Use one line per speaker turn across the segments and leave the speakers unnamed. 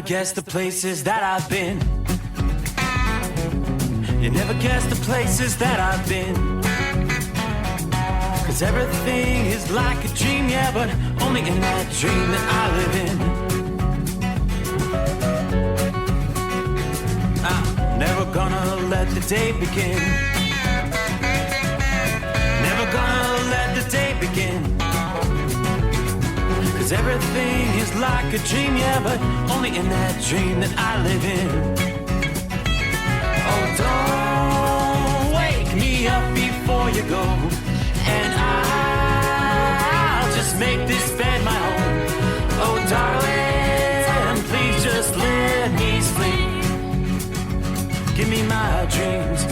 guess the places that I've been. You never guess the places that I've been. 'Cause everything is like a dream, yeah, but only in that dream that I live in. I'm never gonna let the day begin. Never gonna let the day begin. 'Cause everything is like a dream, yeah, but only in that dream that I live in. Oh, don't wake me up before you go, and I'll just make this bed my home. Oh, darling, please just let me sleep. Give me my dreams.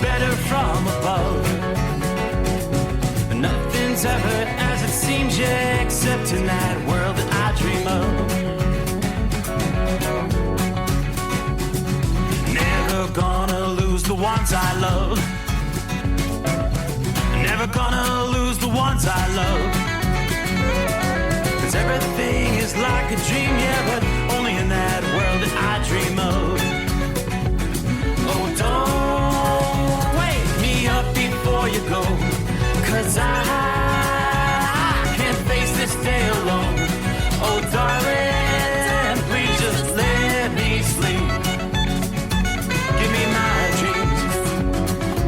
Better from above. Nothing's ever as it seems, yeah, except in that world that I dream of. Never gonna lose the ones I love. Never gonna lose the ones I love. 'Cause everything is like a dream, yeah, but only in that world that I dream of. Oh, don't up before you go, 'cause I can't face this day alone. Oh, darling, please just let me sleep. Give me my dreams.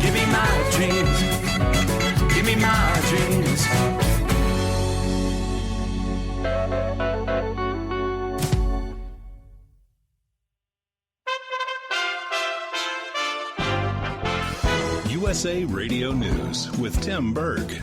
Give me my dreams. Give me my dreams.
USA Radio News with Tim Berg.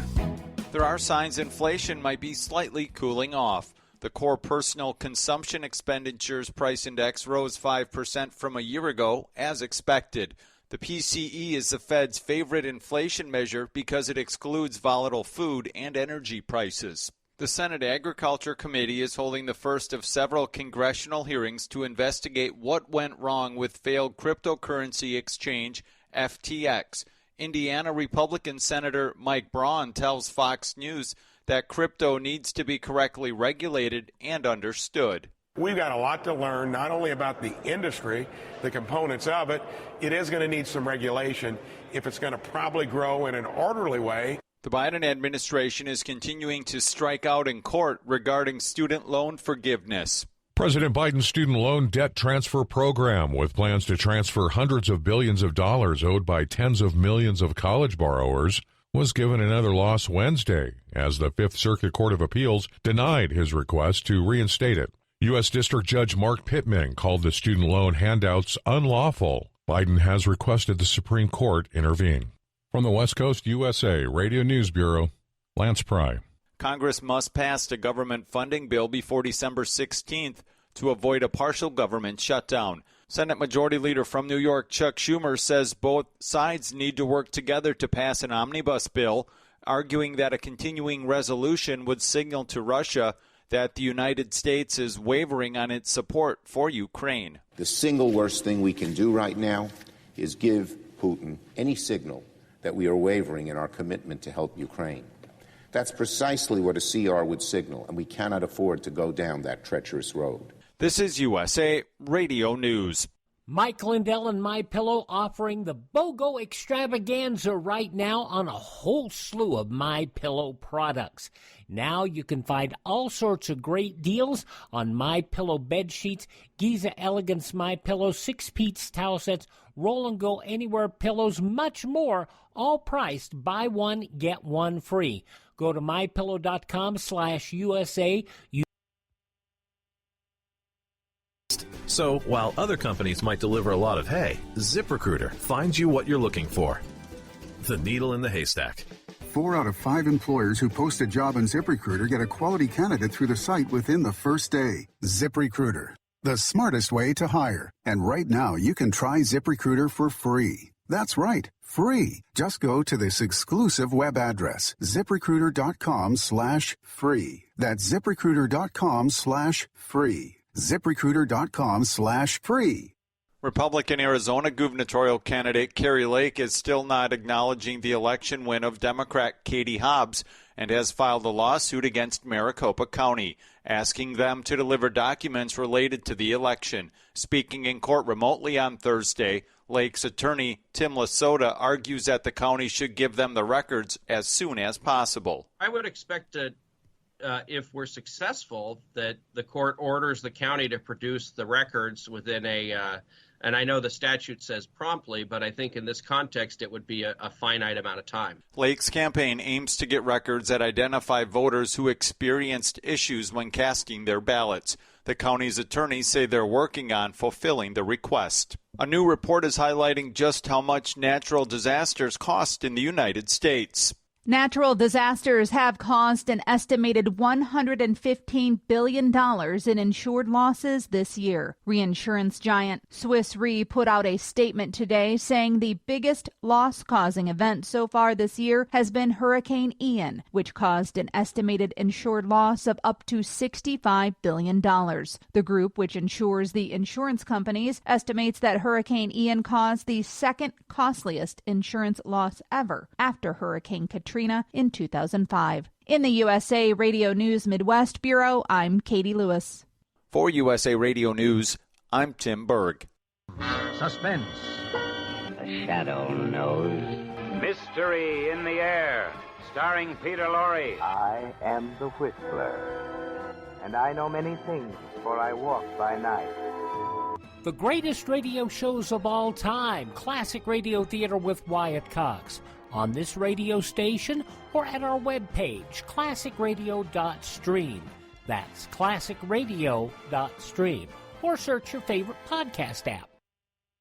There are signs inflation might be slightly cooling off. The core personal consumption expenditures price index rose 5% from a year ago, as expected. The PCE is the Fed's favorite inflation measure because it excludes volatile food and energy prices. The Senate Agriculture Committee is holding the first of several congressional hearings to investigate what went wrong with failed cryptocurrency exchange FTX. Indiana Republican Senator Mike Braun tells Fox News that crypto needs to be correctly regulated and understood.
We've got a lot to learn, not only about the industry, the components of it. It is going to need some regulation if it's going to probably grow in an orderly way.
The Biden administration is continuing to strike out in court regarding student loan forgiveness.
President Biden's student loan debt transfer program, with plans to transfer hundreds of billions of dollars owed by tens of millions of college borrowers, was given another loss Wednesday as the Fifth Circuit Court of Appeals denied his request to reinstate it. U.S. District Judge Mark Pittman called the student loan handouts unlawful. Biden has requested the Supreme Court intervene. From the West Coast USA Radio News Bureau, Lance Pry.
Congress must pass a government funding bill before December 16th to avoid a partial government shutdown. Senate Majority Leader from New York, Chuck Schumer, says both sides need to work together to pass an omnibus bill, arguing that a continuing resolution would signal to Russia that the United States is wavering on its support for Ukraine.
The single worst thing we can do right now is give Putin any signal that we are wavering in our commitment to help Ukraine. That's precisely what a CR would signal, and we cannot afford to go down that treacherous road.
This is USA Radio News.
Mike Lindell and MyPillow offering the BOGO extravaganza right now on a whole slew of MyPillow products. Now you can find all sorts of great deals on MyPillow bed sheets, Giza Elegance MyPillow, 6-piece towel sets, Roll and Go Anywhere pillows, much more, all priced buy one, get one free. Go to mypillow.com/USA.
So, while other companies might deliver a lot of hay, ZipRecruiter finds you what you're looking for. The needle in the haystack.
4 out of 5 employers who post a job on ZipRecruiter get a quality candidate through the site within the first day. ZipRecruiter, the smartest way to hire. And right now, you can try ZipRecruiter for free. That's right, free. Just go to this exclusive web address, ZipRecruiter.com/free. That's ZipRecruiter.com/free. ZipRecruiter.com/free.
Republican Arizona gubernatorial candidate Kari Lake is still not acknowledging the election win of Democrat Katie Hobbs and has filed a lawsuit against Maricopa County, asking them to deliver documents related to the election. Speaking in court remotely on Thursday, Lake's attorney, Tim Lasota, argues that the county should give them the records as soon as possible.
I would expect that if we're successful, that the court orders the county to produce the records within and I know the statute says promptly, but I think in this context it would be a finite amount of time.
Lake's campaign aims to get records that identify voters who experienced issues when casting their ballots. The county's attorneys say they're working on fulfilling the request. A new report is highlighting just how much natural disasters cost in the United States.
Natural disasters have caused an estimated $115 billion in insured losses this year. Reinsurance giant Swiss Re put out a statement today saying the biggest loss-causing event so far this year has been Hurricane Ian, which caused an estimated insured loss of up to $65 billion. The group, which insures the insurance companies, estimates that Hurricane Ian caused the second costliest insurance loss ever after Hurricane Katrina in 2005. In the USA Radio News Midwest Bureau, I'm Katie Lewis.
For USA Radio News, I'm Tim Berg.
Suspense. The Shadow knows.
Mystery in the Air, starring Peter Lorre.
I am the Whistler, and I know many things, for I walk by night.
The greatest radio shows of all time, Classic Radio Theater with Wyatt Cox, on this radio station or at our webpage, classicradio.stream. That's classicradio.stream. Or search your favorite podcast app.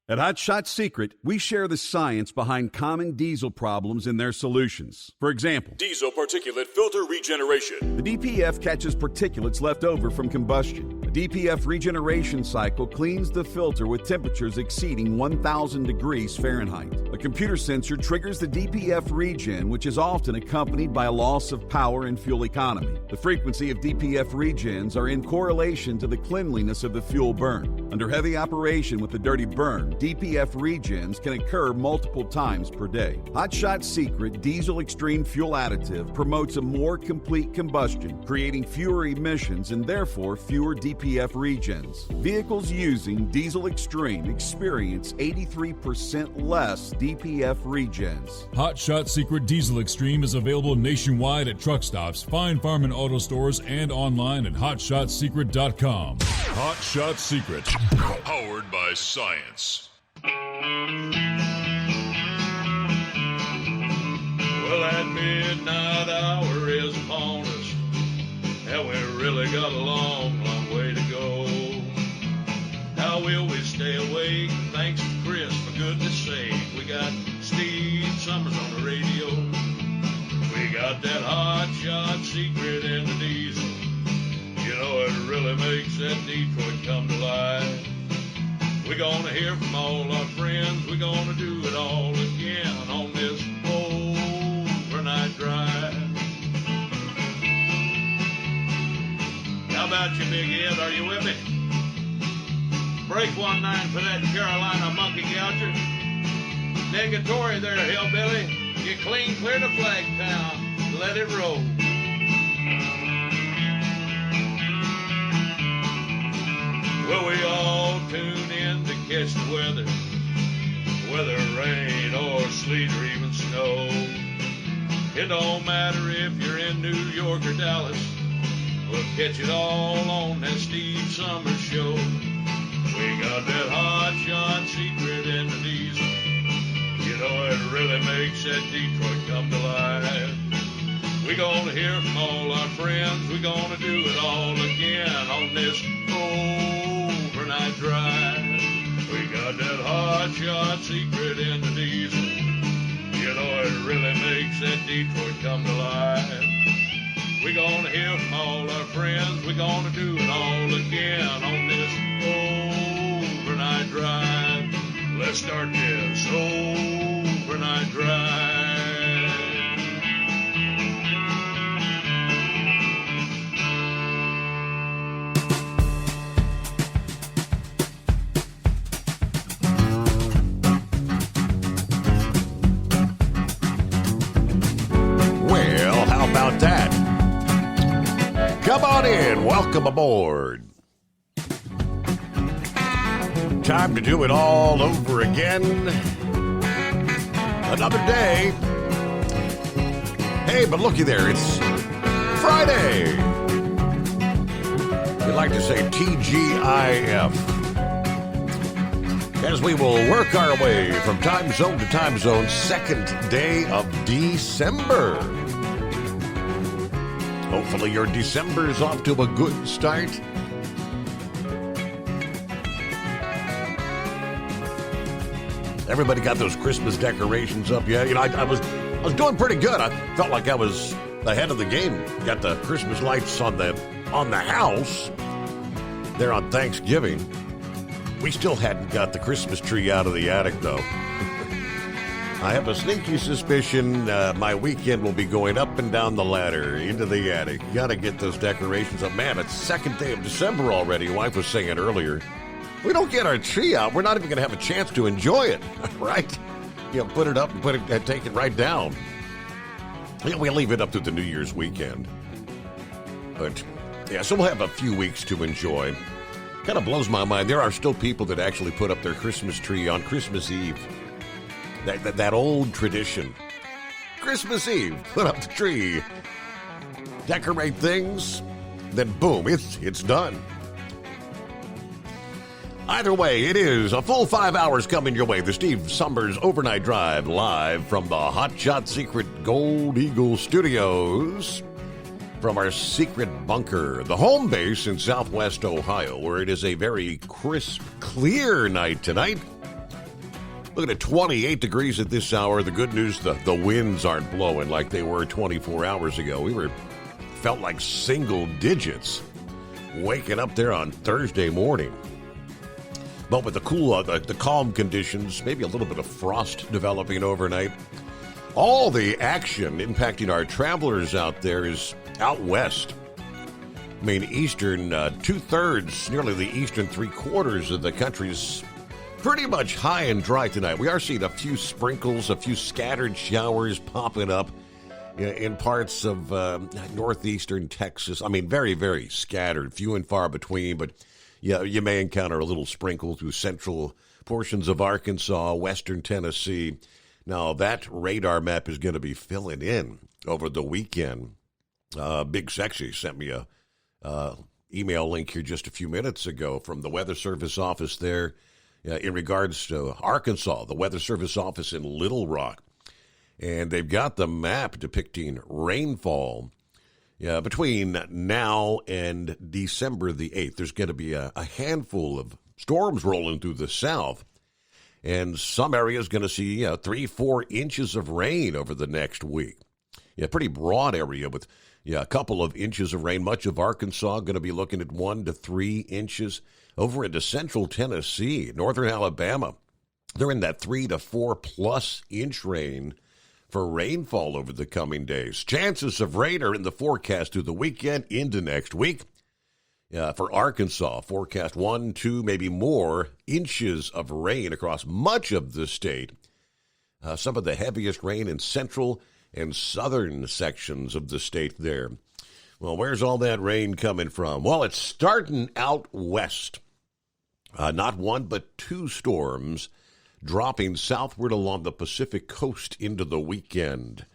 At Hot Shot Secret, we share the science behind common diesel problems and their solutions. For example,
diesel particulate filter regeneration.
The DPF catches particulates left over from combustion. A DPF regeneration cycle cleans the filter with temperatures exceeding 1,000 degrees Fahrenheit. A computer sensor triggers the DPF regen, which is often accompanied by a loss of power and fuel economy. The frequency of DPF regens are in correlation to the cleanliness of the fuel burn. Under heavy operation with the dirty burn, DPF regens can occur multiple times per day. Hot Shot Secret Diesel Extreme Fuel Additive promotes a more complete combustion, creating fewer emissions and therefore fewer DPF regens. Vehicles using Diesel Extreme experience 83% less DPF regens.
Hot Shot Secret Diesel Extreme is available nationwide at truck stops, fine farm and auto stores, and online at hotshotsecret.com. Hot Shot Secret, powered by science.
Well, that midnight hour is upon us, and we really got a long, long way to go. How will we stay awake? Thanks to Chris, for goodness sake. We got Steve Summers on the radio. We got that Hot Shot Secret in the diesel. You know, it really makes that Detroit come to life. We're gonna hear from all our friends. We're gonna do it all again on this overnight drive. How about you, Big Ed? Are you with me? Break 1-9 for that Carolina monkey gouger. Negatory there, hillbilly. You clean clear to Flagtown. Let it roll. Well, we all tune in to catch the weather, whether rain or sleet or even snow. It don't matter if you're in New York or Dallas, we'll catch it all on that Steve Summers show. We got that Hot Shot Secret in the diesel. You know, it really makes that Detroit come to life. We're gonna hear from all our friends. We're gonna do it all again on this overnight I drive. We got that hot shot secret in the diesel. You know it really makes that Detroit come to life. We're gonna hear from all our friends. We're gonna do it all again on this overnight drive. Let's start this overnight drive.
Well, how about that? Come on in. Welcome aboard. Time to do it all over again. Another day. Hey, but looky there. It's Friday. We like to say TGIF. As we will work our way from time zone to time zone, second day of December. Hopefully your December's off to a good start. Everybody got those Christmas decorations up yet? You know, I was doing pretty good. I felt like I was ahead of the game. Got the Christmas lights on the house there on Thanksgiving. We still hadn't got the Christmas tree out of the attic, though. I have a sneaky suspicion my weekend will be going up and down the ladder into the attic. Got to get those decorations up. Man, it's second day of December already. Wife was saying earlier. We don't get our tree out, we're not even going to have a chance to enjoy it, right? You know, put it up and take it right down. We leave it up to the New Year's weekend. But, yeah, so we'll have a few weeks to enjoy. Kind of blows my mind. There are still people that actually put up their Christmas tree on Christmas Eve. That old tradition. Christmas Eve, put up the tree, decorate things, then boom, it's done. Either way, it is a full 5 hours coming your way. The Steve Summers Overnight Drive, live from the Hot Shot Secret Gold Eagle Studios, from our secret bunker, the home base in Southwest Ohio, where it is a very crisp, clear night tonight. Looking at 28 degrees at this hour. The good news, the winds aren't blowing like they were 24 hours ago. We felt like single digits waking up there on Thursday morning. But with the cool, the calm conditions, maybe a little bit of frost developing overnight, all the action impacting our travelers out there is out west. I mean, eastern two-thirds, nearly the eastern three-quarters of the country's pretty much high and dry tonight. We are seeing a few sprinkles, a few scattered showers popping up in parts of northeastern Texas. I mean, very, very scattered, few and far between, but yeah, you may encounter a little sprinkle through central portions of Arkansas, western Tennessee. Now, that radar map is going to be filling in over the weekend. Big Sexy sent me a email link here just a few minutes ago from the Weather Service office there in regards to Arkansas, the Weather Service office in Little Rock. And they've got the map depicting rainfall. Yeah, between now and December the 8th, there's going to be a handful of storms rolling through the south. And some areas going to see 3-4 inches of rain over the next week. Yeah, pretty broad area with a couple of inches of rain. Much of Arkansas going to be looking at 1 to 3 inches. Over into central Tennessee, northern Alabama, they're in that 3 to 4 plus inch rain for rainfall over the coming days. Chances of rain are in the forecast through the weekend into next week. For Arkansas, forecast 1, 2, maybe more inches of rain across much of the state. Some of the heaviest rain in central and southern sections of the state there. Well, where's all that rain coming from? Well, it's starting out west. Not one, but two storms dropping southward along the Pacific coast into the weekend.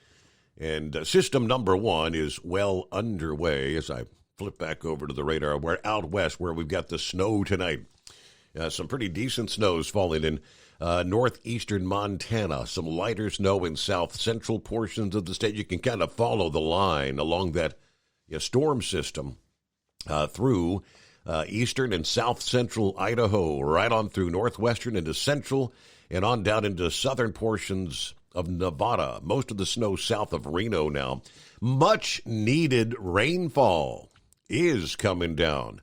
And system number one is well underway. As I flip back over to the radar, we're out west where we've got the snow tonight. Some pretty decent snows falling in northeastern Montana. Some lighter snow in south central portions of the state. You can kind of follow the line along that storm system through eastern and south-central Idaho, right on through northwestern into central and on down into southern portions of Nevada. Most of the snow south of Reno now. Much needed rainfall is coming down.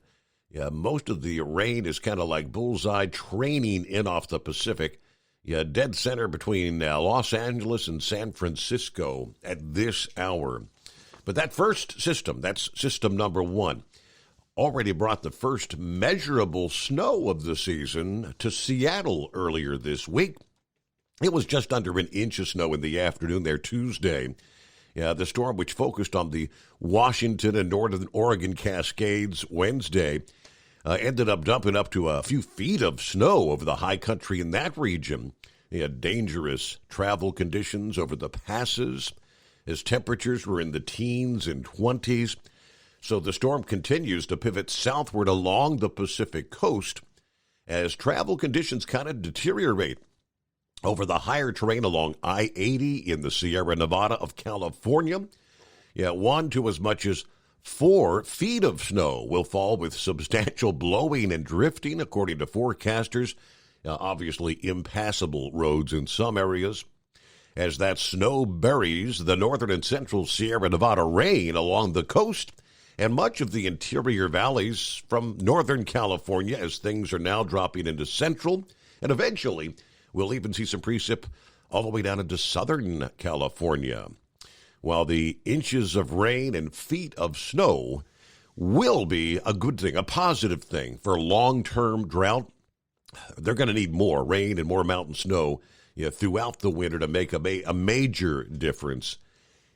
Yeah, most of the rain is kind of like bullseye training in off the Pacific. Yeah, dead center between Los Angeles and San Francisco at this hour. But that first system, that's system number 1, already brought the first measurable snow of the season to Seattle earlier this week. It was just under an inch of snow in the afternoon there Tuesday. Yeah, the storm, which focused on the Washington and northern Oregon Cascades Wednesday, ended up dumping up to a few feet of snow over the high country in that region. They had dangerous travel conditions over the passes as temperatures were in the teens and 20s. So the storm continues to pivot southward along the Pacific coast as travel conditions kind of deteriorate over the higher terrain along I-80 in the Sierra Nevada of California. Yeah, 1 to as much as 4 feet of snow will fall with substantial blowing and drifting, according to forecasters. Obviously, impassable roads in some areas. As that snow buries the northern and central Sierra Nevada rain along the coast and much of the interior valleys from northern California, as things are now dropping into central, and eventually we'll even see some precip all the way down into southern California. While the inches of rain and feet of snow will be a good thing, a positive thing for long-term drought, they're going to need more rain and more mountain snow throughout the winter to make a major difference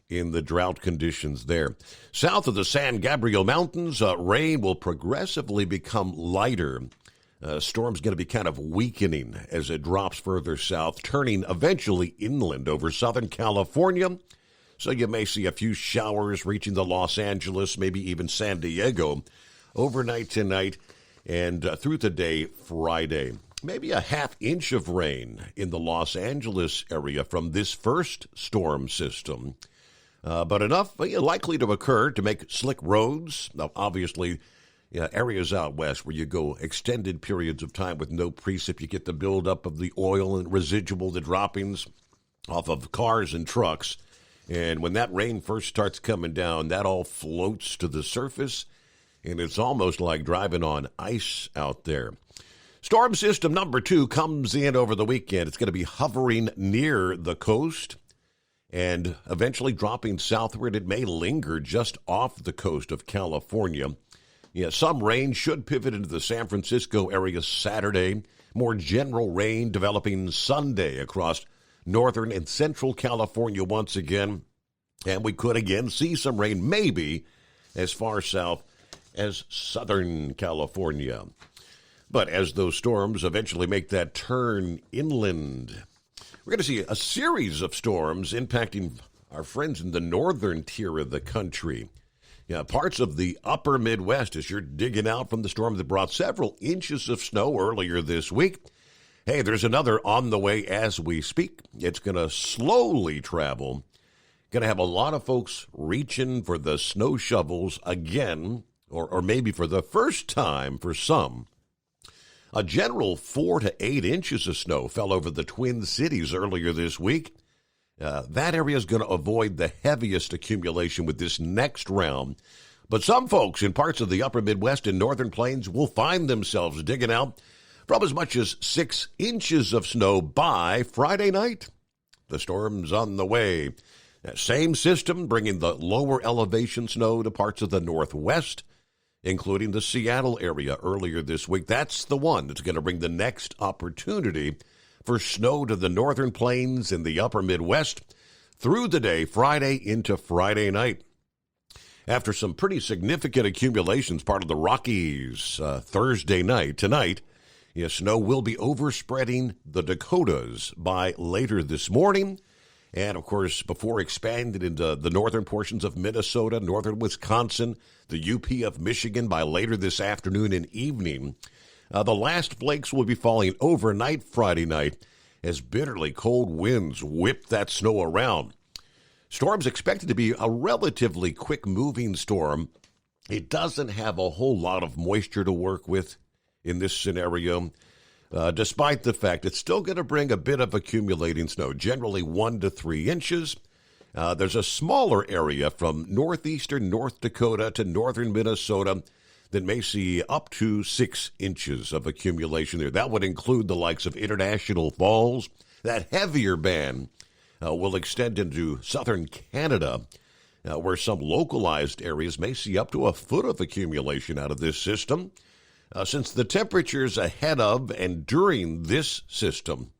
in the drought conditions there. South of the San Gabriel Mountains, rain will progressively become lighter. Storm's going to be kind of weakening as it drops further south, turning eventually inland over Southern California. So you may see a few showers reaching the Los Angeles, maybe even San Diego, overnight tonight and through the day Friday. Maybe a half inch of rain in the Los Angeles area from this first storm system. But enough likely to occur to make slick roads. Now, obviously, areas out west where you go extended periods of time with no precip, you get the buildup of the oil and residual, the droppings off of cars and trucks. And when that rain first starts coming down, that all floats to the surface, and it's almost like driving on ice out there. Storm system number 2 comes in over the weekend. It's going to be hovering near the coast and eventually dropping southward. It may linger just off the coast of California. Yeah, some rain should pivot into the San Francisco area Saturday. More general rain developing Sunday across northern and central California once again. And we could again see some rain maybe as far south as southern California. But as those storms eventually make that turn inland, we're going to see a series of storms impacting our friends in the northern tier of the country. Yeah, parts of the upper Midwest as you're digging out from the storm that brought several inches of snow earlier this week. Hey, there's another on the way as we speak. It's going to slowly travel. Going to have a lot of folks reaching for the snow shovels again, or maybe for the first time for some. A general 4 to 8 inches of snow fell over the Twin Cities earlier this week. That area is going to avoid the heaviest accumulation with this next round. But some folks in parts of the upper Midwest and northern plains will find themselves digging out from as much as 6 inches of snow by Friday night. The storm's on the way. That same system bringing the lower elevation snow to parts of the northwest, including the Seattle area earlier this week. That's the one that's going to bring the next opportunity for snow to the northern plains and the upper Midwest through the day, Friday into Friday night. After some pretty significant accumulations, part of the Rockies Thursday night, tonight, snow will be overspreading the Dakotas by later this morning. And, of course, before expanding into the northern portions of Minnesota, northern Wisconsin, the UP of Michigan by later this afternoon and evening. The last flakes will be falling overnight Friday night as bitterly cold winds whip that snow around. Storm's expected to be a relatively quick-moving storm It doesn't have a whole lot of moisture to work with in this scenario, despite the fact it's still going to bring a bit of accumulating snow, generally 1 to 3 inches. There's a smaller area from northeastern North Dakota to northern Minnesota that may see up to 6 inches of accumulation there. That would include the likes of International Falls. That heavier band will extend into southern Canada, where some localized areas may see up to a foot of accumulation out of this system. Since the temperatures ahead of and during this system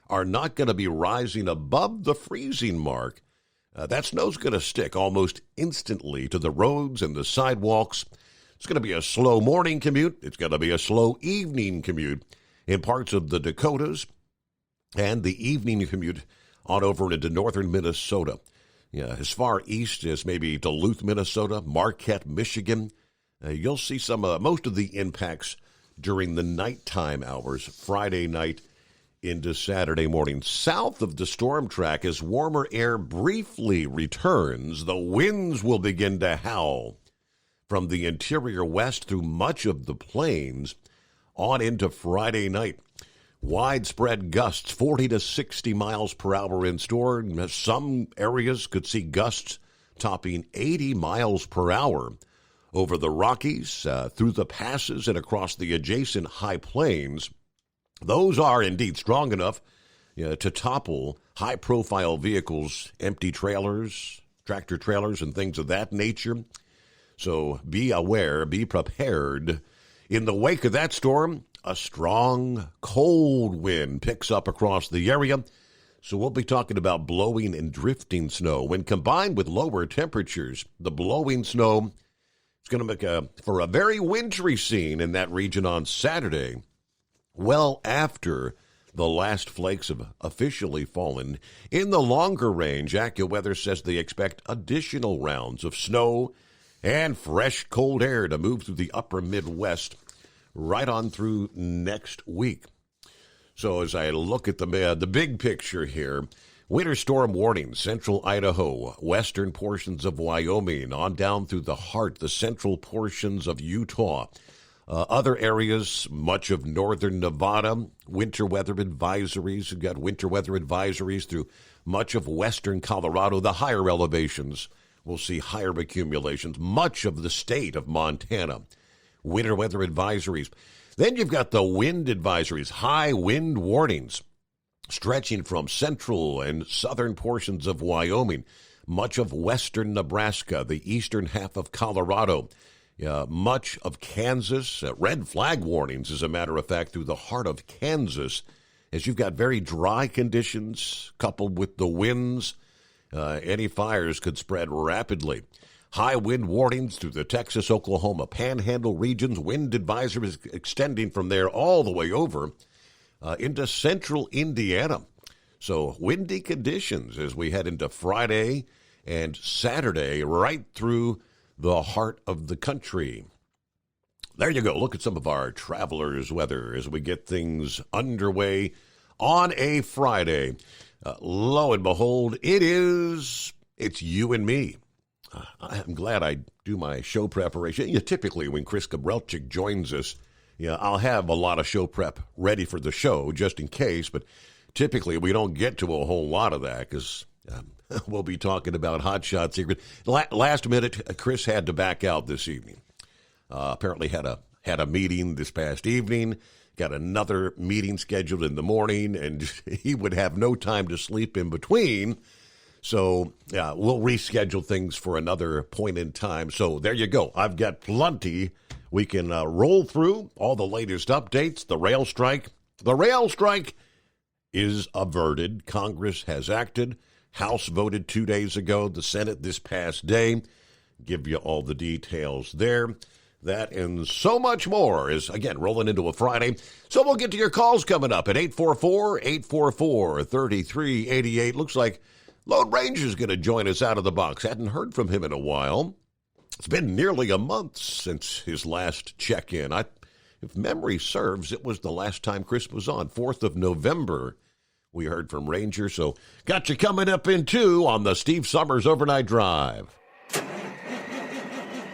are not going to be rising above the freezing mark, that snow's going to stick almost instantly to the roads and the sidewalks. It's going to be a slow morning commute. It's going to be a slow evening commute in parts of the Dakotas, and the evening commute on over into northern Minnesota. Yeah, as far east as maybe Duluth, Minnesota, Marquette, Michigan. You'll see some most of the impacts during the nighttime hours, Friday night into Saturday morning. South of the storm track, as warmer air briefly returns, the winds will begin to howl from the interior west through much of the plains on into Friday night. Widespread gusts, 40 to 60 miles per hour in store. Some areas could see gusts topping 80 miles per hour over the Rockies, through the passes, and across the adjacent high plains. Those are indeed strong enough to topple high-profile vehicles, empty trailers, tractor trailers, and things of that nature. So be aware, be prepared. In the wake of that storm, a strong, cold wind picks up across the area. So we'll be talking about blowing and drifting snow. When combined with lower temperatures, the blowing snow is going to make for a very wintry scene in that region on Saturday, well after the last flakes have officially fallen. In the longer range, AccuWeather says they expect additional rounds of snow and fresh, cold air to move through the upper Midwest right on through next week. So as I look at the big picture here, winter storm warnings, central Idaho, western portions of Wyoming, on down through the heart, the central portions of Utah. Other areas, much of northern Nevada, winter weather advisories. We've got winter weather advisories through much of western Colorado. The higher elevations will see higher accumulations. Much of the state of Montana, winter weather advisories. Then you've got the wind advisories, high wind warnings, stretching from central and southern portions of Wyoming, much of western Nebraska, the eastern half of Colorado, much of Kansas, red flag warnings, as a matter of fact, through the heart of Kansas, as you've got very dry conditions coupled with the winds. Any fires could spread rapidly. High wind warnings through the Texas-Oklahoma Panhandle regions, wind advisories extending from there all the way over into central Indiana. So windy conditions as we head into Friday and Saturday, right through the heart of the country. There you go. Look at some of our travelers' weather as we get things underway on a Friday. Lo and behold, it's you and me. I'm glad I do my show preparation. Typically, when Chris Gabrelchik joins us, I'll have a lot of show prep ready for the show just in case, but typically we don't get to a whole lot of that because we'll be talking about Hot Shot Secret. Last minute, Chris had to back out this evening. Apparently had a meeting this past evening, got another meeting scheduled in the morning, and he would have no time to sleep in between. So, we'll reschedule things for another point in time. So, there you go. I've got plenty. We can roll through all the latest updates. The rail strike. The rail strike is averted. Congress has acted. House voted 2 days ago. The Senate this past day. Give you all the details there. That and so much more is, again, rolling into a Friday. So we'll get to your calls coming up at 844-844-3388. Looks like Lone Ranger's going to join us out of the box. Hadn't heard from him in a while. It's been nearly a month since his last check-in. If memory serves, it was the last time Chris was on, 4th of November. We heard from Ranger, so got you coming up in 2 on the Steve Summers Overnight Drive.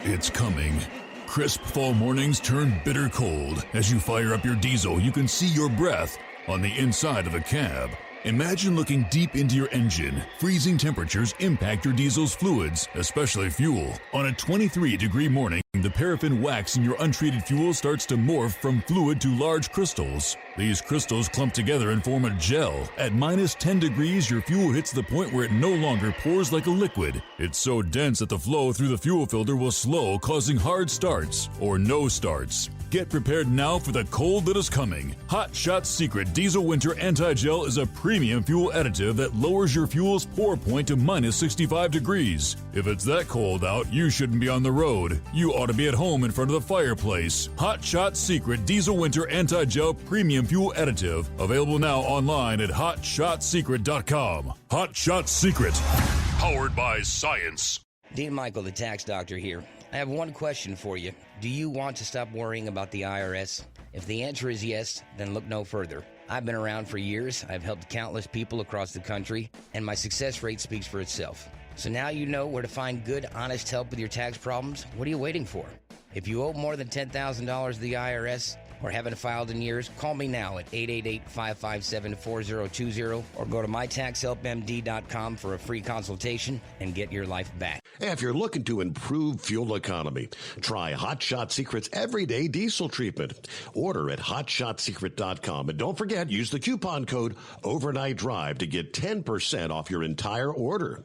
It's coming. Crisp fall mornings turn bitter cold. As you fire up your diesel, you can see your breath on the inside of a cab. Imagine looking deep into your engine. Freezing temperatures impact your diesel's fluids, especially fuel. On a 23-degree morning, the paraffin wax in your untreated fuel starts to morph from fluid to large crystals. These crystals clump together and form a gel. At minus 10 degrees, your fuel hits the point where it no longer pours like a liquid. It's so dense that the flow through the fuel filter will slow, causing hard starts or no starts. Get prepared now for the cold that is coming. Hot Shot's Secret Diesel Winter Anti-Gel is a premium fuel additive that lowers your fuel's pour point to minus 65 degrees. If it's that cold out, you shouldn't be on the road. You ought to be at home in front of the fireplace. Hot Shot's Secret Diesel Winter Anti-Gel Premium Fuel Additive. Available now online at HotShotSecret.com. Hot Shot Secret. Powered by science.
Dean Michael, the tax doctor here. I have one question for you. Do you want to stop worrying about the IRS? If the answer is yes, then look no further. I've been around for years. I've helped countless people across the country, and my success rate speaks for itself. So now you know where to find good, honest help with your tax problems. What are you waiting for? If you owe more than $10,000 to the IRS or haven't filed in years, call me now at 888-557-4020 or go to mytaxhelpmd.com for a free consultation and get your life back.
If you're looking to improve fuel economy, try Hot Shot Secret's Everyday Diesel Treatment. Order at hotshotsecret.com. And don't forget, use the coupon code Overnight Drive to get 10% off your entire order.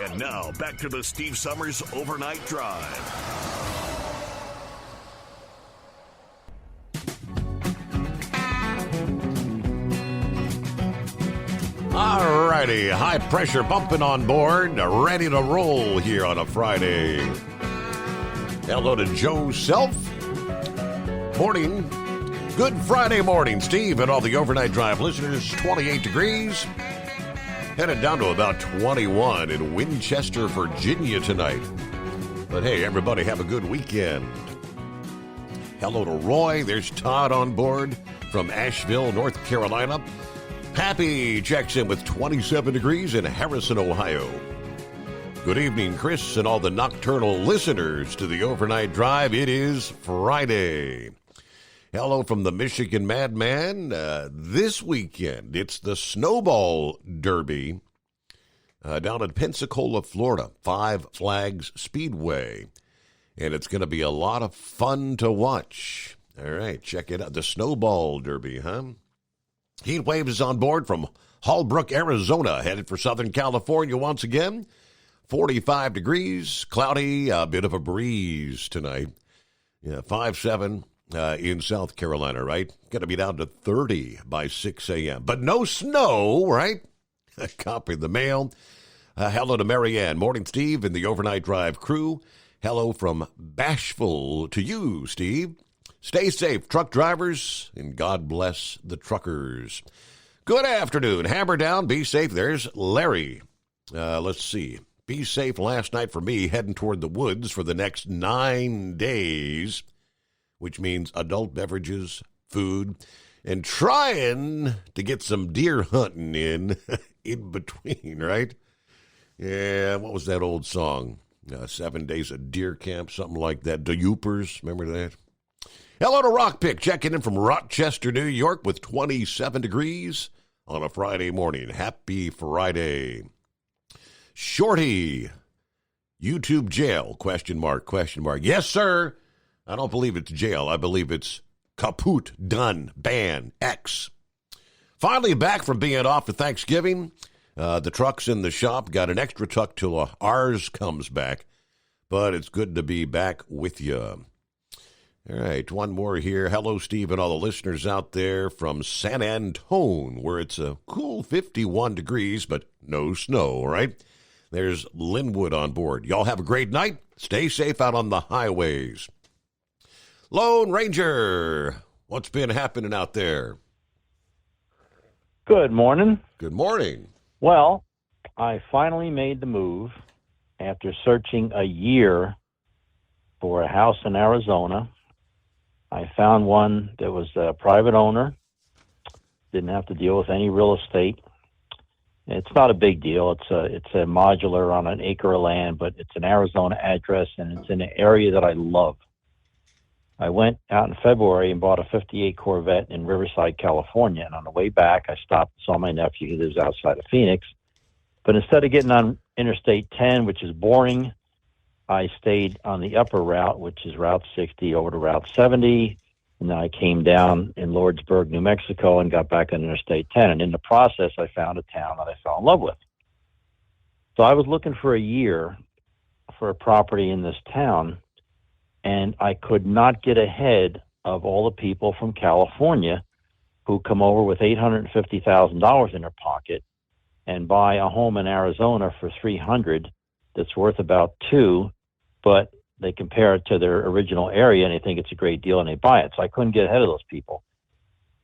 And now, back to the Steve Summers Overnight Drive.
All righty, high pressure bumping on board, ready to roll here on a Friday. Hello to Joe Self. Morning. Good Friday morning, Steve, and all the Overnight Drive listeners. 28 degrees. Headed down to about 21 in Winchester, Virginia tonight. But hey, everybody have a good weekend. Hello to Roy. There's Todd on board from Asheville, North Carolina. Happy checks in with 27 degrees in Harrison, Ohio. Good evening, Chris, and all the nocturnal listeners to the Overnight Drive. It is Friday. Hello from the Michigan Madman. This weekend, it's the Snowball Derby down in Pensacola, Florida, Five Flags Speedway. And it's going to be a lot of fun to watch. All right, check it out. The Snowball Derby, huh? Heat Wave is on board from Hallbrook, Arizona, headed for Southern California once again. 45 degrees, cloudy, a bit of a breeze tonight. Yeah, 5-7 in South Carolina, right? Going to be down to 30 by 6 a.m. But no snow, right? Copy the mail. Hello to Marianne. Morning, Steve, and the Overnight Drive crew. Hello from Bashful to you, Steve. Stay safe, truck drivers, and God bless the truckers. Good afternoon. Hammer down. Be safe. There's Larry. Let's see. Be safe last night for me, heading toward the woods for the next 9 days, which means adult beverages, food, and trying to get some deer hunting in between, right? Yeah, what was that old song? 7 days of deer camp, something like that. The Yoopers, remember that? Hello to Rockpick, checking in from Rochester, New York with 27 degrees on a Friday morning. Happy Friday. Shorty, YouTube jail, question mark. Yes, sir. I don't believe it's jail. I believe it's kaput, done, ban, X. Finally back from being off for Thanksgiving. The truck's in the shop. Got an extra truck till ours comes back. But it's good to be back with you. All right, one more here. Hello, Steve, and all the listeners out there from San Antone, where it's a cool 51 degrees, but no snow, right? There's Linwood on board. Y'all have a great night. Stay safe out on the highways. Lone Ranger, what's been happening out there?
Good morning.
Good morning.
Well, I finally made the move after searching a year for a house in Arizona. I found one that was a private owner, didn't have to deal with any real estate, It's not a big deal. It's a modular on an acre of land, but it's an Arizona address, and it's in an area that I love. I went out in February and bought a 58 Corvette in Riverside, California, and on the way back, I stopped and saw my nephew. He lives outside of Phoenix. But instead of getting on Interstate 10, which is boring, I stayed on the upper route, which is Route 60 over to Route 70, and then I came down in Lordsburg, New Mexico, and got back on Interstate 10. And in the process, I found a town that I fell in love with. So I was looking for a year for a property in this town, and I could not get ahead of all the people from California who come over with $850,000 in their pocket and buy a home in Arizona for $300,000 that's worth about $2,000, but they compare it to their original area and they think it's a great deal and they buy it. So I couldn't get ahead of those people.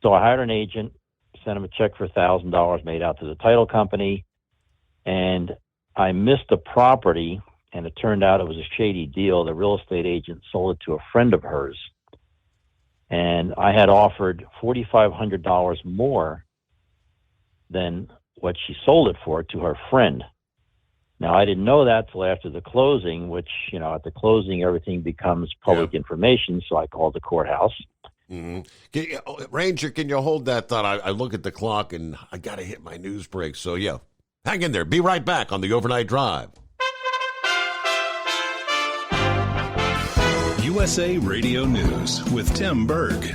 So I hired an agent, sent him a check for $1,000 made out to the title company, and I missed the property, and it turned out it was a shady deal. The real estate agent sold it to a friend of hers, and I had offered $4,500 more than what she sold it for to her friend. Now, I didn't know that till after the closing, which, at the closing, everything becomes public information, so I called the courthouse.
Mm-hmm. Ranger, can you hold that thought? I look at the clock, and I got to hit my news break. So, yeah, hang in there. Be right back on the Overnight Drive.
USA Radio News with Tim Berg.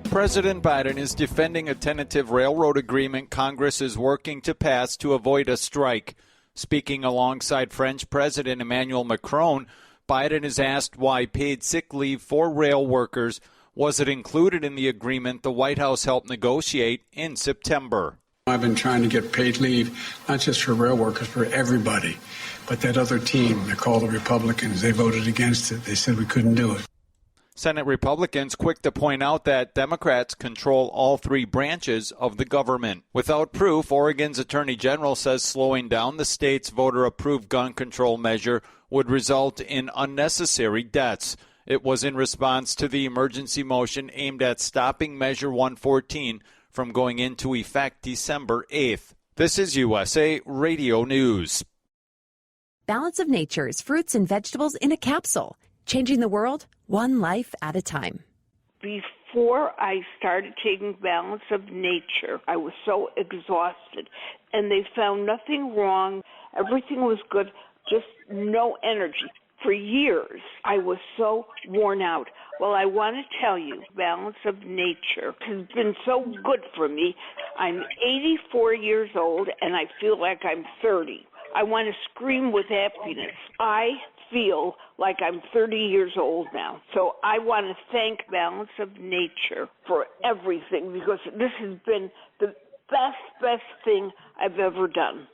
President Biden is defending a tentative railroad agreement Congress is working to pass to avoid a strike. Speaking alongside French President Emmanuel Macron, Biden is asked why paid sick leave for rail workers wasn't included in the agreement the White House helped negotiate in September.
I've been trying to get paid leave, not just for rail workers, for everybody. But that other team, they're called the Republicans, they voted against it. They said we couldn't do it.
Senate Republicans quick to point out that Democrats control all three branches of the government. Without proof, Oregon's Attorney General says slowing down the state's voter-approved gun control measure would result in unnecessary deaths. It was in response to the emergency motion aimed at stopping Measure 114 from going into effect December 8th. This is USA Radio News.
Balance of Nature's fruits and vegetables in a capsule. Changing the world, one life at a time.
Before I started taking Balance of Nature, I was so exhausted, and they found nothing wrong. Everything was good, just no energy. For years, I was so worn out. Well, I want to tell you, Balance of Nature has been so good for me. I'm 84 years old, and I feel like I'm 30. I want to scream with happiness. I feel like I'm 30 years old now. So I want to thank Balance of Nature for everything, because this has been the best thing I've ever done.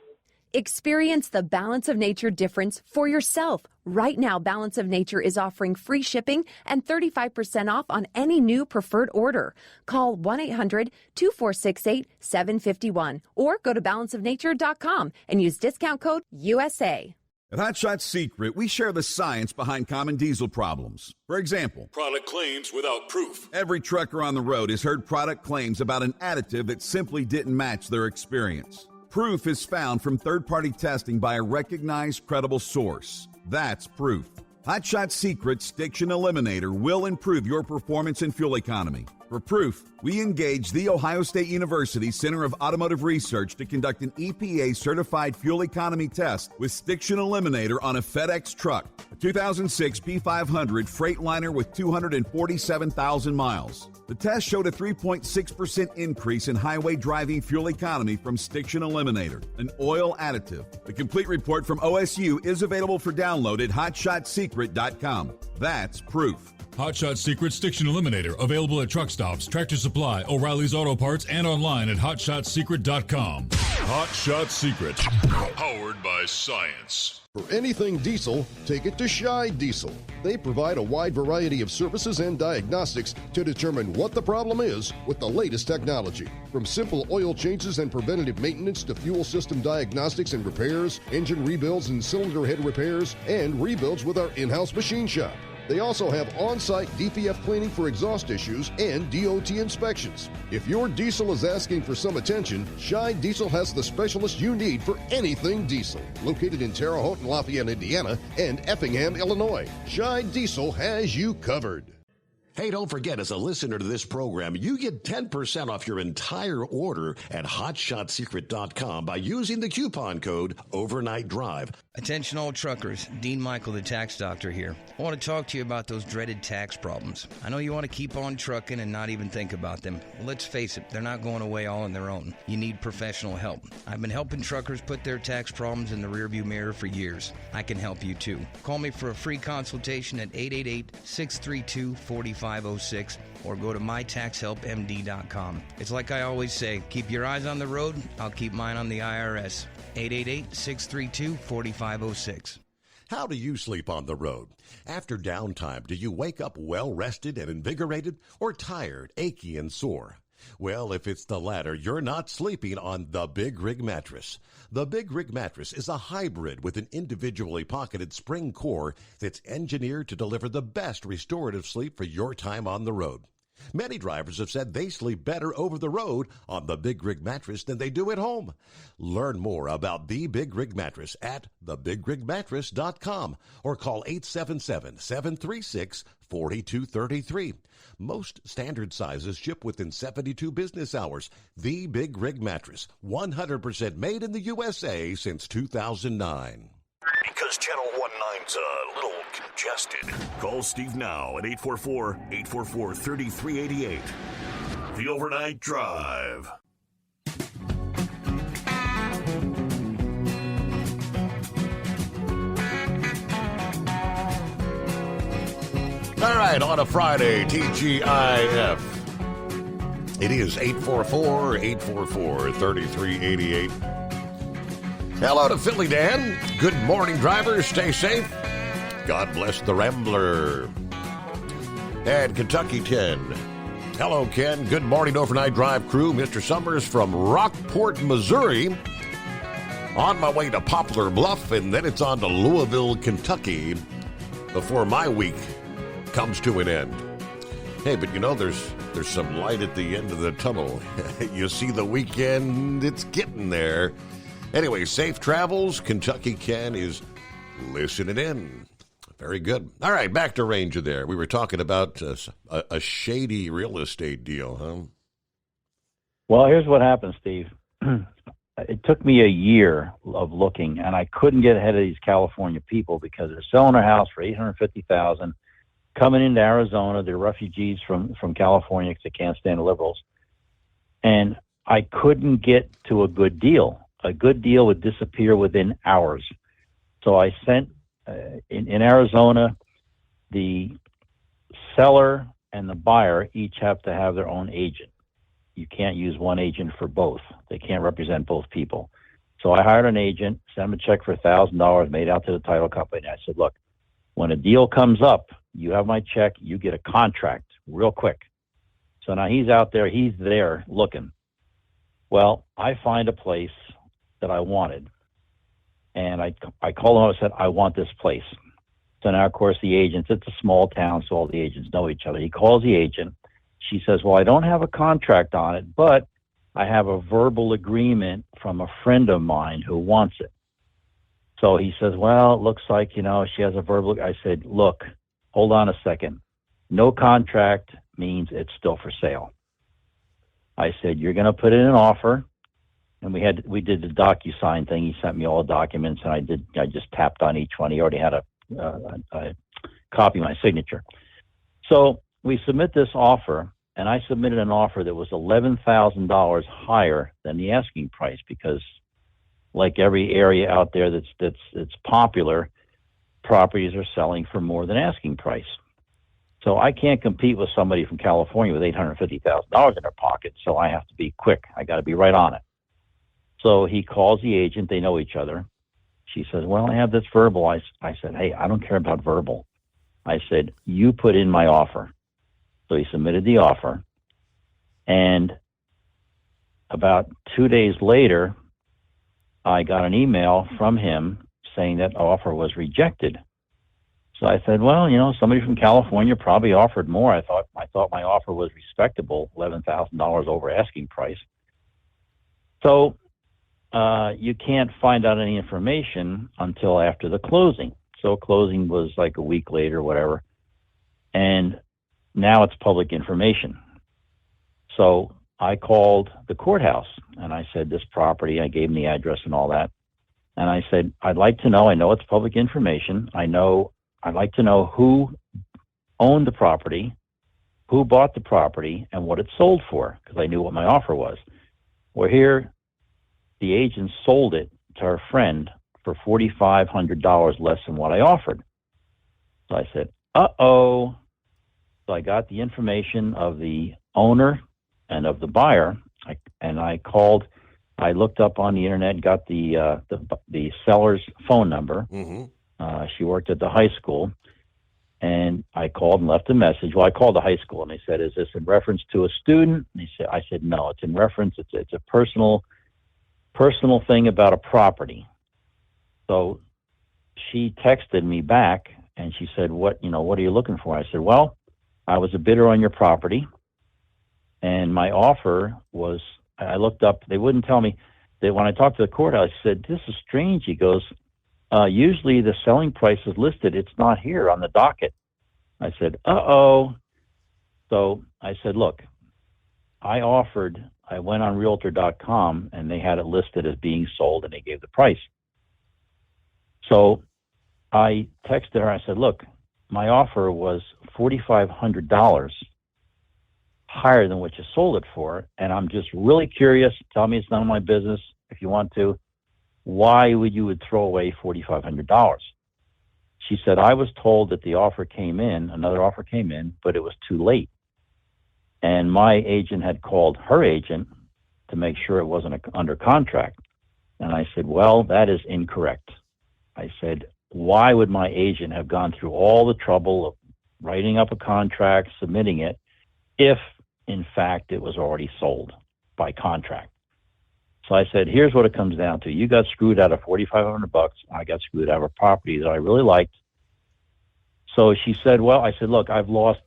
Experience the Balance of Nature difference for yourself. Right now, Balance of Nature is offering free shipping and 35% off on any new preferred order. Call 1-800-2468-751 or go to balanceofnature.com and use discount code USA.
At Hot Shot Secret, we share the science behind common diesel problems. For example,
product claims without proof.
Every trucker on the road has heard product claims about an additive that simply didn't match their experience. Proof is found from third-party testing by a recognized, credible source. That's proof. Hot Shot Secret's Stiction Eliminator will improve your performance and fuel economy. For proof, we engaged the Ohio State University Center of Automotive Research to conduct an EPA-certified fuel economy test with Stiction Eliminator on a FedEx truck, a 2006 P500 Freightliner with 247,000 miles. The test showed a 3.6% increase in highway driving fuel economy from Stiction Eliminator, an oil additive. The complete report from OSU is available for download at HotShotSecret.com. That's proof.
Hot Shot Secret Stiction Eliminator, available at truck stops, Tractor Supply, O'Reilly's Auto Parts, and online at HotShotSecret.com. Hot Shot Secret, powered by science.
For anything diesel, take it to Shy Diesel. They provide a wide variety of services and diagnostics to determine what the problem is with the latest technology. From simple oil changes and preventative maintenance to fuel system diagnostics and repairs, engine rebuilds and cylinder head repairs, and rebuilds with our in-house machine shop. They also have on-site DPF cleaning for exhaust issues and DOT inspections. If your diesel is asking for some attention, Scheid Diesel has the specialist you need for anything diesel. Located in Terre Haute and Lafayette, Indiana, and Effingham, Illinois, Scheid Diesel has you covered.
Hey, don't forget, as a listener to this program, you get 10% off your entire order at HotShotSecret.com by using the coupon code Overnight Drive.
Attention all truckers, Dean Michael, the tax doctor here. I want to talk to you about those dreaded tax problems. I know you want to keep on trucking and not even think about them. Well, let's face it, they're not going away all on their own. You need professional help. I've been helping truckers put their tax problems in the rearview mirror for years. I can help you too. Call me for a free consultation at 888-632-4506 or go to mytaxhelpmd.com. It's like I always say, keep your eyes on the road, I'll keep mine on the IRS. 888-632-4506.
How do you sleep on the road? After downtime, do you wake up well-rested and invigorated or tired, achy, and sore? Well, if it's the latter, you're not sleeping on the Big Rig Mattress. The Big Rig Mattress is a hybrid with an individually pocketed spring core that's engineered to deliver the best restorative sleep for your time on the road. Many drivers have said they sleep better over the road on the Big Rig Mattress than they do at home. Learn more about the Big Rig Mattress at thebigrigmattress.com or call 877-736-4233. Most standard sizes ship within 72 business hours. The Big Rig Mattress, 100% made in the USA since 2009.
Because Channel 19's a little congested. Call Steve now at 844-844-3388. The Overnight Drive.
All right, on a Friday, TGIF. It is 844-844-3388. Hello to Philly Dan. Good morning, drivers. Stay safe. God bless the Rambler. And Kentucky 10. Hello, Ken. Good morning, Overnight Drive crew. Mr. Summers from Rockport, Missouri. On my way to Poplar Bluff, and then it's on to Louisville, Kentucky before my week comes to an end. Hey, but you know, there's some light at the end of the tunnel. You see the weekend, it's getting there. Anyway, safe travels. Kentucky Ken is listening in. Very good. All right, back to Ranger there. We were talking about a shady real estate deal, huh?
Well, here's what happened, Steve. It took me a year of looking, and I couldn't get ahead of these California people because they're selling their house for $850,000, coming into Arizona. They're refugees from California because they can't stand the liberals. And I couldn't get to a good deal. A good deal would disappear within hours. So I sent, in Arizona, the seller and the buyer each have to have their own agent. You can't use one agent for both. They can't represent both people. So I hired an agent, sent him a check for $1,000, made out to the title company. I said, look, when a deal comes up, you have my check, you get a contract real quick. So now he's out there, he's there looking. Well, I find a place that I wanted. And I called him up and said, I want this place. So now, of course, the agents, it's a small town, so all the agents know each other. He calls the agent. She says, well, I don't have a contract on it, but I have a verbal agreement from a friend of mine who wants it. So he says, well, it looks like, she has a verbal. I said, look, hold on a second. No contract means it's still for sale. I said, you're going to put in an offer. And we did the DocuSign thing. He sent me all the documents, and I just tapped on each one. He already had a copy of my signature. So we submit this offer, and I submitted an offer that was $11,000 higher than the asking price because, like every area out there that's popular, properties are selling for more than asking price. So I can't compete with somebody from California with $850,000 in their pocket. So I have to be quick. I got to be right on it. So he calls the agent. They know each other. She says, well, I have this verbal. I said, hey, I don't care about verbal. I said, you put in my offer. So he submitted the offer. And about 2 days later, I got an email from him saying that offer was rejected. So I said, well, somebody from California probably offered more. I thought my offer was respectable, $11,000 over asking price. So you can't find out any information until after the closing. So closing was like a week later, whatever. And now it's public information. So I called the courthouse and I said, this property, I gave them the address and all that. And I said, I'd like to know, I know it's public information. I'd like to know who owned the property, who bought the property, and what it sold for, because I knew what my offer was. Well, here, the agent sold it to her friend for $4,500 less than what I offered. So I said, uh-oh. So I got the information of the owner and of the buyer, and I looked up on the internet, got the seller's phone number.
Mm-hmm.
She worked at the high school, and I called and left a message. Well, I called the high school, and they said, is this in reference to a student? And I said, no, it's in reference. It's a personal thing about a property. So she texted me back, and she said, what are you looking for? I said, well, I was a bidder on your property, and my offer was, I looked up, they wouldn't tell me. When I talked to the courthouse, I said, this is strange. He goes, usually the selling price is listed. It's not here on the docket. I said, uh-oh. So I said, look, I went on Realtor.com, and they had it listed as being sold, and they gave the price. So I texted her. I said, look, my offer was $4,500 higher than what you sold it for, and I'm just really curious. Tell me it's none of my business if you want to. Why would you throw away $4,500? She said, I was told that the offer came in, another offer came in, but it was too late. And my agent had called her agent to make sure it wasn't under contract. And I said, well, that is incorrect. I said, why would my agent have gone through all the trouble of writing up a contract, submitting it, if in fact it was already sold by contract? So I said, here's what it comes down to. You got screwed out of $4,500. I got screwed out of a property that I really liked. So she said, well, I said, look, I've lost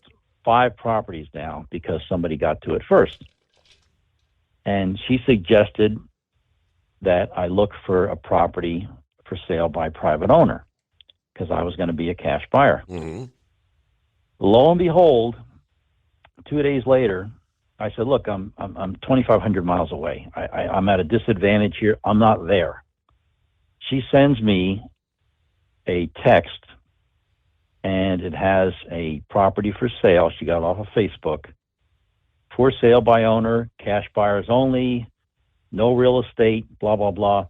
5 properties now because somebody got to it first. And she suggested that I look for a property for sale by private owner because I was going to be a cash buyer.
Mm-hmm.
Lo and behold, 2 days later, I said, look, I'm 2,500 miles away. I'm at a disadvantage here. I'm not there. She sends me a text, and it has a property for sale. She got it off of Facebook. For sale by owner, cash buyers only, no real estate, blah, blah, blah.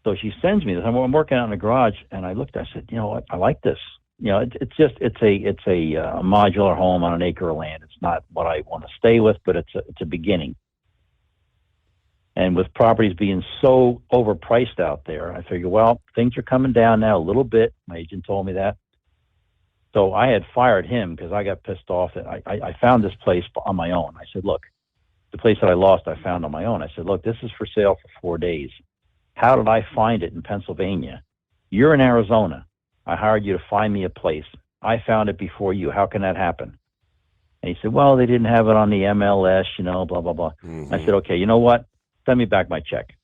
So she sends me this. I'm working out in the garage, and I looked. I said, you know what? I like this. It's a modular home on an acre of land. It's not what I want to stay with, but it's a beginning. And with properties being so overpriced out there, I figured, well, things are coming down now a little bit. My agent told me that. So I had fired him because I got pissed off that I found this place on my own. I said, look, the place that I lost, I found on my own. I said, look, this is for sale for 4 days. How did I find it in Pennsylvania? You're in Arizona. I hired you to find me a place. I found it before you. How can that happen? And he said, well, they didn't have it on the MLS, blah, blah, blah. Mm-hmm. I said, okay, you know what? Send me back my check.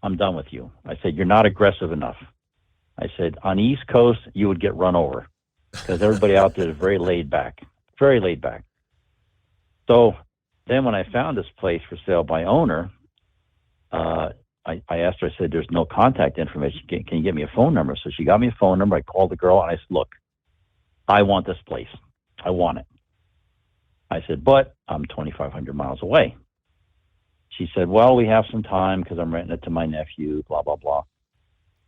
I'm done with you. I said, you're not aggressive enough. I said, on the East Coast, you would get run over because everybody out there is very laid back. So then when I found this place for sale by owner, I asked her, I said, there's no contact information. Can you get me a phone number? So she got me a phone number. I called the girl, and I said, look, I want this place. I want it. I said, but I'm 2,500 miles away. She said, well, we have some time because I'm renting it to my nephew, blah, blah, blah.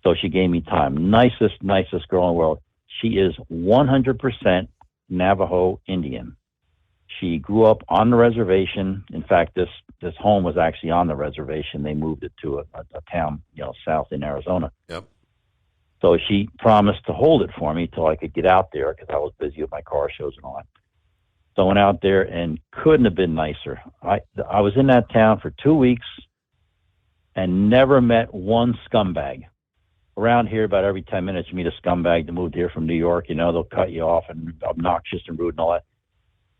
So she gave me time. Nicest girl in the world. She is 100% Navajo Indian. She grew up on the reservation. In fact, this home was actually on the reservation. They moved it to a town, south in Arizona.
Yep.
So she promised to hold it for me till I could get out there because I was busy with my car shows and all that. So I went out there and couldn't have been nicer. I was in that town for 2 weeks and never met one scumbag. around here, about every 10 minutes, you meet a scumbag that moved here from New York. You know, they'll cut you off and obnoxious and rude and all that.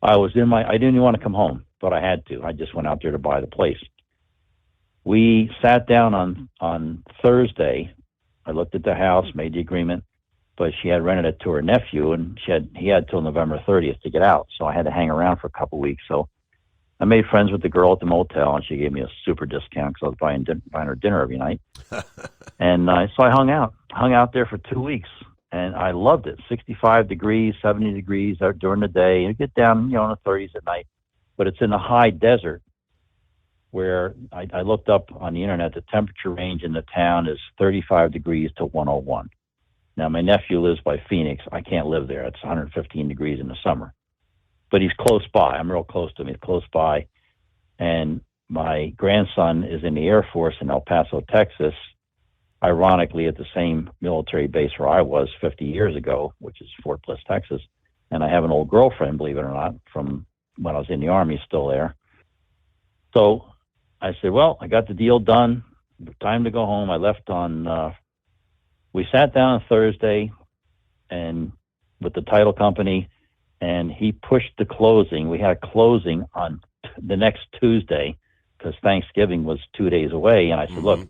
I didn't even want to come home, but I had to. I just went out there to buy the place. We sat down on Thursday. I looked at the house, made the agreement, but she had rented it to her nephew, and he had till November 30th to get out. So I had to hang around for a couple of weeks. So I made friends with the girl at the motel, and she gave me a super discount because I was buying her dinner every night. And so I hung out there for 2 weeks, and I loved it. 65 degrees, 70 degrees during the day, and you get down, in the 30s at night. But it's in the high desert, where I looked up on the internet. The temperature range in the town is 35 degrees to 101. Now, my nephew lives by Phoenix. I can't live there. It's 115 degrees in the summer. But he's close by. I'm real close to him. He's close by. And my grandson is in the Air Force in El Paso, Texas, ironically at the same military base where I was 50 years ago, which is Fort Bliss, Texas. And I have an old girlfriend, believe it or not, from when I was in the Army, still there. So I said, well, I got the deal done. Time to go home. I left on, we sat down on Thursday and with the title company, and he pushed the closing. We had a closing on the next Tuesday because Thanksgiving was 2 days away. And I said, look,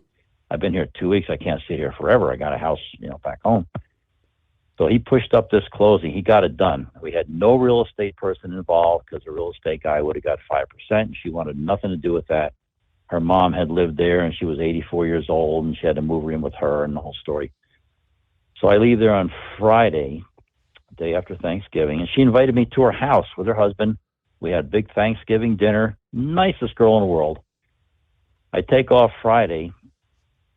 I've been here 2 weeks. I can't stay here forever. I got a house, back home. So he pushed up this closing. He got it done. We had no real estate person involved because the real estate guy would have got 5%. And she wanted nothing to do with that. Her mom had lived there, and she was 84 years old, and she had to move her in with her and the whole story. So I leave there on Friday, day after Thanksgiving, and she invited me to her house with her husband. We had a big Thanksgiving dinner. Nicest girl in the world. I take off Friday,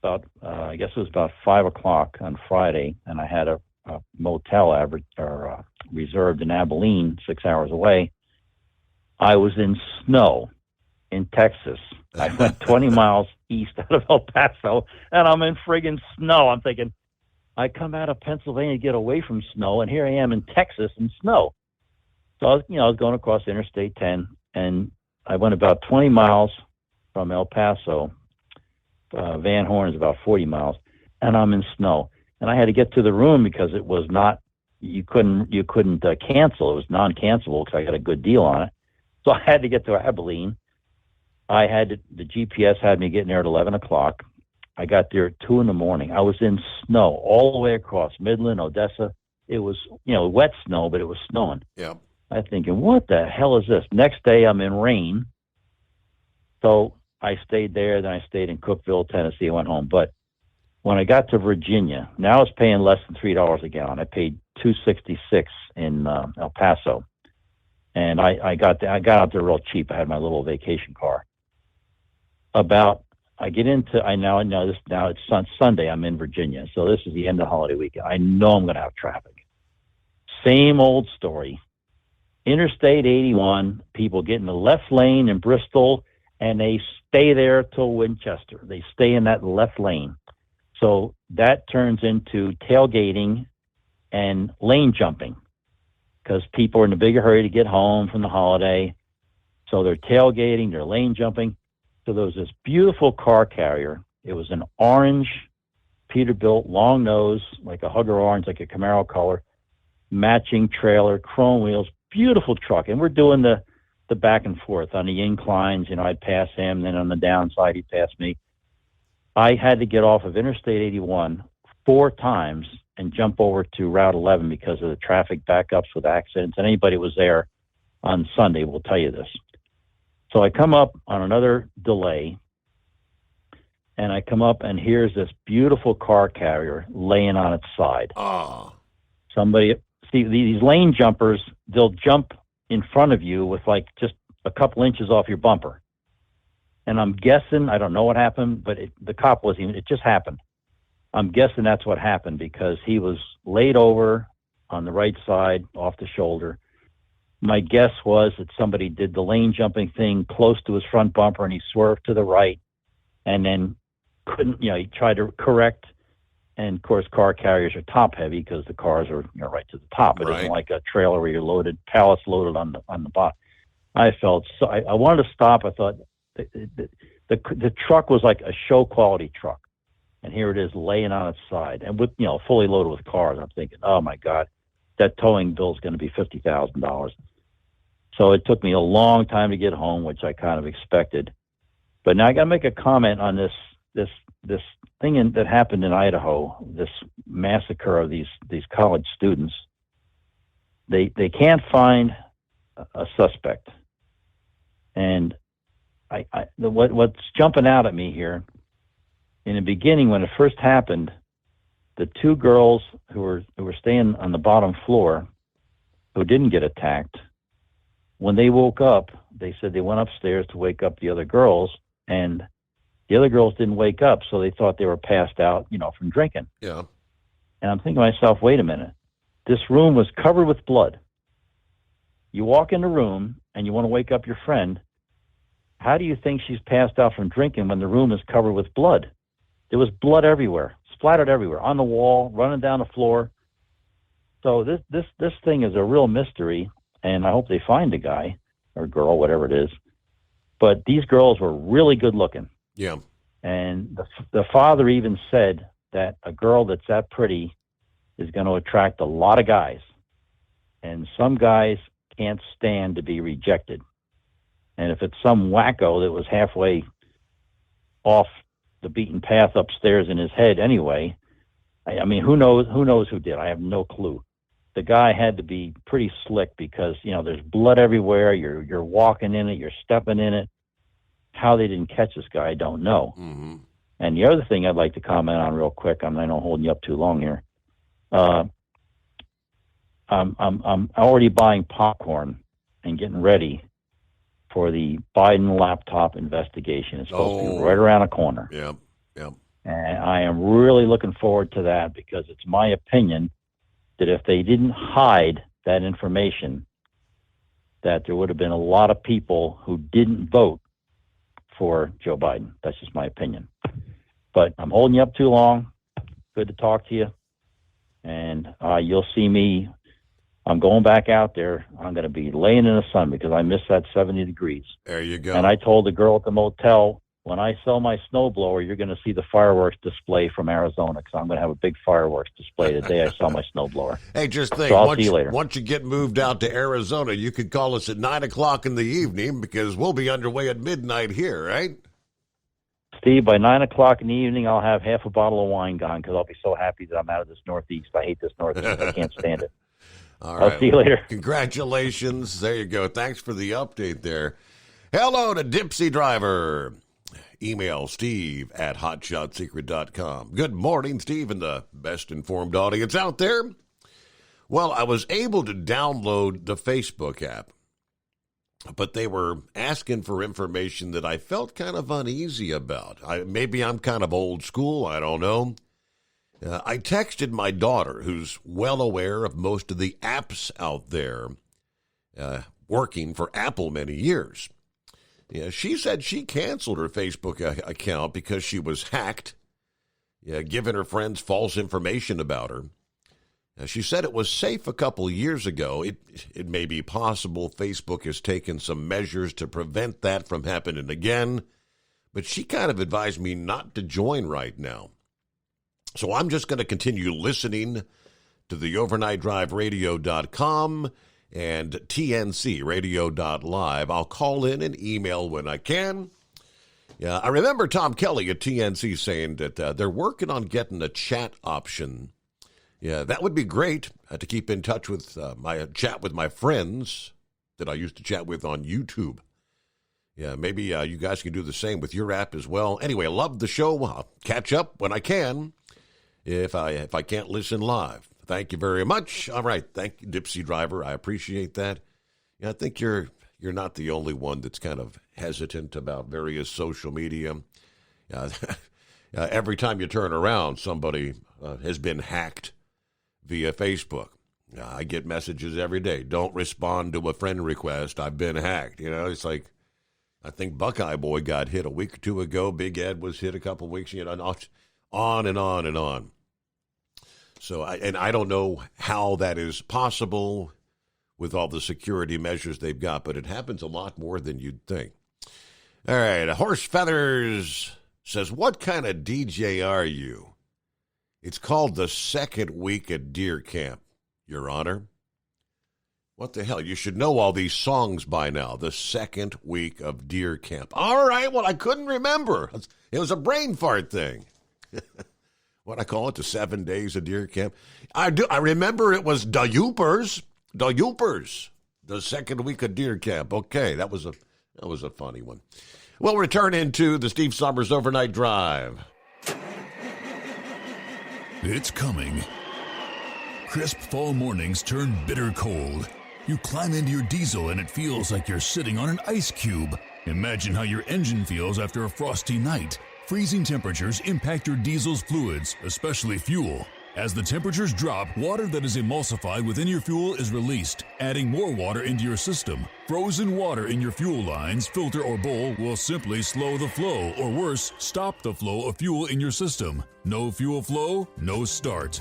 about I guess it was about 5 o'clock on Friday, and I had a motel reserved in Abilene, 6 hours away. I was in snow in Texas. I went 20 miles east out of El Paso, and I'm in friggin' snow. I'm thinking, I come out of Pennsylvania to get away from snow, and here I am in Texas in snow. So I was going across Interstate 10, and I went about 20 miles from El Paso. Van Horn is about 40 miles, and I'm in snow. And I had to get to the room because it was not, you couldn't cancel. It was non-cancelable because I got a good deal on it. So I had to get to Abilene. The GPS had me getting there at 11 o'clock. I got there at 2 in the morning. I was in snow all the way across Midland, Odessa. It was, wet snow, but it was snowing.
Yeah.
I'm thinking, what the hell is this? Next day, I'm in rain. So I stayed there. Then I stayed in Cookeville, Tennessee. I went home. But when I got to Virginia, now I was paying less than $3 a gallon. I paid $2.66 in El Paso. And I got out there real cheap. I had my little vacation car. Now it's Sunday. I'm in Virginia. So this is the end of the holiday weekend. I know I'm going to have traffic. Same old story. Interstate 81, people get in the left lane in Bristol, and they stay there till Winchester. They stay in that left lane. So that turns into tailgating and lane jumping because people are in a bigger hurry to get home from the holiday. So they're tailgating, they're lane jumping. So there was this beautiful car carrier. It was an orange Peterbilt, long nose, like a Hugger orange, like a Camaro color, matching trailer, chrome wheels, beautiful truck. And we're doing the back and forth on the inclines. I'd pass him, then on the downside, he'd pass me. I had to get off of Interstate 81 4 times and jump over to Route 11 because of the traffic backups with accidents. And anybody who was there on Sunday will tell you this. So I come up on another delay, and I come up, and here's this beautiful car carrier laying on its side.
Oh.
See, these lane jumpers, they'll jump in front of you with like just a couple inches off your bumper. And I'm guessing, I don't know what happened, but the cop it just happened. I'm guessing that's what happened because he was laid over on the right side off the shoulder. My guess was that somebody did the lane jumping thing close to his front bumper and he swerved to the right and then he tried to correct. And of course, car carriers are top heavy because the cars are right to the top. It isn't like a trailer where you're pallets loaded on the bottom. I felt so, I wanted to stop. I thought the truck was like a show quality truck. and here it is laying on its side, and with fully loaded with cars. I'm thinking, oh my God, that towing bill is going to be $50,000. So it took me a long time to get home, which I kind of expected. But now I got to make a comment on this thing that happened in Idaho, this massacre of these college students. They can't find a suspect, and what's jumping out at me here, in the beginning when it first happened, the two girls who were staying on the bottom floor, who didn't get attacked, when they woke up, they said they went upstairs to wake up the other girls, and the other girls didn't wake up, so they thought they were passed out, from drinking.
Yeah.
And I'm thinking to myself, wait a minute. This room was covered with blood. You walk in the room and you want to wake up your friend. How do you think she's passed out from drinking when the room is covered with blood? There was blood everywhere, splattered everywhere, on the wall, running down the floor. So this thing is a real mystery, and I hope they find the guy or girl, whatever it is. But these girls were really good looking.
Yeah.
And the father even said that a girl that's that pretty is going to attract a lot of guys. And some guys can't stand to be rejected. And if it's some wacko that was halfway off the beaten path upstairs in his head anyway, I mean, who knows who did? I have no clue. The guy had to be pretty slick because, there's blood everywhere. You're walking in it. You're stepping in it. How they didn't catch this guy, I don't know.
Mm-hmm.
And the other thing I'd like to comment on real quick, I know I'm holding you up too long here. I'm already buying popcorn and getting ready for the Biden laptop investigation. It's supposed to be right around the corner.
Yeah.
And I am really looking forward to that because it's my opinion that if they didn't hide that information, that there would have been a lot of people who didn't vote for Joe Biden. That's just my opinion. But I'm holding you up too long. Good to talk to you. And you'll see me. I'm going back out there. I'm going to be laying in the sun because I miss that 70 degrees.
There you go.
And I told the girl at the motel, when I sell my snowblower, you're going to see the fireworks display from Arizona because I'm going to have a big fireworks display the day I sell my snowblower.
Hey, just think,
so I'll see you later.
Once you get moved out to Arizona, you could call us at 9 o'clock in the evening because we'll be underway at midnight here, right?
Steve, by 9 o'clock in the evening, I'll have half a bottle of wine gone because I'll be so happy that I'm out of this Northeast. I hate this Northeast. I can't stand it.
All right.
I'll see you later.
Congratulations. There you go. Thanks for the update there. Hello to Dipsy Driver. Email Steve at hotshotsecret.com. Good morning, Steve, and the best informed audience out there. Well, I was able to download the Facebook app, but they were asking for information that I felt kind of uneasy about. Maybe I'm kind of old school. I don't know. I texted my daughter, who's well aware of most of the apps out there, working for Apple many years. Yeah, she said she canceled her Facebook account because she was hacked, giving her friends false information about her. She said it was safe a couple of years ago. It may be possible Facebook has taken some measures to prevent that from happening again, but she kind of advised me not to join right now. So I'm just going to continue listening to the overnightdriveradio.com and tncradio.live. I'll call in and email when I can. I remember Tom Kelly at TNC saying that they're working on getting a chat option. Yeah, that would be great to keep in touch with my chat with my friends that I used to chat with on YouTube. Yeah, maybe you guys can do the same with your app as well. Anyway, I love the show. I'll catch up when I can if I can't listen live. Thank you very much. All right. Thank you, Dipsy Driver. I appreciate that. I think you're not the only one that's kind of hesitant about various social media. Every time you turn around, somebody has been hacked via Facebook. I get messages every day. Don't respond to a friend request. I've been hacked. It's like, I think Buckeye Boy got hit a week or two ago. Big Ed was hit a couple of weeks, on and on and on. So, I don't know how that is possible with all the security measures they've got, but it happens a lot more than you'd think. All right, Horse Feathers says, what kind of DJ are you? It's called the second week at Deer Camp, Your Honor. What the hell? You should know all these songs by now. The second week of Deer Camp. All right, well, I couldn't remember. It was a brain fart thing. What I call it, the 7 days of Deer Camp. I remember it was the Yoopers. The Yoopers. The second week of Deer Camp. Okay, that was a funny one. We'll return into the Steve Summers Overnight Drive.
It's coming. Crisp fall mornings turn bitter cold. You climb into your diesel and it feels like you're sitting on an ice cube. Imagine how your engine feels after a frosty night. Freezing temperatures impact your diesel's fluids, especially fuel. As the temperatures drop, water that is emulsified within your fuel is released, adding more water into your system. Frozen water in your fuel lines, filter, or bowl will simply slow the flow, or worse, stop the flow of fuel in your system. No fuel flow, no start.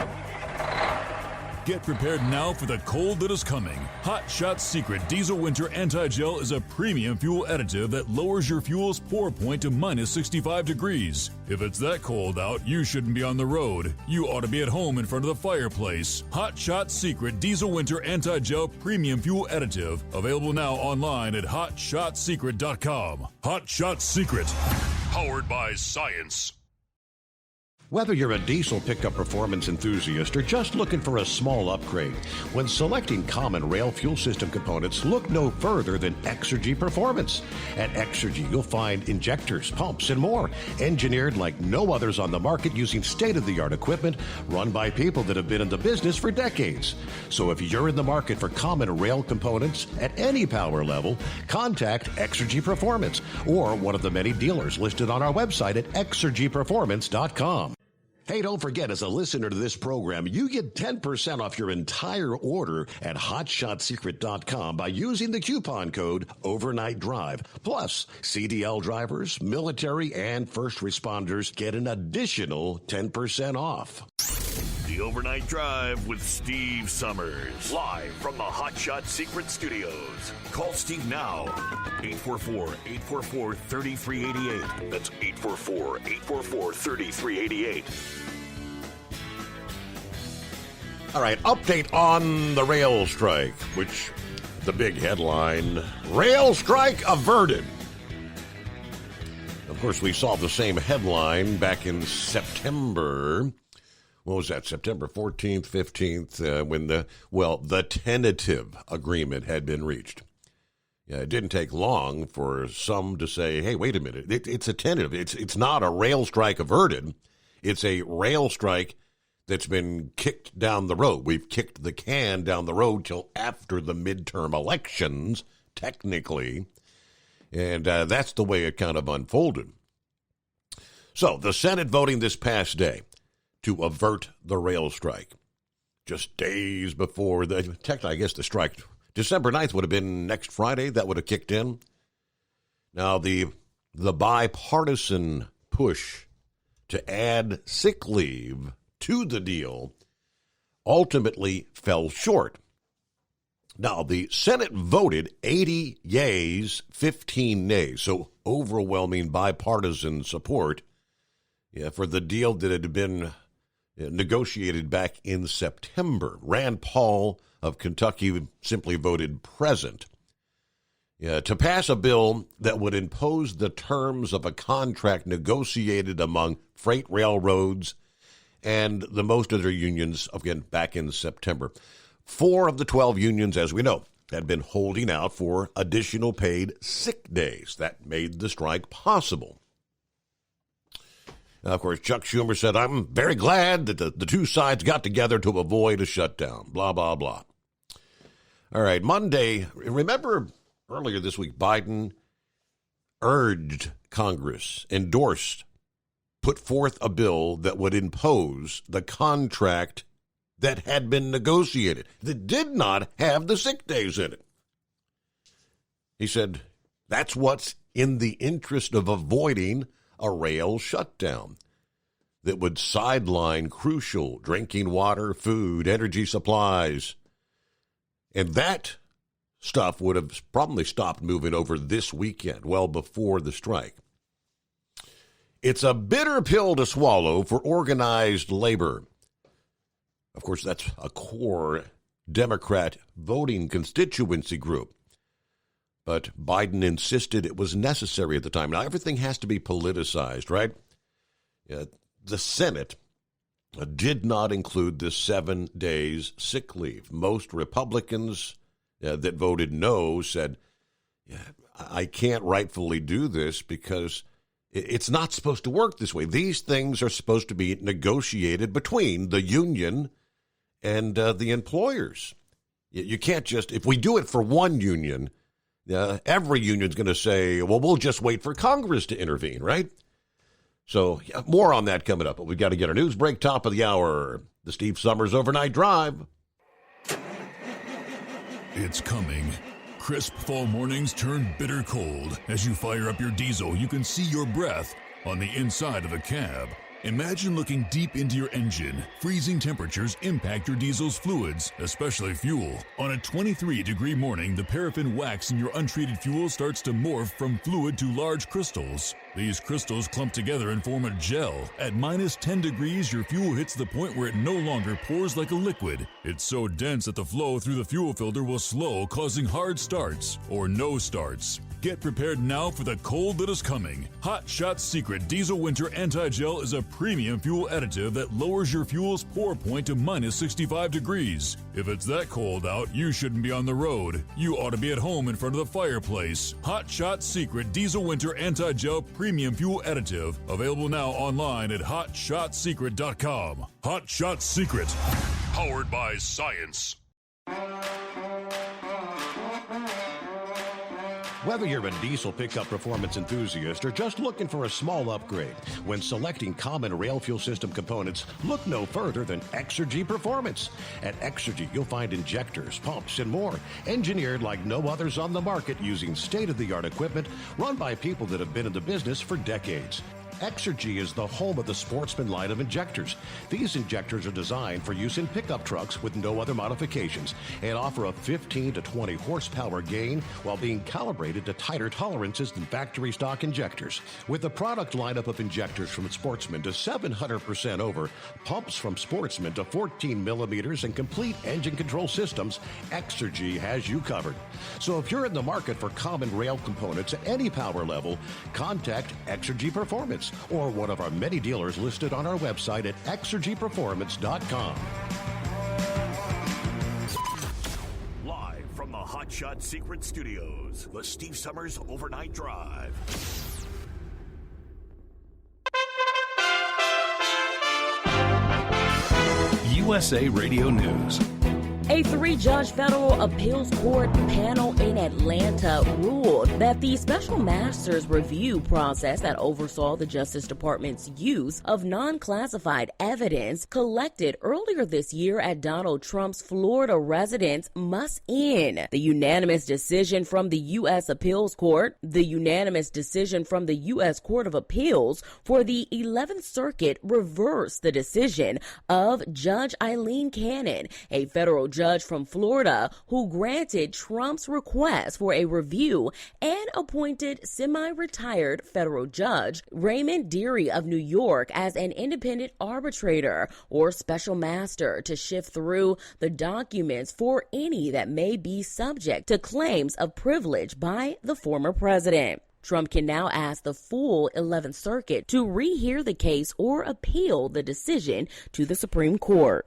Get prepared now for the cold that is coming. Hot Shot Secret Diesel Winter Anti-Gel is a premium fuel additive that lowers your fuel's pour point to minus 65 degrees. If it's that cold out, you shouldn't be on the road. You ought to be at home in front of the fireplace. Hot Shot Secret Diesel Winter Anti-Gel Premium Fuel Additive. Available now online at HotShotSecret.com. Hot Shot Secret. Powered by science.
Whether you're a diesel pickup performance enthusiast or just looking for a small upgrade, when selecting common rail fuel system components, look no further than Exergy Performance. At Exergy, you'll find injectors, pumps, and more, engineered like no others on the market using state-of-the-art equipment run by people that have been in the business for decades. So if you're in the market for common rail components at any power level, contact Exergy Performance or one of the many dealers listed on our website at exergyperformance.com. Hey, don't forget, as a listener to this program, you get 10% off your entire order at HotShotSecret.com by using the coupon code Overnight Drive. Plus, CDL drivers, military, and first responders get an additional 10% off.
The Overnight Drive with Steve Summers. Live from the Hot Shot Secret Studios. Call Steve now. 844-844-3388. That's 844-844-3388.
All right, update on the rail strike, which the big headline, rail strike averted. Of course, we saw the same headline back in September. What was that, September 14th, 15th, when the tentative agreement had been reached. Yeah, it didn't take long for some to say, hey, wait a minute, it's a tentative. It's not a rail strike averted. It's a rail strike that's been kicked down the road. We've kicked the can down the road till after the midterm elections, technically. And that's the way it kind of unfolded. So the Senate voting this past day to avert the rail strike. Just days before technically, I guess the strike, December 9th would have been next Friday. That would have kicked in. Now, the bipartisan push to add sick leave to the deal ultimately fell short. Now, the Senate voted 80 yeas, 15 nays, so overwhelming bipartisan support for the deal that had been negotiated back in September. Rand Paul of Kentucky simply voted present to pass a bill that would impose the terms of a contract negotiated among freight railroads and the most of their unions, again, back in September. 4 of the 12 unions, as we know, had been holding out for additional paid sick days. That made the strike possible. Now, of course, Chuck Schumer said, I'm very glad that the two sides got together to avoid a shutdown, blah, blah, blah. All right, Monday, remember earlier this week, Biden urged Congress, put forth a bill that would impose the contract that had been negotiated, that did not have the sick days in it. He said, that's what's in the interest of avoiding a rail shutdown that would sideline crucial drinking water, food, energy supplies. And that stuff would have probably stopped moving over this weekend, well before the strike. It's a bitter pill to swallow for organized labor. Of course, that's a core Democrat voting constituency group. But Biden insisted it was necessary at the time. Now, everything has to be politicized, right? The Senate did not include the 7 days sick leave. Most Republicans that voted no said, I can't rightfully do this because it's not supposed to work this way. These things are supposed to be negotiated between the union and the employers. You can't just, if we do it for one union, every union's going to say, well, we'll just wait for Congress to intervene, right? So more on that coming up, but we've got to get our news break, top of the hour. The Steve Summers Overnight Drive.
It's coming. Crisp fall mornings turn bitter cold. As you fire up your diesel, you can see your breath on the inside of the cab. Imagine looking deep into your engine. Freezing temperatures impact your diesel's fluids, especially fuel. On a 23-degree morning, the paraffin wax in your untreated fuel starts to morph from fluid to large crystals. These crystals clump together and form a gel. At minus 10 degrees, your fuel hits the point where it no longer pours like a liquid. It's so dense that the flow through the fuel filter will slow, causing hard starts or no starts. Get prepared now for the cold that is coming. Hot Shot Secret Diesel Winter Anti-Gel is a premium fuel additive that lowers your fuel's pour point to minus 65 degrees. If it's that cold out, you shouldn't be on the road. You ought to be at home in front of the fireplace. Hot Shot Secret Diesel Winter Anti-Gel Premium Fuel Additive. Available now online at HotShotSecret.com. Hot Shot Secret. Powered by science.
Whether you're a diesel pickup performance enthusiast or just looking for a small upgrade, when selecting common rail fuel system components, look no further than Exergy Performance. At Exergy, you'll find injectors, pumps, and more, engineered like no others on the market using state-of-the-art equipment run by people that have been in the business for decades. Exergy is the home of the Sportsman line of injectors. These injectors are designed for use in pickup trucks with no other modifications and offer a 15 to 20 horsepower gain while being calibrated to tighter tolerances than factory stock injectors. With a product lineup of injectors from Sportsman to 700% over, pumps from Sportsman to 14 millimeters, and complete engine control systems, Exergy has you covered. So if you're in the market for common rail components at any power level, contact Exergy Performance or one of our many dealers listed on our website at exergyperformance.com.
Live from the Hot Shot Secret Studios, the Steve Summers Overnight Drive.
USA Radio News.
A 3-judge federal appeals court panel in Atlanta ruled that the special master's review process that oversaw the Justice Department's use of non-classified evidence collected earlier this year at Donald Trump's Florida residence must end. The unanimous decision from the U.S. Appeals Court, the unanimous decision from the U.S. Court of Appeals for the 11th Circuit reversed the decision of Judge Eileen Cannon, a federal judge from Florida who granted Trump's request for a review and appointed semi-retired federal judge Raymond Dearie of New York as an independent arbitrator or special master to sift through the documents for any that may be subject to claims of privilege by the former president. Trump can now ask the full 11th Circuit to rehear the case or appeal the decision to the Supreme Court.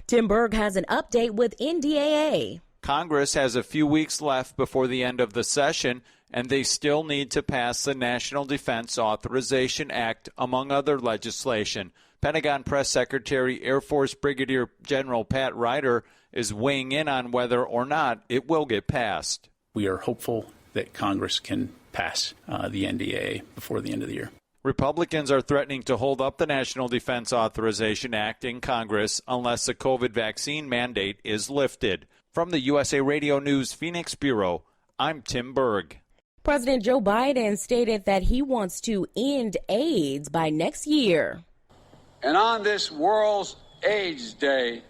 Tim Berg has an update with NDAA.
Congress has a few weeks left before the end of the session, and they still need to pass the National Defense Authorization Act, among other legislation. Pentagon Press Secretary Air Force Brigadier General Pat Ryder is weighing in on whether or not it will get passed.
We are hopeful that Congress can pass the NDAA before the end of the year.
Republicans are threatening to hold up the National Defense Authorization Act in Congress unless the COVID vaccine mandate is lifted. From the USA Radio News Phoenix Bureau, I'm Tim Berg.
President Joe Biden stated that he wants to end AIDS by next year.
And on this World's AIDS Day,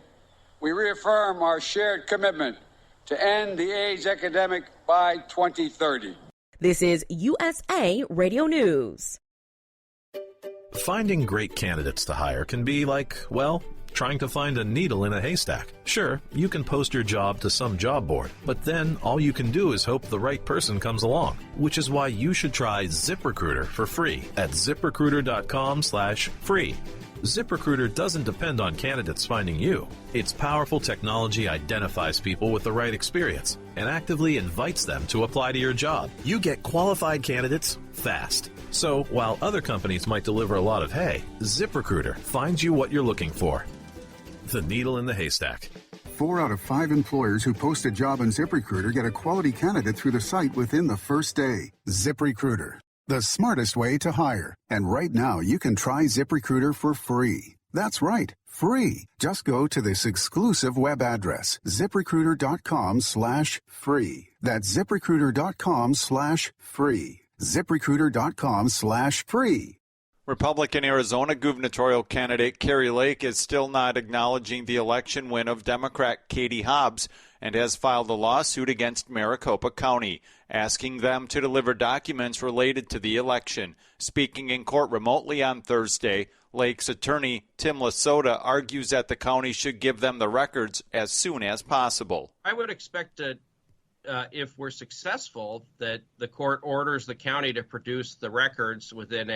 we reaffirm our shared commitment to end the AIDS epidemic by 2030.
This is USA Radio News.
Finding great candidates to hire can be like, well, trying to find a needle in a haystack. Sure, you can post your job to some job board, but then all you can do is hope the right person comes along, which is why you should try ZipRecruiter for free at ZipRecruiter.com/free. ZipRecruiter doesn't depend on candidates finding you. Its powerful technology identifies people with the right experience and actively invites them to apply to your job. You get qualified candidates fast. So while other companies might deliver a lot of hay, ZipRecruiter finds you what you're looking for. The needle in the haystack.
4 out of 5 employers who post a job on ZipRecruiter get a quality candidate through the site within the first day. ZipRecruiter, the smartest way to hire. And right now, you can try ZipRecruiter for free. That's right, free. Just go to this exclusive web address, ZipRecruiter.com/free. That's ZipRecruiter.com/free. ZipRecruiter.com/free.
Republican Arizona gubernatorial candidate Kari Lake is still not acknowledging the election win of Democrat Katie Hobbs and has filed a lawsuit against Maricopa County, asking them to deliver documents related to the election. Speaking in court remotely on Thursday, Lake's attorney, Tim Lasota, argues that the county should give them the records as soon as possible.
I would expect that if we're successful, that the court orders the county to produce the records within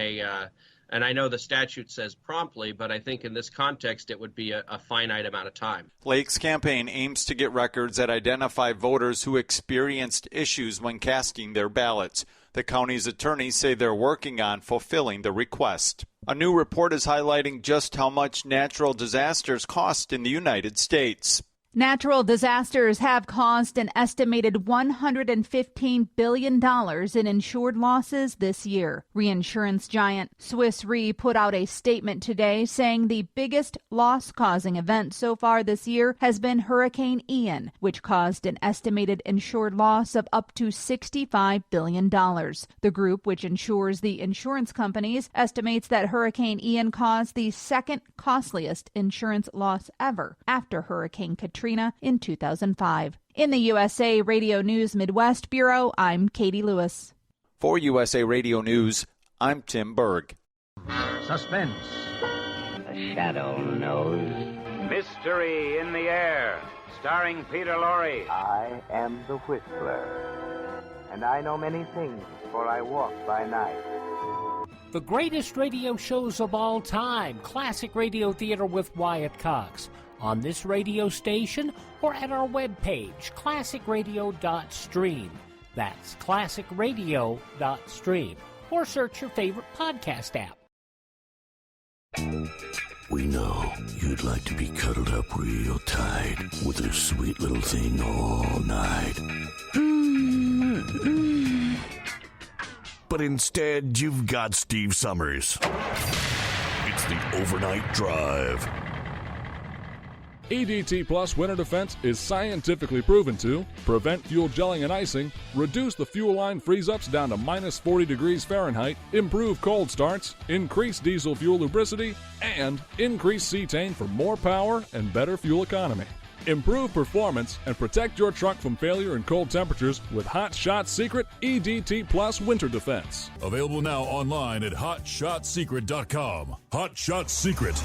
and I know the statute says promptly, but I think in this context it would be a finite amount of time.
Lake's campaign aims to get records that identify voters who experienced issues when casting their ballots. The county's attorneys say they're working on fulfilling the request. A new report is highlighting just how much natural disasters cost in the United States.
Natural disasters have caused an estimated $115 billion in insured losses this year. Reinsurance giant Swiss Re put out a statement today saying the biggest loss-causing event so far this year has been Hurricane Ian, which caused an estimated insured loss of up to $65 billion. The group, which insures the insurance companies, estimates that Hurricane Ian caused the second costliest insurance loss ever after Hurricane Katrina in 2005. In the USA Radio News Midwest Bureau, I'm Katie Lewis.
For USA Radio News, I'm Tim Berg.
Suspense.
The Shadow Knows. Mystery in the Air, starring Peter Lorre.
I am the Whistler, and I know many things, for I walk by night.
The greatest radio shows of all time, Classic Radio Theater with Wyatt Cox, on this radio station or at our webpage, classicradio.stream. That's classicradio.stream. Or search your favorite podcast app.
We know you'd like to be cuddled up real tight with a sweet little thing all night. But instead, you've got Steve Summers. It's the Overnight Drive.
EDT Plus Winter Defense is scientifically proven to prevent fuel gelling and icing, reduce the fuel line freeze-ups down to minus 40 degrees Fahrenheit, improve cold starts, increase diesel fuel lubricity, and increase cetane for more power and better fuel economy. Improve performance and protect your truck from failure in cold temperatures with Hot Shot Secret EDT Plus Winter Defense.
Available now online at HotShotSecret.com. Hot Shot Secret,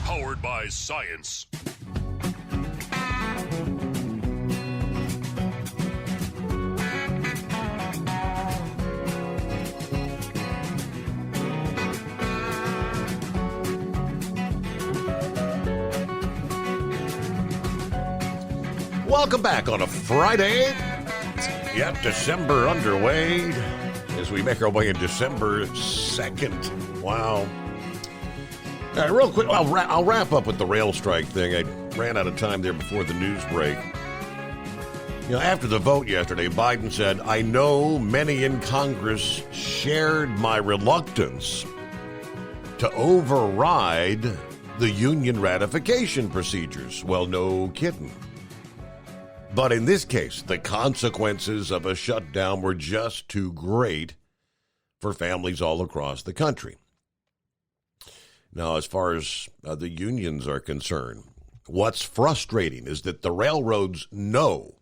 powered by science.
Welcome back on a Friday. Yep, December underway as we make our way in December 2nd. Wow. All right, real quick, I'll wrap up with the rail strike thing. I ran out of time there before the news break. You know, after the vote yesterday, Biden said, I know many in Congress shared my reluctance to override the union ratification procedures. Well, no kidding. But in this case, the consequences of a shutdown were just too great for families all across the country. Now, as far as the unions are concerned, what's frustrating is that the railroads know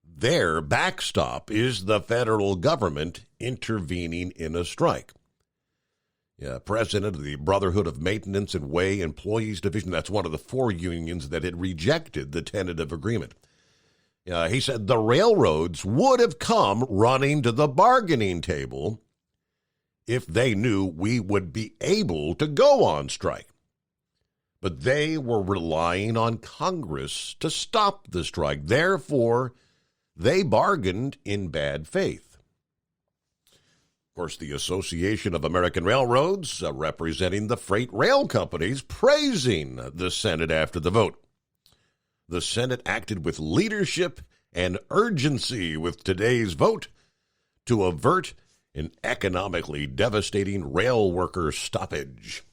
their backstop is the federal government intervening in a strike. president of the Brotherhood of Maintenance and Way Employees Division. That's one of the 4 unions that had rejected the tentative agreement. He said the railroads would have come running to the bargaining table if they knew we would be able to go on strike. But they were relying on Congress to stop the strike. Therefore, they bargained in bad faith. Of course, the Association of American Railroads, representing the freight rail companies, praising the Senate after the vote. The Senate acted with leadership and urgency with today's vote to avert an economically devastating rail worker stoppage.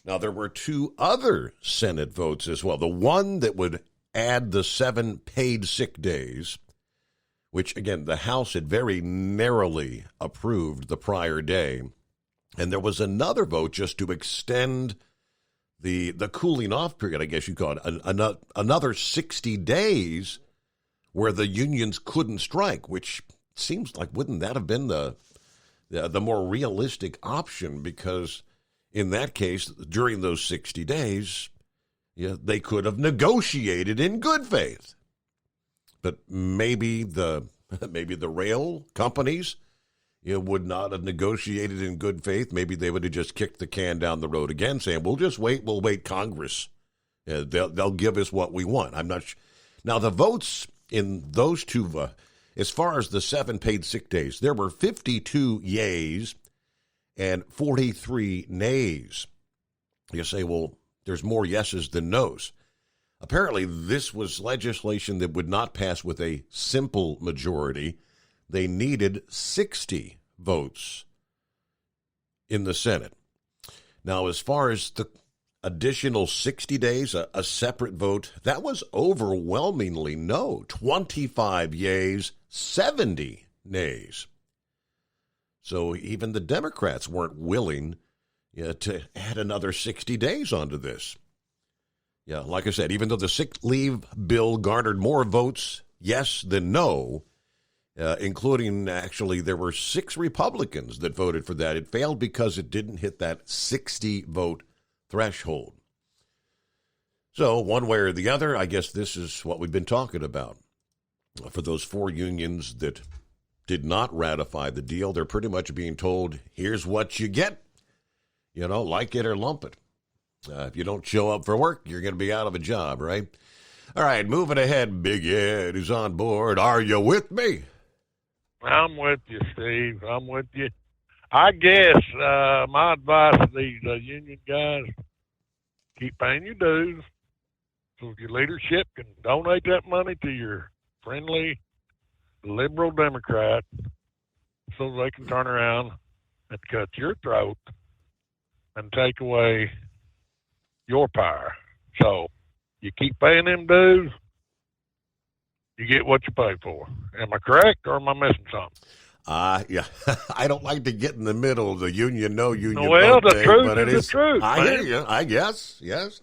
Now, there were 2 other Senate votes as well. The one that would add the 7 paid sick days, which, again, the House had very narrowly approved the prior day. And there was another vote just to extend the cooling off period, I guess you call it, another 60 days where the unions couldn't strike, which seems like, wouldn't that have been the more realistic option? Because in that case, during those 60 days, they could have negotiated in good faith. But maybe the rail companies would not have negotiated in good faith. Maybe they would have just kicked the can down the road again, saying, we'll wait Congress. They'll give us what we want. I'm not sure. Now, the votes in those 2, as far as the 7 paid sick days, there were 52 yeas and 43 nays. You say, well, there's more yeses than nos. Apparently, this was legislation that would not pass with a simple majority. They needed 60 votes in the Senate. Now, as far as the additional 60 days, a separate vote, that was overwhelmingly no. 25 yeas, 70 nays. So even the Democrats weren't willing to add another 60 days onto this. Yeah, like I said, even though the sick leave bill garnered more votes yes than no, including actually there were 6 Republicans that voted for that. It failed because it didn't hit that 60-vote threshold. So one way or the other, I guess this is what we've been talking about. For those 4 unions that did not ratify the deal, they're pretty much being told, here's what you get. Like it or lump it. If you don't show up for work, you're going to be out of a job, right? All right, moving ahead, Big Ed is on board. Are you with me?
I'm with you, Steve. I'm with you. I guess my advice to these union guys, keep paying your dues so your leadership can donate that money to your friendly liberal Democrat so they can turn around and cut your throat and take away your power. So you keep paying them dues, you get what you pay for. Am I correct or am I missing something?
Yeah. I don't like to get in the middle of the union, no union.
Well, the
thing,
truth
but
is the truth.
I
man.
hear you. I guess, yes.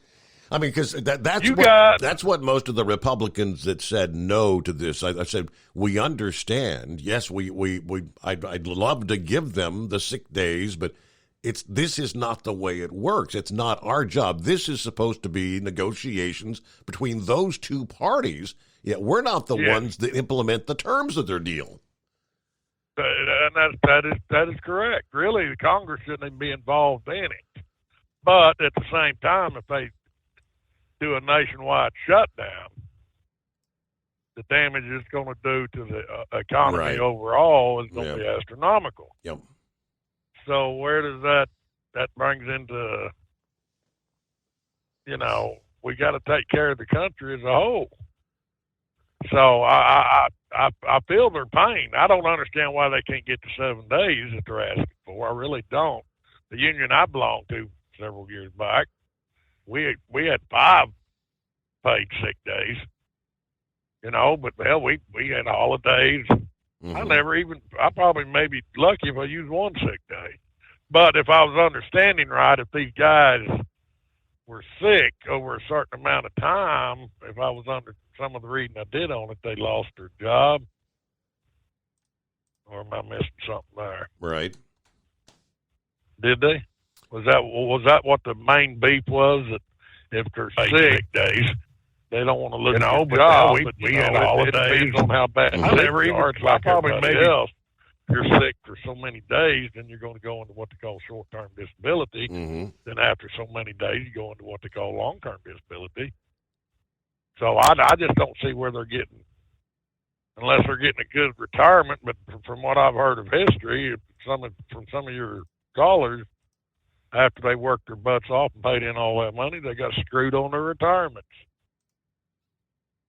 I mean, because that's what most of the Republicans that said no to this. I said, we understand. Yes, I'd love to give them the sick days, but this is not the way it works. It's not our job. This is supposed to be negotiations between those 2 parties. Yet we're not the ones that implement the terms of their deal.
And that is correct. Really, the Congress shouldn't even be involved in it. But at the same time, if they do a nationwide shutdown, the damage it's going to do to the economy overall is going to be astronomical.
Yep.
So where does that brings into, we got to take care of the country as a whole. So I feel their pain. I don't understand why they can't get to 7 days that they're asking for. I really don't. The union I belonged to several years back, we had 5 paid sick days. But hell, we had holidays. Mm-hmm. I probably may be lucky if I used 1 sick day. But if I was understanding right, if these guys were sick over a certain amount of time, if I was under some of the reading I did on it, they lost their job. Or am I missing something there?
Right.
Did they? Was that what the main beef was? That if they're sick days, they don't want to lose their job. We had holidays. It depends on how bad
I never even.
Like
probably
everybody else. If you're sick for so many days, then you're going to go into what they call short-term disability.
Mm-hmm.
Then after so many days, you go into what they call long-term disability. So I just don't see where they're getting, unless they're getting a good retirement. But from what I've heard of history, from some of your callers, after they worked their butts off and paid in all that money, they got screwed on their retirements.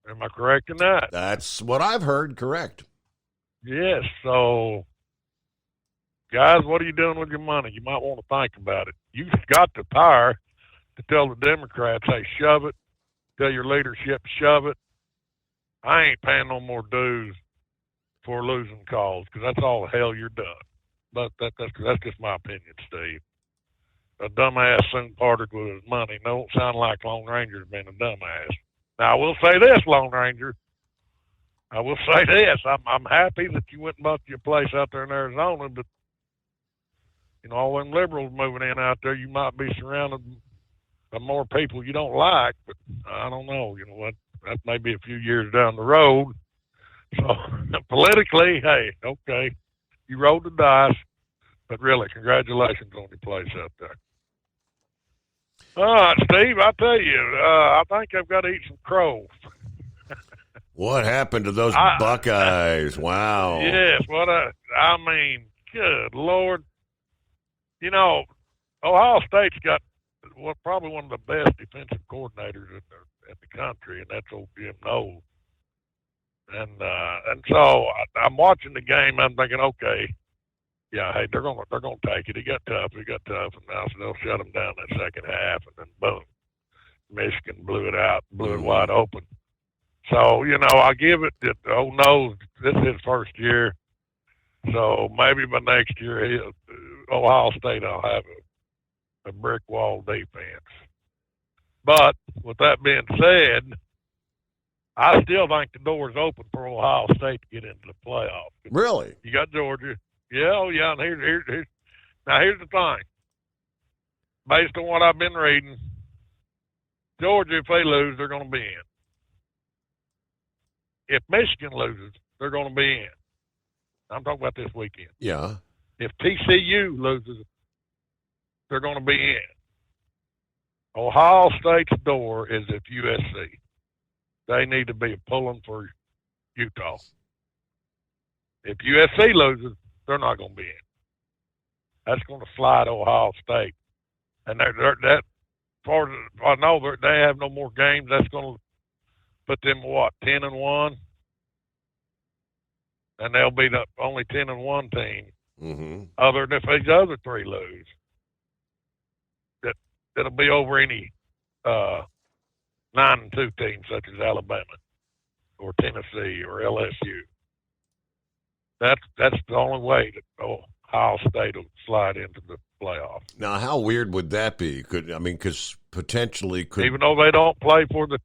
Am I correct in that?
That's what I've heard, correct.
Yes, so, guys, what are you doing with your money? You might want to think about it. You've got the power to tell the Democrats, hey, shove it. Tell your leadership, shove it. I ain't paying no more dues for losing calls, because that's all the hell you're done. But that's just my opinion, Steve. A dumbass soon parted with his money. Don't sound like Lone Ranger's been a dumbass. Now, I will say this, Lone Ranger. I will say this. I'm happy that you went and bought your place out there in Arizona, but, all them liberals moving in out there, you might be surrounded by more people you don't like, but I don't know. You know what? That may be a few years down the road. So, politically, hey, okay, you rolled the dice, but really, congratulations on your place out there. All right, Steve, I tell you, I think I've got to eat some crow.
What happened to those Buckeyes? Wow.
Yes, I mean, good Lord. Ohio State's got probably one of the best defensive coordinators in the country, and that's old Jim Knowles. And so I'm watching the game. I'm thinking, okay, yeah, hey, they're gonna take it. It got tough, and now so they'll shut them down that second half, and then boom, Michigan blew it wide open. So I give it that. Oh no, this is his first year, so maybe by next year, Ohio State will have a brick wall defense. But with that being said, I still think the door's open for Ohio State to get into the playoffs.
Really?
You got Georgia. Yeah, oh yeah. And here's the thing. Based on what I've been reading, Georgia, if they lose, they're going to be in. If Michigan loses, they're going to be in. I'm talking about this weekend.
Yeah.
If TCU loses, they're going to be in. Ohio State's door is at USC. They need to be pulling for Utah. If USC loses, they're not going to be in. That's going to slide Ohio State. And that, as far as I know, they have no more games. That's going to put them, 10-1? And they'll be the only 10-1 team.
Mm-hmm.
Other than if these other three lose. That'll be over any 9-2 teams such as Alabama or Tennessee or LSU. That's the only way that Ohio State will slide into the playoffs.
Now, how weird would that be? Because potentially could,
even though they don't play for the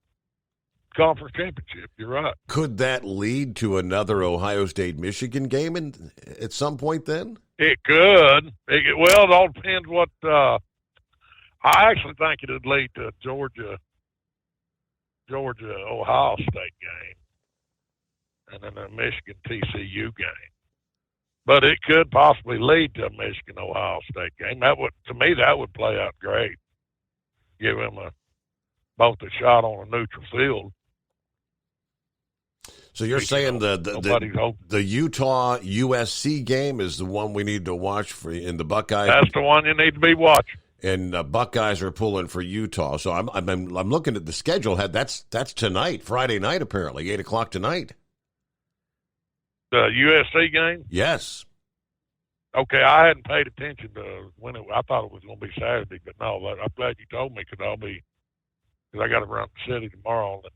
conference championship, you're right.
Could that lead to another Ohio State-Michigan game at some point then?
It could. It all depends what I actually think it would lead to a Georgia-Ohio State game and then a Michigan-TCU game. But it could possibly lead to a Michigan-Ohio State game. To me, that would play out great. Give them both a shot on a neutral field.
So you're saying the Utah-USC game is the one we need to watch for in the Buckeyes?
That's the one you need to be watching.
And Buckeyes are pulling for Utah. So I'm looking at the schedule. That's tonight, Friday night, apparently, 8:00 tonight.
The USC game?
Yes.
Okay, I hadn't paid attention to when I thought it was going to be Saturday, but no, I'm glad you told me because I got to run the city tomorrow, and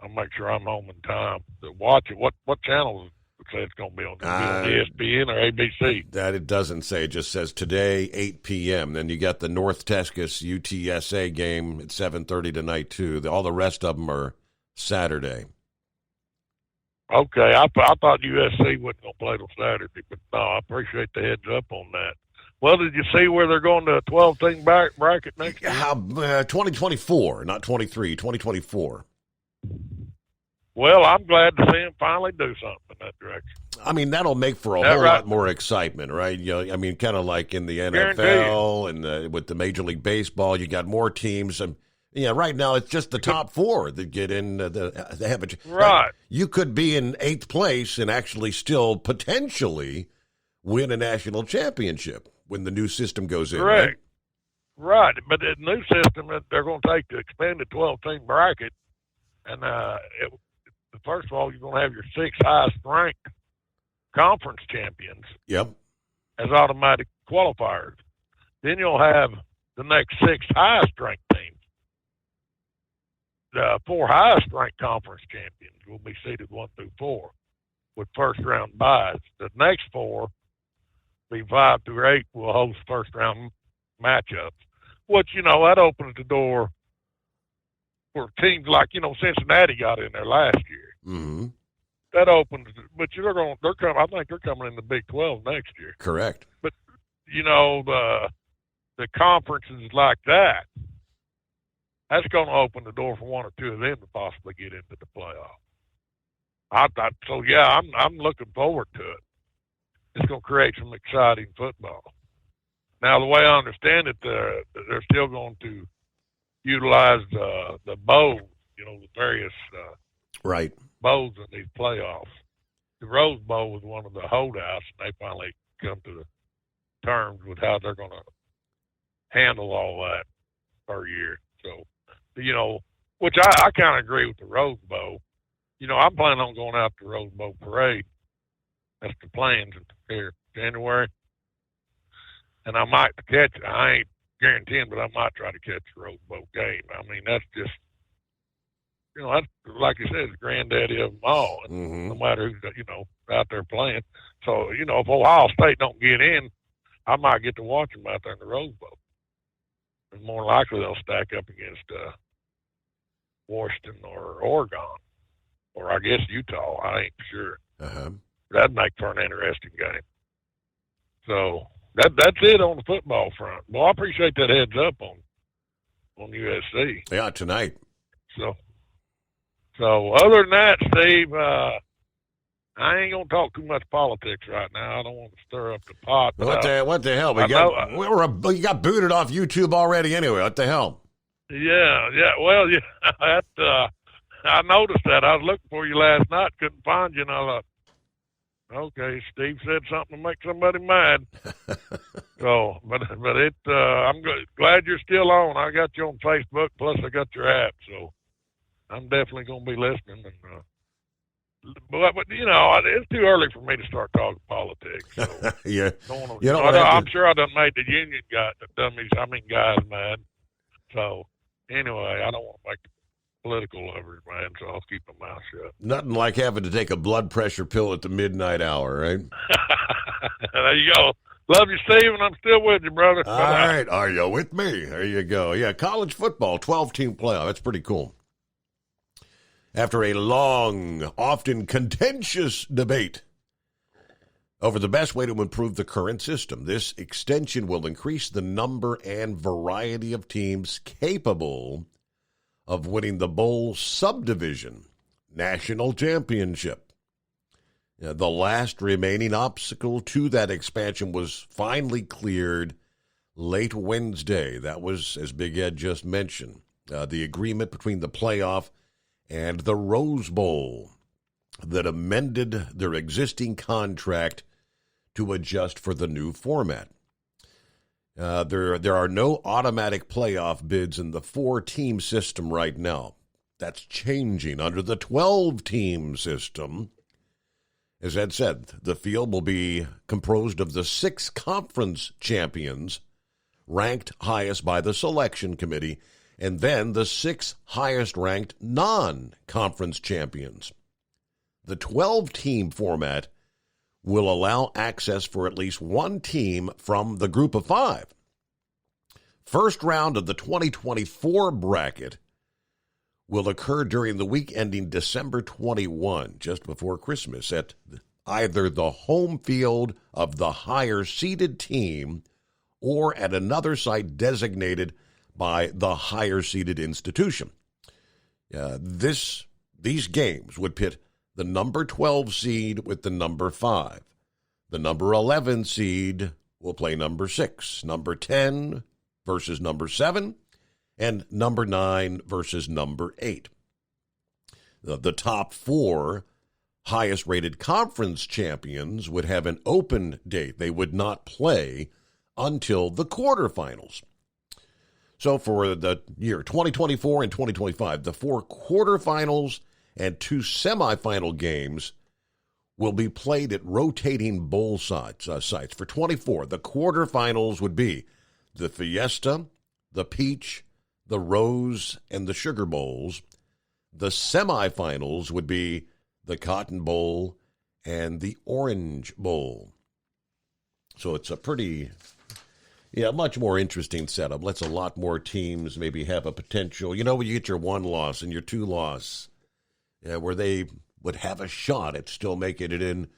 I'll make sure I'm home in time to watch it. What channel say it's going to be on? ESPN or ABC?
That it doesn't say. It just says today, 8 p.m. Then you got the North Texas UTSA game at 7:30 tonight, too. All the rest of them are Saturday.
Okay, I thought USC wasn't going to play till Saturday, but no, I appreciate the heads up on that. Well, did you see where they're going to a 12-team bracket next year?
2024, not 23, 2024.
Well, I'm glad to see him finally do something in that direction.
I mean, that'll make for a whole lot more excitement, right? You know, I mean, kind of like in the NFL and with the Major League Baseball, you got more teams. And yeah, right now it's just the top four that get in. They have a
right.
You could be in 8th place and actually still potentially win a national championship when the new system goes in.
Correct. Right, but the new system, they're going to take the expanded 12-team bracket, and first of all, you're going to have your 6 highest-ranked conference champions as automatic qualifiers. Then you'll have the next 6 highest-ranked teams. The 4 highest-ranked conference champions will be seeded 1 through 4 with first-round byes. The next 4, be 5 through 8, will host first-round matchups, which, you know, that opens the door for teams like, you know, Cincinnati got in there last year.
Mm-hmm.
That opens, but they're coming. I think they're coming in the Big 12 next year.
Correct.
But you know, the conferences like that, that's going to open the door for 1 or 2 of them to possibly get into the playoff. So. Yeah, I'm looking forward to it. It's going to create some exciting football. Now, the way I understand it, they're still going to utilize the bows, you know, the various
right
bows in these playoffs. The Rose Bowl was one of the holdouts, and they finally come to the terms with how they're going to handle all that per year. So, you know, which I kind of agree with the Rose Bowl. You know, I'm planning on going out to the Rose Bowl parade. That's the plans here, January. And I might catch it. I ain't guaranteeing, but I might try to catch the Rose Bowl game. I mean, that's just, you know, that's, like you said, the granddaddy of them all. And no matter who's, you know, out there playing. So, you know, if Ohio State don't get in, I might get to watch them out there in the Rose Bowl. And more likely they'll stack up against Washington or Oregon. Or I guess Utah. I ain't sure. That'd make for an interesting game. So that's it on the football front. Well, I appreciate that heads up on USC.
Yeah, tonight.
So other than that, Steve, I ain't gonna talk too much politics right now. I don't want to stir up the pot.
What the hell? We got booted off YouTube already anyway. What the hell?
Yeah. Well, yeah. I noticed that. I was looking for you last night, couldn't find you, and I thought, okay, Steve said something to make somebody mad. So, but I'm glad you're still on. I got you on Facebook, plus I got your app, so I'm definitely going to be listening. And but you know, it's too early for me to start talking politics. So
yeah,
I'm sure I done made the union guys mad. So anyway, I don't want to make political lovers, man, so I'll keep my mouth shut.
Nothing like having to take a blood pressure pill at the midnight hour, right?
There you go. Love you, Steve, and I'm still with you, brother.
All right. Are you with me? There you go. Yeah, college football, 12-team playoff. That's pretty cool. After a long, often contentious debate over the best way to improve the current system, this extension will increase the number and variety of teams capable of winning the bowl subdivision national championship. The last remaining obstacle to that expansion was finally cleared late Wednesday. That was, as Big Ed just mentioned, the agreement between the playoff and the Rose Bowl that amended their existing contract to adjust for the new format. There are no automatic playoff bids in the 4-team system right now. That's changing under the 12-team system. As Ed said, the field will be composed of the 6 conference champions, ranked highest by the selection committee, and then the 6 highest-ranked non-conference champions. The 12-team format will allow access for at least one team from the group of 5. First round of the 2024 bracket will occur during the week ending December 21, just before Christmas, at either the home field of the higher-seeded team or at another site designated by the higher-seeded institution. These games would pit the number 12 seed with the number 5. The number 11 seed will play number 6, number 10 versus number 7, and number 9 versus number 8. The top 4 highest-rated conference champions would have an open date. They would not play until the quarterfinals. So for the year 2024 and 2025, the 4 quarterfinals and 2 semifinal games will be played at rotating bowl sites. For 24, the quarterfinals would be the Fiesta, the Peach, the Rose, and the Sugar Bowls. The semifinals would be the Cotton Bowl and the Orange Bowl. So it's a much more interesting setup. Lets a lot more teams maybe have a potential. You know, when you get your 1 loss and your 2 loss, where they would have a shot at still making it in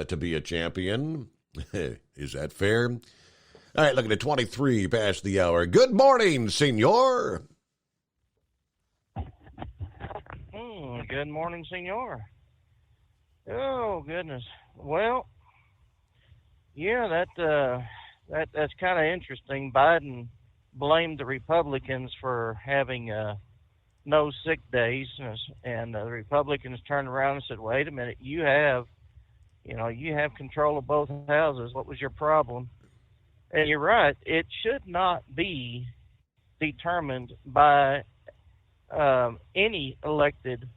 to be a champion. Is that fair? All right, looking at 23 past the hour. Good morning, senor.
Good morning, senor. Oh, goodness. Well, yeah, that's kind of interesting. Biden blamed the Republicans for having no sick days, and the Republicans turned around and said, wait a minute, you have control of both houses. What was your problem? And you're right. It should not be determined by any elected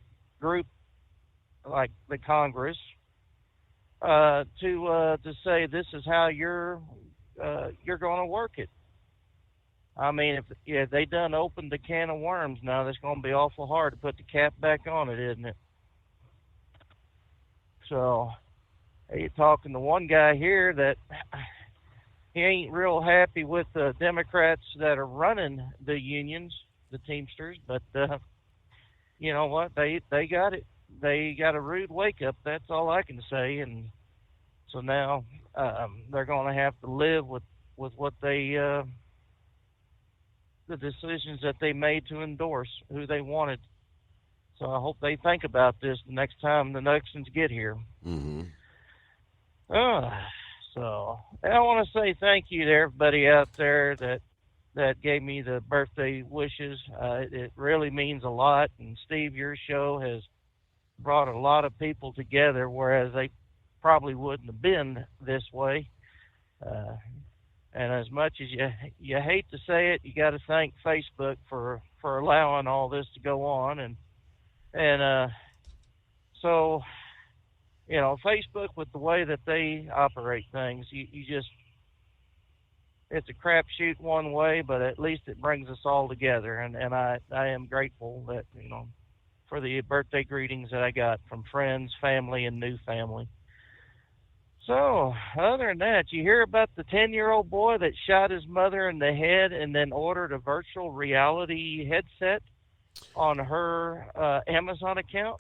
group like the Congress to say this is how you're going to work it. I mean, if they done opened the can of worms now, that's going to be awful hard to put the cap back on it, isn't it? So you're talking to one guy here that he ain't real happy with the Democrats that are running the unions, the Teamsters, but you know what? They got it. They got a rude wake up. That's all I can say. And so now they're going to have to live with what they the decisions that they made to endorse who they wanted. So I hope they think about this the next time the elections get here.
Mm-hmm.
So I want to say thank you to everybody out there that gave me the birthday wishes. It really means a lot. And Steve, your show has brought a lot of people together, whereas they probably wouldn't have been this way. And as much as you hate to say it, you got to thank Facebook for allowing all this to go on. And so, you know, Facebook, with the way that they operate things, you just, it's a crapshoot one way, but at least it brings us all together. And I am grateful that, you know, for the birthday greetings that I got from friends, family, and new family. So, other than that, you hear about the 10-year-old boy that shot his mother in the head and then ordered a virtual reality headset on her Amazon account?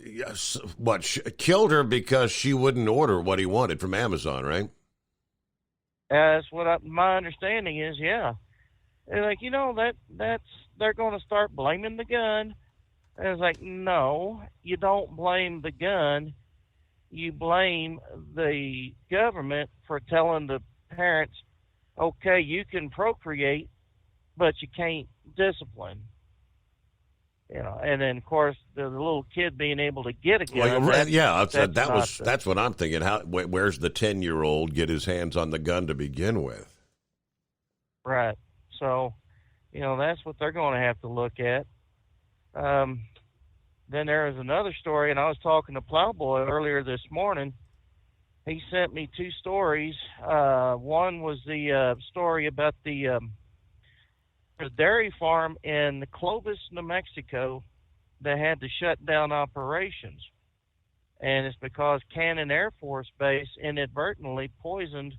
Yes. What, killed her because she wouldn't order what he wanted from Amazon, right?
That's what my understanding is, yeah. They're like, you know, they're going to start blaming the gun. And it's like, no, you don't blame the gun. You blame the government for telling the parents, okay, you can procreate, but you can't discipline. You know, and then of course the little kid being able to get a gun.
Well, that's what I'm thinking. Where's the 10-year-old get his hands on the gun to begin with?
Right. So, you know, that's what they're going to have to look at. Then there is another story, and I was talking to Plowboy earlier this morning. He sent me 2 stories. One was the story about the dairy farm in Clovis, New Mexico, that had to shut down operations. And it's because Cannon Air Force Base inadvertently poisoned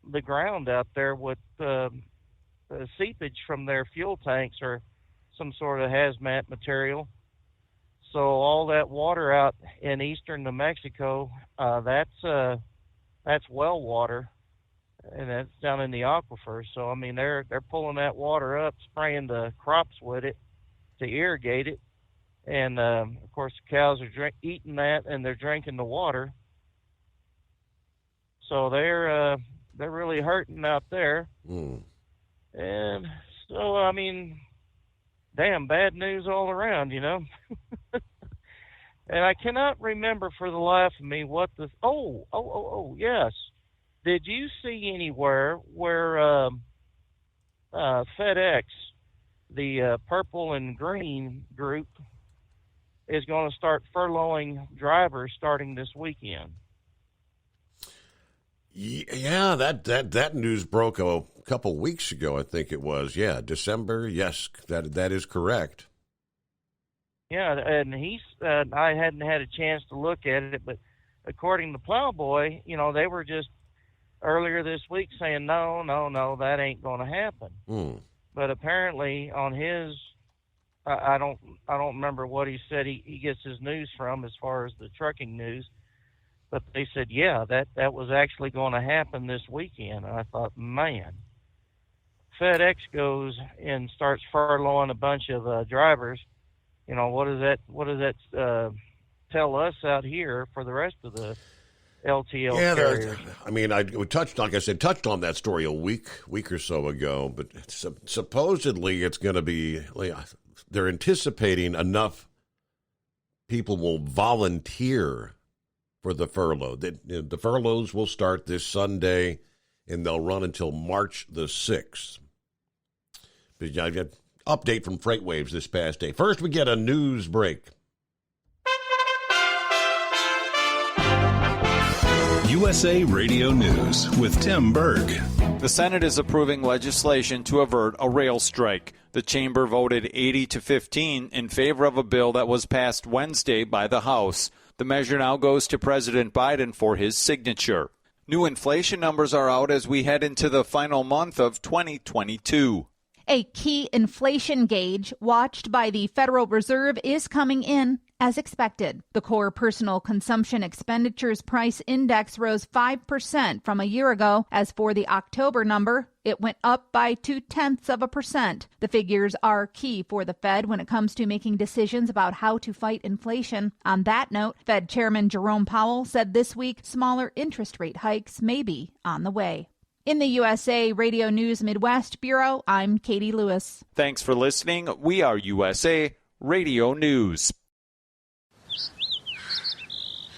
the ground out there with seepage from their fuel tanks or some sort of hazmat material. So all that water out in eastern New Mexico, that's well water, and that's down in the aquifer. So I mean, they're pulling that water up, spraying the crops with it to irrigate it, and of course the cows are eating that, and they're drinking the water. So they're really hurting out there. And so I mean, damn, bad news all around, you know. And I cannot remember for the life of me what the yes. Did you see anywhere where FedEx, the purple and green group, is going to start furloughing drivers starting this weekend?
Yeah, that news broke a couple weeks ago, I think it was. Yeah, December. Yes, that is correct.
Yeah, and I hadn't had a chance to look at it, but according to Plowboy, you know, they were just earlier this week saying, no, that ain't going to happen. But apparently on his, I don't remember what he said he gets his news from as far as the trucking news, but they said, yeah, that was actually going to happen this weekend. And I thought, man, FedEx goes and starts furloughing a bunch of drivers. You know, what does that tell us out here for the rest of the LTL carriers?
I mean, we touched on that story a week or so ago, but supposedly it's going to be, they're anticipating enough people will volunteer for the furlough. The furloughs will start this Sunday, and they'll run until March the 6th. But I got update from FreightWaves this past day. First, we get a news break.
USA Radio News with Tim Berg.
The Senate is approving legislation to avert a rail strike. The chamber voted 80-15 in favor of a bill that was passed Wednesday by the House. The measure now goes to President Biden for his signature. New inflation numbers are out as we head into the final month of 2022.
A key inflation gauge watched by the Federal Reserve is coming in as expected. The core personal consumption expenditures price index rose 5% from a year ago. As for the October number, it went up by 0.2%. The figures are key for the Fed when it comes to making decisions about how to fight inflation. On that note, Fed Chairman Jerome Powell said this week smaller interest rate hikes may be on the way. In the USA Radio News Midwest Bureau, I'm Katie Lewis.
Thanks for listening. We are USA Radio News.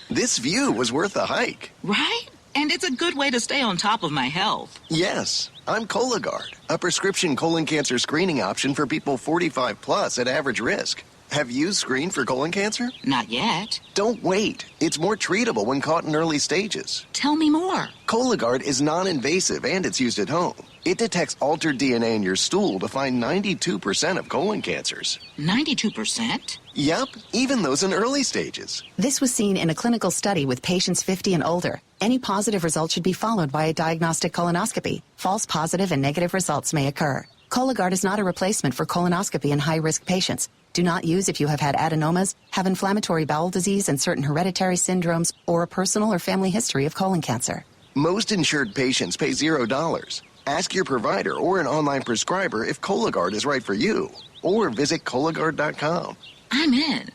This view was worth a hike.
Right? And it's a good way to stay on top of my health.
Yes. I'm Cologuard, a prescription colon cancer screening option for people 45 plus at average risk. Have you screened for colon cancer?
Not yet.
Don't wait. It's more treatable when caught in early stages.
Tell me more.
Cologuard is non-invasive and it's used at home. It detects altered DNA in your stool to find 92% of colon cancers.
92%?
Yep, even those in early stages.
This was seen in a clinical study with patients 50 and older. Any positive result should be followed by a diagnostic colonoscopy. False positive and negative results may occur. Cologuard is not a replacement for colonoscopy in high-risk patients. Do not use if you have had adenomas, have inflammatory bowel disease and certain hereditary syndromes, or a personal or family history of colon cancer.
Most insured patients pay $0. Ask your provider or an online prescriber if Cologuard is right for you, or visit Cologuard.com.
I'm in.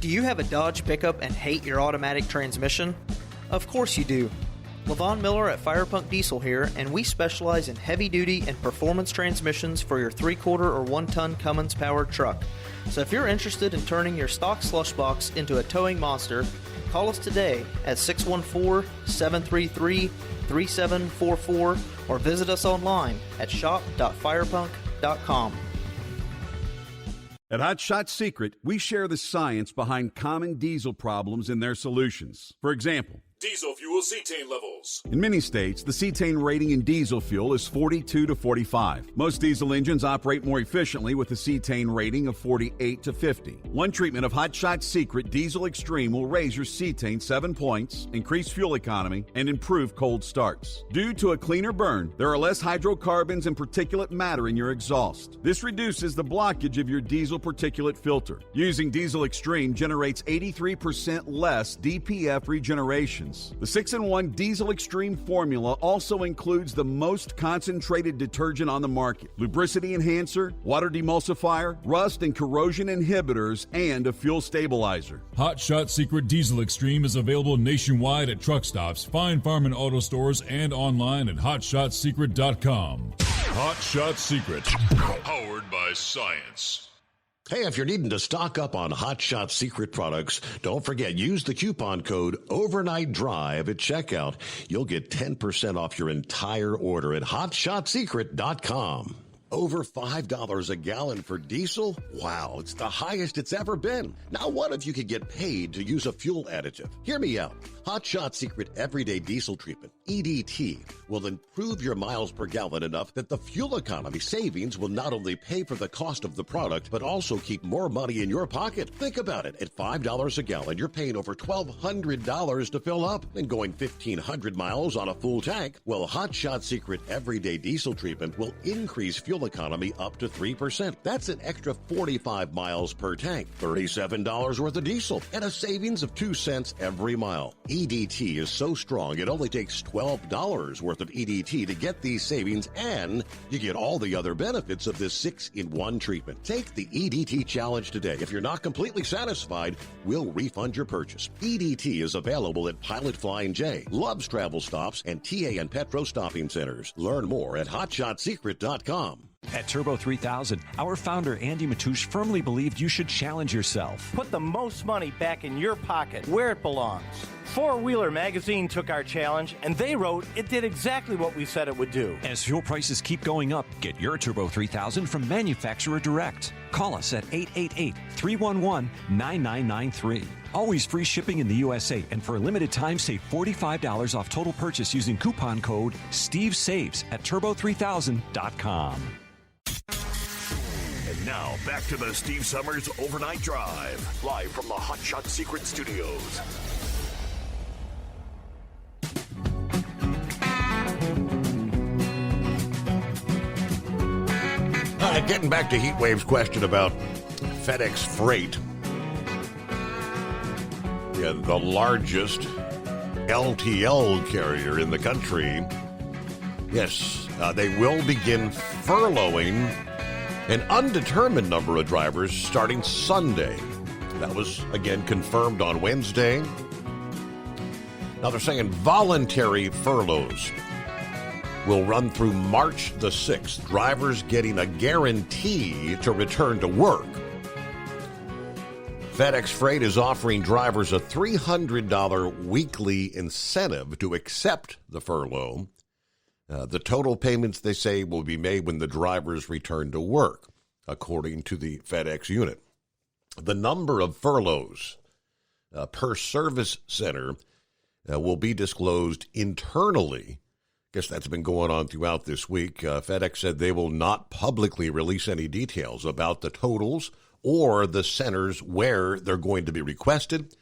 Do you have a Dodge pickup and hate your automatic transmission? Of course you do. LaVon Miller at Firepunk Diesel here, and we specialize in heavy-duty and performance transmissions for your 3/4 or 1-ton Cummins-powered truck. So if you're interested in turning your stock slush box into a towing monster, call us today at 614-733-3744 or visit us online at shop.firepunk.com.
At Hot Shot Secret, we share the science behind common diesel problems and their solutions. For example,
diesel fuel cetane levels.
In many states, the cetane rating in diesel fuel is 42 to 45. Most diesel engines operate more efficiently with a cetane rating of 48 to 50. One treatment of Hot Shot Secret Diesel Extreme will raise your cetane 7 points, increase fuel economy, and improve cold starts. Due to a cleaner burn, there are less hydrocarbons and particulate matter in your exhaust. This reduces the blockage of your diesel particulate filter. Using Diesel Extreme generates 83% less DPF regeneration detergents. The 6-in-1 Diesel Extreme formula also includes the most concentrated detergent on the market, lubricity enhancer, water demulsifier, rust and corrosion inhibitors, and a fuel stabilizer.
Hot Shot Secret Diesel Extreme is available nationwide at truck stops, fine farm and auto stores, and online at hotshotsecret.com. Hot Shot Secret, powered by science.
Hey, if you're needing to stock up on Hot Shot Secret products, don't forget, use the coupon code Overnight Drive at checkout. You'll get 10% off your entire order at hotshotsecret.com. Over $5 a gallon for diesel? Wow, it's the highest it's ever been. Now, what if you could get paid to use a fuel additive? Hear me out. Hot Shot Secret Everyday Diesel Treatment, EDT, will improve your miles per gallon enough that the fuel economy savings will not only pay for the cost of the product, but also keep more money in your pocket. Think about it. At $5 a gallon, you're paying over $1,200 to fill up and going 1,500 miles on a full tank. Well, Hot Shot Secret Everyday Diesel Treatment will increase fuel economy up to 3%. That's an extra 45 miles per tank, $37 worth of diesel, and a savings of 2 cents every mile. EDT is so strong, it only takes $12 worth of EDT to get these savings, and you get all the other benefits of this 6-in-1 treatment. Take the EDT challenge today. If you're not completely satisfied, we'll refund your purchase. EDT is available at Pilot Flying J, Love's Travel Stops, and TA and Petro Stopping Centers. Learn more at hotshotsecret.com.
At Turbo 3000, our founder Andy Matouche firmly believed you should challenge yourself.
Put the most money back in your pocket, where it belongs. Four Wheeler magazine took our challenge, and they wrote it did exactly what we said it would do.
As fuel prices keep going up, get your Turbo 3000 from manufacturer direct. Call us at 888-311-9993. Always free shipping in the USA, and for a limited time, save $45 off total purchase using coupon code STEVESAVES at turbo3000.com.
And now, back to the Steve Summers Overnight Drive, live from the Hot Shot Secret Studios.
Getting back to Heatwave's question about FedEx Freight. Yeah, the largest LTL carrier in the country. Yes, they will begin furloughing an undetermined number of drivers starting Sunday. That was, again, confirmed on Wednesday. Now they're saying voluntary furloughs will run through March the 6th. Drivers getting a guarantee to return to work. FedEx Freight is offering drivers a $300 weekly incentive to accept the furlough. The total payments, they say, will be made when the drivers return to work, according to the FedEx unit. The number of furloughs per service center will be disclosed internally. I guess that's been going on throughout this week. FedEx said they will not publicly release any details about the totals or the centers where they're going to be requested.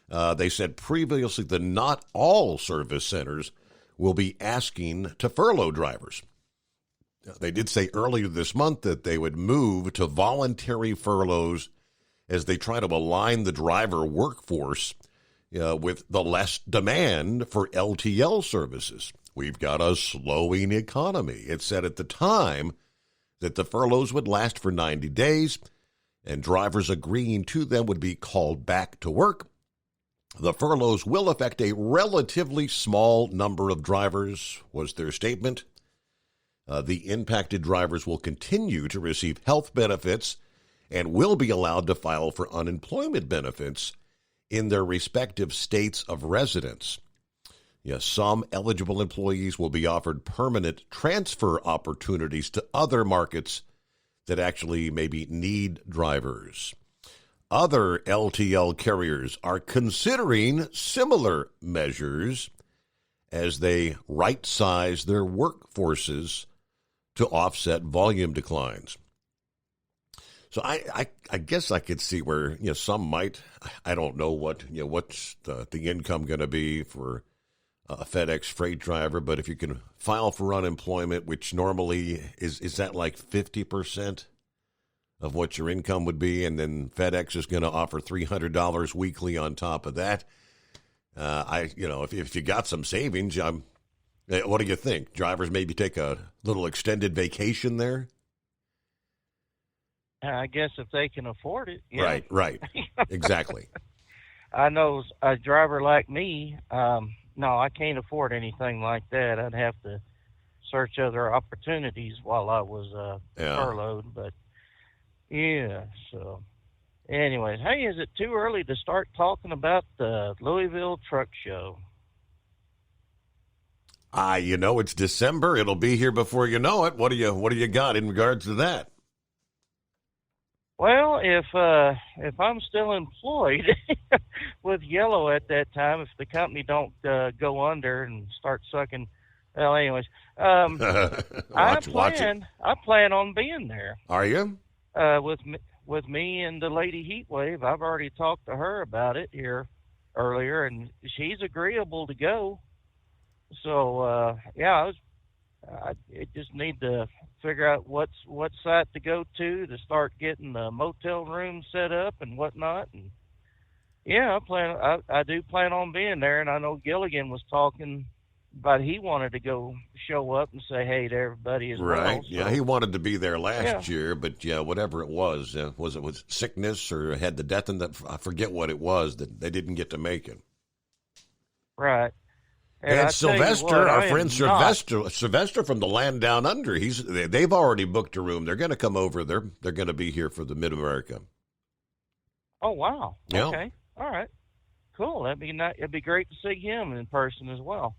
They said previously that not all service centers will be asking to furlough drivers. They did say earlier this month that they would move to voluntary furloughs as they try to align the driver workforce with the less demand for LTL services. We've got a slowing economy. It said at the time that the furloughs would last for 90 days, and drivers agreeing to them would be called back to work. The furloughs will affect a relatively small number of drivers, was their statement. The impacted drivers will continue to receive health benefits and will be allowed to file for unemployment benefits in their respective states of residence. Yes, some eligible employees will be offered permanent transfer opportunities to other markets that actually maybe need drivers. Other LTL carriers are considering similar measures as they right-size their workforces to offset volume declines. So I guess I could see where some might, I don't know what's the income going to be for a FedEx Freight driver, but if you can file for unemployment, which normally is that like 50% of what your income would be, and then FedEx is going to offer $300 weekly on top of that. If you got some savings, what do you think? Drivers maybe take a little extended vacation there?
I guess if they can afford it. Yeah.
Right. Exactly.
I know a driver like me, no, I can't afford anything like that. I'd have to search other opportunities while I was furloughed. But, yeah, so anyways, hey, is it too early to start talking about the Louisville Truck Show?
It's December. It'll be here before you know it. What do you got in regards to that?
Well, if I'm still employed with Yellow at that time, if the company don't go under and start sucking, well, anyways, I plan on being there.
Are you?
With me and the Lady Heatwave, I've already talked to her about it here earlier, and she's agreeable to go. So I just need to figure out what site to go to start getting the motel room set up and whatnot. And yeah, I do plan on being there. And I know Gilligan was talking about he wanted to go show up and say hey to everybody as well.
Right.
So,
yeah, he wanted to be there last year, but whatever it was sickness or had the death in that? I forget what it was that they didn't get to make it.
Right.
And Sylvester, our friend Sylvester from the Land Down Under, they've already booked a room. They're going to come over. They're going to be here for the Mid-America.
Oh, wow.
Yeah.
Okay. All right. Cool. It'd be great to see him in person as well.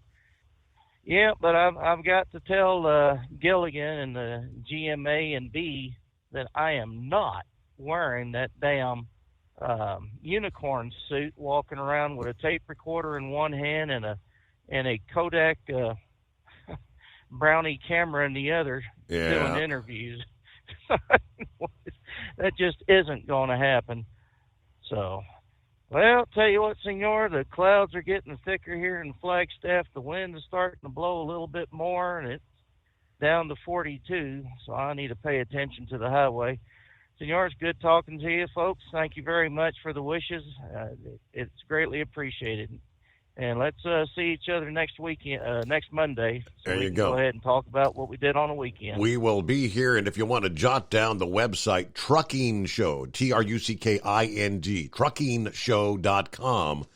Yeah, but I've got to tell Gilligan and the GMA and B that I am not wearing that damn unicorn suit, walking around with a tape recorder in one hand and a Kodak Brownie camera in the other, doing interviews. That just isn't going to happen. So, well, tell you what, Senor, the clouds are getting thicker here in Flagstaff. The wind is starting to blow a little bit more, and it's down to 42, so I need to pay attention to the highway. Senor, it's good talking to you, folks. Thank you very much for the wishes. It's greatly appreciated. And let's see each other next Monday. So
there you
go ahead and talk about what we did on the weekend.
We will be here, and if you want to jot down the website, Trucking Show, TRUCKING, truckingshow.com.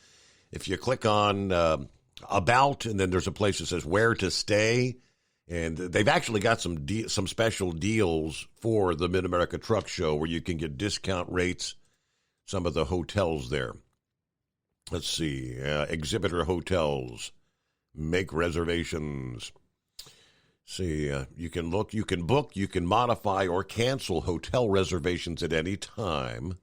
If you click on About, and then there's a place that says Where to Stay, and they've actually got some special deals for the Mid-America Truck Show where you can get discount rates, some of the hotels there. Let's see, Exhibitor Hotels, make reservations. See, you can book, you can modify or cancel hotel reservations at any time.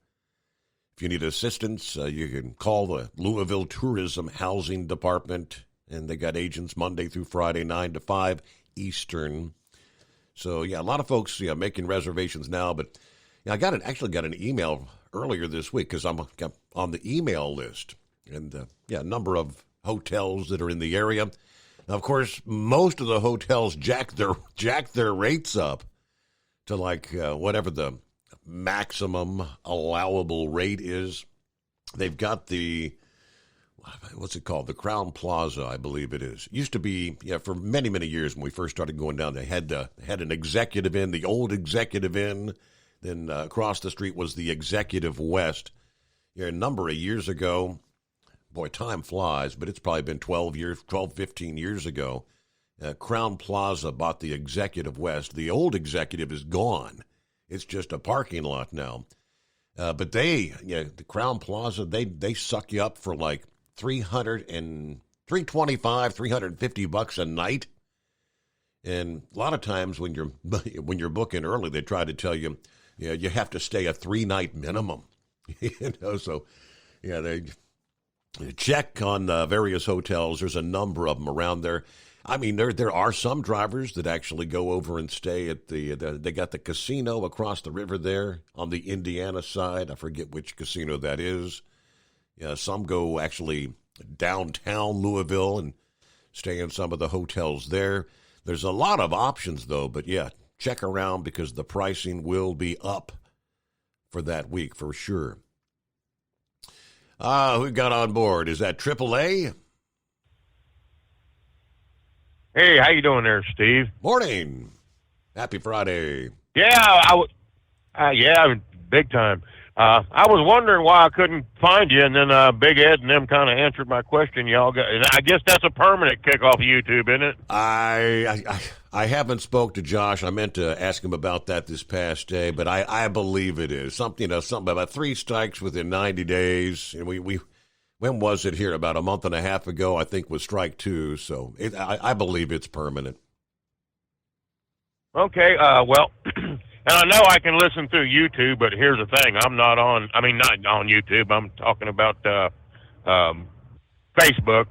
If you need assistance, you can call the Louisville Tourism Housing Department, and they got agents Monday through Friday, 9 to 5 Eastern. So, yeah, a lot of folks making reservations now, but I actually got an email earlier this week because I'm on the email list. And, a number of hotels that are in the area. Now, of course, most of the hotels jack their rates up to whatever the maximum allowable rate is. They've got what's it called? The Crown Plaza, I believe it is. Used to be, for many, many years when we first started going down, they had an Executive Inn, the old Executive Inn. Then across the street was the Executive West. A number of years ago, boy, time flies, but it's probably been 12, 15 years ago. Crown Plaza bought the Executive West. The old Executive is gone. It's just a parking lot now. But the Crown Plaza, they suck you up for like $325, $350 a night. And a lot of times when you're booking early, they try to tell you, you have to stay a 3-night minimum. So they check on various hotels. There's a number of them around there. I mean, there are some drivers that actually go over and stay at they got the casino across the river there on the Indiana side. I forget which casino that is. Some go actually downtown Louisville and stay in some of the hotels there. There's a lot of options, though, but check around because the pricing will be up for that week for sure. Who got on board? Is that AAA?
Hey, how you doing there, Steve?
Morning. Happy Friday.
Yeah, yeah, big time. I was wondering why I couldn't find you, and then Big Ed and them kind of answered my question. Y'all got, and I guess that's a permanent kickoff of YouTube, isn't it?
I haven't spoke to Josh. I meant to ask him about that this past day, but I believe it is something about 3 strikes within 90 days. And we when was it here? About a month and a half ago, I think, was strike 2. So I believe it's permanent.
Okay. Well. And I know I can listen through YouTube, but here's the thing. I'm not on, not on YouTube. I'm talking about Facebook.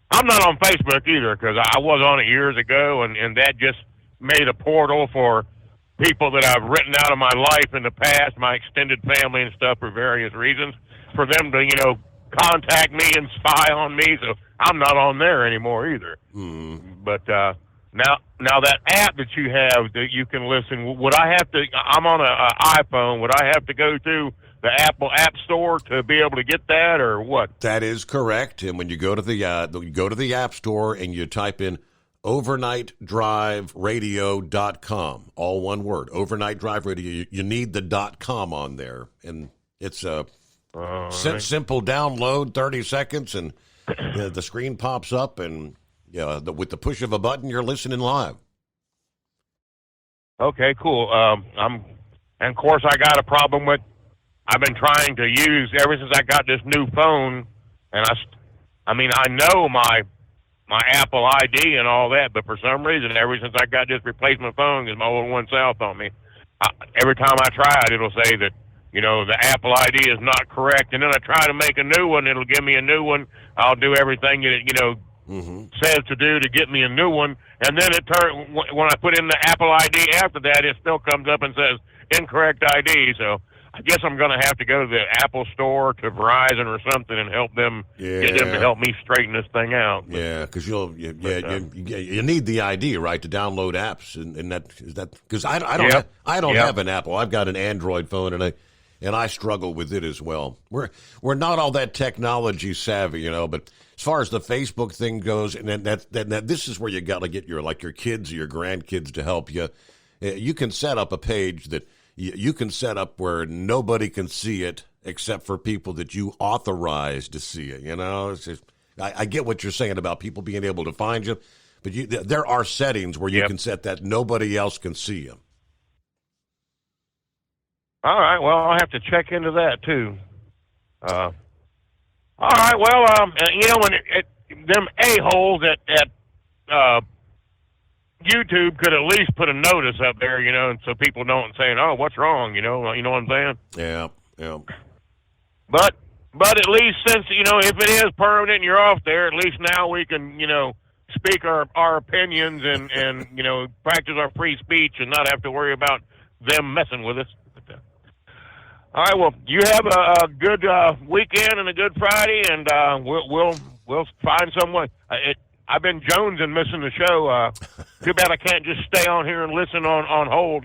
I'm not on Facebook either because I was on it years ago, and that just made a portal for people that I've written out of my life in the past, my extended family and stuff for various reasons, for them to, contact me and spy on me. So I'm not on there anymore either. But Now that app that you have that you can listen, would I have to? I'm on an iPhone. Would I have to go to the Apple App Store to be able to get that, or what?
That is correct. And when you go to the App Store and you type in overnightdriveradio.com, all one word, Overnight Drive Radio, you need the .com on there, and it's a simple download, 30 seconds, and the screen pops up and. Yeah, with the push of a button, you're listening live.
Okay, cool. And of course, I got a problem with. I've been trying to use ever since I got this new phone, and I know my Apple ID and all that, but for some reason, ever since I got this replacement phone, because my old one south on me, every time I try it, it'll say that the Apple ID is not correct, and then I try to make a new one, it'll give me a new one. I'll do everything that says to do to get me a new one, and then when I put in the Apple ID after that, it still comes up and says incorrect ID. So I guess I'm going to have to go to the Apple Store, to Verizon or something, and help them get them to help me straighten this thing out.
Yeah, because you need the ID, right, to download apps, and that because I don't have an Apple. I've got an Android phone, and I struggle with it as well. We're not all that technology savvy, but. As far as the Facebook thing goes, and that this is where you got to get your kids or your grandkids to help you. You can set up a page that you can set up where nobody can see it except for people that you authorize to see it. It's just, I get what you're saying about people being able to find you, but there are settings where you can set that nobody else can see you.
All right. Well, I'll have to check into that too. All right, well, when them a-holes at YouTube could at least put a notice up there, and so people don't say, "Oh, what's wrong?" You know what I'm saying?
Yeah.
But at least since if it is permanent and you're off there, at least now we can speak our opinions and practice our free speech and not have to worry about them messing with us. All right, well, you have a good weekend and a good Friday, and we'll find some way. I've been jonesing missing the show. Too bad I can't just stay on here and listen on hold.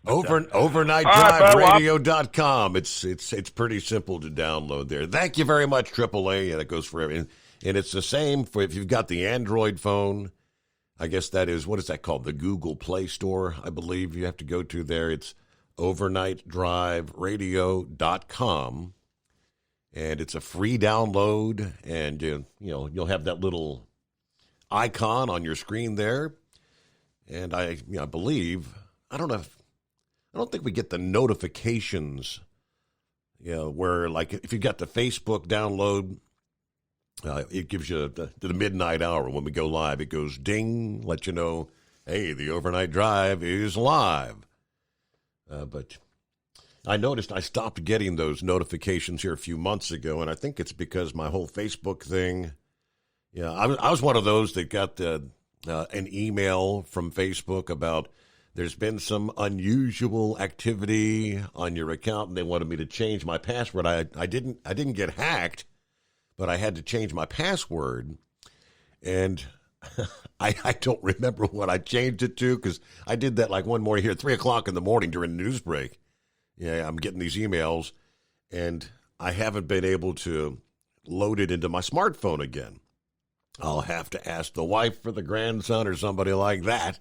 OvernightDriveRadio.com. It's pretty simple to download there. Thank you very much, AAA. That goes for everything. And it's the same for if you've got the Android phone. I guess that is, what is that called? The Google Play Store, I believe you have to go to there. It's overnightdriveradio.com, and it's a free download, and you'll have that little icon on your screen there. And I believe I don't think we get the notifications, where if you got the Facebook download, it gives you the midnight hour when we go live. It goes ding, let you know, hey, the Overnight Drive is live. But I noticed I stopped getting those notifications here a few months ago, and I think it's because my whole Facebook thing. Yeah, I was one of those that got an email from Facebook about there's been some unusual activity on your account, and they wanted me to change my password. I didn't get hacked, but I had to change my password, and I don't remember what I changed it to because I did that one morning here at 3 o'clock in the morning during the news break. Yeah, I'm getting these emails, and I haven't been able to load it into my smartphone again. I'll have to ask the wife or the grandson or somebody like that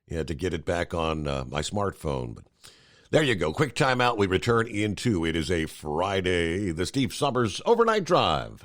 to get it back on my smartphone. But there you go. Quick timeout. We return in 2. It is a Friday. The Steve Summers Overnight Drive.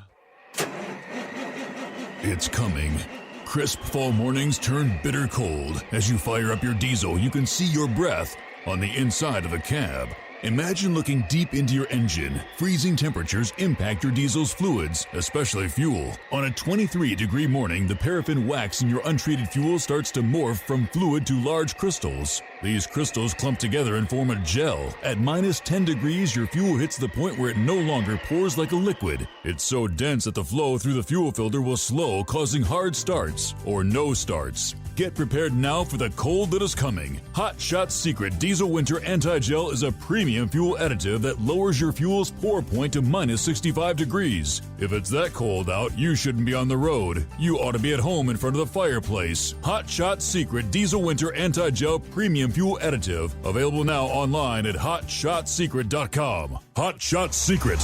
It's coming. Crisp fall mornings turn bitter cold. As you fire up your diesel, you can see your breath on the inside of the cab. Imagine looking deep into your engine. Freezing temperatures impact your diesel's fluids, especially fuel. On a 23-degree morning, the paraffin wax in your untreated fuel starts to morph from fluid to large crystals. These crystals clump together and form a gel. At minus 10 degrees, your fuel hits the point where it no longer pours like a liquid. It's so dense that the flow through the fuel filter will slow, causing hard starts or no starts. Get prepared now for the cold that is coming. Hot Shot Secret Diesel Winter Anti-Gel is a premium fuel additive that lowers your fuel's pour point to minus 65 degrees. If it's that cold out, you shouldn't be on the road. You ought to be at home in front of the fireplace. Hot Shot Secret Diesel Winter Anti-Gel Premium Fuel Additive. Available now online at HotShotSecret.com. Hot Shot Secret.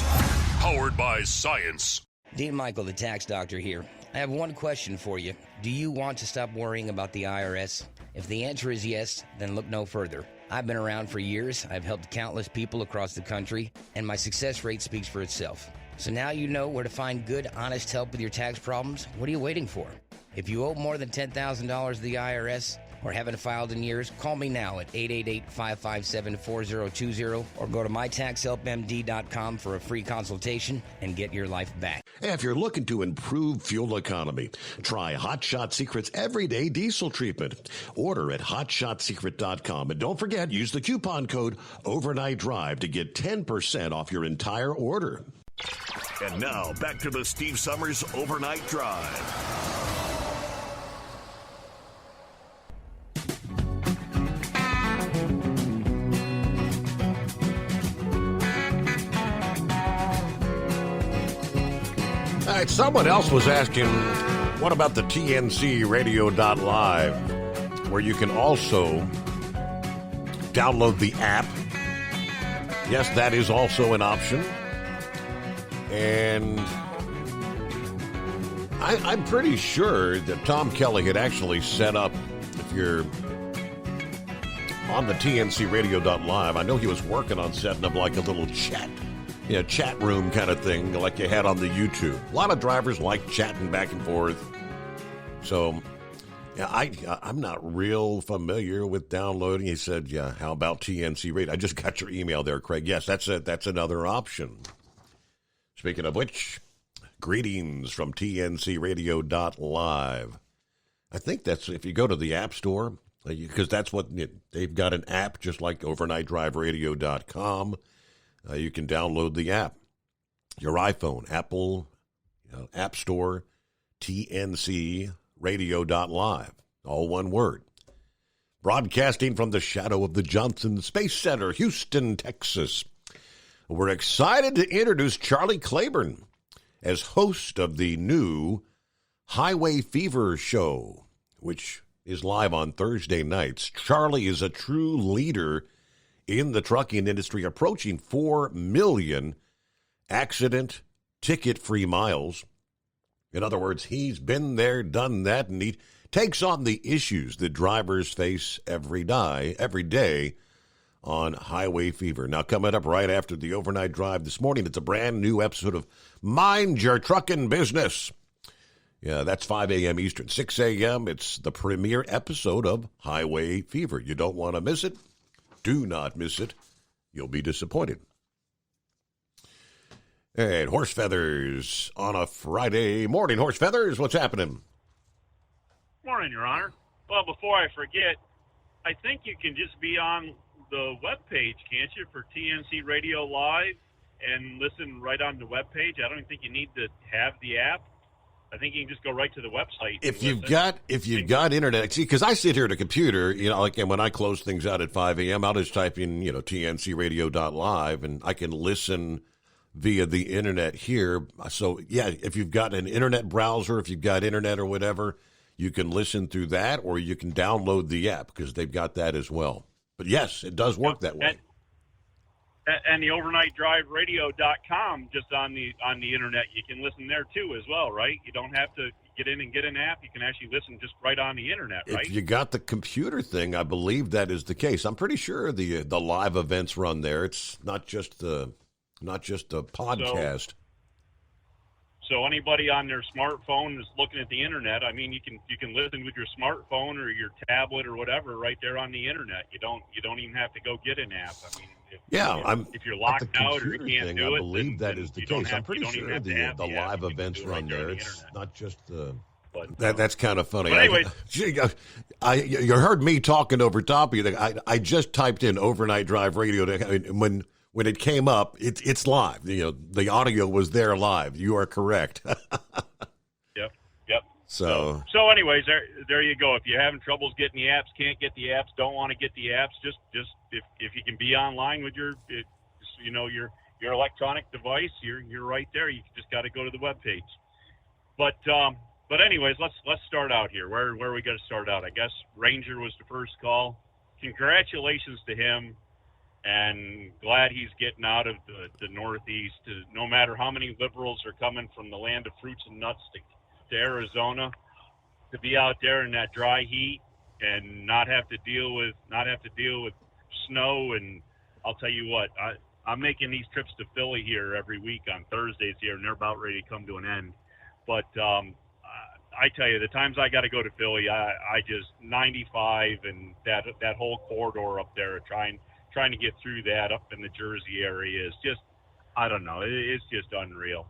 Powered by science.
Dean Michael, the tax doctor here. I have one question for you. Do you want to stop worrying about the IRS? If the answer is yes, then look no further. I've been around for years, I've helped countless people across the country, and my success rate speaks for itself. So now you know where to find good, honest help with your tax problems. What are you waiting for? If you owe more than $10,000 to the IRS or haven't filed in years, call me now at 888-557-4020 or go to mytaxhelpmd.com for a free consultation and get your life back.
If you're looking to improve fuel economy, try Hot Shot Secret's Everyday Diesel Treatment. Order at hotshotsecret.com. And don't forget, use the coupon code Overnight Drive to get 10% off your entire order.
And now, back to the Steve Summers Overnight Drive.
All right, someone else was asking, what about the TNCradio.live, where you can also download the app? Yes, that is also an option. And I'm pretty sure that Tom Kelly had actually set up, if you're on the TNCradio.live, I know he was working on setting up like a little chat room kind of thing like you had on the YouTube. A lot of drivers like chatting back and forth. So yeah, I'm not real familiar with downloading. He said, yeah, how about TNC Radio? I just got your email there, Craig. Yes, that's another option. Speaking of which, greetings from TNCradio.live. I think that's if you go to the App Store, because that's what they've got an app just like OvernightDriveRadio.com. You can download the app. Your iPhone, Apple, App Store, TNCradio.live. All one word. Broadcasting from the shadow of the Johnson Space Center, Houston, Texas. We're excited to introduce Charlie Claiborne as host of the new Highway Fever show, which is live on Thursday nights. Charlie is a true leader in the trucking industry, approaching 4 million accident ticket-free miles. In other words, he's been there, done that, and he takes on the issues that drivers face every day on Highway Fever. Now, coming up right after the Overnight Drive this morning, it's a brand new episode of Mind Your Truckin' Business. Yeah, that's 5 a.m. Eastern, 6 a.m. It's the premiere episode of Highway Fever. You don't want to miss it. Do not miss it. You'll be disappointed. And Horse Feathers on a Friday morning. Horse Feathers, what's happening?
Morning, Your Honor. Well, before I forget, I think you can just be on the webpage, can't you, for TNC Radio Live and listen right on the webpage? I don't think you need to have the app. I think you can just go right to the website.
If you've got internet, see, because I sit here at a computer, and when I close things out at 5 a.m., I'll just type in, TNCradio.live, and I can listen via the internet here. So, yeah, if you've got an internet browser, if you've got internet or whatever, you can listen through that, or you can download the app because they've got that as well. But yes, it does work that way.
And the overnightdriveradio.com, just on the internet, you can listen there too as well, right? You don't have to get in and get an app. You can actually listen just right on the internet, right?
If you got the computer thing, I believe that is the case. I'm pretty sure the live events run there. It's not just a podcast.
So anybody on their smartphone is looking at the internet. I mean, you can listen with your smartphone or your tablet or whatever right there on the internet. You don't even have to go get an app. I mean, if you're locked out or you can't do it,
I believe that is the case. I'm pretty sure the live events run there. It's not just the. That's kind of funny.
But anyway,
you heard me talking over top of you. I just typed in Overnight Drive Radio. When it came up, it's live. The audio was there live. You are correct.
Yep.
So
anyways, there you go. If you're having troubles getting the apps, can't get the apps, don't want to get the apps, just if you can be online with your electronic device, you're right there. You just got to go to the webpage. But anyways, let's start out here. Where are we going to start out? I guess Ranger was the first call. Congratulations to him. And glad he's getting out of the Northeast. No matter how many liberals are coming from the land of fruits and nuts to Arizona, to be out there in that dry heat and not have to deal with snow. And I'll tell you what, I'm making these trips to Philly here every week on Thursdays here, and they're about ready to come to an end. But I tell you, the times I got to go to Philly, I just 95 and that whole corridor up there, trying to get through that up in the Jersey area is just, I don't know, it's just unreal.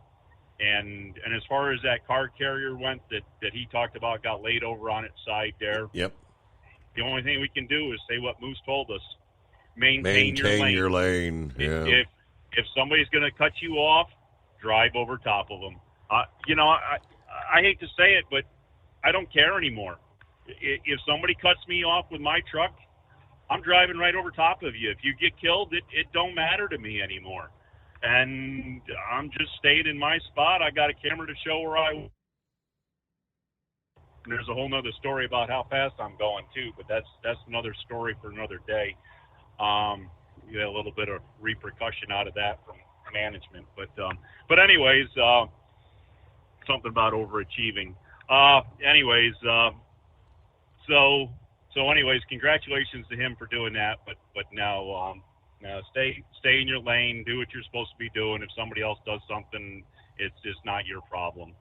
And as far as that car carrier went that he talked about, got laid over on its side there.
Yep.
The only thing we can do is say what Moose told us: maintain your lane.
Yeah.
If somebody's going to cut you off, drive over top of them. I hate to say it, but I don't care anymore. If somebody cuts me off with my truck, I'm driving right over top of you. If you get killed, it don't matter to me anymore. And I'm just staying in my spot. I got a camera to show where I. There's a whole nother story about how fast I'm going too, but that's another story for another day. You get a little bit of repercussion out of that from management, but anyways, something about overachieving. So anyways, congratulations to him for doing that. But now stay in your lane, do what you're supposed to be doing. If somebody else does something, it's just not your problem.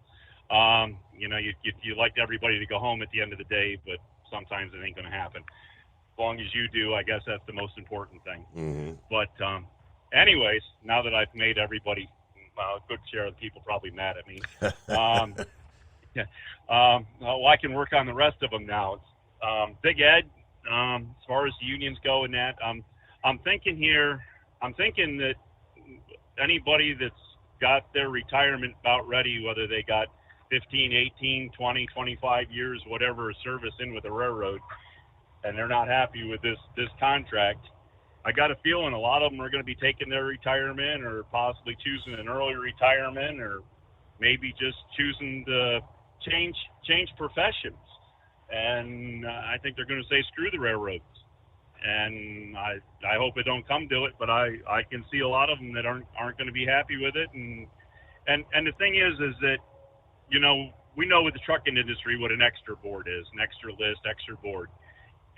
You like everybody to go home at the end of the day, but sometimes it ain't going to happen. As long as you do, I guess that's the most important thing.
Mm-hmm.
But anyways, now that I've made everybody, a good share of the people probably mad at me. Well, I can work on the rest of them now. Big Ed, as far as the unions go in that, I'm thinking that anybody that's got their retirement about ready, whether they got 15, 18, 20, 25 years, whatever service in with the railroad, and they're not happy with this contract, I got a feeling a lot of them are going to be taking their retirement or possibly choosing an early retirement or maybe just choosing to change professions. And I think they're going to say, screw the railroads. And I hope it don't come to it, but I can see a lot of them that aren't going to be happy with it. And the thing is that, we know with the trucking industry what an extra board is, an extra list, extra board.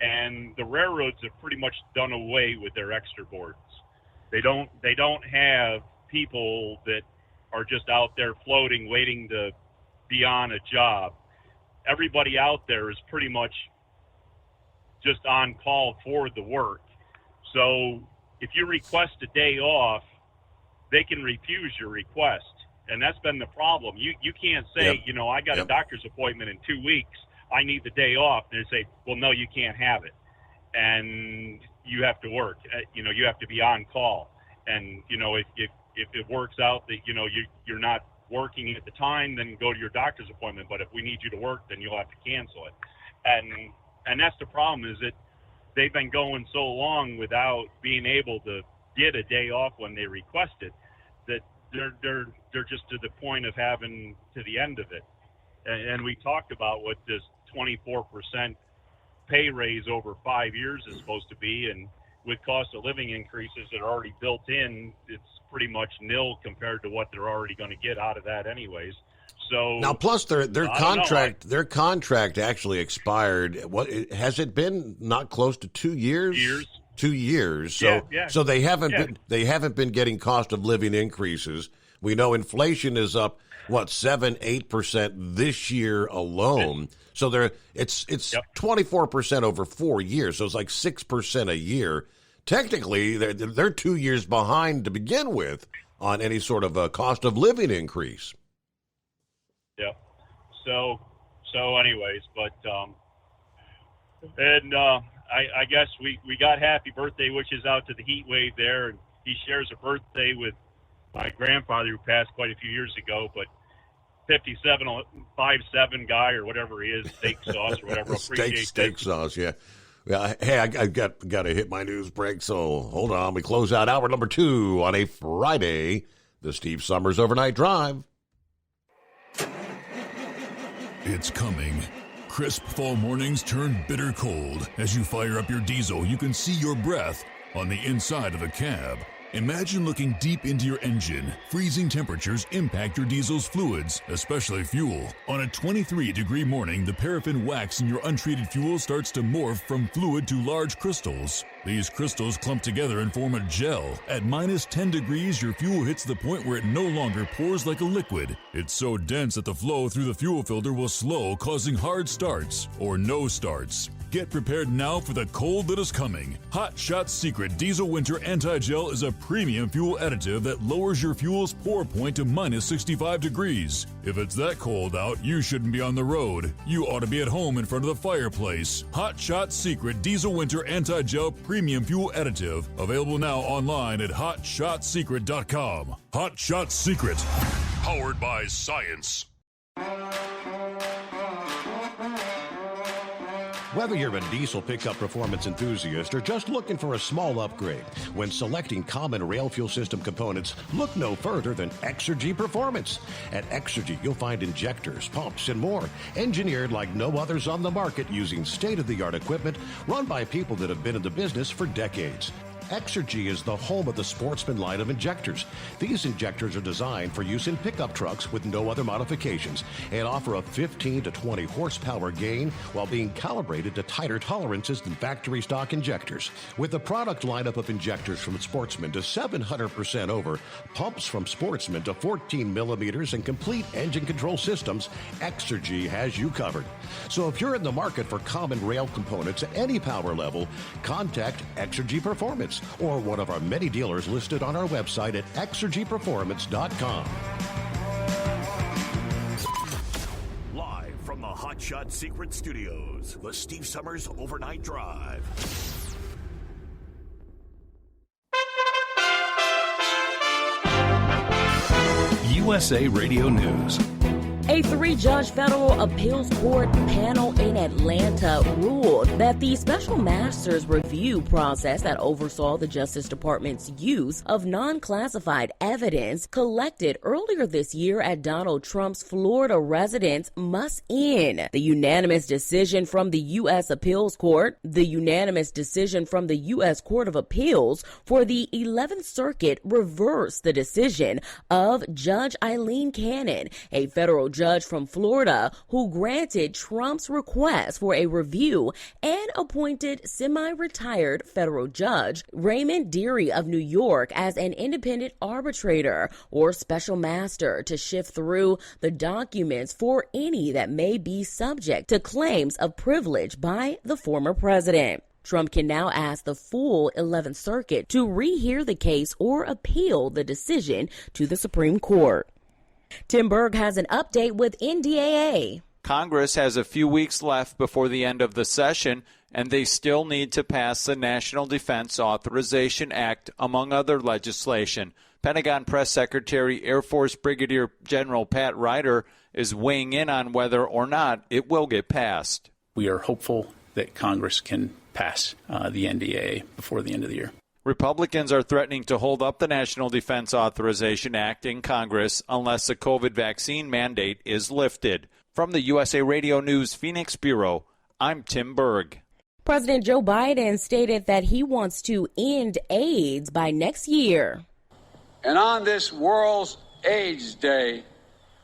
And the railroads have pretty much done away with their extra boards. They don't have people that are just out there floating, waiting to be on a job. Everybody out there is pretty much just on call for the work. So if you request a day off, they can refuse your request. And that's been the problem. You can't say, I got a doctor's appointment in 2 weeks. I need the day off. And they say, well, no, you can't have it. And you have to work. You have to be on call. And, if it works out that, you're not working at the time, then go to your doctor's appointment. But if we need you to work, then you'll have to cancel it. And that's the problem, is that they've been going so long without being able to get a day off when they request it, that they're just to the point of having to the end of it. And we talked about what this 24% pay raise over 5 years is supposed to be, and with cost of living increases that are already built in, it's pretty much nil compared to what they're already going to get out of that anyways. So
now, plus their contract actually expired. What has it been? Not close to 2 years. 2 years. So so they haven't been getting cost of living increases. We know inflation is up 7-8% this year alone. So it's 24% over 4 years. So it's like 6% a year. Technically, they're 2 years behind to begin with on any sort of a cost of living increase.
Yeah. So anyways, but I guess we got happy birthday wishes out to the heat wave there, and he shares a birthday with my grandfather who passed quite a few years ago, but 5'7" guy or whatever he is, steak sauce or whatever.
steak sauce, yeah. Hey, I got to hit my news break, so hold on. We close out hour number 2 on a Friday, the Steve Summers Overnight Drive.
It's coming. Crisp fall mornings turn bitter cold. As you fire up your diesel, you can see your breath on the inside of the cab. Imagine looking deep into your engine. Freezing temperatures impact your diesel's fluids, especially fuel. On a 23-degree morning, the paraffin wax in your untreated fuel starts to morph from fluid to large crystals. These crystals clump together and form a gel. At minus 10 degrees, your fuel hits the point where it no longer pours like a liquid. It's so dense that the flow through the fuel filter will slow, causing hard starts or no starts. Get prepared now for the cold that is coming. Hot Shot Secret Diesel Winter Anti-Gel is a premium fuel additive that lowers your fuel's pour point to minus 65 degrees. If it's that cold out, you shouldn't be on the road. You ought to be at home in front of the fireplace. Hot Shot Secret Diesel Winter Anti-Gel Premium Fuel Additive. Available now online at HotShotSecret.com. Hot Shot Secret. Powered by science.
Whether you're a diesel pickup performance enthusiast or just looking for a small upgrade, when selecting common rail fuel system components, look no further than Exergy Performance. At Exergy, you'll find injectors, pumps, and more, engineered like no others on the market using state-of-the-art equipment run by people that have been in the business for decades. Exergy is the home of the Sportsman line of injectors. These injectors are designed for use in pickup trucks with no other modifications and offer a 15 to 20 horsepower gain while being calibrated to tighter tolerances than factory stock injectors. With a product lineup of injectors from Sportsman to 700% over, pumps from Sportsman to 14 millimeters, and complete engine control systems, Exergy has you covered. So if you're in the market for common rail components at any power level, contact Exergy Performance or one of our many dealers listed on our website at exergyperformance.com.
Live from the Hot Shot Secret Studios, the Steve Summers Overnight Drive.
USA Radio News.
A 3-judge federal appeals court panel in Atlanta ruled that the special master's review process that oversaw the Justice Department's use of non-classified evidence collected earlier this year at Donald Trump's Florida residence must end. The unanimous decision from the U.S. Appeals Court, the unanimous decision from the U.S. Court of Appeals for the 11th Circuit reversed the decision of Judge Eileen Cannon, a federal judge from Florida who granted Trump's request for a review and appointed semi-retired federal judge Raymond Dearie of New York as an independent arbitrator or special master to sift through the documents for any that may be subject to claims of privilege by the former president. Trump can now ask the full 11th Circuit to rehear the case or appeal the decision to the Supreme Court. Tim Berg has an update with NDAA.
Congress has a few weeks left before the end of the session, and they still need to pass the National Defense Authorization Act, among other legislation. Pentagon Press Secretary Air Force Brigadier General Pat Ryder is weighing in on whether or not it will get passed.
We are hopeful that Congress can pass the NDAA before the end of the year.
Republicans are threatening to hold up the National Defense Authorization Act in Congress unless the COVID vaccine mandate is lifted. From the USA Radio News Phoenix Bureau, I'm Tim Berg.
President Joe Biden stated that he wants to end AIDS by next year.
And on this World's AIDS Day,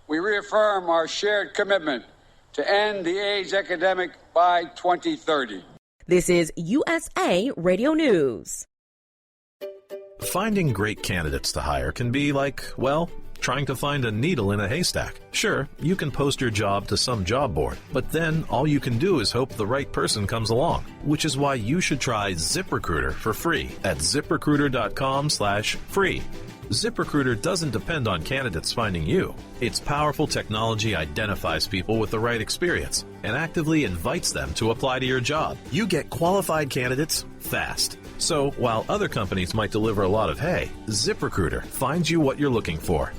we reaffirm our shared commitment to end the AIDS epidemic by 2030.
This is USA Radio News.
Finding great candidates to hire can be like, well, trying to find a needle in a haystack. Sure, you can post your job to some job board, but then all you can do is hope the right person comes along, which is why you should try ZipRecruiter for free at ZipRecruiter.com/free. ZipRecruiter doesn't depend on candidates finding you. Its powerful technology identifies people with the right experience and actively invites them to apply to your job. You get qualified candidates fast. So while other companies might deliver a lot of hay, ZipRecruiter finds you what you're looking for.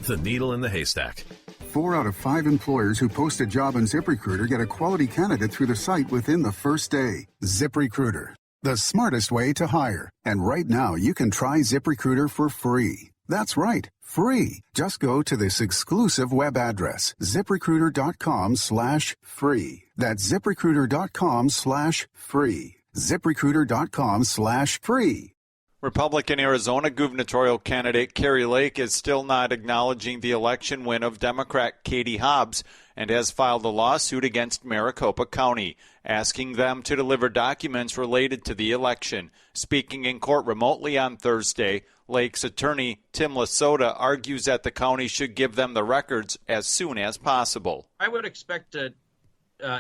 The needle in the haystack.
4 out of 5 employers who post a job on ZipRecruiter get a quality candidate through the site within the first day. ZipRecruiter, the smartest way to hire. And right now, you can try ZipRecruiter for free. That's right, free. Just go to this exclusive web address, ZipRecruiter.com/free. That's ZipRecruiter.com/free. ZipRecruiter.com/free.
Republican Arizona gubernatorial candidate Kari Lake is still not acknowledging the election win of Democrat Katie Hobbs and has filed a lawsuit against Maricopa County, asking them to deliver documents related to the election. Speaking in court remotely on Thursday, Lake's attorney, Tim Lasota, argues that the county should give them the records as soon as possible.
I would expect to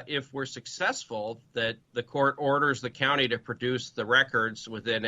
if we're successful, that the court orders the county to produce the records within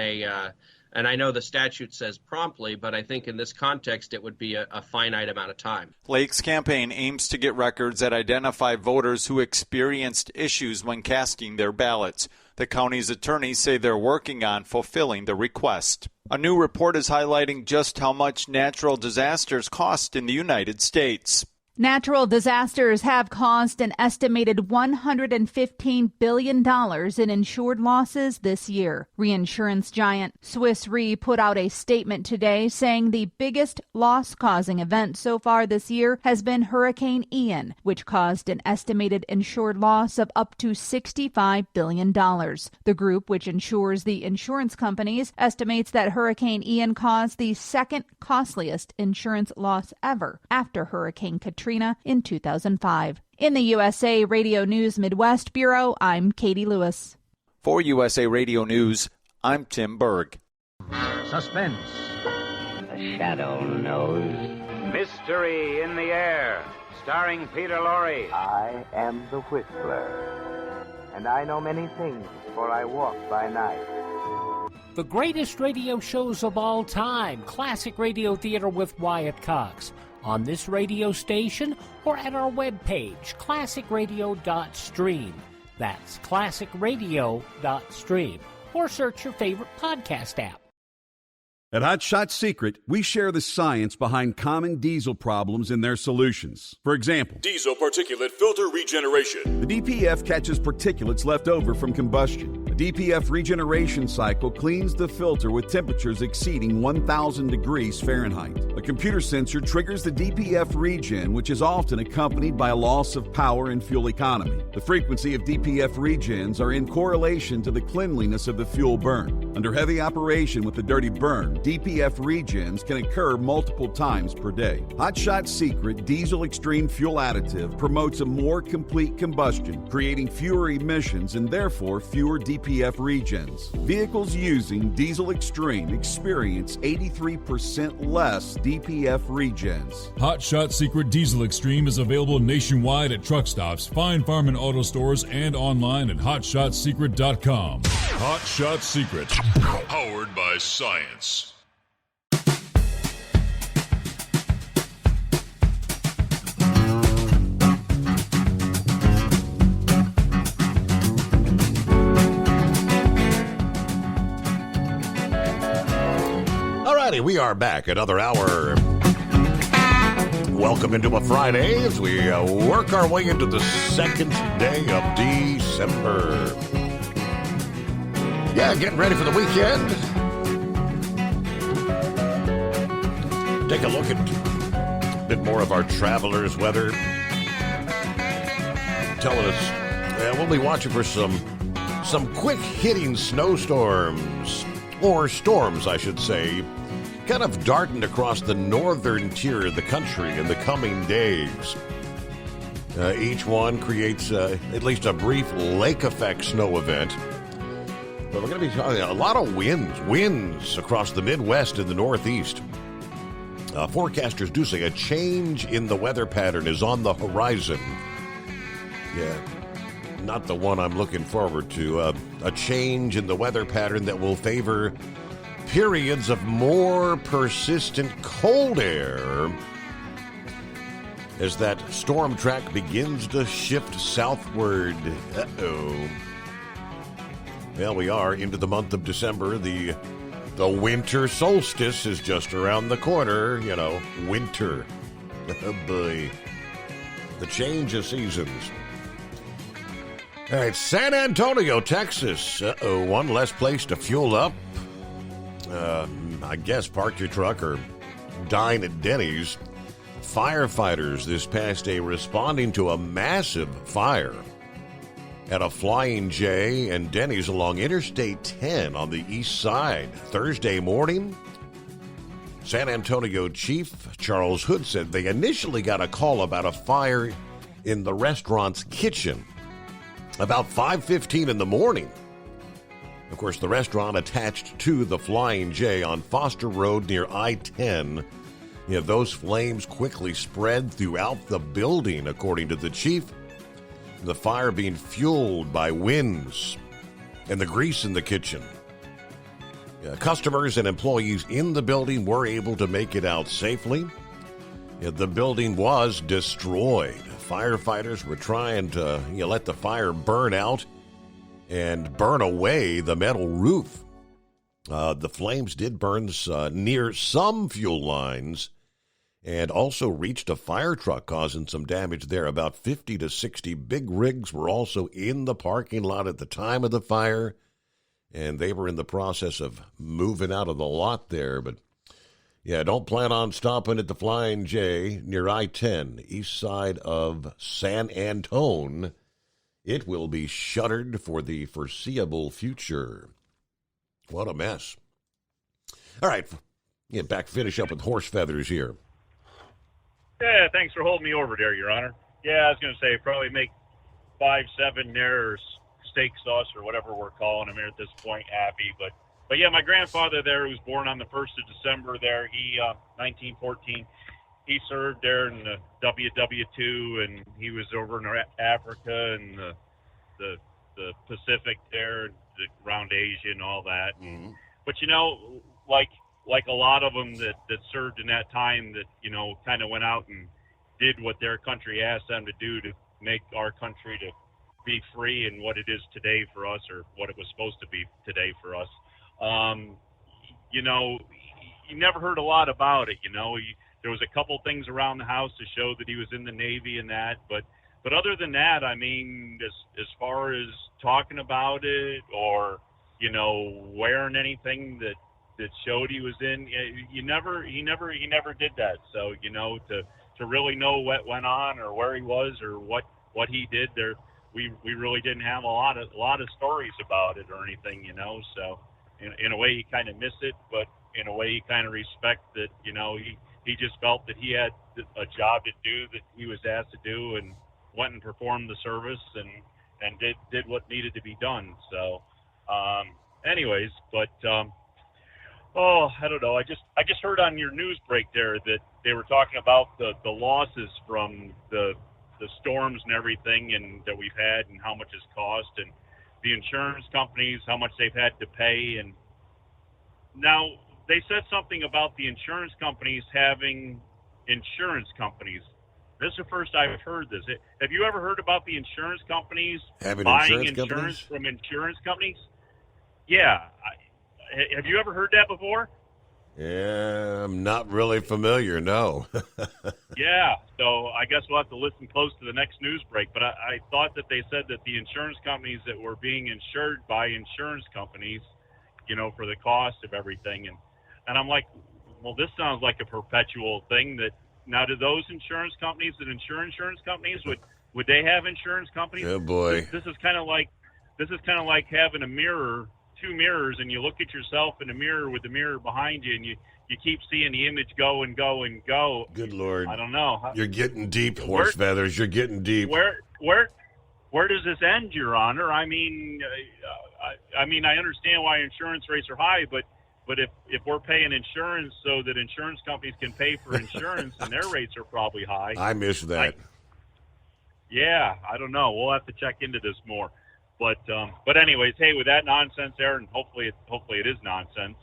and I know the statute says promptly, but I think in this context it would be a finite amount of time.
Lake's campaign aims to get records that identify voters who experienced issues when casting their ballots. The county's attorneys say they're working on fulfilling the request. A new report is highlighting just how much natural disasters cost in the United States.
Natural disasters have caused an estimated $115 billion in insured losses this year. Reinsurance giant Swiss Re put out a statement today saying the biggest loss-causing event so far this year has been Hurricane Ian, which caused an estimated insured loss of up to $65 billion. The group, which insures the insurance companies, estimates that Hurricane Ian caused the second costliest insurance loss ever after Hurricane Katrina in 2005. In the USA Radio News Midwest Bureau, I'm Katie Lewis.
For USA Radio News, I'm Tim Berg.
Suspense.
The shadow knows.
Mystery in the air. Starring Peter Lorre.
I am the Whistler. And I know many things, for I walk by night.
The greatest radio shows of all time. Classic Radio Theater with Wyatt Cox. On this radio station or at our webpage, classicradio.stream. That's classicradio.stream. Or search your favorite podcast app.
At Hot Shot Secret, we share the science behind common diesel problems and their solutions. For example,
diesel particulate filter regeneration.
The DPF catches particulates left over from combustion. The DPF regeneration cycle cleans the filter with temperatures exceeding 1,000 degrees Fahrenheit. A computer sensor triggers the DPF regen, which is often accompanied by a loss of power and fuel economy. The frequency of DPF regens are in correlation to the cleanliness of the fuel burn. Under heavy operation with the dirty burn, DPF regens can occur multiple times per day. Hot Shot Secret Diesel Extreme Fuel Additive promotes a more complete combustion, creating fewer emissions and therefore fewer DPF regens. Vehicles using Diesel Extreme experience 83% less DPF regens.
Hot Shot Secret Diesel Extreme is available nationwide at truck stops, Fine Farm and Auto Stores, and online at HotShotSecret.com. Hot Shot Secret, powered by science.
Alrighty, we are back. Another hour. Welcome into a Friday as we work our way into the second day of December. Yeah, getting ready for the weekend. Take a look at a bit more of our travelers' weather. Telling us we'll be watching for some Some quick-hitting snowstorms, or storms, I should say, kind of darting across the northern tier of the country in the coming days. Each one creates at least a brief lake effect snow event. But we're going to be talking a lot of winds across the Midwest and the Northeast. Forecasters do say a change in the weather pattern is on the horizon. Yeah, not the one I'm looking forward to. A change in the weather pattern that will favor periods of more persistent cold air as that storm track begins to shift southward. Uh-oh. Well, we are into the month of December. The winter solstice is just around the corner. You know, winter. Oh, boy. The change of seasons. All right, San Antonio, Texas. Uh-oh, one less place to fuel up. I guess park your truck or dine at Denny's. Firefighters this past day responding to a massive fire at a Flying J and Denny's along Interstate 10 on the east side. Thursday morning, San Antonio Chief Charles Hood said they initially got a call about a fire in the restaurant's kitchen about 5:15 in the morning. Of course, the restaurant attached to the Flying J on Foster Road near I-10. Those flames quickly spread throughout the building, according to the chief. The fire being fueled by winds and the grease in the kitchen. Customers and employees in the building were able to make it out safely. The building was destroyed. Firefighters were trying to let the fire burn out and burn away the metal roof. The flames did burn near some fuel lines and also reached a fire truck, causing some damage there. About 50 to 60 big rigs were also in the parking lot at the time of the fire, and they were in the process of moving out of the lot there. But, yeah, don't plan on stopping at the Flying J near I-10, east side of San Antone. It will be shuttered for the foreseeable future. What a mess. All right, finish up with horse feathers here.
Yeah, thanks for holding me over there, Your Honor. Yeah, I was going to say, probably make 5-7 there, or steak sauce, or whatever we're calling them here at this point, happy. But yeah, my grandfather there, who was born on the 1st of December there, he, 1914, he served there in the WW2, and he was over in Africa and the Pacific there, around Asia and all that. Mm-hmm. But, like a lot of them that served in that time that, kind of went out and did what their country asked them to do to make our country to be free and what it is today for us, or what it was supposed to be today for us. You never heard a lot about it, there was a couple things around the house to show that he was in the Navy and that, but other than that, I mean, as far as talking about it or, wearing anything that showed he was in, he never did that. So, to really know what went on or where he was or what he did there, we really didn't have a lot of stories about it or anything, so in a way you kind of miss it, but in a way you kind of respect that, he just felt that he had a job to do that he was asked to do, and went and performed the service and did what needed to be done. So, anyways, but, I don't know. I just heard on your news break there that they were talking about the losses from the storms and everything, and that we've had, and how much it's cost, and the insurance companies, how much they've had to pay. And now they said something about the insurance companies having insurance companies. This is the first I've heard this. Have you ever heard about the insurance companies buying insurance from insurance companies? Yeah. Have you ever heard that before?
Yeah, I'm not really familiar, no.
Yeah, so I guess we'll have to listen close to the next news break. But I thought that they said that the insurance companies that were being insured by insurance companies, for the cost of everything. And I'm like, well, this sounds like a perpetual thing. That now, do those insurance companies that insure insurance companies, would they have insurance companies?
Oh, boy.
This is kind of like this is kind of like having a mirror, two mirrors, and you look at yourself in the mirror with the mirror behind you, and you keep seeing the image go and go and go.
Good Lord.
I don't know.
You're getting deep, Horse Feathers. You're getting deep.
Where does this end, Your Honor? I mean, I understand why insurance rates are high, but if we're paying insurance so that insurance companies can pay for insurance, and their rates are probably high.
I miss that.
I don't know. We'll have to check into this more. But anyways, hey, with that nonsense there, and hopefully it is nonsense.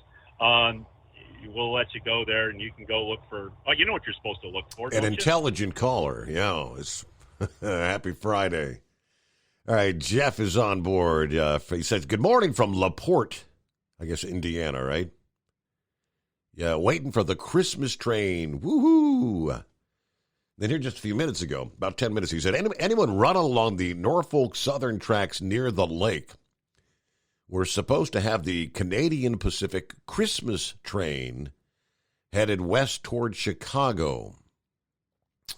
We'll let you go there, and you can go look for. Oh, you know what you're supposed to look for.
An intelligent caller. Yeah, it's happy Friday. All right, Jeff is on board. He says, "Good morning from LaPorte, I guess Indiana, right? Yeah, waiting for the Christmas train. Woohoo!" Then here just a few minutes ago, about 10 minutes, he said, anyone running along the Norfolk Southern tracks near the lake? We're supposed to have the Canadian Pacific Christmas train headed west toward Chicago.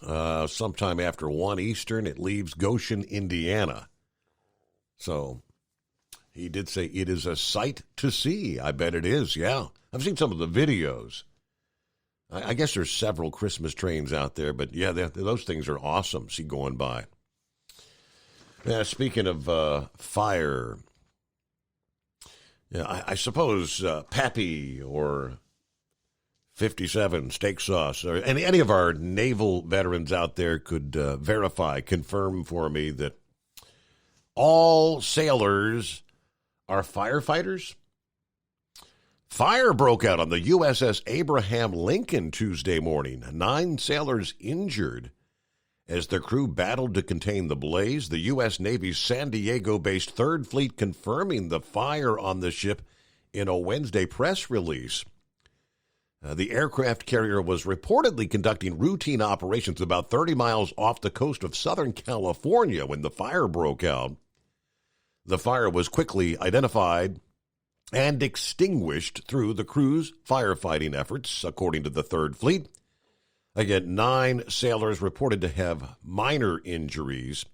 Sometime after 1 Eastern, it leaves Goshen, Indiana. So he did say it is a sight to see. I bet it is, yeah. I've seen some of the videos. I guess there's several Christmas trains out there, but yeah, those things are awesome. See going by. Yeah, speaking of fire, yeah, I suppose Pappy or 57 steak sauce or any of our naval veterans out there could confirm for me that all sailors are firefighters. Fire broke out on the USS Abraham Lincoln Tuesday morning. 9 sailors injured as their crew battled to contain the blaze. The U.S. Navy's San Diego-based 3rd Fleet confirming the fire on the ship in a Wednesday press release. The aircraft carrier was reportedly conducting routine operations about 30 miles off the coast of Southern California when the fire broke out. The fire was quickly identified and extinguished through the crew's firefighting efforts, according to the 3rd Fleet. Again, 9 sailors reported to have minor injuries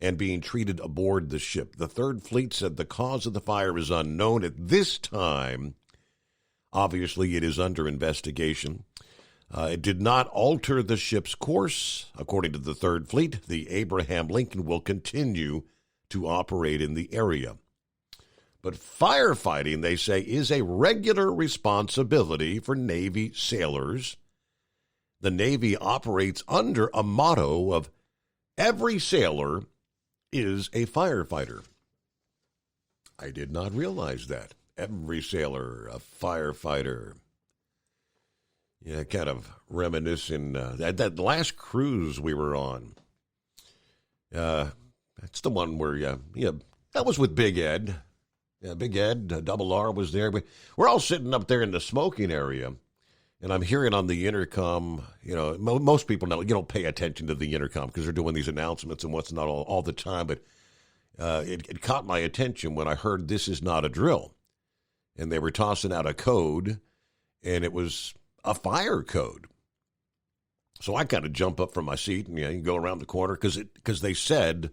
and being treated aboard the ship. The 3rd Fleet said the cause of the fire is unknown at this time. Obviously, it is under investigation. It did not alter the ship's course. According to the 3rd Fleet, the Abraham Lincoln will continue to operate in the area. But firefighting, they say, is a regular responsibility for Navy sailors. The Navy operates under a motto of every sailor is a firefighter. I did not realize that. Every sailor, a firefighter. Yeah, kind of reminiscing. That last cruise we were on, that's the one where, that was with Big Ed. Yeah, Big Ed, Double R was there. We're all sitting up there in the smoking area, and I'm hearing on the intercom, most people know, you don't pay attention to the intercom because they're doing these announcements and what's not all the time, but it caught my attention when I heard this is not a drill. And they were tossing out a code, and it was a fire code. So I kind of jump up from my seat and you go around the corner because they said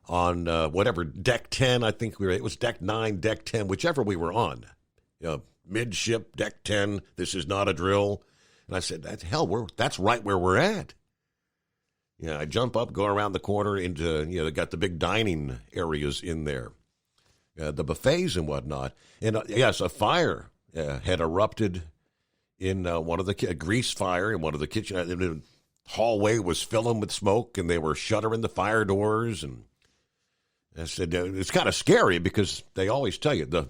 on whatever deck 10, I think it was deck 9, deck 10, whichever we were on, midship, deck 10. This is not a drill. And I said, that's right where we're at. I jump up, go around the corner into, they got the big dining areas in there. The buffets and whatnot. And yes, a fire had erupted in one of the grease fire in one of the kitchen. The hallway was filling with smoke, and they were shuttering the fire doors. And I said, it's kind of scary because they always tell you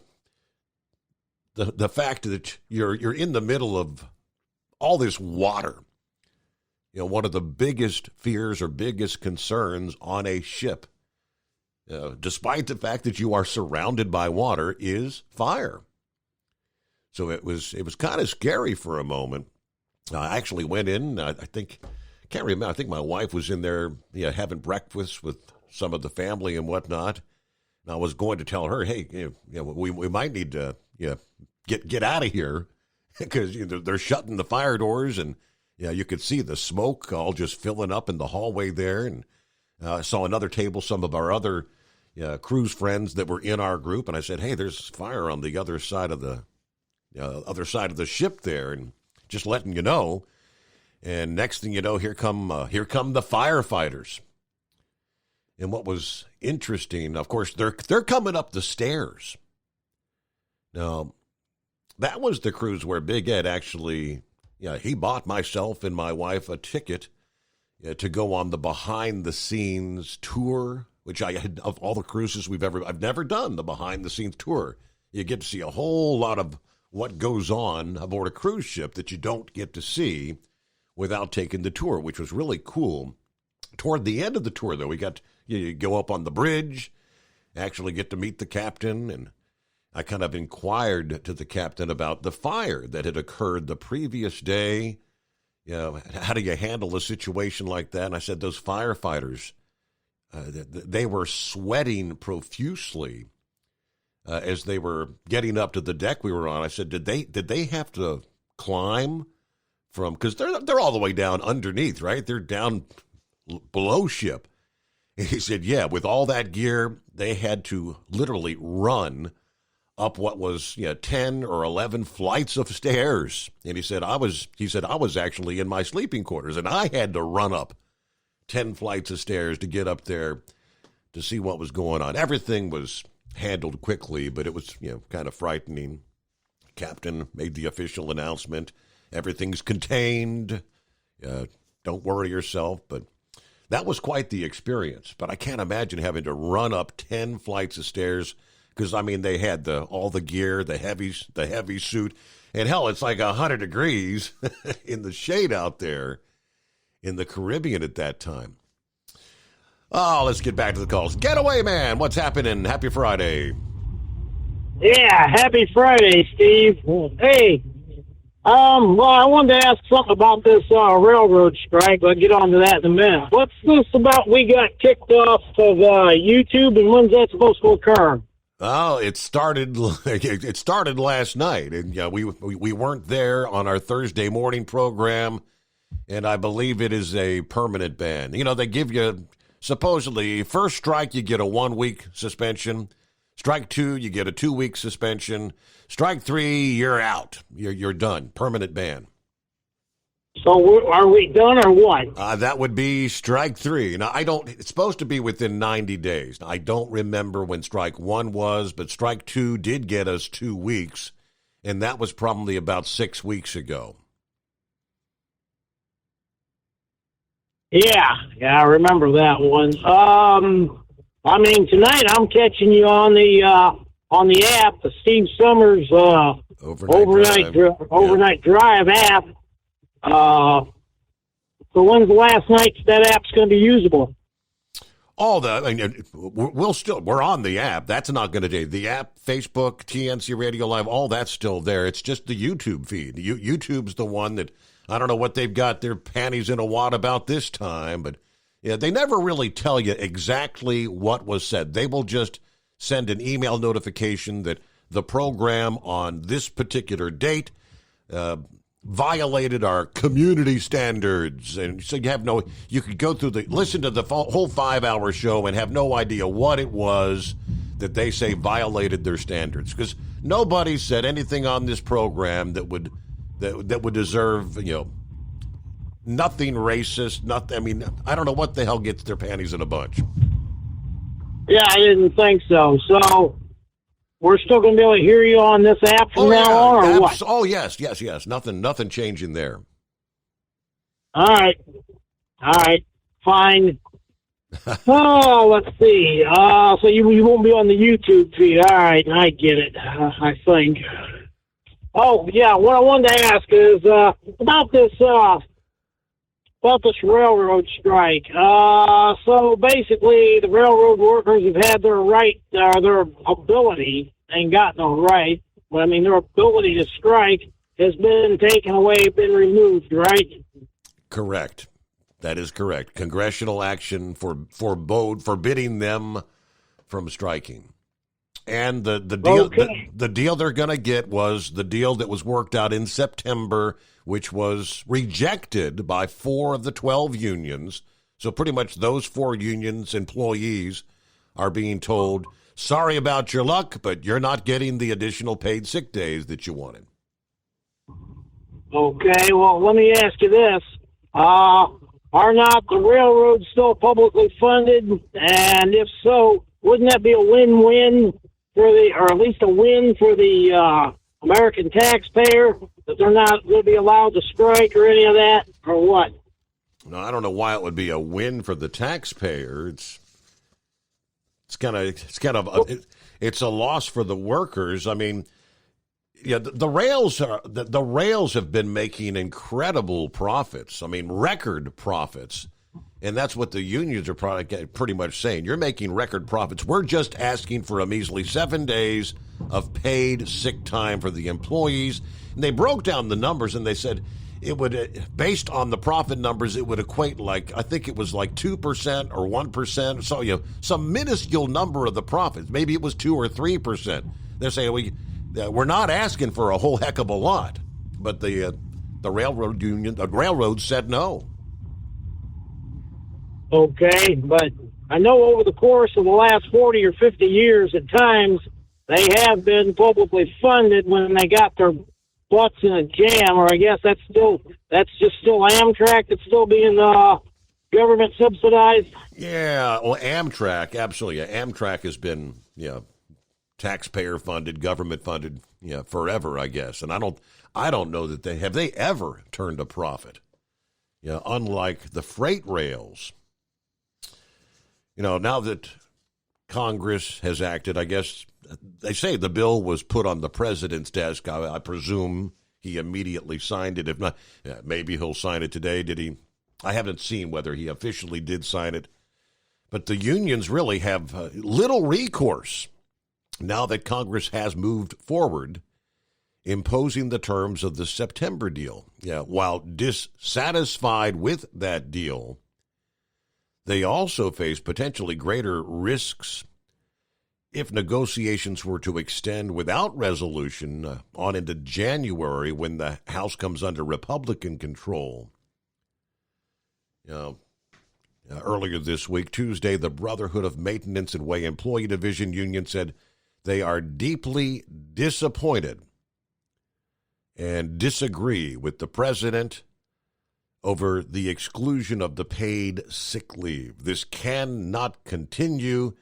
the fact that you're in the middle of all this water. One of the biggest fears or biggest concerns on a ship, despite the fact that you are surrounded by water, is fire. So it was kind of scary for a moment. I actually went in. Can't remember. I think my wife was in there, having breakfast with some of the family and whatnot. And I was going to tell her, hey, we might need to get out of here because they're shutting the fire doors, and you could see the smoke all just filling up in the hallway there. And I saw another table, some of our other, cruise friends that were in our group, and I said, "Hey, there's fire on the other side of the ship there," and just letting you know. And next thing you know, here come the firefighters. And what was interesting, of course, they're coming up the stairs. Now, that was the cruise where Big Ed actually, he bought myself and my wife a ticket to go on the behind-the-scenes tour, which I had, of all the cruises I've never done the behind-the-scenes tour. You get to see a whole lot of what goes on aboard a cruise ship that you don't get to see without taking the tour, which was really cool. Toward the end of the tour, though, you go up on the bridge, actually get to meet the captain, and I kind of inquired to the captain about the fire that had occurred the previous day. How do you handle a situation like that? And I said, those firefighters, they were sweating profusely as they were getting up to the deck we were on. I said, did they have to climb from, because they're all the way down underneath, right? They're down below ship. And he said, yeah, with all that gear, they had to literally run up what was 10 or 11 flights of stairs. And he said, I was actually in my sleeping quarters, and I had to run up 10 flights of stairs to get up there to see what was going on. Everything was handled quickly, but it was kind of frightening. Captain made the official announcement. Everything's contained. Don't worry yourself, but that was quite the experience. But I can't imagine having to run up 10 flights of stairs because, they had all the gear, the heavy suit. And, hell, it's like 100 degrees in the shade out there in the Caribbean at that time. Oh, let's get back to the calls. Getaway Man, what's happening? Happy Friday.
Yeah, happy Friday, Steve. Hey. Well, I wanted to ask something about this railroad strike. I'll get on to that in a minute. What's this about we got kicked off of YouTube, and when's that supposed to occur?
Oh, it started last night, and we weren't there on our Thursday morning program, and I believe it is a permanent ban. They give you, supposedly, first strike, you get a 1-week suspension. Strike 2, you get a 2-week suspension. Strike 3, you're out. You're done. Permanent ban.
So are we done or what?
That would be strike 3. Now, it's supposed to be within 90 days. Now, I don't remember when strike 1 was, but strike 2 did get us 2 weeks, and that was probably about 6 weeks ago.
Yeah, I remember that one. Tonight I'm catching you on the app, the Steve Summers overnight drive app. So when's the last night that app's going to be usable?
We're on the app. That's not going to do. The app, Facebook, TNC Radio Live, all that's still there. It's just the YouTube feed. YouTube's the one that I don't know what they've got their panties in a wad about this time, but yeah, they never really tell you exactly what was said. They will just send an email notification that the program on this particular date violated our community standards. And so you could go through listen to the whole 5-hour show and have no idea what it was that they say violated their standards. Because nobody said anything on this program that would deserve, nothing racist, nothing. I don't know what the hell gets their panties in a bunch.
Yeah, I didn't think so. So we're still going to be able to hear you on this app from now on, or what?
Oh, yes. Nothing changing there.
All right, fine. Let's see. So you won't be on the YouTube feed. All right, I get it, I think. Oh, yeah, what I wanted to ask is about this railroad strike. So basically, the railroad workers have had their ability, and got no right, but their ability to strike has been taken away, been removed, right?
Correct. That is correct. Congressional action forbidding them from striking. And the deal the deal they're going to get was the deal that was worked out in September, which was rejected by 4 of the 12 unions. So pretty much those 4 unions, employees, are being told, sorry about your luck, but you're not getting the additional paid sick days that you wanted.
Okay, well, let me ask you this. Are not the railroads still publicly funded? And if so, wouldn't that be a win-win or at least a win for the American taxpayer, that they're not going to be allowed to strike or any of that, or what?
No, I don't know why it would be a win for the taxpayer. It's a loss for the workers. I mean, yeah, the rails have been making incredible profits. I mean, record profits. And that's what the unions are pretty much saying. You're making record profits. We're just asking for a measly 7 days of paid sick time for the employees. And they broke down the numbers and they said it would, based on the profit numbers, it would equate I think it was like 2% or 1%. So, some minuscule number of the profits. Maybe it was 2 or 3%. They're saying we're not asking for a whole heck of a lot. But the railroad union, the railroad said no.
Okay, but I know over the course of the last 40 or 50 years, at times, they have been publicly funded when they got their butts in a jam, or I guess that's just still Amtrak that's still being government subsidized.
Yeah, well, Amtrak, absolutely. Amtrak has been, taxpayer funded, government funded, forever, I guess. And I don't know that they ever turned a profit. Unlike the freight rails. Now that Congress has acted, I guess they say the bill was put on the president's desk. I presume he immediately signed it. If not, maybe he'll sign it today. Did he? I haven't seen whether he officially did sign it. But the unions really have little recourse now that Congress has moved forward, imposing the terms of the September deal. While dissatisfied with that deal, they also face potentially greater risks if negotiations were to extend without resolution on into January when the House comes under Republican control. Earlier this week, Tuesday, the Brotherhood of Maintenance and Way Employee Division Union said they are deeply disappointed and disagree with the president over the exclusion of the paid sick leave. This cannot continue.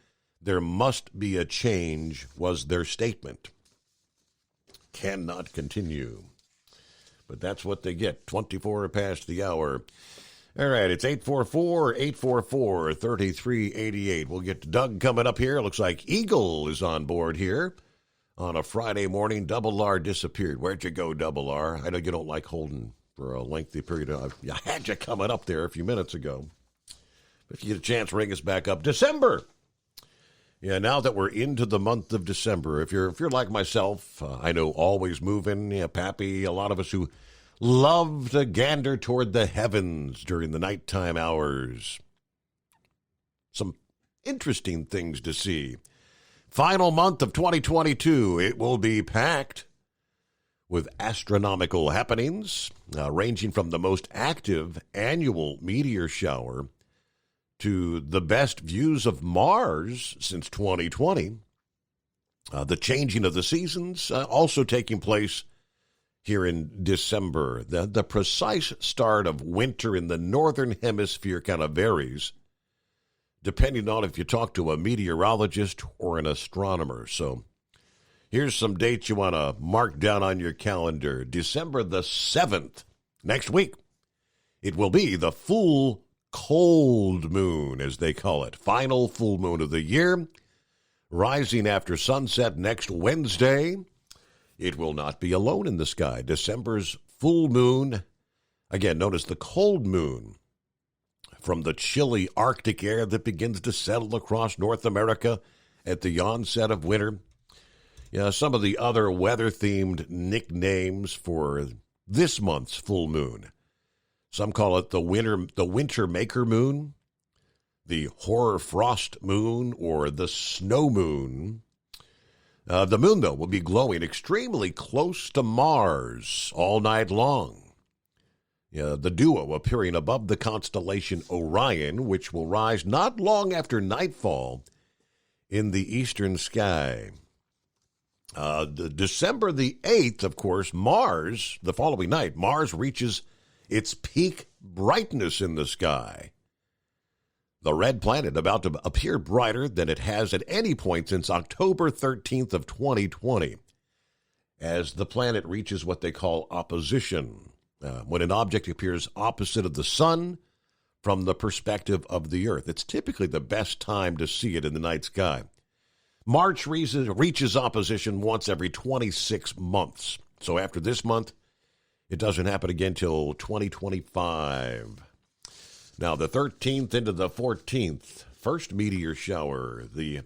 There must be a change, was their statement. Cannot continue. But that's what they get, 24 past the hour. All right, it's 844-844-3388. We'll get to Doug coming up here. Looks like Eagle is on board here on a Friday morning. Double R disappeared. Where'd you go, Double R? I know you don't like holding for a lengthy period of time. I had you coming up there a few minutes ago. But if you get a chance, ring us back up. December. Yeah, now that we're into the month of December, if you're like myself, I know always moving, Pappy, a lot of us who love to gander toward the heavens during the nighttime hours. Some interesting things to see. Final month of 2022, it will be packed with astronomical happenings, ranging from the most active annual meteor shower to the best views of Mars since 2020. The changing of the seasons also taking place here in December. The precise start of winter in the northern hemisphere kind of varies, depending on if you talk to a meteorologist or an astronomer. So here's some dates you want to mark down on your calendar. December the 7th, next week, it will be the full cold moon, as they call it. Final full moon of the year, rising after sunset next Wednesday. It will not be alone in the sky. December's full moon, again known as the cold moon, from the chilly Arctic air that begins to settle across North America at the onset of winter. Some of the other weather-themed nicknames for this month's full moon. Some call it the winter maker moon, the horror frost moon, or the snow moon. The moon, though, will be glowing extremely close to Mars all night long. The duo appearing above the constellation Orion, which will rise not long after nightfall in the eastern sky. December the 8th, of course, Mars, the following night, Mars reaches its peak brightness in the sky. The red planet about to appear brighter than it has at any point since October 13th of 2020, as the planet reaches what they call opposition, when an object appears opposite of the sun from the perspective of the Earth. It's typically the best time to see it in the night sky. March reaches opposition once every 26 months. So after this month, it doesn't happen again till 2025. Now, the 13th into the 14th, first meteor shower, the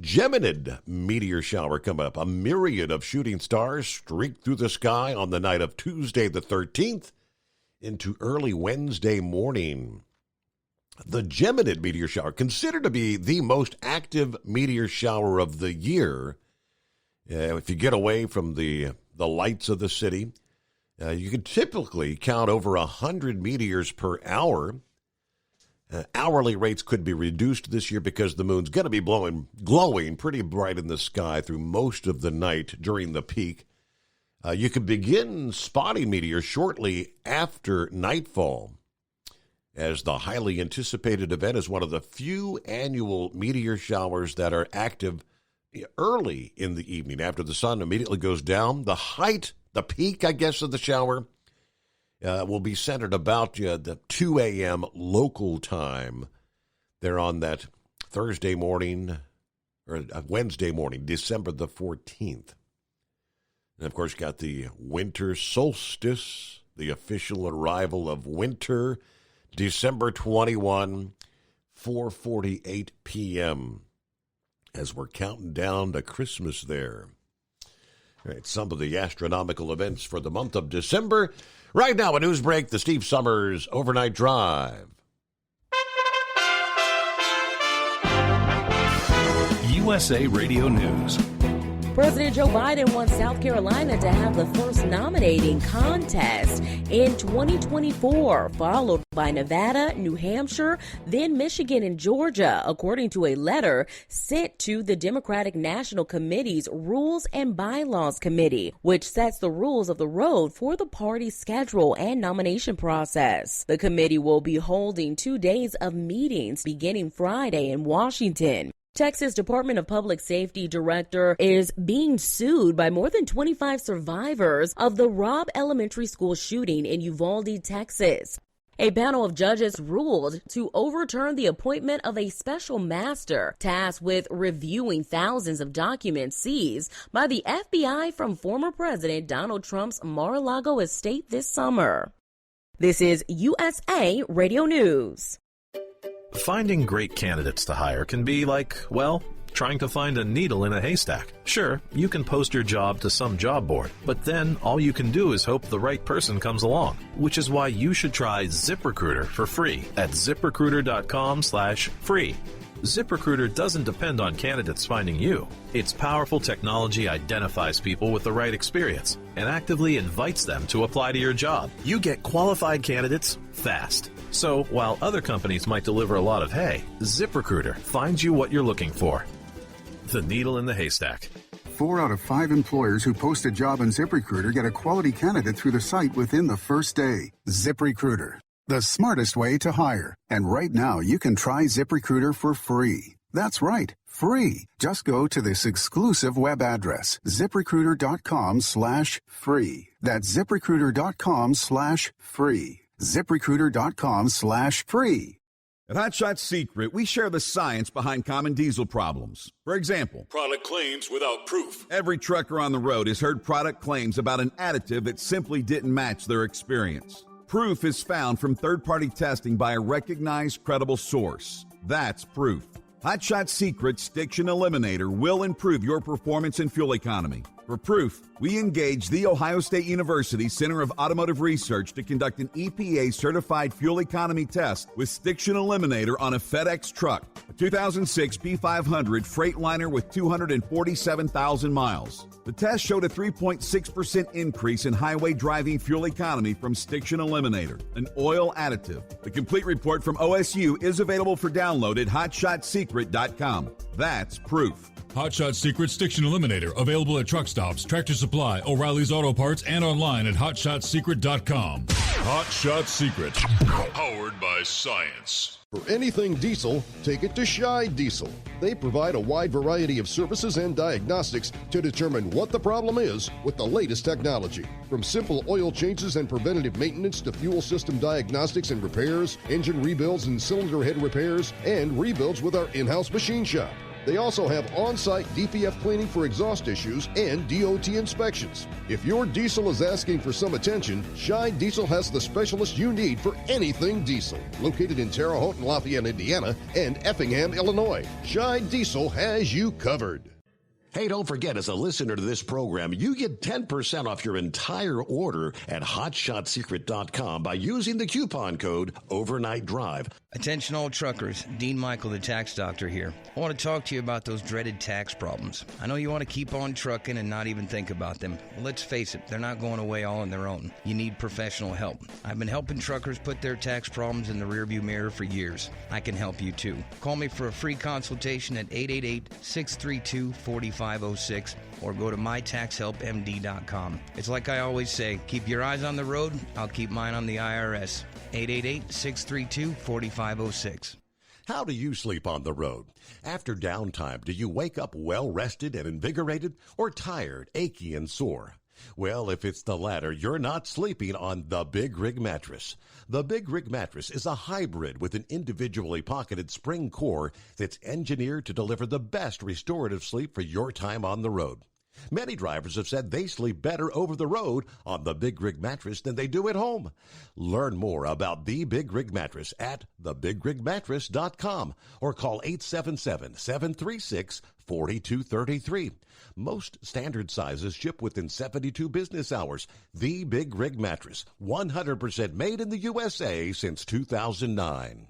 Geminid meteor shower coming up. A myriad of shooting stars streak through the sky on the night of Tuesday the 13th into early Wednesday morning. The Geminid meteor shower, considered to be the most active meteor shower of the year. If you get away from the lights of the city, you can typically count over 100 meteors per hour. Hourly rates could be reduced this year because the moon's going to be glowing pretty bright in the sky through most of the night during the peak. You can begin spotting meteors shortly after nightfall, as the highly anticipated event is one of the few annual meteor showers that are active early in the evening after the sun immediately goes down. The peak, I guess, of the shower will be centered about the 2 a.m. local time there on that Thursday morning, or Wednesday morning, December the 14th. And, of course, got the winter solstice, the official arrival of winter, December 21, 4:48 p.m., as we're counting down to Christmas there. All right, some of the astronomical events for the month of December. Right now, a news break, the Steve Summers Overnight Drive.
USA Radio News.
President Joe Biden wants South Carolina to have the first nominating contest in 2024, followed by Nevada, New Hampshire, then Michigan and Georgia, according to a letter sent to the Democratic National Committee's Rules and Bylaws Committee, which sets the rules of the road for the party's schedule and nomination process. The committee will be holding 2 days of meetings beginning Friday in Washington. Texas Department of Public Safety Director is being sued by more than 25 survivors of the Robb Elementary School shooting in Uvalde, Texas. A panel of judges ruled to overturn the appointment of a special master tasked with reviewing thousands of documents seized by the FBI from former President Donald Trump's Mar-a-Lago estate this summer. This is USA Radio News.
Finding great candidates to hire can be like, well, trying to find a needle in a haystack. Sure, you can post your job to some job board, but then all you can do is hope the right person comes along, which is why you should try ZipRecruiter for free at ZipRecruiter.com/free. ZipRecruiter doesn't depend on candidates finding you. Its powerful technology identifies people with the right experience and actively invites them to apply to your job. You get qualified candidates fast. So, while other companies might deliver a lot of hay, ZipRecruiter finds you what you're looking for. The needle in the haystack.
4 out of 5 employers who post a job on ZipRecruiter get a quality candidate through the site within the first day. ZipRecruiter, the smartest way to hire. And right now, you can try ZipRecruiter for free. That's right, free. Just go to this exclusive web address, ZipRecruiter.com/free. That's ZipRecruiter.com/free. ZipRecruiter.com/free.
At Hot Shot Secret, we share the science behind common diesel problems. For example,
product claims without proof.
Every trucker on the road has heard product claims about an additive that simply didn't match their experience. Proof is found from third-party testing by a recognized, credible source. That's proof. Hot Shot Secret Stiction Eliminator will improve your performance and fuel economy. For proof, we engaged The Ohio State University Center of Automotive Research to conduct an EPA-certified fuel economy test with Stiction Eliminator on a FedEx truck, a 2006 P500 Freightliner with 247,000 miles. The test showed a 3.6% increase in highway driving fuel economy from Stiction Eliminator, an oil additive. The complete report from OSU is available for download at hotshotsecret.com. That's proof.
Hot Shot Secret Stiction Eliminator, available at truck stops, Tractor Supply, O'Reilly's Auto Parts, and online at hotshotsecret.com. Hot Shot Secret, powered by science.
For anything diesel, take it to Shy Diesel. They provide a wide variety of services and diagnostics to determine what the problem is with the latest technology. From simple oil changes and preventative maintenance to fuel system diagnostics and repairs, engine rebuilds and cylinder head repairs, and rebuilds with our in-house machine shop. They also have on-site DPF cleaning for exhaust issues and DOT inspections. If your diesel is asking for some attention, Shy Diesel has the specialist you need for anything diesel. Located in Terre Haute and Lafayette, Indiana, and Effingham, Illinois, Shy Diesel has you covered.
Hey, don't forget, as a listener to this program, you get 10% off your entire order at hotshotsecret.com by using the coupon code Overnight Drive.
Attention all truckers, Dean Michael, the tax doctor here. I want to talk to you about those dreaded tax problems. I know you want to keep on trucking and not even think about them. Well, let's face it, they're not going away all on their own. You need professional help. I've been helping truckers put their tax problems in the rearview mirror for years. I can help you too. Call me for a free consultation at 888-632-4506 or go to mytaxhelpmd.com. It's like I always say, keep your eyes on the road, I'll keep mine on the IRS. 888-632-4506.
How do you sleep on the road? After downtime, do you wake up well-rested and invigorated or tired, achy, and sore? Well, if it's the latter, you're not sleeping on the Big Rig Mattress. The Big Rig Mattress is a hybrid with an individually pocketed spring core that's engineered to deliver the best restorative sleep for your time on the road. Many drivers have said they sleep better over the road on the Big Rig Mattress than they do at home. Learn more about the Big Rig Mattress at thebigrigmattress.com or call 877-736-4233. Most standard sizes ship within 72 business hours. The Big Rig Mattress, 100% made in the USA since 2009.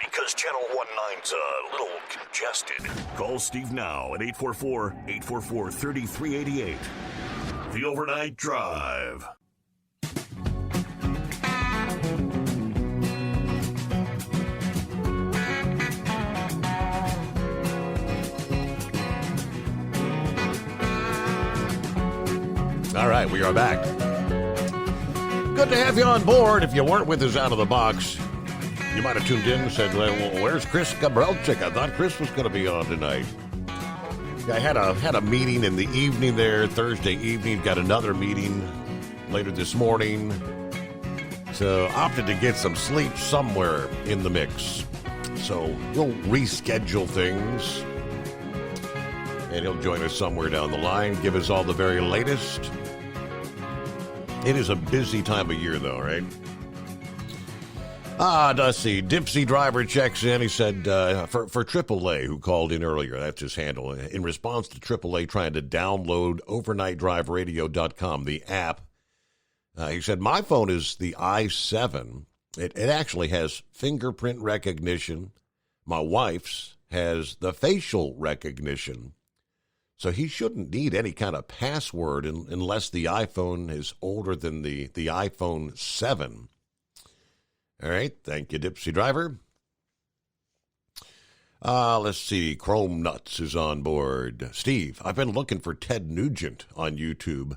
Because Channel 19's a little congested. Call Steve now at 844-844-3388. The Overnight Drive.
All right, we are back. Good to have you on board. If you weren't with us out of the box, you might have tuned in and said, well, where's Chris Gabrelczyk? I thought Chris was going to be on tonight. I had a meeting in the evening there, Thursday evening. Got another meeting later this morning. So opted to get some sleep somewhere in the mix. So we'll reschedule things. And he'll join us somewhere down the line, give us all the very latest. It is a busy time of year, though, right? Let's see. Dipsy Driver checks in. He said, for AAA, who called in earlier, that's his handle, in response to AAA trying to download overnightdriveradio.com, the app, he said, my phone is the i7. It actually has fingerprint recognition. My wife's has the facial recognition. So he shouldn't need any kind of password unless the iPhone is older than the iPhone 7. All right. Thank you, Dipsy Driver. Let's see. Chrome Nuts is on board. Steve, I've been looking for Ted Nugent on YouTube,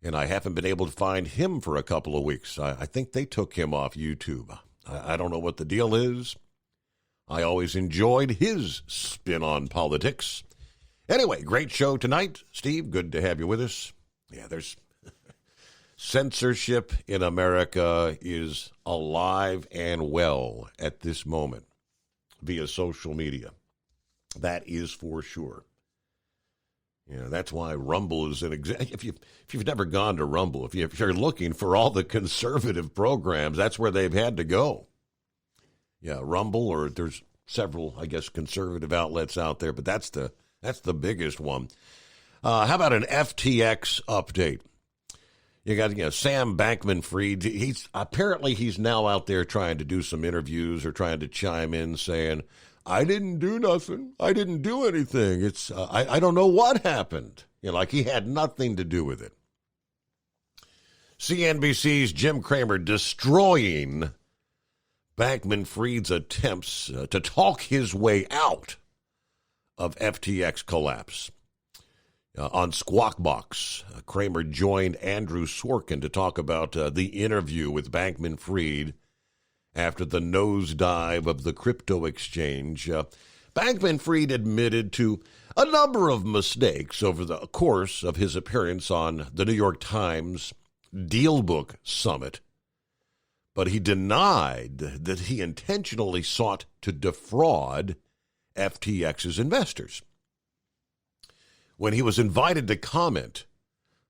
and I haven't been able to find him for a couple of weeks. I think they took him off YouTube. I don't know what the deal is. I always enjoyed his spin on politics. Anyway, great show tonight. Steve, good to have you with us. Yeah, there's censorship in America is alive and well at this moment via social media. That is for sure. Yeah, that's why Rumble is an example. If you've never gone to Rumble, if you're looking for all the conservative programs, that's where they've had to go. Yeah, Rumble, or there's several, I guess, conservative outlets out there, but that's the biggest one. How about an FTX update? You got Sam Bankman-Fried. He's now out there trying to do some interviews or trying to chime in saying, I didn't do nothing. I didn't do anything. It's I don't know what happened. Like he had nothing to do with it. CNBC's Jim Cramer destroying Bankman-Fried's attempts to talk his way out of FTX collapse. On Squawk Box, Cramer joined Andrew Sorkin to talk about the interview with Bankman-Fried after the nosedive of the crypto exchange. Bankman-Fried admitted to a number of mistakes over the course of his appearance on the New York Times Dealbook Summit, but he denied that he intentionally sought to defraud FTX's investors. When he was invited to comment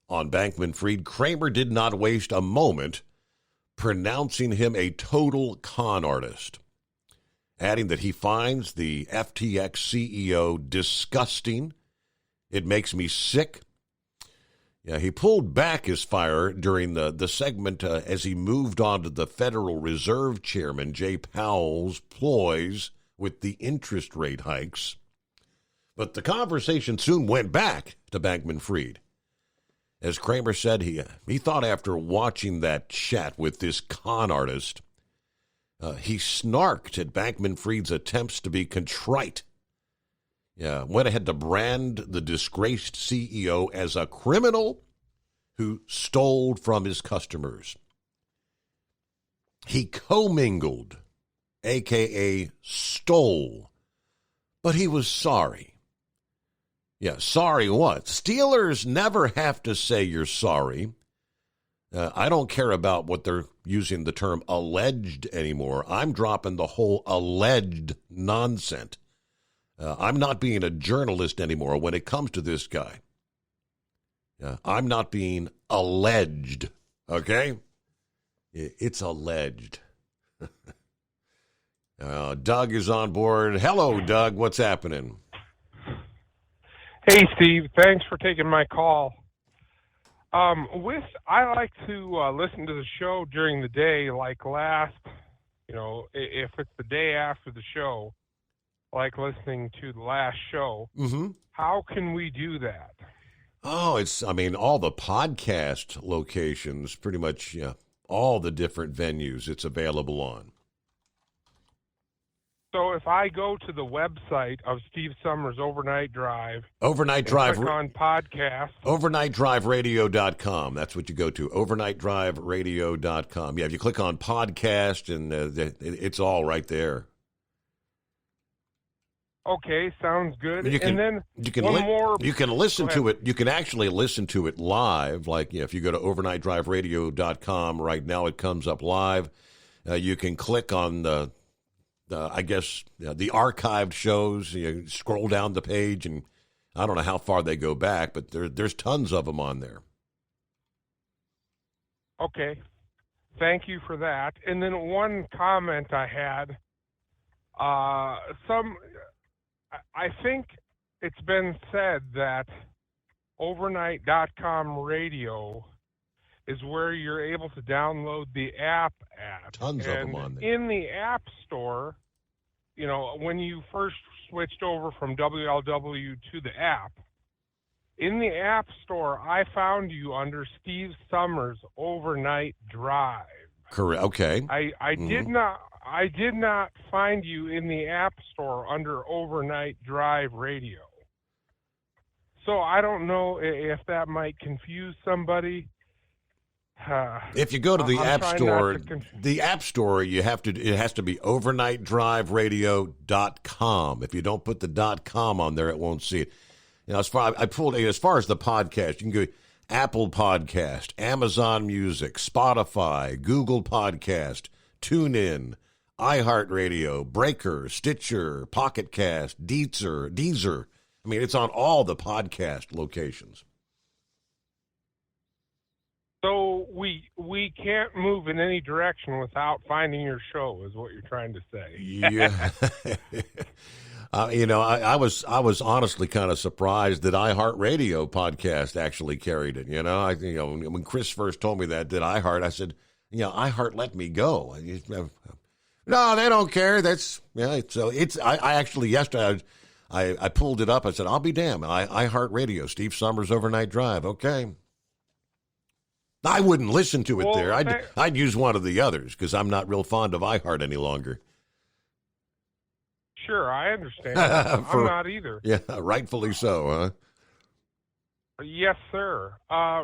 on Bankman-Fried, Cramer did not waste a moment pronouncing him a total con artist, adding that he finds the FTX CEO disgusting. It makes me sick. Yeah, he pulled back his fire during the segment as he moved on to the Federal Reserve Chairman Jay Powell's ploys with the interest rate hikes. But the conversation soon went back to Bankman-Fried. As Cramer said, he thought after watching that chat with this con artist, he snarked at Bankman-Fried's attempts to be contrite. Yeah, went ahead to brand the disgraced CEO as a criminal who stole from his customers. He commingled, a.k.a. stole, but he was sorry. Yeah, sorry what? Steelers never have to say you're sorry. I don't care about what they're using the term alleged anymore. I'm dropping the whole alleged nonsense. I'm not being a journalist anymore when it comes to this guy. I'm not being alleged, okay? It's alleged. Doug is on board. Hello, Doug. What's happening?
Hey, Steve. Thanks for taking my call. I like to listen to the show during the day, like if it's the day after the show, like listening to the last show.
Mm-hmm.
How can we do that?
Oh, all the podcast locations, pretty much, all the different venues it's available on.
So if I go to the website of Steve Summers Overnight Drive,
click
on podcast,
overnightdriveradio.com. That's what you go to, overnightdriveradio.com. Yeah, if you click on podcast, and it's all right there.
Okay, sounds good.
You can listen
to
it. You can actually listen to it live. Like if you go to overnightdriveradio.com right now, it comes up live. You can click on the archived shows. You scroll down the page, and I don't know how far they go back, but there's tons of them on there.
Okay, thank you for that. And then one comment I had, I think it's been said that overnight.com radio is where you're able to download the app at.
Tons of them on there.
In the App Store, when you first switched over from WLW to the app, in the App Store, I found you under Steve Summers Overnight Drive.
Correct. Okay.
I did not find you in the App Store under Overnight Drive Radio. So I don't know if that might confuse somebody.
If you go to the App Store, it has to be overnightdriveradio.com. If you don't put the .com on there, it won't see it. As far as the podcast, you can go Apple Podcast, Amazon Music, Spotify, Google Podcast, TuneIn, iHeartRadio, Breaker, Stitcher, Pocket Cast, Deezer. It's on all the podcast locations.
So we can't move in any direction without finding your show, is what you're trying to say.
Yeah. I was honestly kind of surprised that iHeartRadio podcast actually carried it. When Chris first told me that iHeart, I said, iHeart let me go. No, they don't care. So I actually yesterday I pulled it up. I said, I'll be damned. iHeartRadio, Steve Summers Overnight Drive. Okay. I wouldn't listen to it there. I'd use one of the others because I'm not real fond of iHeart any longer.
Sure, I understand. I'm not either.
Yeah, rightfully so, huh?
Yes, sir.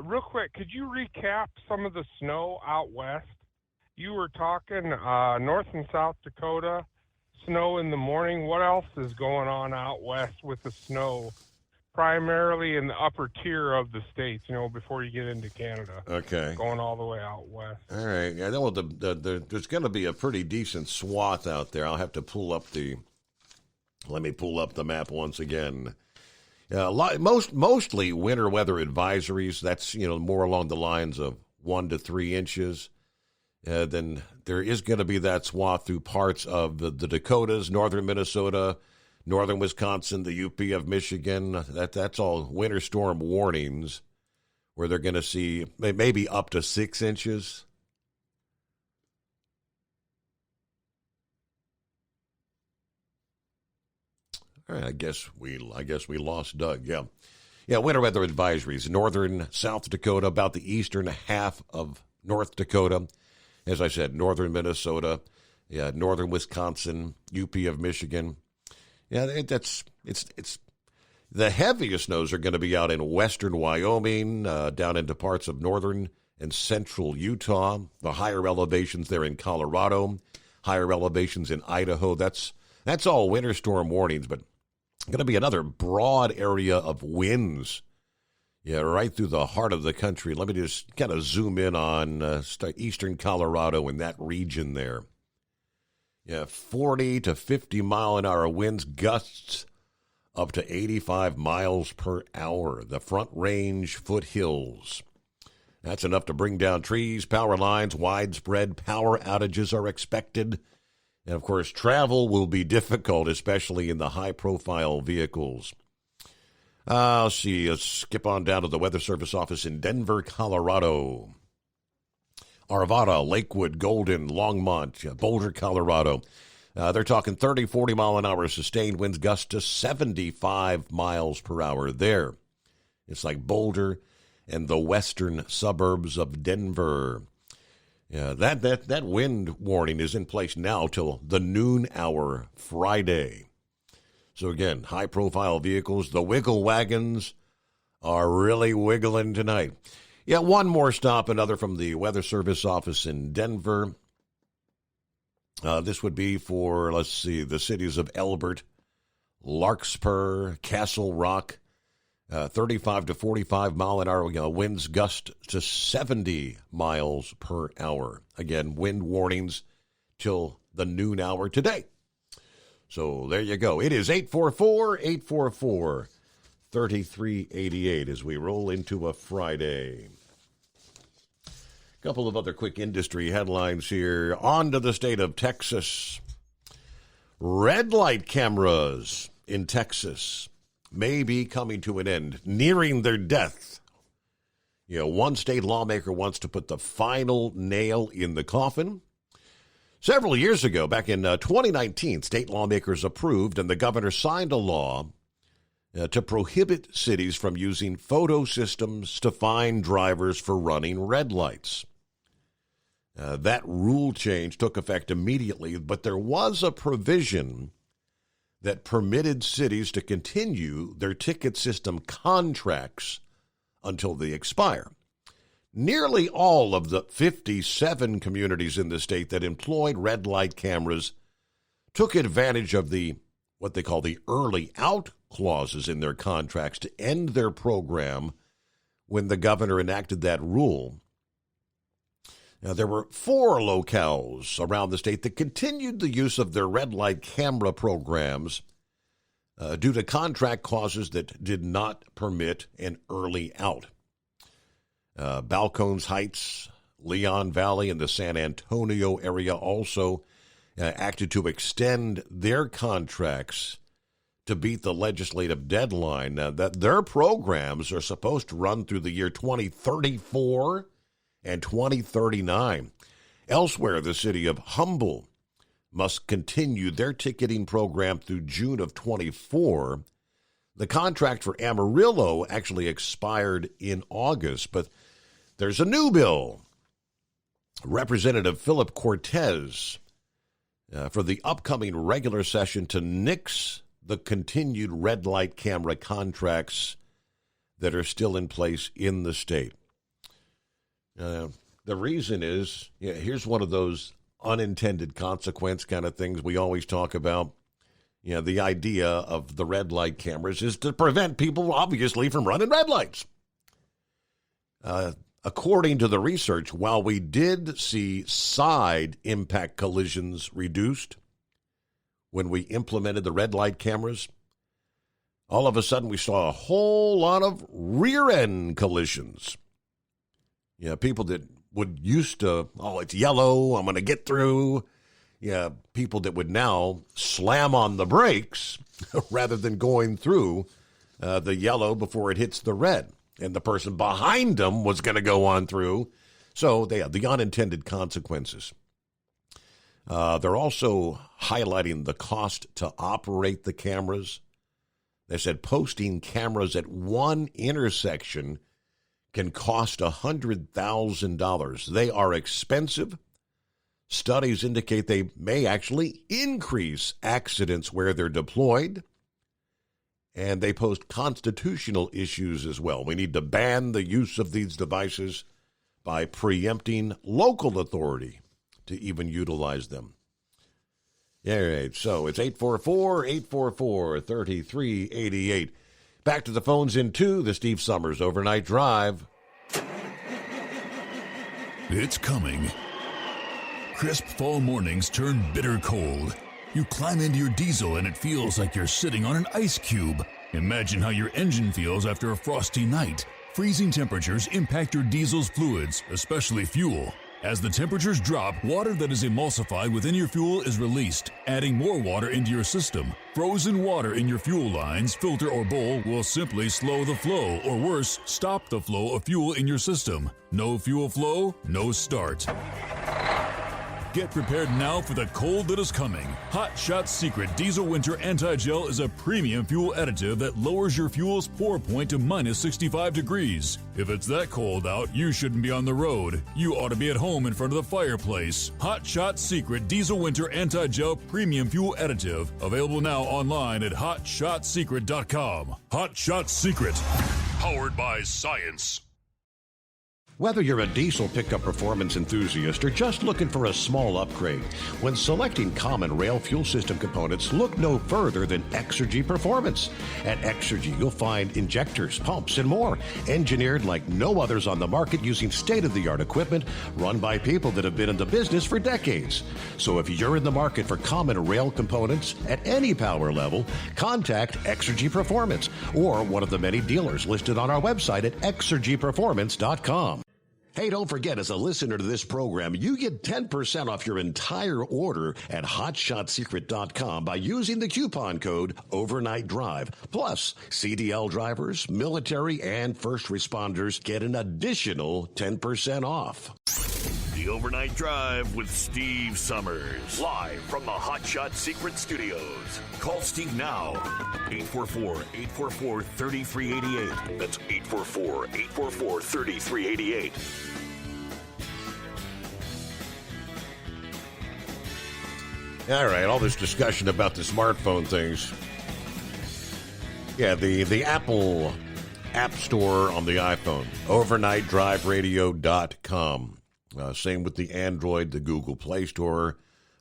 Real quick, could you recap some of the snow out west? You were talking North and South Dakota, snow in the morning. What else is going on out west with the snow, primarily in the upper tier of the states, before you get into Canada?
Okay.
Going all the way out west.
All right. Yeah, well, there's going to be a pretty decent swath out there. I'll have to let me pull up the map once again. Mostly winter weather advisories. That's, more along the lines of 1 to 3 inches. Then there is going to be that swath through parts of the Dakotas, northern Minnesota, northern Wisconsin, the UP of Michigan. That's all winter storm warnings where they're going to see maybe up to 6 inches. All right, I guess we lost Doug. Yeah. Winter weather advisories: northern South Dakota, about the eastern half of North Dakota. As I said, northern Minnesota, northern Wisconsin, UP of Michigan. Yeah, it's the heaviest snows are going to be out in western Wyoming, down into parts of northern and central Utah. The higher elevations there in Colorado, higher elevations in Idaho. That's all winter storm warnings, but going to be another broad area of winds. Yeah, right through the heart of the country. Let me just kind of zoom in on eastern Colorado and that region there. Yeah, 40 to 50 mile an hour winds, gusts up to 85 miles per hour. The Front Range foothills. That's enough to bring down trees, power lines. Widespread power outages are expected. And, of course, travel will be difficult, especially in the high-profile vehicles. Let's see. Let's skip on down to the Weather Service office in Denver, Colorado. Arvada, Lakewood, Golden, Longmont, Boulder, Colorado. They're talking 30, 40 mile an hour sustained winds, gusts to 75 miles per hour there. It's like Boulder and the western suburbs of Denver. Yeah, that wind warning is in place now till the noon hour Friday. So again, high-profile vehicles, the wiggle wagons are really wiggling tonight. Yeah, one more stop, another from the Weather Service office in Denver. This would be for, let's see, the cities of Elbert, Larkspur, Castle Rock, 35 to 45 mile an hour winds, gust to 70 miles per hour. Again, wind warnings till the noon hour today. So there you go. It is 844-844-3388 as we roll into a Friday. A couple of other quick industry headlines here. On to the state of Texas. Red light cameras in Texas may be coming to an end, nearing their death. One state lawmaker wants to put the final nail in the coffin. Several years ago, back in 2019, state lawmakers approved and the governor signed a law to prohibit cities from using photo systems to fine drivers for running red lights. That rule change took effect immediately, but there was a provision that permitted cities to continue their ticket system contracts until they expire. Nearly all of the 57 communities in the state that employed red light cameras took advantage of what they call the early out clauses in their contracts to end their program when the governor enacted that rule. Now, there were 4 locales around the state that continued the use of their red light camera programs due to contract clauses that did not permit an early out. Balcones Heights, Leon Valley, and the San Antonio area also acted to extend their contracts to beat the legislative deadline. That their programs are supposed to run through the year 2034 and 2039. Elsewhere, the city of Humble must continue their ticketing program through June of 24. The contract for Amarillo actually expired in August, but there's a new bill. Representative Philip Cortez for the upcoming regular session to nix the continued red light camera contracts that are still in place in the state. The reason is, here's one of those unintended consequence kind of things we always talk about. The idea of the red light cameras is to prevent people, obviously, from running red lights. According to the research, while we did see side impact collisions reduced when we implemented the red light cameras, all of a sudden we saw a whole lot of rear-end collisions. People that would used to, it's yellow, I'm going to get through. People that would now slam on the brakes rather than going through the yellow before it hits the red. And the person behind them was going to go on through. So they have the unintended consequences. They're also highlighting the cost to operate the cameras. They said posting cameras at one intersection can cost $100,000. They are expensive. Studies indicate they may actually increase accidents where they're deployed. And they pose constitutional issues as well. We need to ban the use of these devices by preempting local authority to even utilize them. All right, so it's 844-844-3388. Back to the phones in 2, the Steve Summers Overnight Drive.
It's coming. Crisp fall mornings turn bitter cold. You climb into your diesel and it feels like you're sitting on an ice cube. Imagine how your engine feels after a frosty night. Freezing temperatures impact your diesel's fluids, especially fuel. As the temperatures drop, water that is emulsified within your fuel is released, adding more water into your system. Frozen water in your fuel lines, filter, or bowl will simply slow the flow, or worse, stop the flow of fuel in your system. No fuel flow, no start. Get prepared now for the cold that is coming. Hot Shot Secret Diesel Winter Anti-Gel is a premium fuel additive that lowers your fuel's pour point to minus 65 degrees. If it's that cold out, you shouldn't be on the road. You ought to be at home in front of the fireplace. Hot Shot Secret Diesel Winter Anti-Gel Premium Fuel Additive. Available now online at HotShotSecret.com. Hot Shot Secret. Powered by science.
Whether you're a diesel pickup performance enthusiast or just looking for a small upgrade, when selecting common rail fuel system components, look no further than Exergy Performance. At Exergy, you'll find injectors, pumps, and more, engineered like no others on the market using state-of-the-art equipment run by people that have been in the business for decades. So if you're in the market for common rail components at any power level, contact Exergy Performance or one of the many dealers listed on our website at exergyperformance.com. Hey, don't forget, as a listener to this program, you get 10% off your entire order at HotShotSecret.com by using the coupon code Overnight Drive. Plus, CDL drivers, military, and first responders get an additional 10% off.
The Overnight Drive with Steve Summers. Live from the Hot Shot Secret Studios. Call Steve now. 844-844-3388. That's 844-844-3388.
All right, all this discussion about the smartphone things. Yeah, the Apple App Store on the iPhone. OvernightDriveRadio.com. Same with the Android, the Google Play Store,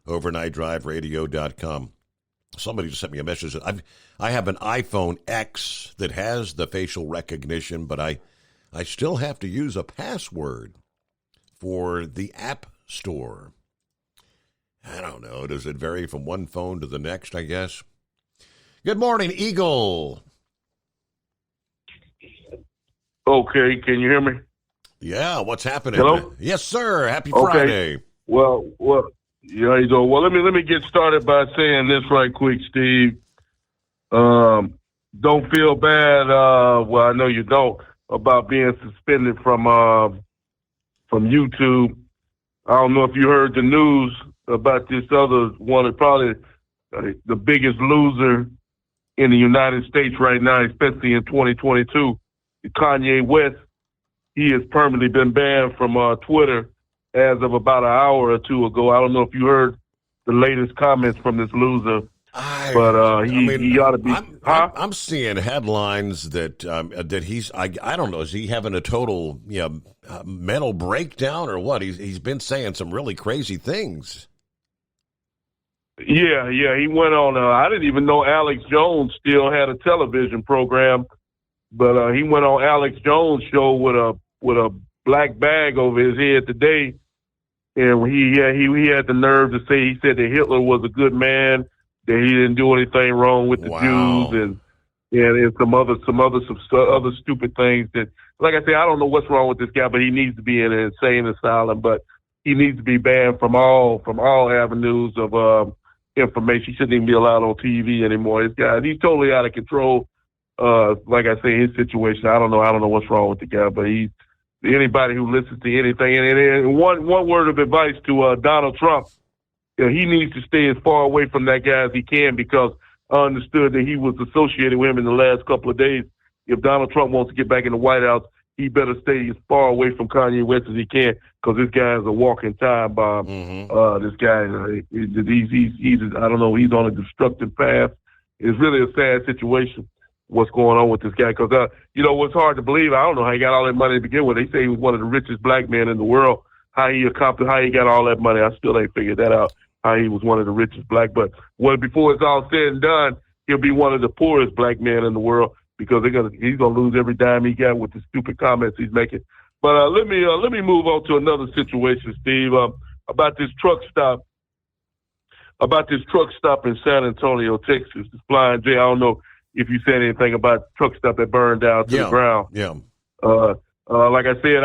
OvernightDriveRadio.com. Somebody just sent me a message. I have an iPhone X that has the facial recognition, but I still have to use a password for the App Store. I don't know. Does it vary from one phone to the next, I guess? Good morning, Eagle.
Okay, can you hear me?
Yeah, what's happening?
Hello?
Yes, sir. Happy Friday.
Well, yeah, you know. Well, let me get started by saying this right quick, Steve. Don't feel bad. Well, I know you don't, about being suspended from YouTube. I don't know if you heard the news about this other one, probably the biggest loser in the United States right now, especially in 2022. Kanye West, he has permanently been banned from Twitter as of about an hour or two ago. I don't know if you heard the latest comments from this loser, but he ought to be.
I'm seeing headlines that he's. I don't know. Is he having a total mental breakdown or what? He's been saying some really crazy things.
Yeah. He went on. I didn't even know Alex Jones still had a television program, but he went on Alex Jones' show with a black bag over his head today, and he had the nerve to say, he said that Hitler was a good man, that he didn't do anything wrong with the Jews, and some other stupid things that, like I say, I don't know what's wrong with this guy, but he needs to be in an insane asylum. But he needs to be banned from all avenues of information. He shouldn't even be allowed on TV anymore. This guy, he's totally out of control. Like I say, his situation, I don't know what's wrong with the guy, but anybody who listens to anything, and one word of advice to Donald Trump, he needs to stay as far away from that guy as he can, because I understood that he was associated with him in the last couple of days. If Donald Trump wants to get back in the White House, he better stay as far away from Kanye West as he can, because this guy is a walking time bomb. This guy, he's I don't know, he's on a destructive path. It's really a sad situation, what's going on with this guy, because what's hard to believe, I don't know how he got all that money to begin with. They say he was one of the richest black men in the world. How he got all that money, I still ain't figured that out, how he was one of the richest black. But before it's all said and done, he'll be one of the poorest black men in the world, because he's gonna lose every dime he got with the stupid comments he's making. But let me move on to another situation, Steve, about this truck stop in San Antonio, Texas. This Flying J. I don't know if you said anything about the truck stop that burned down to the ground.
Yeah.
Like I said,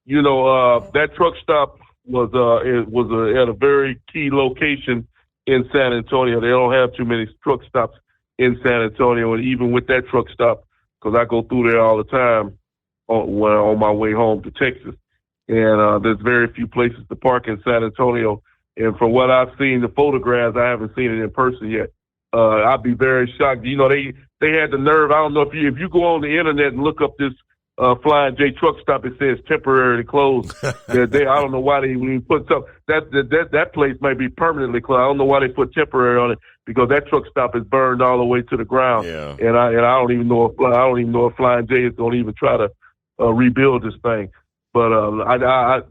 that truck stop was at a very key location in San Antonio. They don't have too many truck stops in San Antonio, and even with that truck stop, because I go through there all the time on my way home to Texas, and there's very few places to park in San Antonio. And from what I've seen, the photographs, I haven't seen it in person yet. I'd be very shocked. They had the nerve. I don't know if you go on the internet and look up this Flying J truck stop, it says temporarily closed. I don't know why they even put something. That place might be permanently closed. I don't know why they put temporary on it, because that truck stop is burned all the way to the ground.
Yeah.
And I don't even know if Flying J is going to even try to rebuild this thing. But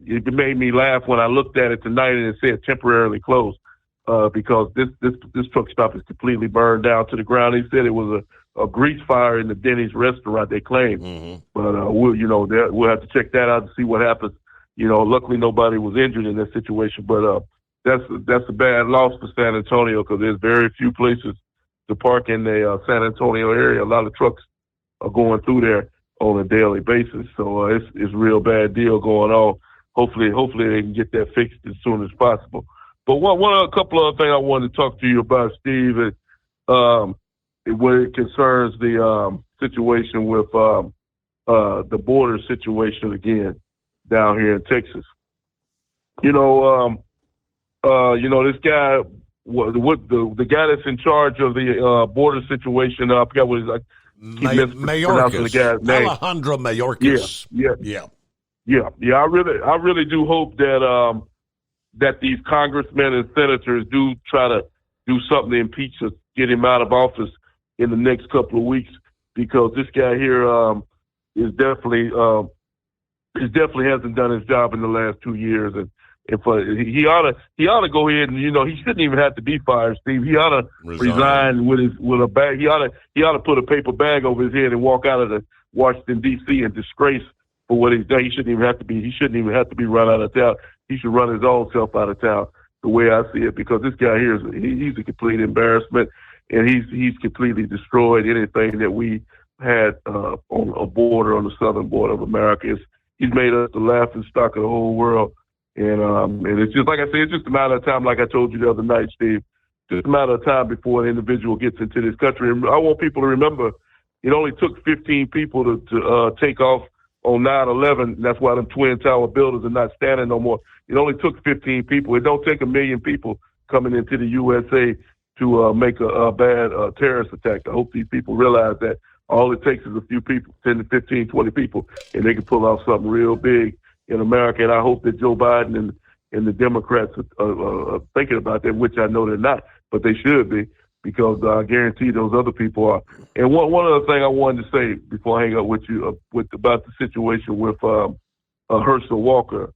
it made me laugh when I looked at it tonight and it said temporarily closed, because this truck stop is completely burned down to the ground. They said it was a grease fire in the Denny's restaurant, they claim. But we'll have to check that out to see what happens. Luckily nobody was injured in that situation, but that's a bad loss for San Antonio, because there's very few places to park in the San Antonio area. A lot of trucks are going through there on a daily basis, so it's a real bad deal going on. Hopefully they can get that fixed as soon as possible. But a couple of things I wanted to talk to you about, Steve, is when it concerns the situation with the border situation again down here in Texas. This guy, the guy that's in charge of the border situation, I forgot what his
Mayorkas.
The guy's name.
Alejandro Mayorkas.
Yeah. I really do hope that that these congressmen and senators do try to do something to impeach us, get him out of office in the next couple of weeks, because this guy here is definitely hasn't done his job in the last 2 years, and he ought to go ahead and he shouldn't even have to be fired, Steve. He ought to resign with a bag. He ought to put a paper bag over his head and walk out of the Washington D.C. in disgrace for what he's done. He shouldn't even have to be run out of town. He should run his own self out of town, the way I see it, because this guy here he's a complete embarrassment, and he's completely destroyed anything that we had on the southern border of America. He's made us the laughing stock of the whole world. And it's just, like I said, it's just a matter of time, like I told you the other night, Steve, just a matter of time before an individual gets into this country. And I want people to remember it only took 15 people to take off on 9/11. That's why them Twin Tower buildings are not standing no more. It only took 15 people. It don't take 1 million people coming into the USA to make a bad terrorist attack. I hope these people realize that all it takes is a few people, 10 to 15, 20 people, and they can pull off something real big in America. And I hope that Joe Biden and the Democrats are thinking about that, which I know they're not, but they should be, because I guarantee those other people are. And one other thing I wanted to say before I hang up with you about the situation with Herschel Walker.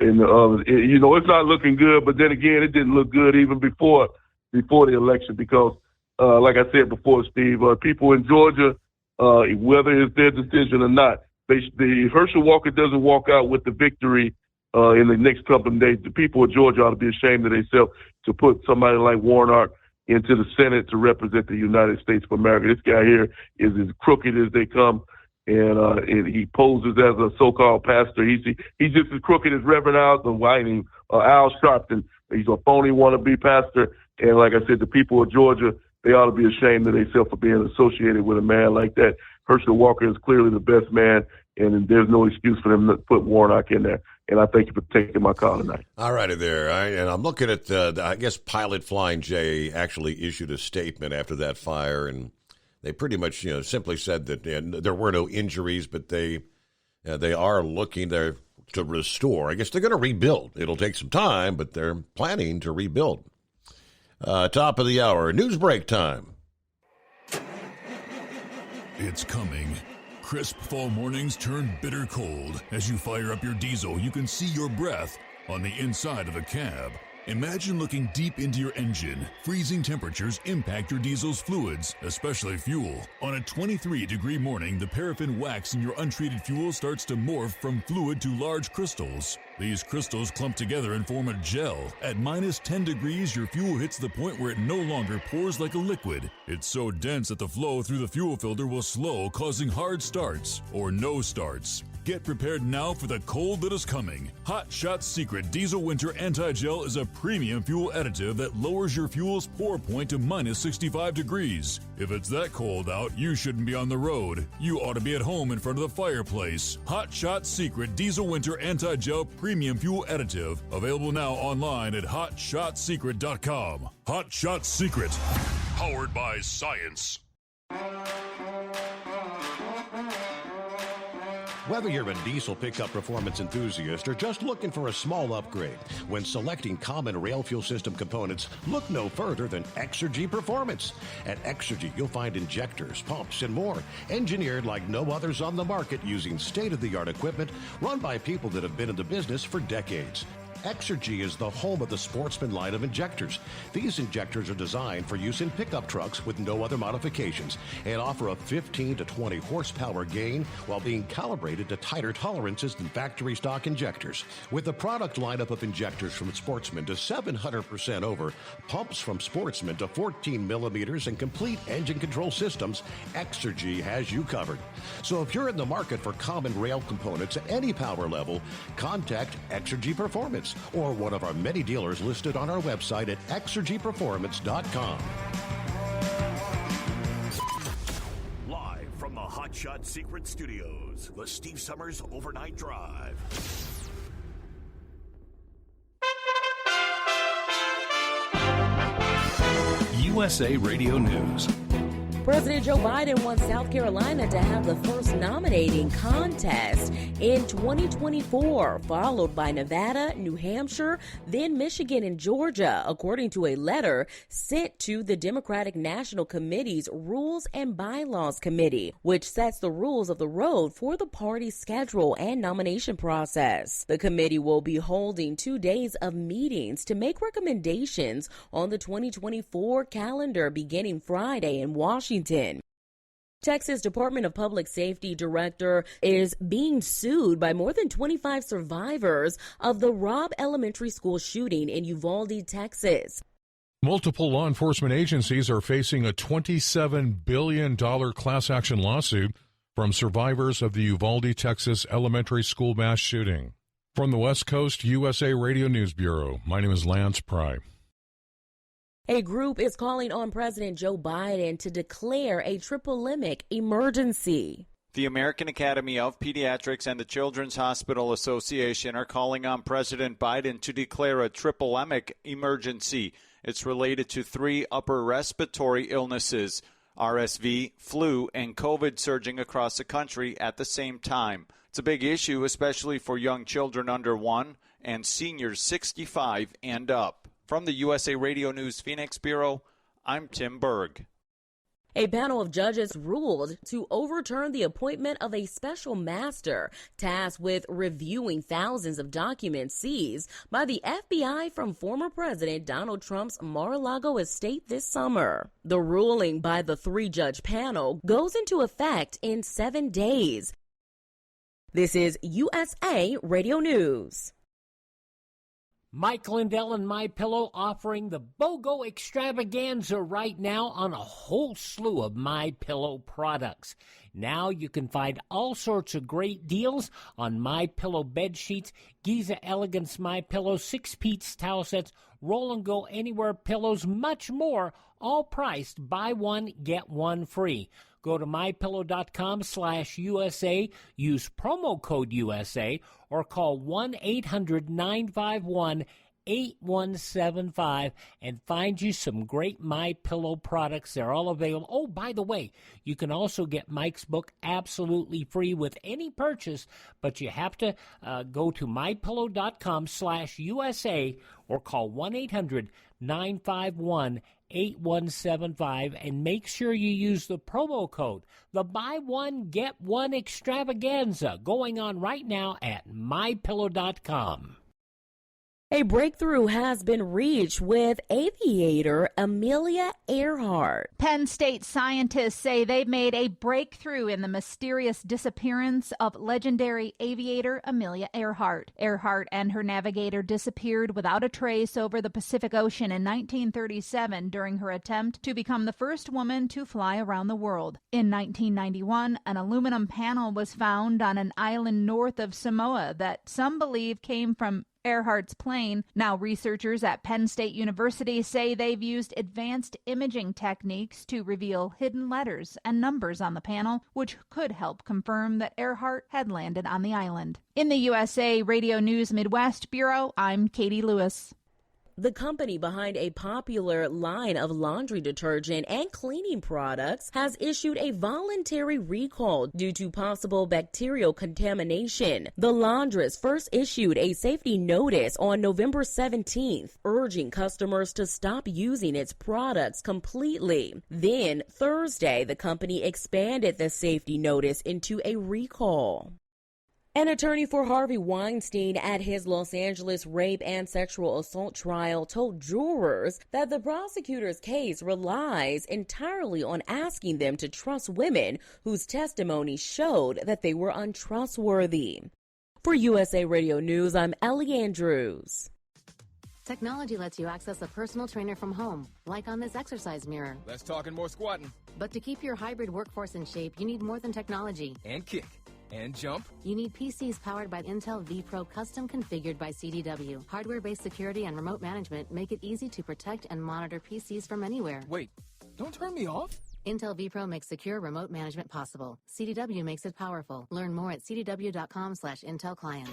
And, it's not looking good, but then again, it didn't look good even before the election because, like I said before, Steve, people in Georgia, whether it's their decision or not, the Herschel Walker doesn't walk out with the victory in the next couple of days. The people of Georgia ought to be ashamed of themselves to put somebody like Warnock into the Senate to represent the United States of America. This guy here is as crooked as they come, and he poses as a so-called pastor. He's just as crooked as Reverend Al Sharpton. He's a phony wannabe pastor. And like I said, the people of Georgia, they ought to be ashamed of themselves for being associated with a man like that. Herschel Walker is clearly the best man, and there's no excuse for them to put Warnock in there. And I thank you for taking my call tonight.
All righty there. And I'm looking at, I guess Pilot Flying J actually issued a statement after that fire, and they pretty much, simply said that there were no injuries, but they are looking there to restore. I guess they're going to rebuild. It'll take some time, but they're planning to rebuild. Top of the hour, news break time.
It's coming. Crisp fall mornings turn bitter cold. As you fire up your diesel, you can see your breath on the inside of the cab. Imagine looking deep into your engine. Freezing temperatures impact your diesel's fluids, especially fuel. On a 23-degree morning, the paraffin wax in your untreated fuel starts to morph from fluid to large crystals. These crystals clump together and form a gel. At minus 10 degrees, your fuel hits the point where it no longer pours like a liquid. It's so dense that the flow through the fuel filter will slow, causing hard starts or no starts. Get prepared now for the cold that is coming. Hot Shot Secret Diesel Winter Anti-Gel is a premium fuel additive that lowers your fuel's pour point to minus 65 degrees. If it's that cold out, you shouldn't be on the road. You ought to be at home in front of the fireplace. Hot Shot Secret Diesel Winter Anti-Gel Premium Fuel Additive. Available now online at HotShotSecret.com. Hot Shot Secret. Powered by science.
Whether you're a diesel pickup performance enthusiast or just looking for a small upgrade, when selecting common rail fuel system components, look no further than Exergy Performance. At Exergy, you'll find injectors, pumps, and more, engineered like no others on the market using state-of-the-art equipment run by people that have been in the business for decades. Exergy is the home of the Sportsman line of injectors. These injectors are designed for use in pickup trucks with no other modifications and offer a 15 to 20 horsepower gain while being calibrated to tighter tolerances than factory stock injectors. With a product lineup of injectors from Sportsman to 700% over, pumps from Sportsman to 14 millimeters, and complete engine control systems, Exergy has you covered. So if you're in the market for common rail components at any power level, contact Exergy Performance or one of our many dealers listed on our website at exergyperformance.com.
Live from the Hot Shot Secret Studios, the Steve Summers Overnight Drive.
USA Radio News.
President Joe Biden wants South Carolina to have the first nominating contest in 2024, followed by Nevada, New Hampshire, then Michigan and Georgia, according to a letter sent to the Democratic National Committee's Rules and Bylaws Committee, which sets the rules of the road for the party's schedule and nomination process. The committee will be holding 2 days of meetings to make recommendations on the 2024 calendar beginning Friday in Washington. Texas Department of Public Safety Director is being sued by more than 25 survivors of the Robb Elementary School shooting in Uvalde, Texas.
Multiple law enforcement agencies are facing a $27 billion class action lawsuit from survivors of the Uvalde, Texas elementary school mass shooting. From the West Coast USA Radio News Bureau, my name is Lance Pry.
A group is calling on President Joe Biden to declare a triple-lemic emergency.
The American Academy of Pediatrics and the Children's Hospital Association are calling on President Biden to declare a triple-emic emergency. It's related to 3 upper respiratory illnesses, RSV, flu, and COVID surging across the country at the same time. It's a big issue, especially for young children under 1 and seniors 65 and up. From the USA Radio News Phoenix Bureau, I'm Tim Berg.
A panel of judges ruled to overturn the appointment of a special master tasked with reviewing thousands of documents seized by the FBI from former President Donald Trump's Mar-a-Lago estate this summer. The ruling by the 3-judge panel goes into effect in 7 days. This is USA Radio News.
Mike Lindell and MyPillow offering the BOGO extravaganza right now on a whole slew of MyPillow products. Now you can find all sorts of great deals on MyPillow bed sheets, Giza Elegance MyPillow, 6-piece towel sets, Roll and Go Anywhere pillows, much more, all priced buy one, get one free. Go to mypillow.com/USA, use promo code USA, or call 1-800-951-8175 and find you some great MyPillow products. They're all available. Oh, by the way, you can also get Mike's book absolutely free with any purchase, but you have to go to mypillow.com/USA or call 1-800-951-8175 and make sure you use the promo code, the buy one, get one extravaganza, going on right now at mypillow.com.
A breakthrough has been reached with aviator Amelia Earhart.
Penn State scientists say they've made a breakthrough in the mysterious disappearance of legendary aviator Amelia Earhart. Earhart and her navigator disappeared without a trace over the Pacific Ocean in 1937 during her attempt to become the first woman to fly around the world. In 1991, an aluminum panel was found on an island north of Samoa that some believe came from Earhart's plane. Now researchers at Penn State University say they've used advanced imaging techniques to reveal hidden letters and numbers on the panel, which could help confirm that Earhart had landed on the island. In the USA Radio News Midwest Bureau, I'm Katie Lewis.
The company behind a popular line of laundry detergent and cleaning products has issued a voluntary recall due to possible bacterial contamination. The laundress first issued a safety notice on November 17th, urging customers to stop using its products completely. Then, Thursday, the company expanded the safety notice into a recall. An attorney for Harvey Weinstein at his Los Angeles rape and sexual assault trial told jurors that the prosecutor's case relies entirely on asking them to trust women whose testimony showed that they were untrustworthy. For USA Radio News, I'm Ellie Andrews.
Technology lets you access a personal trainer from home, like on this exercise mirror.
Less talking, more squatting.
But to keep your hybrid workforce in shape, you need more than technology.
And kick. And jump.
You need PCs powered by Intel vPro, custom configured by CDW. Hardware-based security and remote management make it easy to protect and monitor PCs from anywhere.
Wait, don't turn me off.
Intel vPro makes secure remote management possible. CDW makes it powerful. Learn more at cdw.com/Intel Client.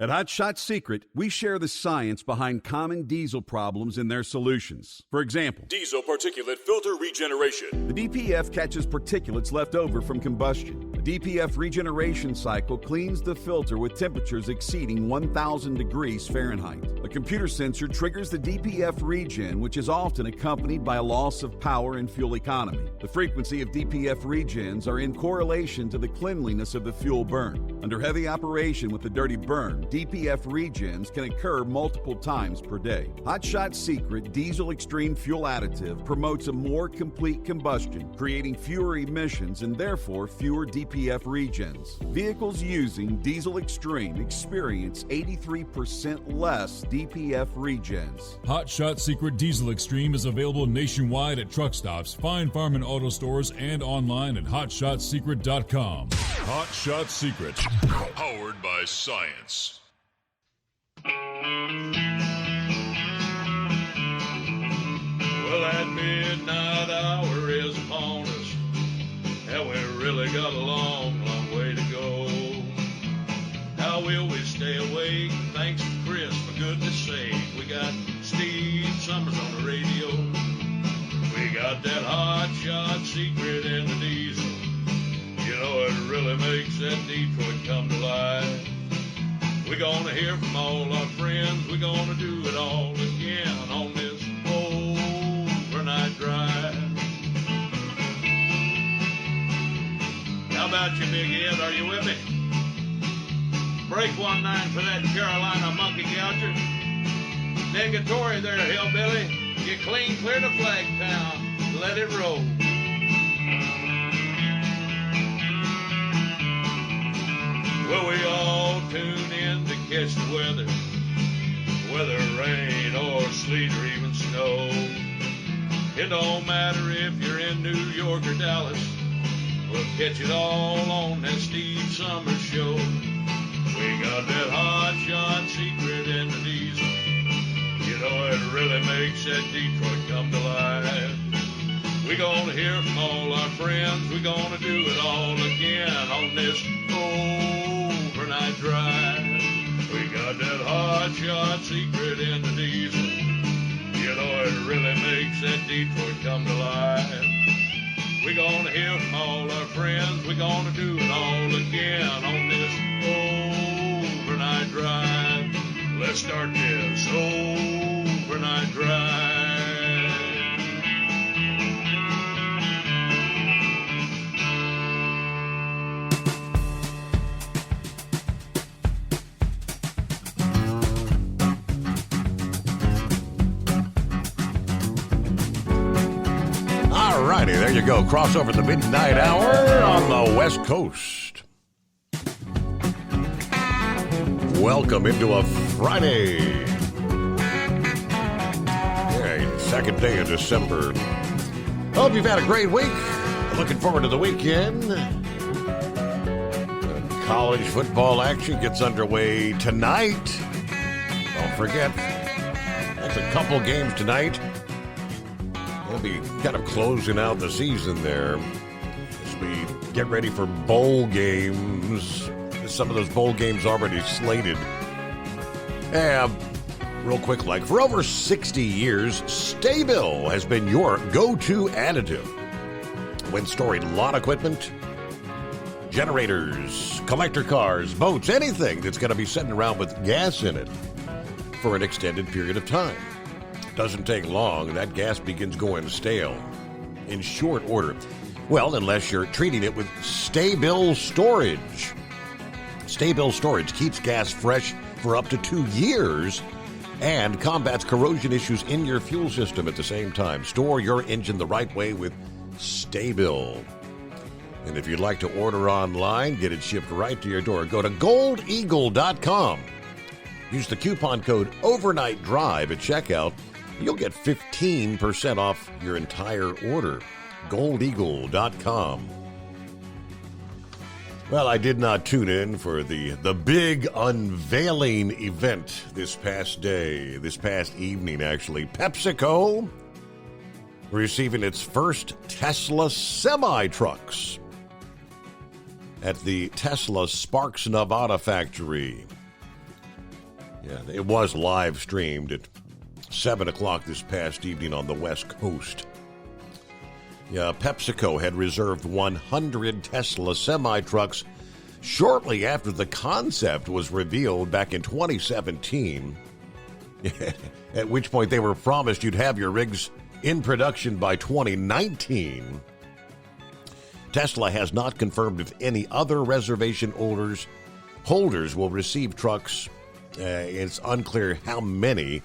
At Hot Shot Secret, we share the science behind common diesel problems and their solutions. For example,
diesel particulate filter regeneration.
The DPF catches particulates left over from combustion. The DPF regeneration cycle cleans the filter with temperatures exceeding 1,000 degrees Fahrenheit. A computer sensor triggers the DPF regen, which is often accompanied by a loss of power and fuel economy. The frequency of DPF regens are in correlation to the cleanliness of the fuel burn. Under heavy operation with the dirty burn, DPF regens can occur multiple times per day. Hot Shot Secret Diesel Extreme Fuel Additive promotes a more complete combustion, creating fewer emissions and therefore fewer DPF regens. Vehicles using Diesel Extreme experience 83% less DPF regens.
Hot Shot Secret Diesel Extreme is available nationwide at truck stops, Fine Farm and auto stores, and online at hotshotsecret.com. Hot Shot Secret, powered by science.
thanks to Chris, for goodness sake. We got Steve Summers on the radio. We got that hot shot secret in the diesel. You know, it really makes that Detroit come to life. We're gonna hear from all our friends. We're gonna do it all again on this overnight drive. How about you, Big Ed? Are you with me? Break 1-9 for that Carolina monkey gouger. Negatory there, hillbilly. You clean clear to Flagtown. Let it roll. Well, we all tune in to catch the weather. Whether rain or sleet or even snow. It don't matter if you're in New York or Dallas. We'll catch it all on that Steve Summers show. We got that hot shot secret in the diesel. You know, it really makes that Detroit come to life. We're gonna hear from all our friends. We're gonna do it all again on this overnight drive. We got that hot shot secret in the diesel. You know, it really makes that Detroit come to life. We're gonna hear from all our friends. We're gonna do it all again on this overnight drive. Let's start this overnight drive.
All righty, there you go. Crossover the midnight hour on the West Coast. Welcome into a Friday. Yeah, second day of December. Hope you've had a great week. Looking forward to the weekend. College football action gets underway tonight. Don't forget, that's a couple games tonight. We'll be kind of closing out the season there as we get ready for bowl games. Some of those bowl games already slated. Real quick, like for over 60 years, Sta-Bil has been your go-to additive. When storing lawn equipment, generators, collector cars, boats, anything that's going to be sitting around with gas in it for an extended period of time. Doesn't take long, that gas begins going stale in short order. Well, unless you're treating it with Sta-Bil storage. Sta-Bil storage keeps gas fresh for up to 2 years and combats corrosion issues in your fuel system at the same time. Store your engine the right way with Sta-Bil. And if you'd like to order online, get it shipped right to your door, go to goldeagle.com. Use the coupon code OvernightDrive at checkout. You'll get 15% off your entire order. goldeagle.com. Well, I did not tune in for the big unveiling event this past evening, actually. PepsiCo receiving its first Tesla semi-trucks at the Tesla Sparks, Nevada factory. Yeah, it was live streamed at 7 o'clock this past evening on the West Coast. Yeah, PepsiCo had reserved 100 Tesla semi-trucks shortly after the concept was revealed back in 2017, at which point they were promised you'd have your rigs in production by 2019. Tesla has not confirmed if any other reservation holders will receive trucks. It's unclear how many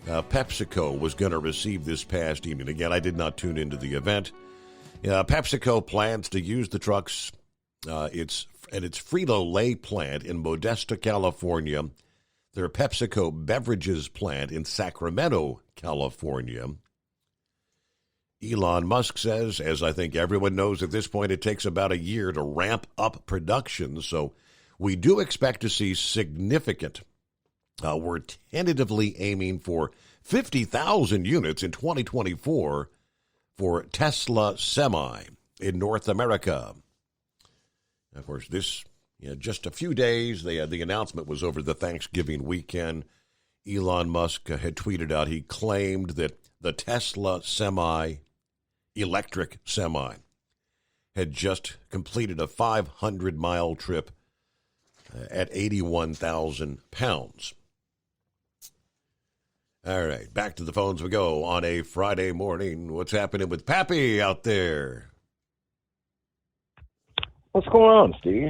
PepsiCo was going to receive this past evening. Again, I did not tune into the event. PepsiCo plans to use the trucks at its Frito-Lay plant in Modesto, California, their PepsiCo beverages plant in Sacramento, California. Elon Musk says, as I think everyone knows at this point, it takes about a year to ramp up production, so we do expect to see significant. We're tentatively aiming for 50,000 units in 2024 for Tesla Semi in North America. Of course, this just a few days. The announcement was over the Thanksgiving weekend. Elon Musk had tweeted out, he claimed that the Tesla electric semi, had just completed a 500-mile trip at 81,000 pounds. All right, back to the phones we go on a Friday morning. What's happening with Pappy out there?
What's going on, Steve?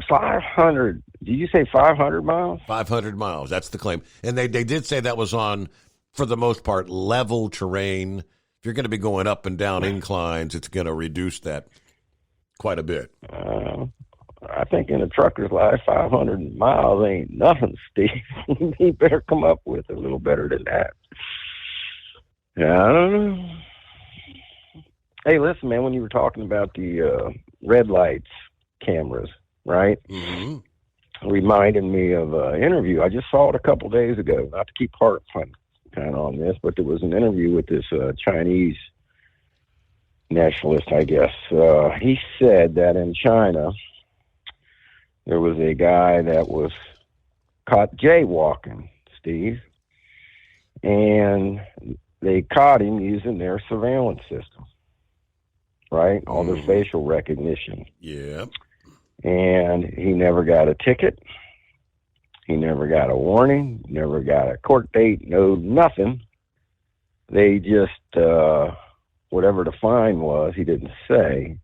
500. Did you say 500 miles?
500 miles. That's the claim. And they did say that was on, for the most part, level terrain. If you're going to be going up and down inclines, it's going to reduce that quite a bit.
I think in a trucker's life, 500 miles ain't nothing, Steve. He better come up with a little better than that. Yeah, I don't know. Hey, listen, man, when you were talking about the red lights cameras, right? Mm-hmm. Reminded me of an interview. I just saw it a couple days ago. Not to keep harping kind of on this, but there was an interview with this Chinese nationalist, I guess. He said that in China, there was a guy that was caught jaywalking, Steve, and they caught him using their surveillance system, right? All their facial recognition.
Yeah.
And he never got a ticket. He never got a warning, never got a court date, no nothing. They just, whatever the fine was, he didn't say,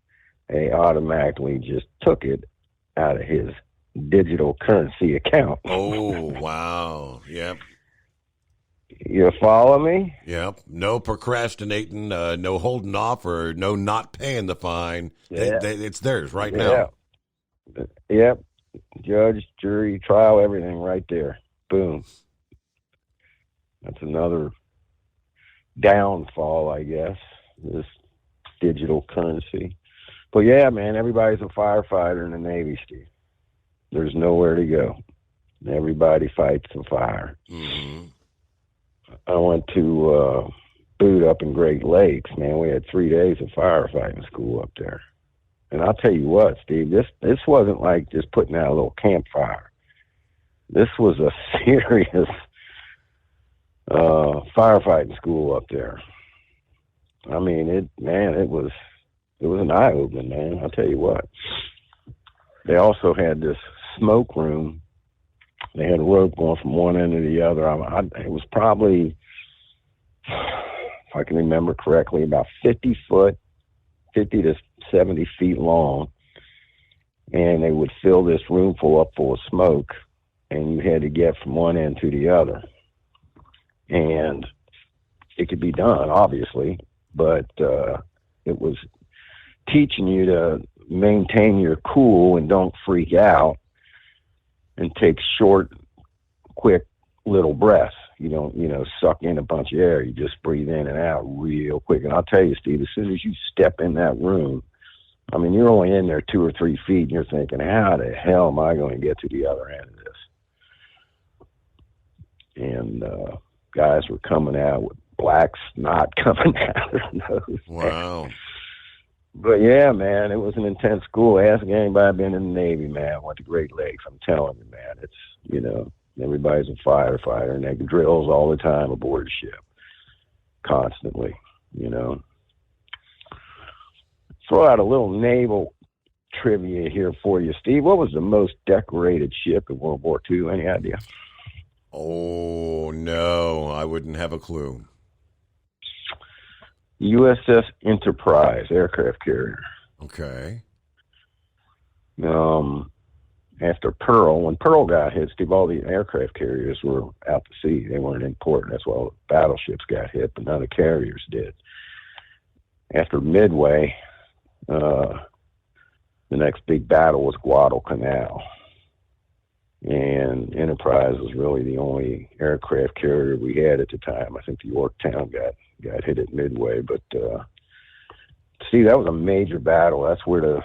they automatically just took it out of his digital currency account.
Oh, wow. Yep.
You follow me?
Yep. No procrastinating, no holding off, or no not paying the fine.
Yeah.
It's theirs right now.
Yep. Judge, jury, trial, everything right there. Boom. That's another downfall, I guess, this digital currency. But yeah, man, everybody's a firefighter in the Navy, Steve. There's nowhere to go. Everybody fights the fire.
Mm-hmm.
I went to boot up in Great Lakes, man. We had 3 days of firefighting school up there. And I'll tell you what, Steve, this wasn't like just putting out a little campfire. This was a serious firefighting school up there. I mean, it was an eye-opening, man. I'll tell you what. They also had this smoke room. They had a rope going from one end to the other. It was probably, if I can remember correctly, about 50 to 70 feet long. And they would fill this room up full of smoke, and you had to get from one end to the other. And it could be done, obviously, but it was teaching you to maintain your cool and don't freak out and take short, quick little breaths. You don't, suck in a bunch of air. You just breathe in and out real quick. And I'll tell you, Steve, as soon as you step in that room, I mean, you're only in there 2 or 3 feet, and you're thinking, how the hell am I going to get to the other end of this? And guys were coming out with black snot coming out of their nose.
Wow.
But yeah, man, it was an intense school. Ask anybody been in the Navy, man. Went to Great Lakes. I'm telling you, man, it's, everybody's a firefighter, and they drills all the time aboard a ship, constantly, Throw out a little naval trivia here for you, Steve. What was the most decorated ship in World War II? Any idea?
Oh, no, I wouldn't have a clue.
USS Enterprise aircraft carrier.
Okay.
After Pearl, when Pearl got hit, Steve, all the aircraft carriers were out to sea. They weren't important. That's why all the battleships got hit, but none of the carriers did. After Midway, the next big battle was Guadalcanal. And Enterprise was really the only aircraft carrier we had at the time. I think the Yorktown got hit at Midway, but see, that was a major battle. That's where the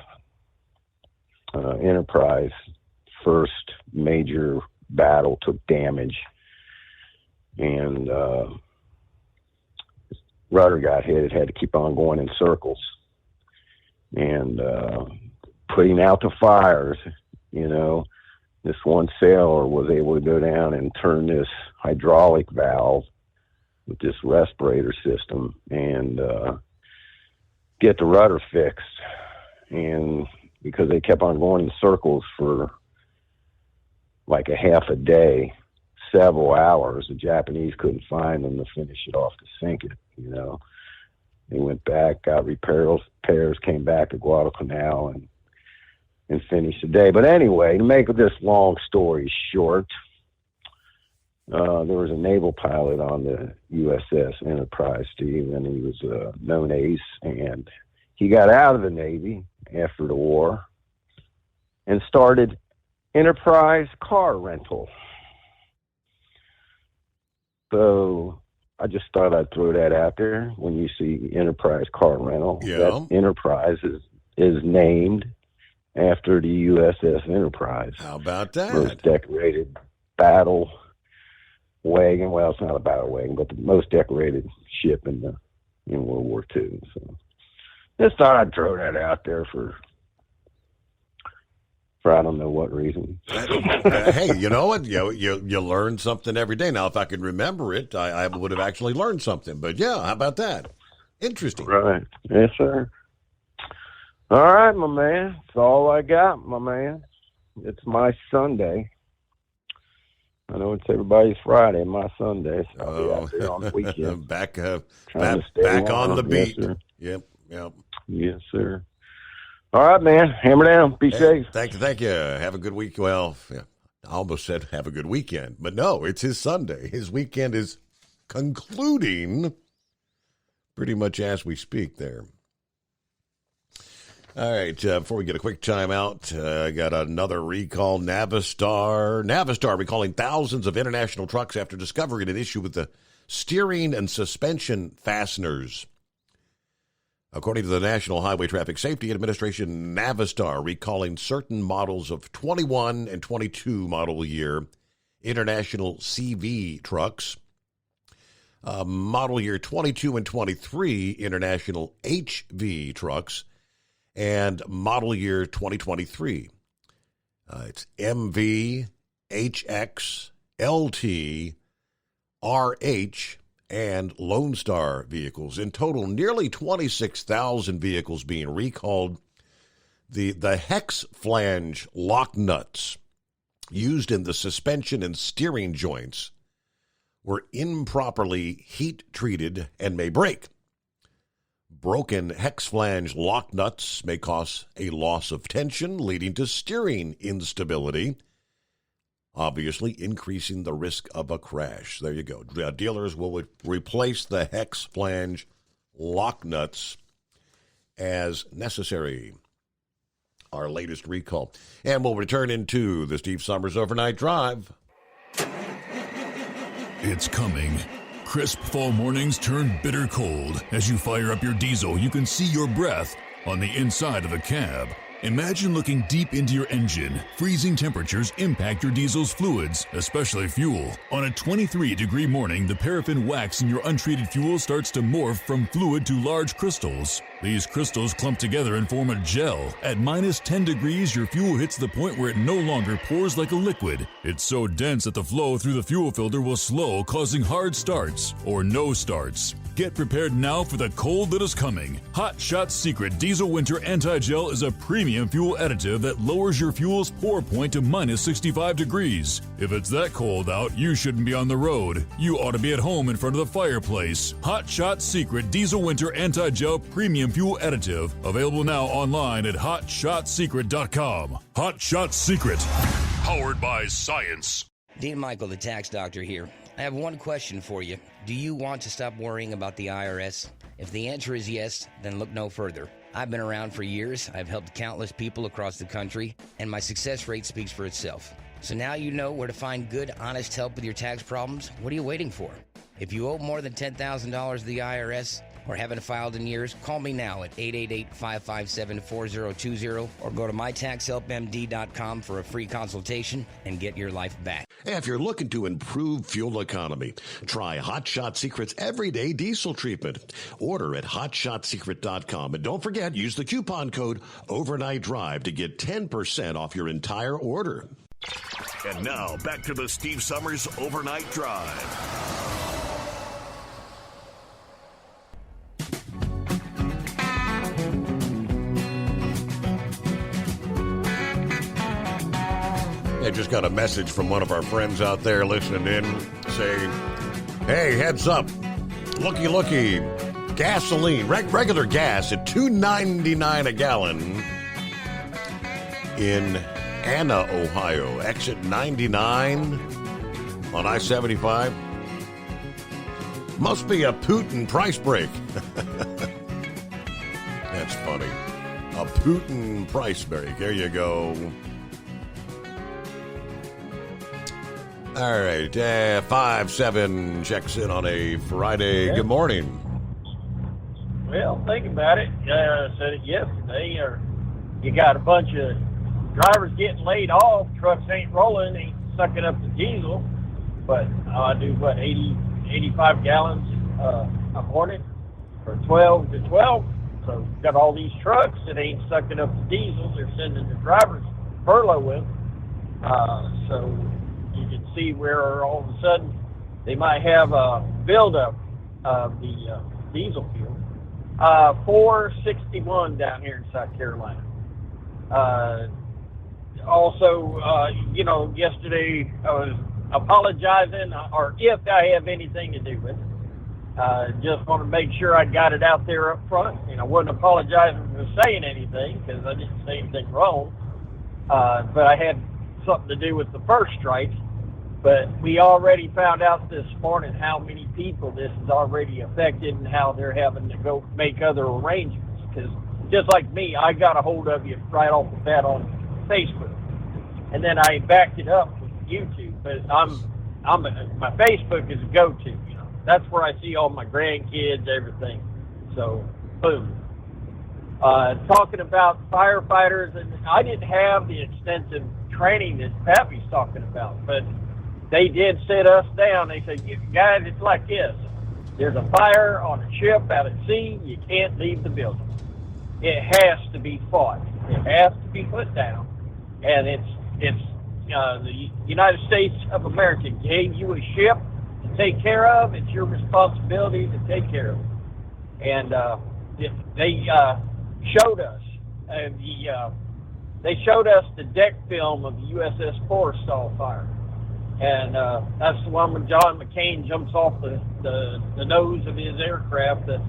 Enterprise first major battle took damage, and rudder got hit. It had to keep on going in circles and putting out the fires. you know. This one sailor was able to go down and turn this hydraulic valve with this respirator system and get the rudder fixed. And because they kept on going in circles for like a half a day, several hours, the Japanese couldn't find them to finish it off to sink it, you know. They went back, got repairs, came back to Guadalcanal and finished the day. But anyway, to make this long story short, there was a naval pilot on the USS Enterprise, Steve, and he was a known ace, and he got out of the Navy after the war and started Enterprise Car Rental. So I just thought I'd throw that out there. When you see Enterprise Car Rental, that Enterprise is named after the USS Enterprise.
How about that?
Most decorated battle wagon. Well, it's not a battle wagon, but the most decorated ship in World War II. So just thought I'd throw that out there for I don't know what reason.
Hey, you know what? You learn something every day. Now, if I could remember it, I would have actually learned something. But yeah, how about that? Interesting.
Right. Yes, sir. All right, my man. That's all I got, my man. It's my Sunday. I know it's everybody's Friday, my Sunday. So I'll be out there on the weekend.
back on the beat.
Yes,
Yep.
Yes, sir. All right, man. Hammer down. Be safe.
Thank you. Have a good week. Well, yeah, I almost said have a good weekend, but no, it's his Sunday. His weekend is concluding pretty much as we speak there. All right, before we get a quick timeout, I got another recall. Navistar recalling thousands of international trucks after discovering an issue with the steering and suspension fasteners. According to the National Highway Traffic Safety Administration, Navistar recalling certain models of 21 and 22 model year international CV trucks, model year 22 and 23 international HV trucks, and model year 2023. It's MV, HX, LT, RH, and Lone Star vehicles. In total, nearly 26,000 vehicles being recalled. The hex flange lock nuts used in the suspension and steering joints were improperly heat-treated and may break. Broken hex flange lock nuts may cause a loss of tension, leading to steering instability, obviously increasing the risk of a crash. There you go. Dealers will replace the hex flange lock nuts as necessary. Our latest recall. And we'll return into the Steve Summers Overnight Drive.
It's coming. Crisp fall mornings turn bitter cold. As you fire up your diesel, you can see your breath on the inside of the cab. Imagine looking deep into your engine. Freezing temperatures impact your diesel's fluids, especially fuel. On a 23-degree morning, the paraffin wax in your untreated fuel starts to morph from fluid to large crystals. These crystals clump together and form a gel. At minus 10 degrees, your fuel hits the point where it no longer pours like a liquid. It's so dense that the flow through the fuel filter will slow, causing hard starts or no starts. Get prepared now for the cold that is coming. Hot Shot Secret Diesel Winter Anti-Gel is a premium fuel additive that lowers your fuel's pour point to minus 65 degrees. If it's that cold out, you shouldn't be on the road. You ought to be at home in front of the fireplace. Hot Shot Secret Diesel Winter Anti-Gel Premium Fuel Additive. Available now online at HotShotSecret.com. Hot Shot Secret. Powered by science.
Dean Michael, the tax doctor here. I have one question for you. Do you want to stop worrying about the IRS? If the answer is yes, then look no further. I've been around for years. I've helped countless people across the country, and my success rate speaks for itself. So now you know where to find good, honest help with your tax problems. What are you waiting for? If you owe more than $10,000 to the IRS, or haven't filed in years, call me now at 888-557-4020 or go to mytaxhelpmd.com for a free consultation and get your life back.
If you're looking to improve fuel economy, try Hot Shot Secret's Everyday Diesel Treatment. Order at hotshotsecret.com. And don't forget, use the coupon code Overnight Drive to get 10% off your entire order.
And now, back to the Steve Summers Overnight Drive.
I just got a message from one of our friends out there listening in saying, hey, heads up, looky, gasoline, regular gas at $2.99 a gallon in Anna, Ohio, exit 99 on I-75. Must be a Putin price break. That's funny. A Putin price break. There you go. All right, 5-7 checks in on a Friday.
Yeah.
Good morning.
Well, think about it. I said it yesterday. You got a bunch of drivers getting laid off. Trucks ain't rolling, ain't sucking up the diesel. But I do, 85 gallons a morning, or 12 to 12. So got all these trucks that ain't sucking up the diesel. They're sending the drivers furlough with. So you can see where all of a sudden they might have a buildup of the diesel fuel. 461 down here in South Carolina. Yesterday I was apologizing, or if I have anything to do with it. Just want to make sure I got it out there up front, and I wasn't apologizing for saying anything because I didn't say anything wrong. But I had something to do with the first strike. But we already found out this morning how many people this has already affected and how they're having to go make other arrangements. Because just like me, I got a hold of you right off the bat on Facebook, and then I backed it up with YouTube. But my Facebook is a go-to. You know, that's where I see all my grandkids, everything. So, boom. Talking about firefighters, and I didn't have the extensive training that Pappy's talking about, but they did sit us down. They said, "You guys, it's like this. There's a fire on a ship out at sea. You can't leave the building. It has to be fought. It has to be put down. And it's the United States of America gave you a ship to take care of. It's your responsibility to take care of it." And they showed us. They showed us the deck film of the USS Forrestal fire. And that's the one when John McCain jumps off the nose of his aircraft. The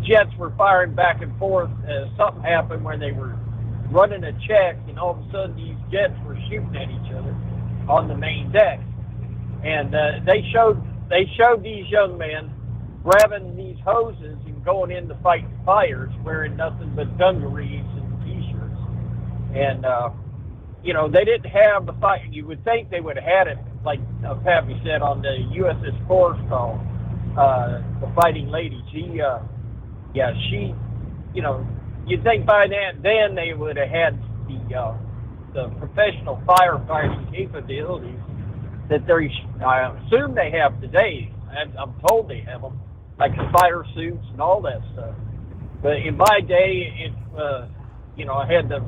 jets were firing back and forth. Something happened where they were running a check, and all of a sudden these jets were shooting at each other on the main deck. And they showed these young men grabbing these hoses and going in to fight fires, wearing nothing but dungarees and T-shirts. And they didn't have the fight. You would think they would have had it, like Pappy said, on the USS Forrestal, the fighting lady. You'd think by then they would have had the professional firefighting capabilities that I assume they have today. I'm told they have them, like the fire suits and all that stuff. But in my day, I had the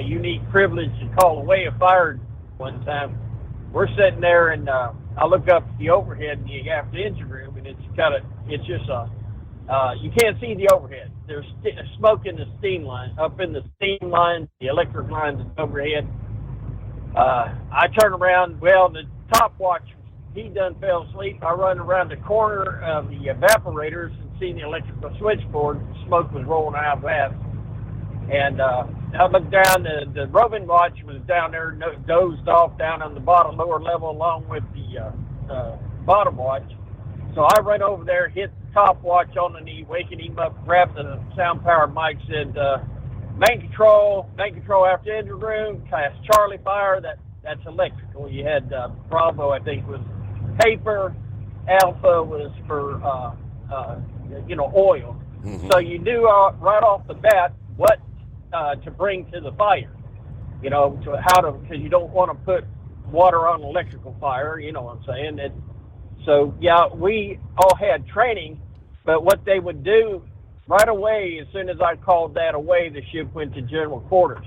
unique privilege to call away a fire one time. We're sitting there, and I look up at the overhead in the aft engine room, and you can't see the overhead. There's smoke in the steam line, up in the steam line, the electric lines overhead. I turn around. Well, the top watch, he done fell asleep. I run around the corner of the evaporators and see the electrical switchboard. Smoke was rolling out of that. And I looked down. The roving watch was down there, dozed off down on the lower level, along with the bottom watch. So I ran over there, hit the top watch on the knee, waking him up, grabbed the sound power mic, said, main control after engine room, class Charlie fire, that's electrical. You had Bravo, I think, was paper, Alpha was for, oil. So you knew right off the bat what to bring to the fire. You know, because you don't want to put water on electrical fire. You know what I'm saying? So yeah, we all had training, but what they would do right away, as soon as I called that away, the ship went to general quarters,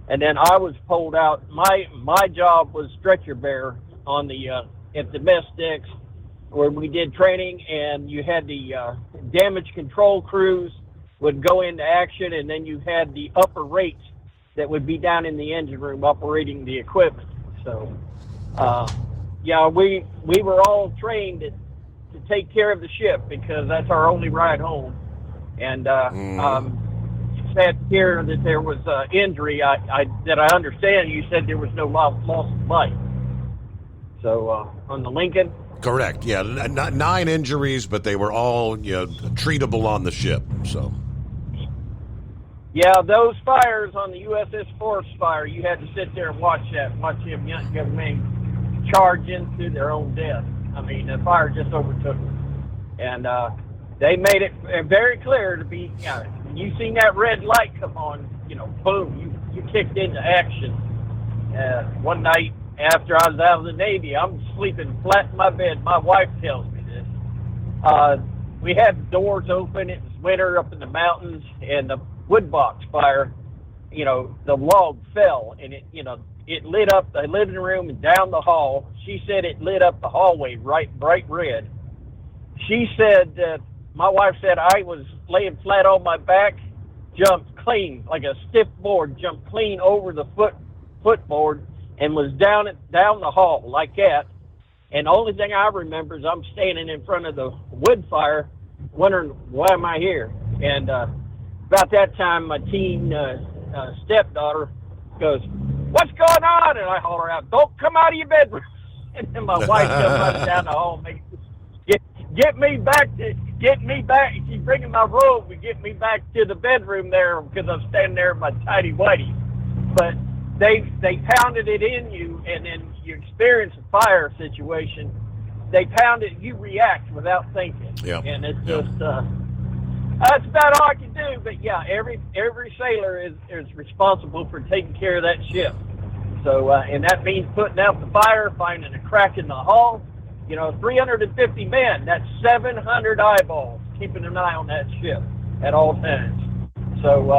and then I was pulled out. My job was stretcher bearer on the at the mess decks, where we did training, and you had the damage control crews would go into action, and then you had the upper rates that would be down in the engine room operating the equipment. So, yeah, we were all trained to take care of the ship because that's our only ride home. And sad to hear that there was injury. That I understand. You said there was no loss of life. So on the Lincoln.
Correct. Yeah, 9 injuries, but they were all treatable on the ship. So.
Yeah, those fires on the USS Forest fire, you had to sit there and watch them young men charge into their own death. I mean, the fire just overtook them. And they made it very clear to be, when you seen that red light come on, boom, you kicked into action. One night after I was out of the Navy, I'm sleeping flat in my bed. My wife tells me this. We had the doors open. It was winter up in the mountains, and the wood box fire, the log fell, and it lit up the living room and down the hall. She said it lit up the hallway bright red. She said, my wife said, I was laying flat on my back, jumped clean, like a stiff board, jumped clean over the footboard, and was down the hall like that. And the only thing I remember is I'm standing in front of the wood fire wondering, why am I here? And about that time, my teen stepdaughter goes, what's going on? And I holler out, don't come out of your bedroom. And then my wife comes running down the hall and makes, get me back. She's bringing my robe and get me back to the bedroom there because I'm standing there in my tidy whities. But they pounded it in you, and then you experience a fire situation. They pound it, you react without thinking. Yep. And it's just, that's about all I can do. But yeah, every sailor is responsible for taking care of that ship. So, and that means putting out the fire, finding a crack in the hull. 350 men, that's 700 eyeballs keeping an eye on that ship at all times. So,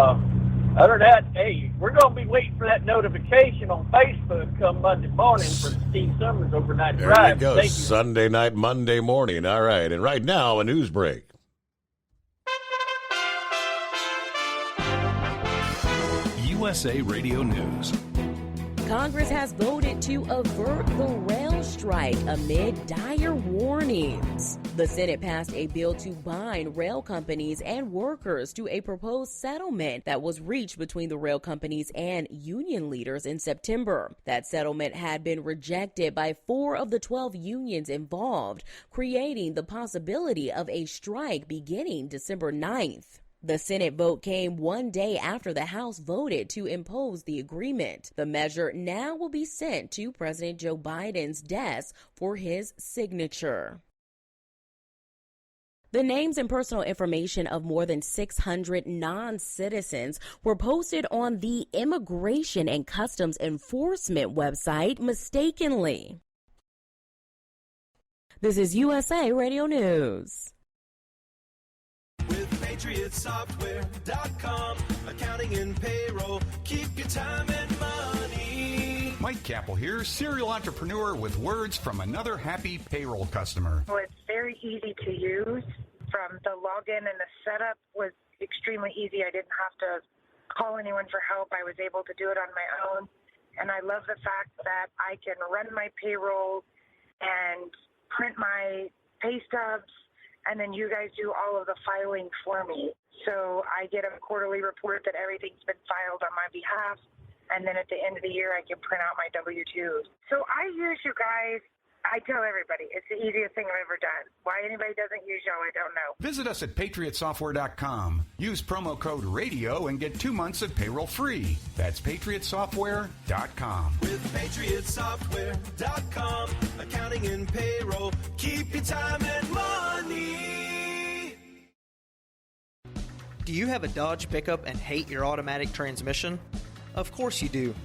other than that, hey, we're going to be waiting for that notification on Facebook come Monday morning for Steve Summers Overnight Drive.
There you go, Thank you. Sunday night, Monday morning. All right, and right now, a news break.
USA Radio News.
Congress has voted to avert the rail strike amid dire warnings. The Senate passed a bill to bind rail companies and workers to a proposed settlement that was reached between the rail companies and union leaders in September. That settlement had been rejected by 4 of the 12 unions involved, creating the possibility of a strike beginning December 9th. The Senate vote came one day after the House voted to impose the agreement. The measure now will be sent to President Joe Biden's desk for his signature. The names and personal information of more than 600 non-citizens were posted on the Immigration and Customs Enforcement website mistakenly. This is USA Radio News.
PatriotSoftware.com, accounting and payroll, keep your time and money.
Mike Capel here, serial entrepreneur with words from another happy payroll customer.
Well, it's very easy to use. From the login and the setup was extremely easy. I didn't have to call anyone for help. I was able to do it on my own. And I love the fact that I can run my payroll and print my pay stubs, and then you guys do all of the filing for me. So I get a quarterly report that everything's been filed on my behalf, and then at the end of the year I can print out my W-2s. So I use you guys. I tell everybody, it's the easiest thing I've ever done. Why anybody doesn't use y'all, I don't know.
Visit us at PatriotSoftware.com. Use promo code RADIO and get 2 months of payroll free. That's PatriotSoftware.com.
With PatriotSoftware.com, accounting and payroll, keep your time and money.
Do you have a Dodge pickup and hate your automatic transmission? Of course you do.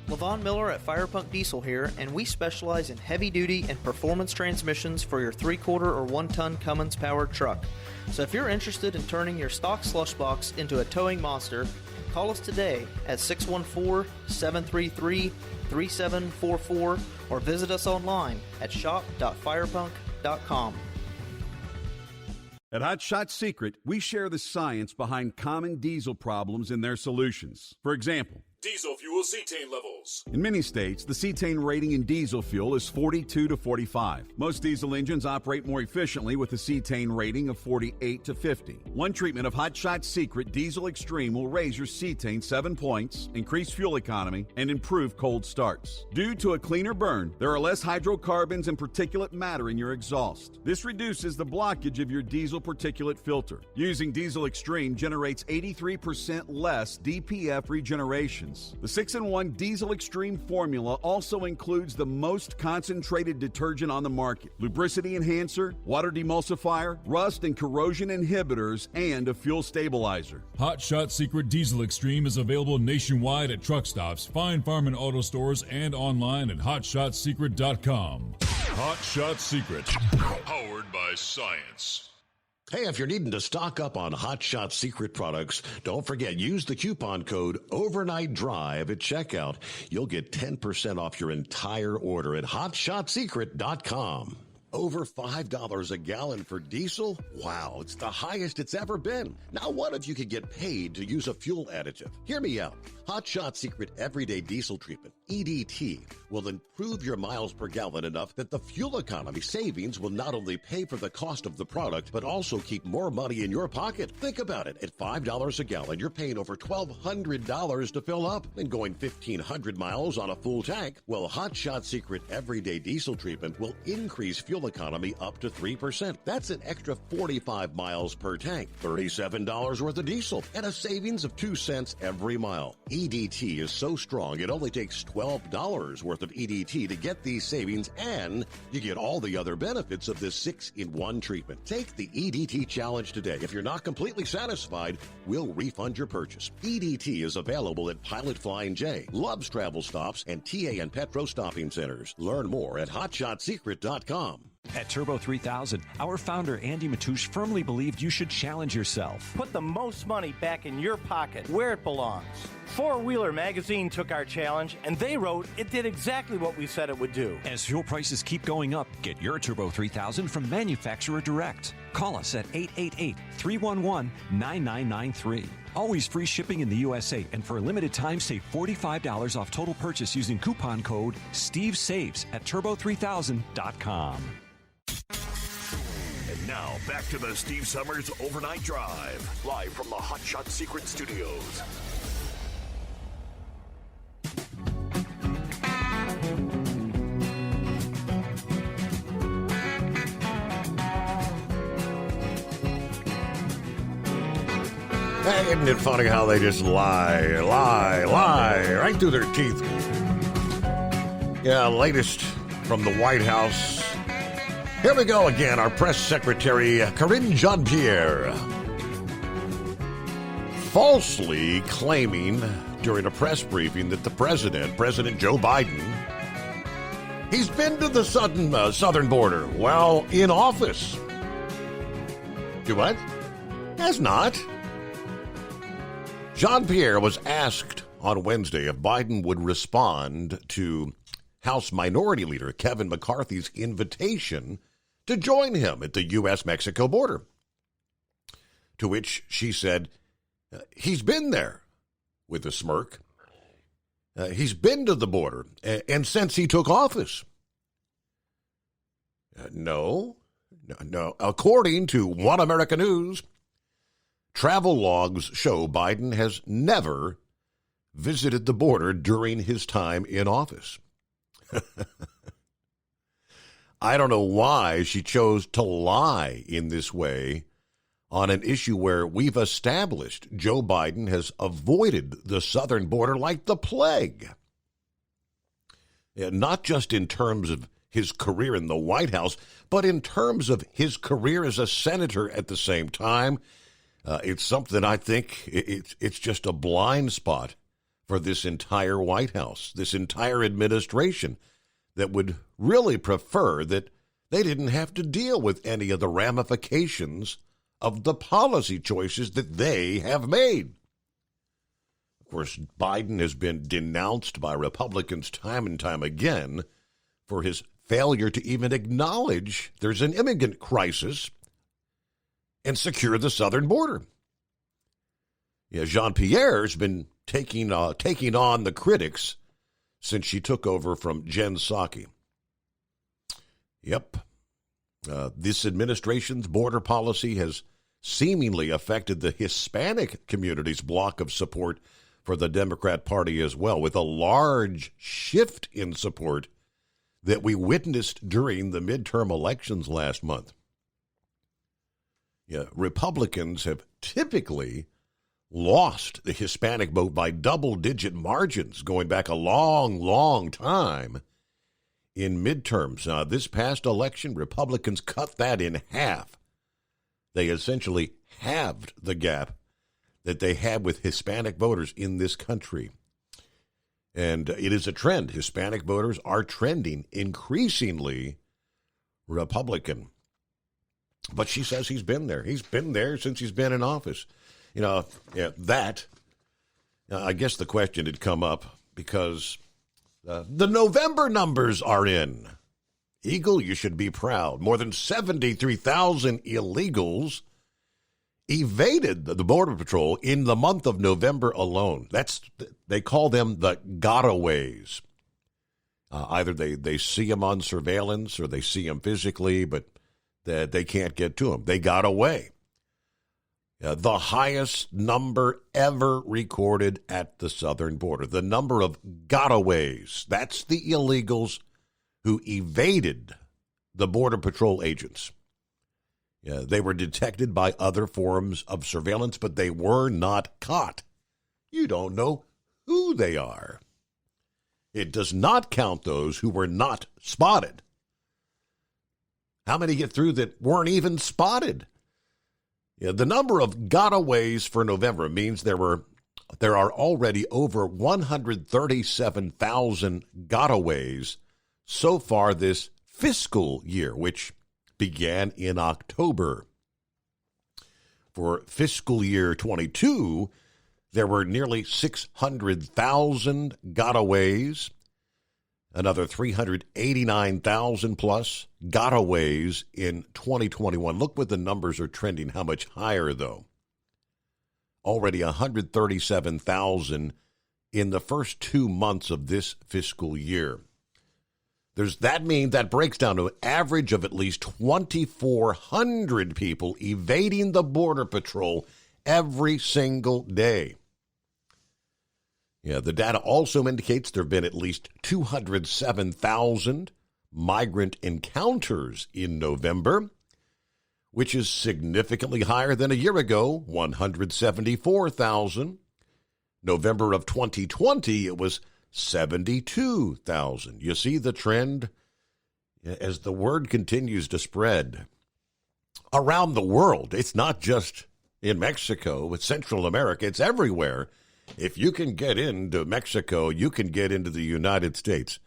LaVon Miller at Firepunk Diesel here, and we specialize in heavy-duty and performance transmissions for your 3-quarter or 1-ton Cummins-powered truck. So if you're interested in turning your stock slush box into a towing monster, call us today at 614-733-3744 or visit us online at shop.firepunk.com.
At Hot Shot Secret, we share the science behind common diesel problems and their solutions. For example,
Diesel fuel cetane levels.
in many states, the cetane rating in diesel fuel is 42 to 45. Most diesel engines operate more efficiently with a cetane rating of 48 to 50. One treatment of Hot Shot Secret Diesel Extreme will raise your cetane 7 points, increase fuel economy, and improve cold starts. Due to a cleaner burn, there are less hydrocarbons and particulate matter in your exhaust. This reduces the blockage of your diesel particulate filter. Using Diesel Extreme generates 83% less DPF regeneration. The 6-in-1 Diesel Extreme formula also includes the most concentrated detergent on the market, lubricity enhancer, water demulsifier, rust and corrosion inhibitors, and a fuel stabilizer.
Hot Shot Secret Diesel Extreme is available nationwide at truck stops, Fine Farm and auto stores, and online at hotshotsecret.com. Hot Shot Secret, powered by science.
Hey, if you're needing to stock up on Hot Shot Secret products, don't forget, use the coupon code Overnight Drive at checkout. You'll get 10% off your entire order at hotshotsecret.com. Over $5 a gallon for diesel? Wow, it's the highest it's ever been. Now, what if you could get paid to use a fuel additive? Hear me out. Hot Shot Secret Everyday Diesel Treatment, EDT, will improve your miles per gallon enough that the fuel economy savings will not only pay for the cost of the product, but also keep more money in your pocket. Think about it. At $5 a gallon, you're paying over $1,200 to fill up and going 1,500 miles on a full tank. Well, Hot Shot Secret Everyday Diesel Treatment will increase fuel economy up to 3%. That's an extra 45 miles per tank, $37 worth of diesel, and a savings of 2 cents every mile. EDT is so strong, it only takes $12 worth of EDT to get these savings, and you get all the other benefits of this 6-in-1 treatment. Take the EDT challenge today. If you're not completely satisfied, we'll refund your purchase. EDT is available at Pilot Flying J, Love's Travel Stops, and TA and Petro Stopping Centers. Learn more at hotshotsecret.com.
At Turbo 3000, our founder Andy Matouche firmly believed you should challenge yourself.
Put the most money back in your pocket, where it belongs. Four Wheeler Magazine took our challenge, and they wrote it did exactly what we said it would do.
As fuel prices keep going up, get your Turbo 3000 from manufacturer direct. Call us at 888-311-9993. Always free shipping in the USA, and for a limited time, save $45 off total purchase using coupon code SteveSaves at turbo3000.com.
And now, back to the Steve Summers Overnight Drive, live from the Hot Shot Secret Studios.
Hey, isn't it funny how they just lie right through their teeth? Yeah, latest from the White House. Here we go again. Our press secretary, Karine Jean-Pierre, falsely claiming during a press briefing that the President Joe Biden, he's been to the southern border while in office. Do what? Has not. Jean-Pierre was asked on Wednesday if Biden would respond to House Minority Leader Kevin McCarthy's invitation to join him at the U.S.-Mexico border. To which she said, he's been there, with a smirk. He's been to the border, and since he took office. No. According to One America News, travel logs show Biden has never visited the border during his time in office. I don't know why she chose to lie in this way on an issue where we've established Joe Biden has avoided the southern border like the plague. Not just in terms of his career in the White House, but in terms of his career as a senator at the same time. It's something I think it's just a blind spot for this entire White House, this entire administration, that would really prefer that they didn't have to deal with any of the ramifications of the policy choices that they have made. Of course, Biden has been denounced by Republicans time and time again for his failure to even acknowledge there's an immigrant crisis and secure the southern border. Yeah, Jean-Pierre's been taking on the critics since she took over from Jen Psaki. Yep. This administration's border policy has seemingly affected the Hispanic community's block of support for the Democrat Party as well, with a large shift in support that we witnessed during the midterm elections last month. Yeah, Republicans have typically lost the Hispanic vote by double-digit margins going back a long, long time in midterms. This past election, Republicans cut that in half. They essentially halved the gap that they had with Hispanic voters in this country. And it is a trend. Hispanic voters are trending increasingly Republican. But she says he's been there. He's been there since he's been in office. You know, I guess the question had come up because the November numbers are in. Eagle, you should be proud. More than 73,000 illegals evaded the Border Patrol in the month of November alone. They call them the gotaways. Either they see them on surveillance or they see them physically, but they can't get to them. They got away. The highest number ever recorded at the southern border. The number of gotaways. That's the illegals who evaded the Border Patrol agents. They were detected by other forms of surveillance, but they were not caught. You don't know who they are. It does not count those who were not spotted. How many get through that weren't even spotted? The number of gotaways for November means there are already over 137,000 gotaways so far this fiscal year, which began in October. For fiscal year 22, there were nearly 600,000 gotaways, another 389,000 plus gotaways in 2021. Look what the numbers are trending, how much higher, though. Already 137,000 in the first 2 months of this fiscal year. That breaks down to an average of at least 2,400 people evading the Border Patrol every single day. The data also indicates there have been at least 207,000 migrant encounters in November, which is significantly higher than a year ago, 174,000. November of 2020, it was 72,000. You see the trend as the word continues to spread around the world. It's not just in Mexico, it's Central America, it's everywhere. If you can get into Mexico, you can get into the United States.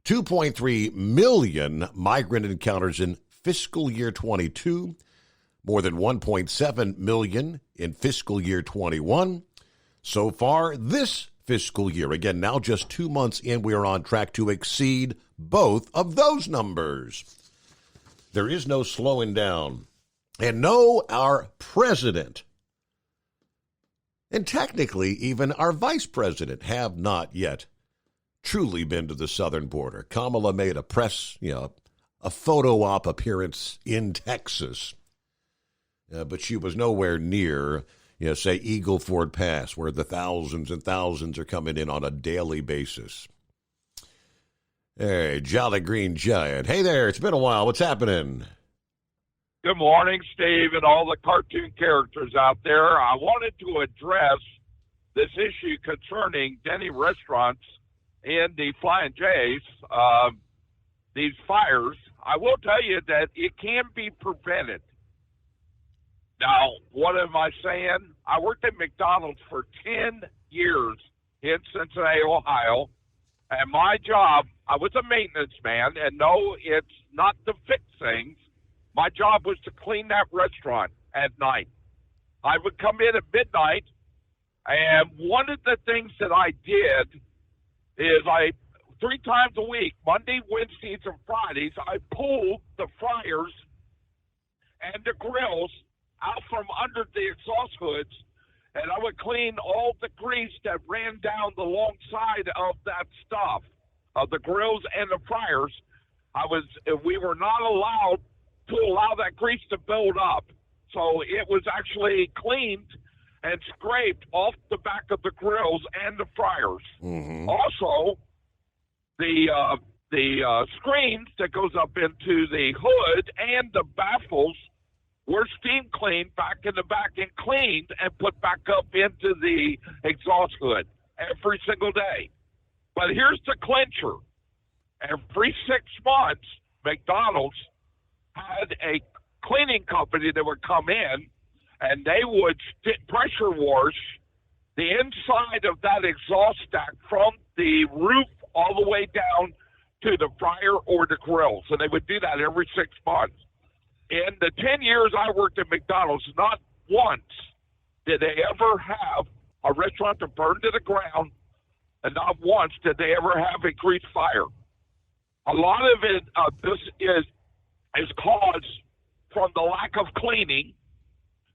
2.3 million migrant encounters in fiscal year 22, more than 1.7 million in fiscal year 21. So far this fiscal year, again, now just 2 months in, we are on track to exceed both of those numbers. There is no slowing down. And no, our president, and technically even our vice president, have not yet truly been to the southern border. Kamala made a photo op appearance in Texas, but she was nowhere near, say, Eagle Ford Pass, where the thousands and thousands are coming in on a daily basis. Hey, Jolly Green Giant. Hey there, it's been a while. What's happening?
Good morning, Steve, and all the cartoon characters out there. I wanted to address this issue concerning Denny restaurants and the Flying J's, these fires. I will tell you that it can be prevented. Now, what am I saying? I worked at McDonald's for 10 years in Cincinnati, Ohio, and my job, I was a maintenance man, and no, it's not to fix things. My job was to clean that restaurant at night. I would come in at midnight, and one of the things that I did is 3 times a week, Monday, Wednesdays, and Fridays, I pulled the fryers and the grills out from under the exhaust hoods, and I would clean all the grease that ran down the long side of that stuff, of the grills and the fryers. We were not allowed to allow that grease to build up. So it was actually cleaned and scraped off the back of the grills and the fryers.
Mm-hmm.
Also, the screens that goes up into the hood and the baffles were steam cleaned back in the back and cleaned and put back up into the exhaust hood every single day. But here's the clincher. Every 6 months, McDonald's had a cleaning company that would come in, and they would pressure wash the inside of that exhaust stack from the roof all the way down to the fryer or the grill. So they would do that every 6 months. In the 10 years I worked at McDonald's, not once did they ever have a restaurant that burned to the ground, and not once did they ever have a grease fire. A lot of it, this is caused from the lack of cleaning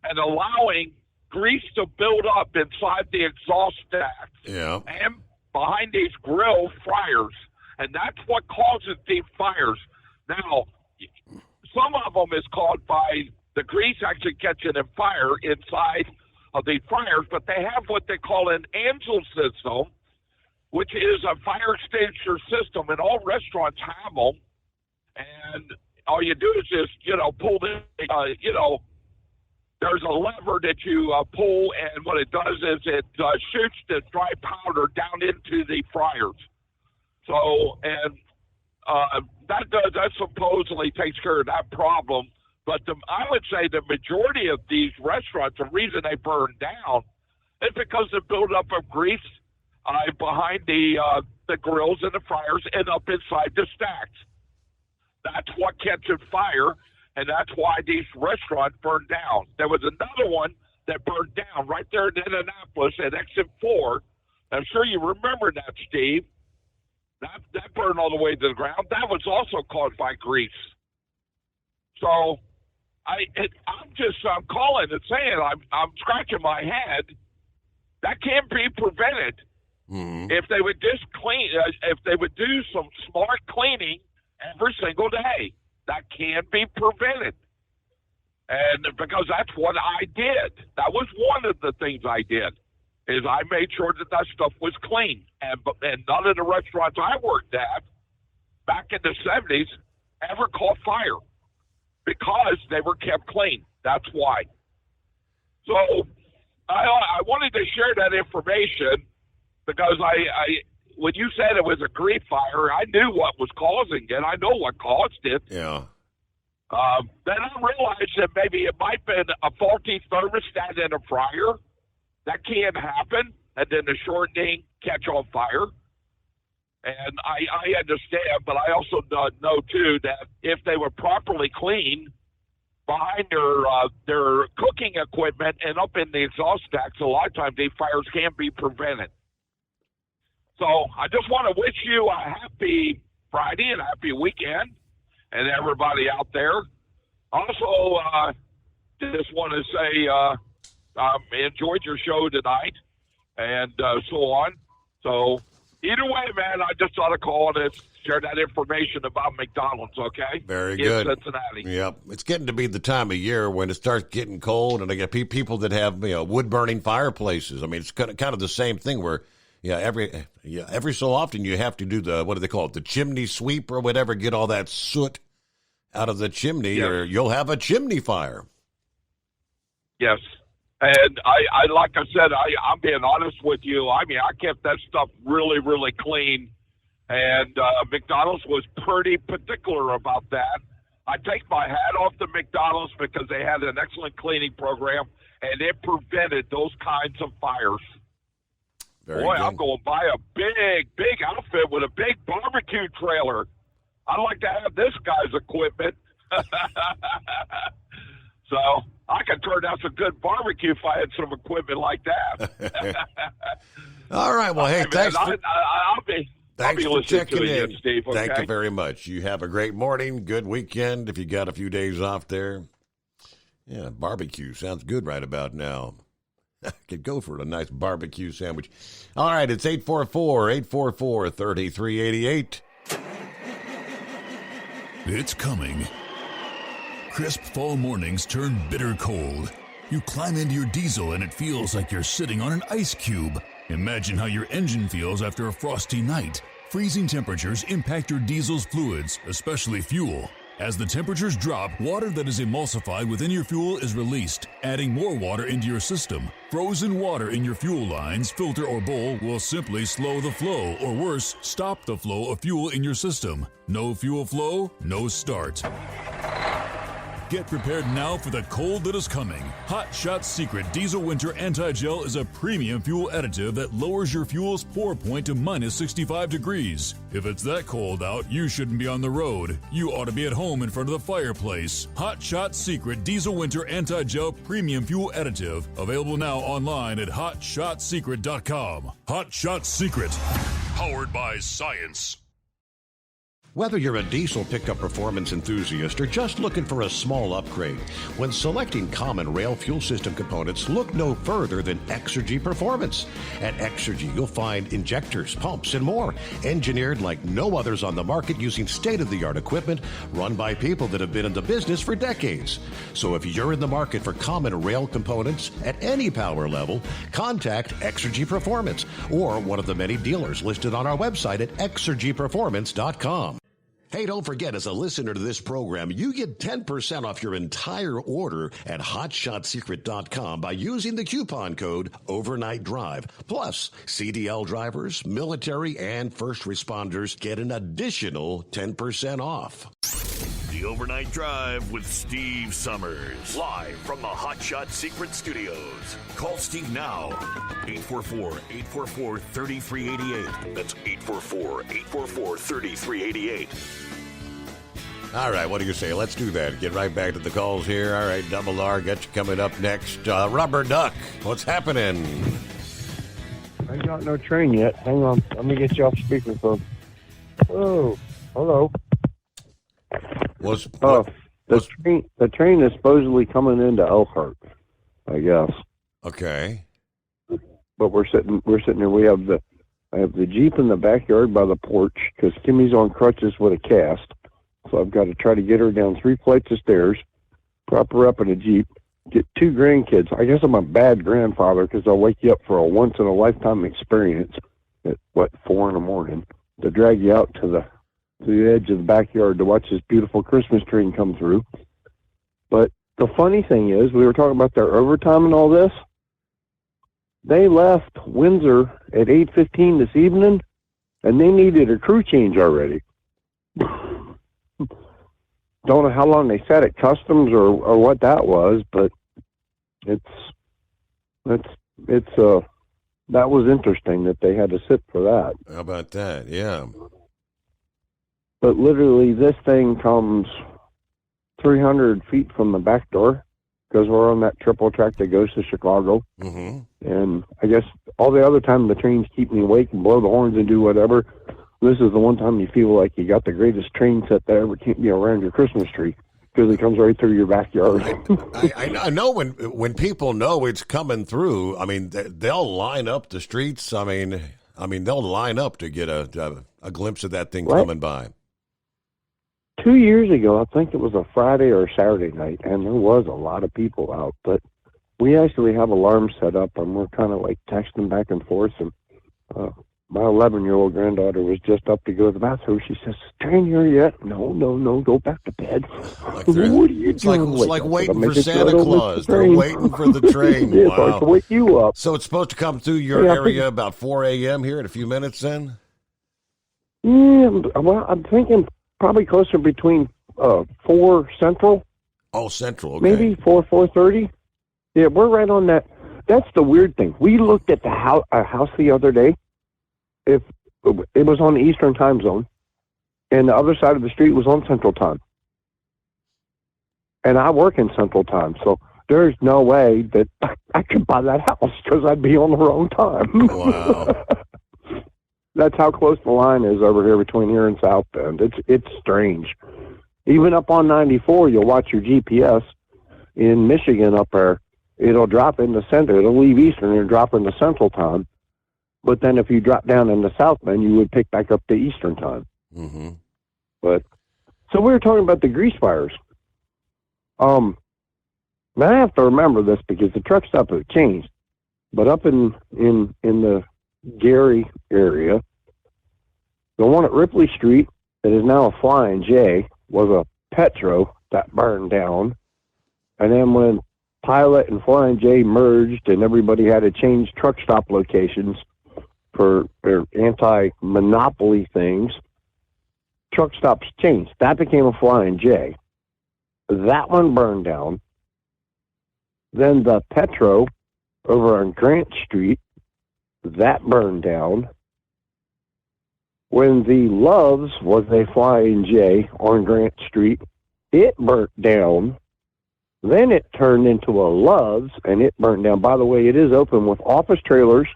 and allowing grease to build up inside the exhaust stacks and behind these grill fryers. And that's what causes deep fires. Now, some of them is caused by the grease actually catching in fire inside of the fryers, but they have what they call an Angel system, which is a fire extinguisher system, and all restaurants have them. And all you do is just, pull this, there's a lever that you pull, and what it does is it shoots the dry powder down into the fryers. So, and that supposedly takes care of that problem. But I would say the majority of these restaurants, the reason they burn down is because the buildup of grease behind the grills and the fryers and up inside the stacks. That's what catches fire, and that's why these restaurants burned down. There was another one that burned down right there in Indianapolis at Exit 4. I'm sure you remember that, Steve. That burned all the way to the ground. That was also caused by grease. So I'm calling and saying I'm scratching my head. That can't be prevented.
Mm-hmm.
If they would just clean, if they would do some smart cleaning every single day, that can be prevented. And because that's what I did. That was one of the things I did, is I made sure that stuff was clean. And none of the restaurants I worked at back in the 70s ever caught fire because they were kept clean. That's why. So I wanted to share that information because when you said it was a grease fire, I knew what was causing it. I know what caused it.
Yeah.
Then I realized that maybe it might have been a faulty thermostat in a fryer. That can happen, and then the shortening catch on fire. And I understand, but I also know, too, that if they were properly cleaned behind their cooking equipment and up in the exhaust stacks, a lot of times these fires can be prevented. So I just want to wish you a happy Friday and a happy weekend, and everybody out there. Also, just want to say enjoyed your show tonight, and so on. So either way, man, I just thought of calling and share that information about McDonald's, okay?
Very good.
In Cincinnati.
Yep. It's getting to be the time of year when it starts getting cold, and I get people that have wood-burning fireplaces. I mean, it's kind of the same thing where every so often you have to do what do they call it, the chimney sweep or whatever, get all that soot out of the chimney, or you'll have a chimney fire.
Yes. And I like I said, I'm being honest with you. I mean, I kept that stuff really, really clean. And McDonald's was pretty particular about that. I take my hat off to McDonald's because they had an excellent cleaning program, and it prevented those kinds of fires.
Very
Boy,
good.
I'm going to buy a big outfit with a big barbecue trailer. I'd like to have this guy's equipment. So I could turn out some good barbecue if I had some equipment like that.
All right. Well, hey, thanks for,
I'll be
thanks for
listening
checking
to you,
in.
Steve. Okay?
Thank you very much. You have a great morning, good weekend if you got a few days off there. Yeah, barbecue sounds good right about now. I could go for a nice barbecue sandwich. All right, it's 844-844-3388.
It's coming. Crisp fall mornings turn bitter cold. You climb into your diesel and it feels like you're sitting on an ice cube. Imagine how your engine feels after a frosty night. Freezing temperatures impact your diesel's fluids, especially fuel. As the temperatures drop, water that is emulsified within your fuel is released, adding more water into your system. Frozen water in your fuel lines, filter, or bowl will simply slow the flow, or worse, stop the flow of fuel in your system. No fuel flow, no start. Get prepared now for the cold that is coming. Hot Shot Secret Diesel Winter Anti-Gel is a premium fuel additive that lowers your fuel's pour point to minus 65 degrees. If it's that cold out, you shouldn't be on the road. You ought to be at home in front of the fireplace. Hot Shot Secret Diesel Winter Anti-Gel Premium Fuel Additive. Available now online at hotshotsecret.com. Hot Shot Secret. Powered by science.
Whether you're a diesel pickup performance enthusiast or just looking for a small upgrade, when selecting common rail fuel system components, look no further than Exergy Performance. At Exergy, you'll find injectors, pumps, and more, engineered like no others on the market using state-of-the-art equipment run by people that have been in the business for decades. So if you're in the market for common rail components at any power level, contact Exergy Performance or one of the many dealers listed on our website at exergyperformance.com. Hey, don't forget, as a listener to this program, you get 10% off your entire order at hotshotsecret.com by using the coupon code Overnight Drive. Plus, CDL drivers, military, and first responders get an additional 10% off.
The Overnight Drive with Steve Summers. Live from the Hot Shot Secret Studios. Call Steve now. 844-844-3388. That's 844-844-3388.
All right, what do you say? Let's do that. Get right back to the calls here. All right, Double R, got you coming up next. Rubber Duck, what's happening?
I ain't got no train yet. Hang on. Let me get you off speakerphone. Oh, hello. The train is supposedly coming into Elkhart, I guess.
Okay.
But we're sitting here. I have the Jeep in the backyard by the porch because Kimmy's on crutches with a cast. So I've got to try to get her down 3 flights of stairs, prop her up in a Jeep, get 2 grandkids. I guess I'm a bad grandfather because I'll wake you up for a once-in-a-lifetime experience at, 4 in the morning to drag you out to the edge of the backyard to watch this beautiful Christmas tree come through. But the funny thing is, we were talking about their overtime and all this. They left Windsor at 8:15 this evening, and they needed a crew change already. Don't know how long they sat at customs or what that was, but that was interesting that they had to sit for that.
How about that? Yeah.
But literally, this thing comes 300 feet from the back door because we're on that triple track that goes to Chicago.
Mm-hmm.
And I guess all the other time the trains keep me awake and blow the horns and do whatever. This is the one time you feel like you got the greatest train set that ever came around your Christmas tree because it comes right through your backyard.
I know when people know it's coming through, I mean, they'll line up the streets. I mean, they'll line up to get a glimpse of that thing coming by.
2 years ago, I think it was a Friday or a Saturday night, and there was a lot of people out. But we actually have alarms set up, and we're kind of like texting back and forth. And my 11-year-old granddaughter was just up to go to the bathroom. She says, "Train here yet?" No, go back to bed. What are you doing?
It's like waiting for Santa Claus. They're waiting for the train.
Yeah,
wow.
so I can wake you up.
So it's supposed to come through your area about 4 a.m. here in a few minutes then?
Yeah, well, I'm thinking probably closer between 4 Central
Oh, Central. Okay.
Maybe 4:30. Yeah, we're right on that. That's the weird thing. We looked at the house the other day. If it was on the Eastern time zone, and the other side of the street was on Central time. And I work in Central time, so there's no way that I could buy that house because I'd be on the wrong time.
Wow.
That's how close the line is over here between here and South Bend. It's strange. Even up on 94, you'll watch your GPS in Michigan up there. It'll drop into Central. It'll leave Eastern and drop into Central time. But then if you drop down into South Bend, you would pick back up to Eastern time.
Mm-hmm.
But so we were talking about the grease fires. Now I have to remember this because the truck stop has changed. But up in the Gary area, the one at Ripley Street that is now a Flying J was a Petro that burned down. And then when Pilot and Flying J merged and everybody had to change truck stop locations for their anti-monopoly things, truck stops changed. That became a Flying J. That one burned down. Then the Petro over on Grant Street, that burned down. When the Loves was a Flying J on Grant Street, it burnt down. Then it turned into a Loves, and it burned down. By the way, it is open with office trailers.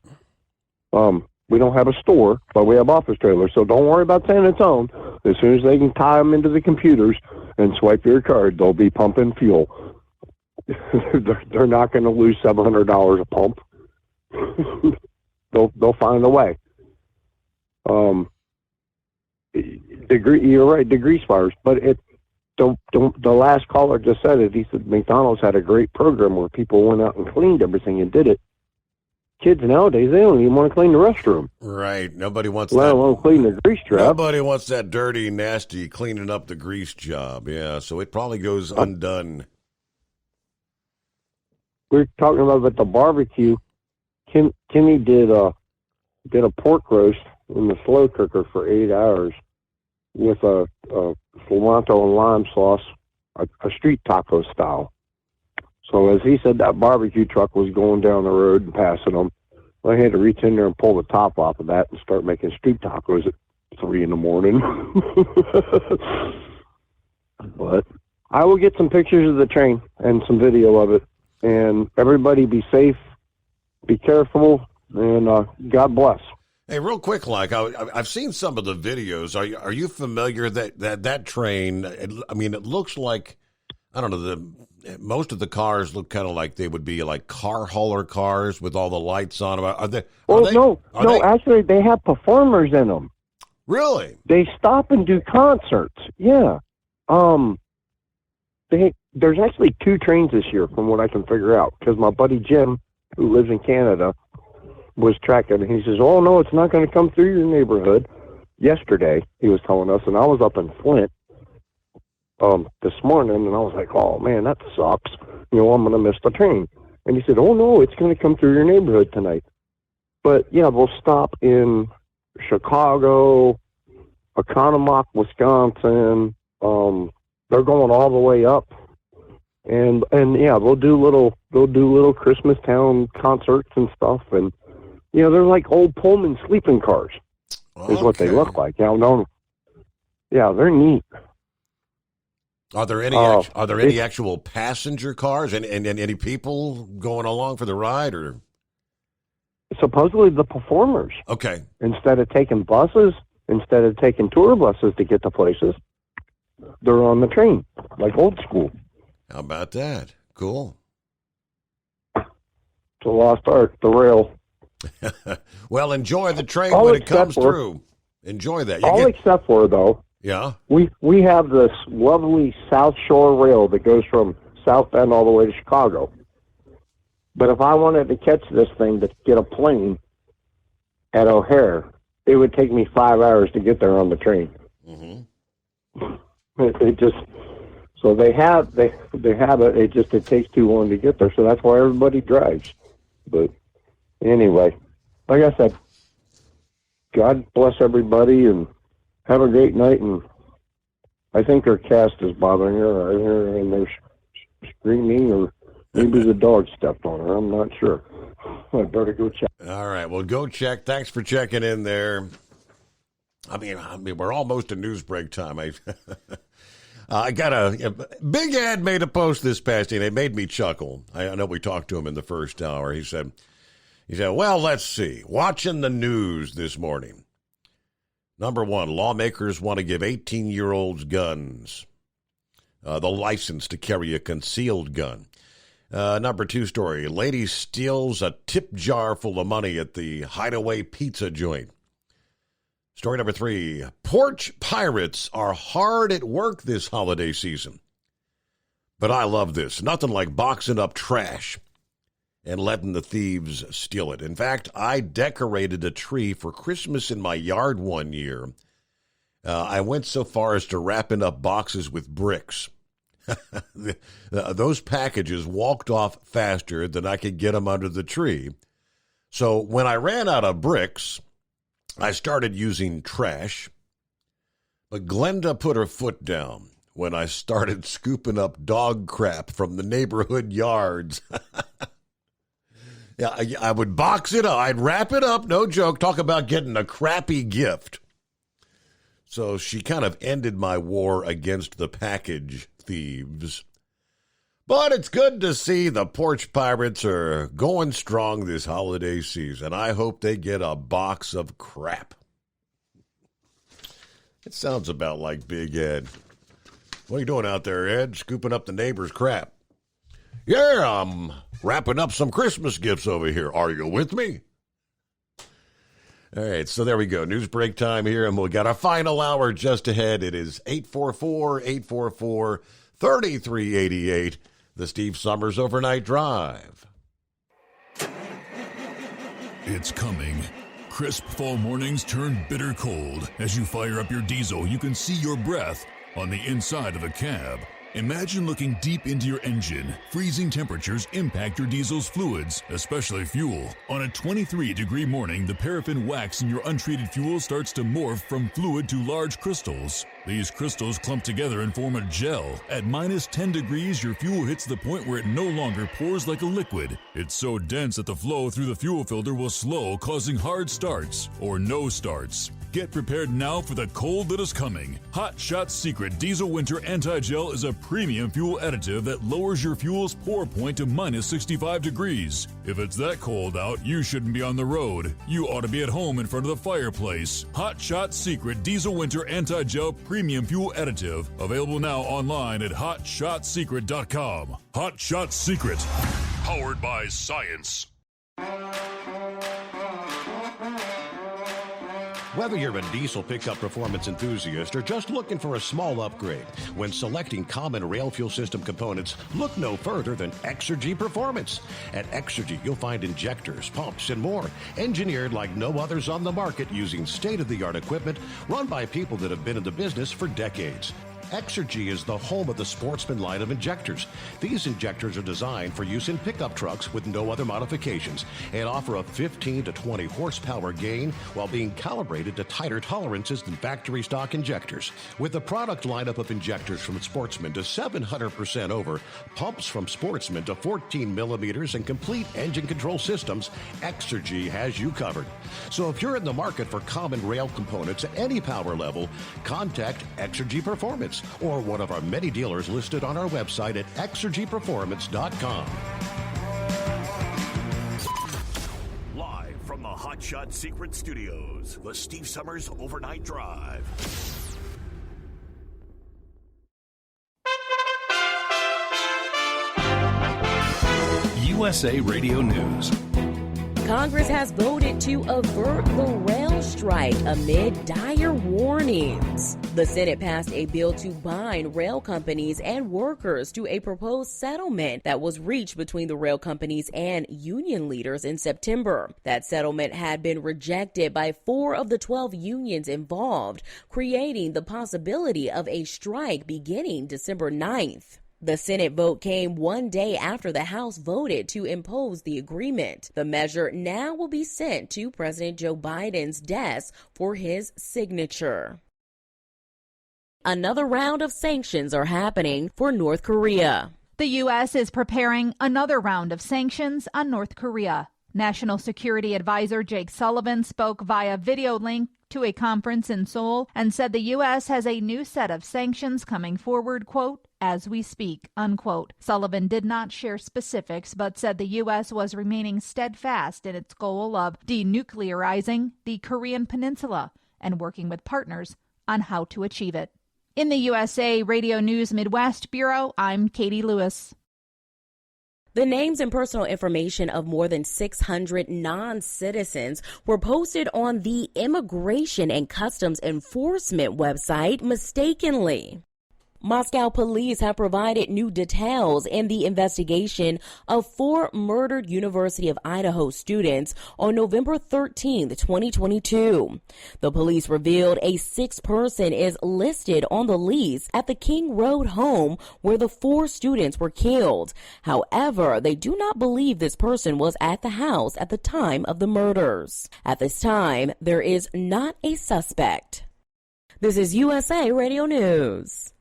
We don't have a store, but we have office trailers, so don't worry about saying it's on. As soon as they can tie them into the computers and swipe your card, they'll be pumping fuel. They're not going to lose $700 a pump. They'll find a way. You're right, the grease fires, but the last caller just said it. He said McDonald's had a great program where people went out and cleaned everything and did it. Kids nowadays, they don't even want to clean the restroom.
Right. Nobody wants
let
that.
alone clean the grease trap.
Nobody wants that dirty, nasty cleaning up the grease job. Yeah, so it probably goes undone.
We were talking about at the barbecue. Kimmy did a pork roast in the slow cooker for 8 hours with a cilantro and lime sauce, a street taco style. So as he said, that barbecue truck was going down the road and passing them. I had to reach in there and pull the top off of that and start making street tacos at 3 a.m. But I will get some pictures of the train and some video of it. And everybody be safe, be careful, and God bless.
Hey, real quick, I've seen some of the videos. Are you familiar that train? It looks like, I don't know, most of the cars look kind of like they would be like car hauler cars with all the lights on them.
Actually, they have performers in them.
Really?
They stop and do concerts. Yeah. There's actually 2 trains this year, from what I can figure out, because my buddy Jim, who lives in Canada, was tracking, and he says, "Oh no, it's not going to come through your neighborhood." Yesterday, he was telling us, and I was up in Flint this morning, and I was like, "Oh man, that sucks. I'm going to miss the train." And he said, "Oh no, it's going to come through your neighborhood tonight." But yeah, we'll stop in Chicago, Oconomowoc, Wisconsin. They're going all the way up, and yeah, they'll do little Christmas Town concerts and stuff, and they're like old Pullman sleeping cars, is what they look like. Yeah, they're neat.
Are there any actual passenger cars and any people going along for the ride, or
supposedly the performers?
Okay.
Instead of taking tour buses to get to places, they're on the train, like old school.
How about that? Cool.
It's a lost art, the rail.
Well, enjoy the train when it comes through. Enjoy that.
Except for, though,
yeah,
we have this lovely South Shore rail that goes from South Bend all the way to Chicago. But if I wanted to catch this thing to get a plane at O'Hare, it would take me 5 hours to get there on the train.
Mm-hmm.
So they have it. It takes too long to get there. So that's why everybody drives. But anyway, like I said, God bless everybody and have a great night. And I think her cast is bothering her, and they're screaming, or maybe the dog stepped on her. I'm not sure. I better go check.
All right, well, go check. Thanks for checking in there. I mean, we're almost at news break time. I got Big Ed made a post this past day, and it made me chuckle. I know we talked to him in the first hour. He said, well, let's see. Watching the news this morning. Number one, lawmakers want to give 18-year-olds guns, the license to carry a concealed gun. Number two story, lady steals a tip jar full of money at the Hideaway Pizza joint. Story number three, porch pirates are hard at work this holiday season. But I love this. Nothing like boxing up trash and letting the thieves steal it. In fact, I decorated a tree for Christmas in my yard one year. I went so far as to wrapping up boxes with bricks. Those packages walked off faster than I could get them under the tree. So when I ran out of bricks, I started using trash. But Glenda put her foot down when I started scooping up dog crap from the neighborhood yards. Yeah, I would box it up. I'd wrap it up. No joke. Talk about getting a crappy gift. So she kind of ended my war against the package thieves. But it's good to see the porch pirates are going strong this holiday season. I hope they get a box of crap. It sounds about like Big Ed. What are you doing out there, Ed? Scooping up the neighbor's crap. Yeah, I'm wrapping up some Christmas gifts over here. Are you with me? All right, so there we go. News break time here, and we got our final hour just ahead. It is 844-844-3388, the Steve Summers Overnight Drive.
It's coming. Crisp fall mornings turn bitter cold. As you fire up your diesel, you can see your breath on the inside of a cab. Imagine looking deep into your engine. Freezing temperatures impact your diesel's fluids, especially fuel. On a 23-degree morning, the paraffin wax in your untreated fuel starts to morph from fluid to large crystals. These crystals clump together and form a gel. At minus 10 degrees, your fuel hits the point where it no longer pours like a liquid. It's so dense that the flow through the fuel filter will slow, causing hard starts or no starts. Get prepared now for the cold that is coming. Hot Shot Secret Diesel Winter Anti-Gel is a premium fuel additive that lowers your fuel's pour point to minus 65 degrees. If it's that cold out, you shouldn't be on the road. You ought to be at home in front of the fireplace. Hot Shot Secret Diesel Winter Anti-Gel Premium Fuel Additive. Available now online at HotShotSecret.com. Hot Shot Secret. Powered by science.
Whether you're a diesel pickup performance enthusiast or just looking for a small upgrade, when selecting common rail fuel system components, look no further than Exergy Performance. At Exergy, you'll find injectors, pumps, and more, engineered like no others on the market using state-of-the-art equipment run by people that have been in the business for decades. Exergy is the home of the Sportsman line of injectors. These injectors are designed for use in pickup trucks with no other modifications and offer a 15 to 20 horsepower gain while being calibrated to tighter tolerances than factory stock injectors. With a product lineup of injectors from Sportsman to 700% over, pumps from Sportsman to 14 millimeters, and complete engine control systems, Exergy has you covered. So if you're in the market for common rail components at any power level, contact Exergy Performance or one of our many dealers listed on our website at exergyperformance.com.
Live from the Hot Shot Secret Studios, the Steve Summers Overnight Drive.
USA Radio News.
Congress has voted to avert the rail strike amid dire warnings. The Senate passed a bill to bind rail companies and workers to a proposed settlement that was reached between the rail companies and union leaders in September. That settlement had been rejected by 4 of the 12 unions involved, creating the possibility of a strike beginning December 9th. The Senate vote came one day after the House voted to impose the agreement. The measure now will be sent to President Joe Biden's desk for his signature. Another round of sanctions are happening for North Korea.
The U.S. is preparing another round of sanctions on North Korea. National Security Advisor Jake Sullivan spoke via video link to a conference in Seoul and said the U.S. has a new set of sanctions coming forward, quote, as we speak, unquote. Sullivan did not share specifics, but said the U.S. was remaining steadfast in its goal of denuclearizing the Korean Peninsula and working with partners on how to achieve it. In the USA Radio News Midwest Bureau, I'm Katie Lewis.
The names and personal information of more than 600 non-citizens were posted on the Immigration and Customs Enforcement website mistakenly. Moscow police have provided new details in the investigation of 4 murdered University of Idaho students on November 13, 2022. The police revealed a 6th person is listed on the lease at the King Road home where the 4 students were killed. However, they do not believe this person was at the house at the time of the murders. At this time, there is not a suspect. This is USA Radio News.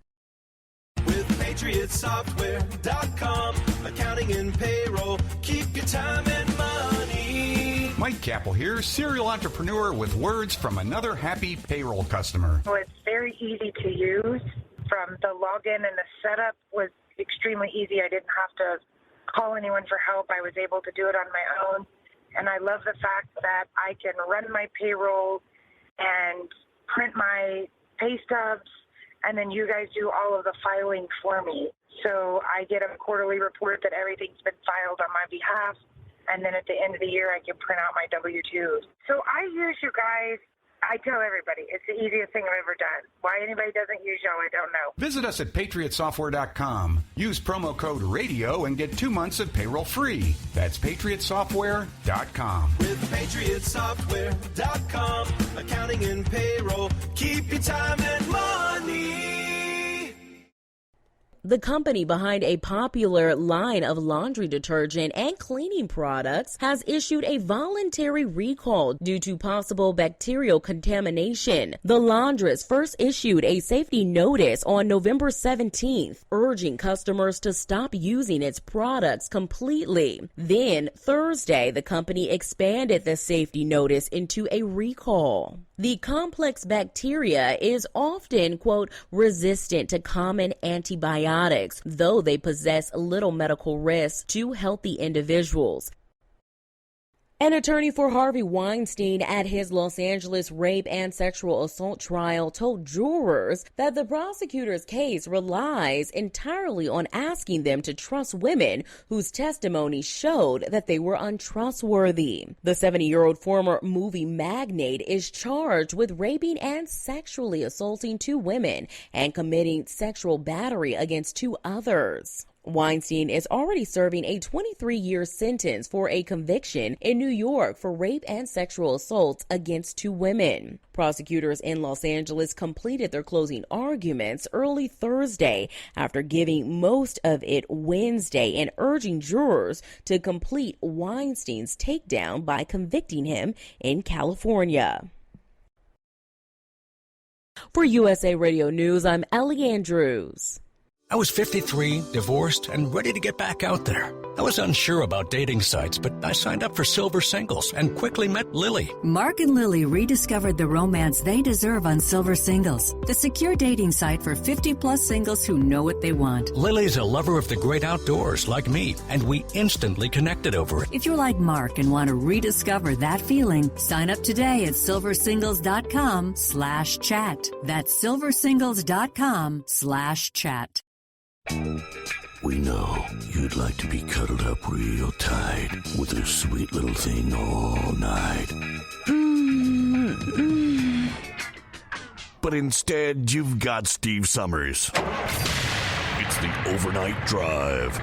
With PatriotSoftware.com, accounting and payroll, keep your time and money.
Mike Capel here, serial entrepreneur with words from another happy payroll customer.
Well, it's very easy to use. From the login and the setup was extremely easy. I didn't have to call anyone for help. I was able to do it on my own. And I love the fact that I can run my payroll and print my pay stubs, and then you guys do all of the filing for me. So I get a quarterly report that everything's been filed on my behalf, and then at the end of the year I can print out my W-2s. So I use you guys. I tell everybody, it's the easiest thing I've ever done. Why anybody doesn't use y'all, I don't know.
Visit us at PatriotSoftware.com. Use promo code RADIO and get 2 months of payroll free. That's PatriotSoftware.com.
With PatriotSoftware.com, accounting and payroll, keep your time and money.
The company behind a popular line of laundry detergent and cleaning products has issued a voluntary recall due to possible bacterial contamination. The laundress first issued a safety notice on November 17th, urging customers to stop using its products completely. Then, Thursday, the company expanded the safety notice into a recall. The complex bacteria is often, quote, resistant to common antibiotics, though they possess little medical risk to healthy individuals. An attorney for Harvey Weinstein at his Los Angeles rape and sexual assault trial told jurors that the prosecutor's case relies entirely on asking them to trust women whose testimony showed that they were untrustworthy. The 70-year-old former movie magnate is charged with raping and sexually assaulting 2 women and committing sexual battery against 2 others. Weinstein is already serving a 23-year sentence for a conviction in New York for rape and sexual assaults against 2 women. Prosecutors in Los Angeles completed their closing arguments early Thursday after giving most of it Wednesday and urging jurors to complete Weinstein's takedown by convicting him in California. For USA Radio News, I'm Ellie Andrews.
I was 53, divorced, and ready to get back out there. I was unsure about dating sites, but I signed up for Silver Singles and quickly met Lily.
Mark and Lily rediscovered the romance they deserve on Silver Singles, the secure dating site for 50-plus singles who know what they want.
Lily's a lover of the great outdoors like me, and we instantly connected over it.
If you're like Mark and want to rediscover that feeling, sign up today at silversingles.com/chat. That's silversingles.com/chat.
We know you'd like to be cuddled up real tight with a sweet little thing all night.
But instead, you've got Steve Summers. It's the Overnight Drive.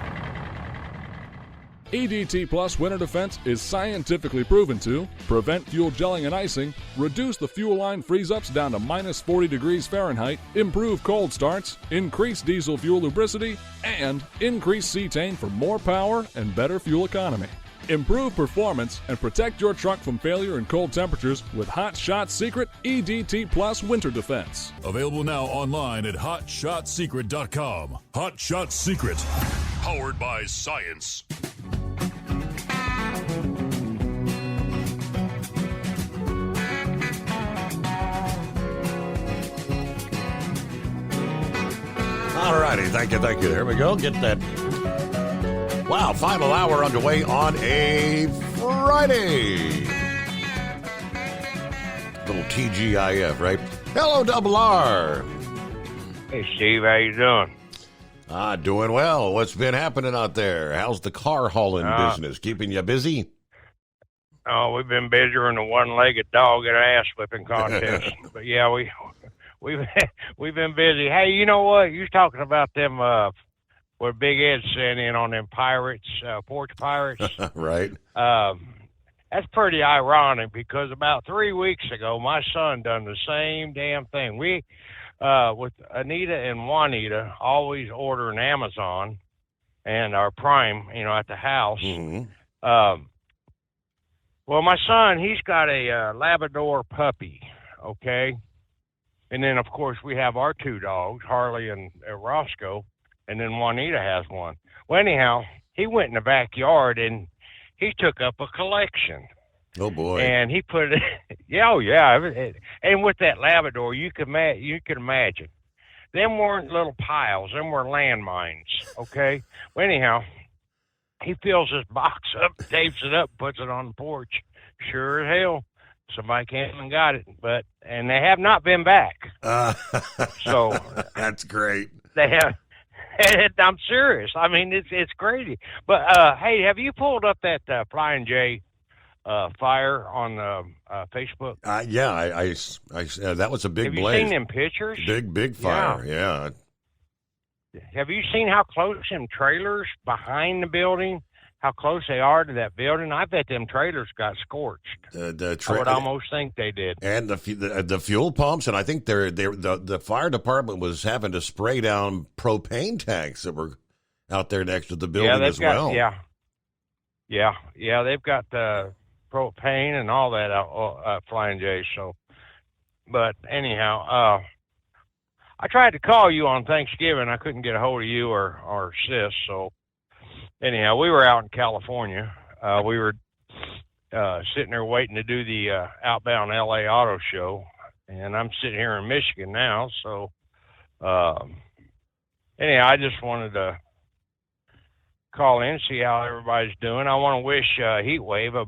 EDT Plus Winter Defense is scientifically proven to prevent fuel gelling and icing, reduce the fuel line freeze-ups down to minus 40 degrees Fahrenheit, improve cold starts, increase diesel fuel lubricity, and increase cetane for more power and better fuel economy. Improve performance and protect your truck from failure in cold temperatures with Hot Shot Secret EDT Plus Winter Defense. Available now online at HotShotSecret.com. Hot Shot Secret.
Powered by science.
All righty, thank you. There we go. Get that. Wow, final hour underway on a Friday. Little TGIF, right? Hello, Double R.
Hey, Steve, how you doing?
Doing well. What's been hauling out there? How's the car hauling business? Keeping you busy?
Oh, we've been busier than a one-legged dog at an ass whipping contest. But yeah, we've been busy. Hey, you know what? You was talking about them where Big Ed sent in on them pirates, porch pirates.
Right.
That's pretty ironic because about 3 weeks ago, my son done the same damn thing. We, with Anita and Juanita, always ordering Amazon and our Prime, at the house.
Mm-hmm.
Well, my son, he's got a Labrador puppy, okay? And then, of course, we have our two dogs, Harley and Roscoe, and then Juanita has one. Well, anyhow, he went in the backyard and he took up a collection.
Oh, boy.
And he put it, yeah. And with that Labrador, you could imagine. Them weren't little piles. Them were landmines, okay? Well, anyhow, he fills this box up, tapes it up, puts it on the porch. Sure as hell, somebody came and got it. And they have not been back. So
that's great.
They have. I'm serious. I mean, it's crazy. But hey, have you pulled up that Flying J fire on Facebook?
Yeah, I that was a big blaze.
Have you seen them pictures?
Big fire. Yeah.
Have you seen how close them trailers behind the building? How close they are to that building? I bet them trailers got scorched. I would almost think they did.
And the fuel pumps, and I think the fire department was having to spray down propane tanks that were out there next to the building as well.
Yeah, they've got propane and all that out Flying J. So, but anyhow, I tried to call you on Thanksgiving. I couldn't get a hold of you or Sis. So, anyhow, we were out in California. We were sitting there waiting to do the outbound LA Auto Show, and I'm sitting here in Michigan now. So, anyhow, I just wanted to call in, see how everybody's doing. I want to wish Heatwave a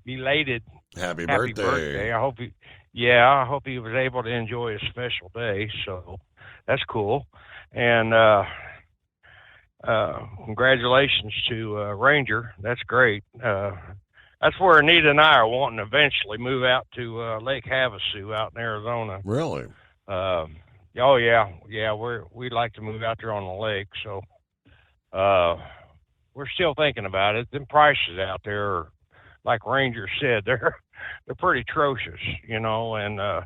belated
happy birthday.
I hope he was able to enjoy a special day. So that's cool. And congratulations to Ranger. That's great. That's where Anita and I are wanting to eventually move out to Lake Havasu out in Arizona.
Really?
Oh yeah. We'd like to move out there on the lake. So we're still thinking about it. Them prices out there are, like Ranger said, they're pretty atrocious, and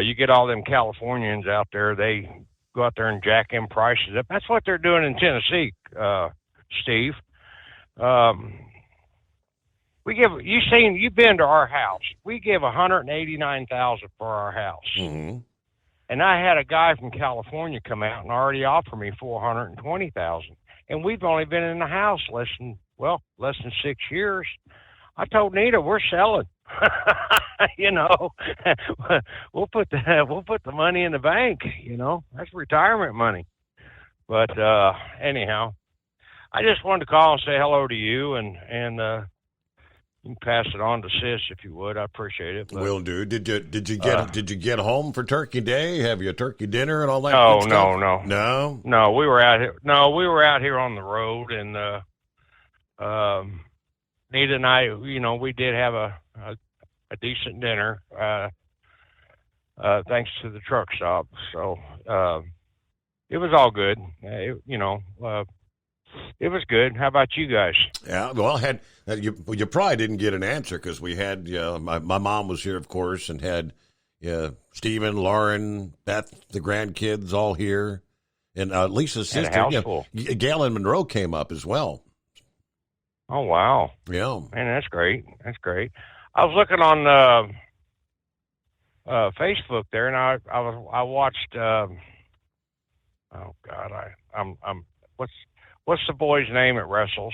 you get all them Californians out there, they go out there and jack them prices up. That's what they're doing in Tennessee, Steve. You've been to our house. We give $189,000 for our house.
Mm-hmm.
And I had a guy from California come out and already offer me $420,000. And we've only been in the house less than 6 years. I told Nita we're selling. We'll put the money in the bank. That's retirement money. But anyhow, I just wanted to call and say hello to you, and you can pass it on to Sis if you would. I appreciate it. But,
will do. Did you get home for Turkey Day? Have you a turkey dinner and all that? Good stuff?
No. We were out here. No, we were out here on the road, and Nita and I, we did have a decent dinner, thanks to the truck stop. So it was all good. It was good. How about you guys?
Yeah, well, you probably didn't get an answer because we had my mom was here, of course, and had Stephen, Lauren, Beth, the grandkids all here, and Lisa's sister, Gail and Monroe came up as well.
Oh wow!
Yeah,
man, that's great. That's great. I was looking on Facebook there, and I watched. Oh God, what's the boy's name at Wrestles?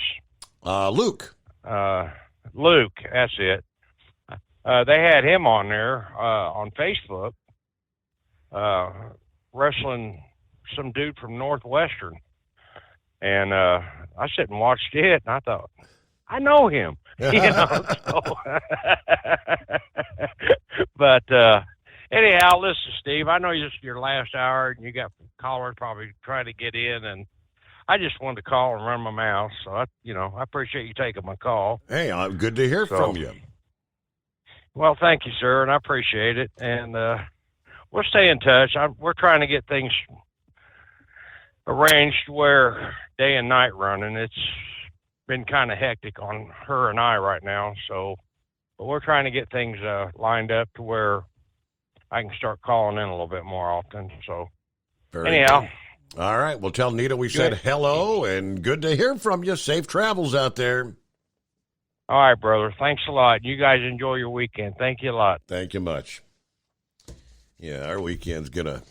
Luke.
Luke, that's it. They had him on there on Facebook wrestling some dude from Northwestern. And I sat and watched it, and I thought, I know him. But anyhow, listen, Steve, I know this is your last hour, and you got callers probably trying to get in, and I just wanted to call and run my mouth. So, I appreciate you taking my call.
Hey, good to hear from you.
Well, thank you, sir, and I appreciate it. And we'll stay in touch. We're trying to get things arranged where day and night running. It's been kind of hectic on her and I right now. So, but we're trying to get things lined up to where I can start calling in a little bit more often. So, anyhow.
Good. All right. Well, tell Nita we said hello and good to hear from you. Safe travels out there.
All right, brother. Thanks a lot. You guys enjoy your weekend. Thank you a lot.
Thank you much. Yeah, our weekend's going to,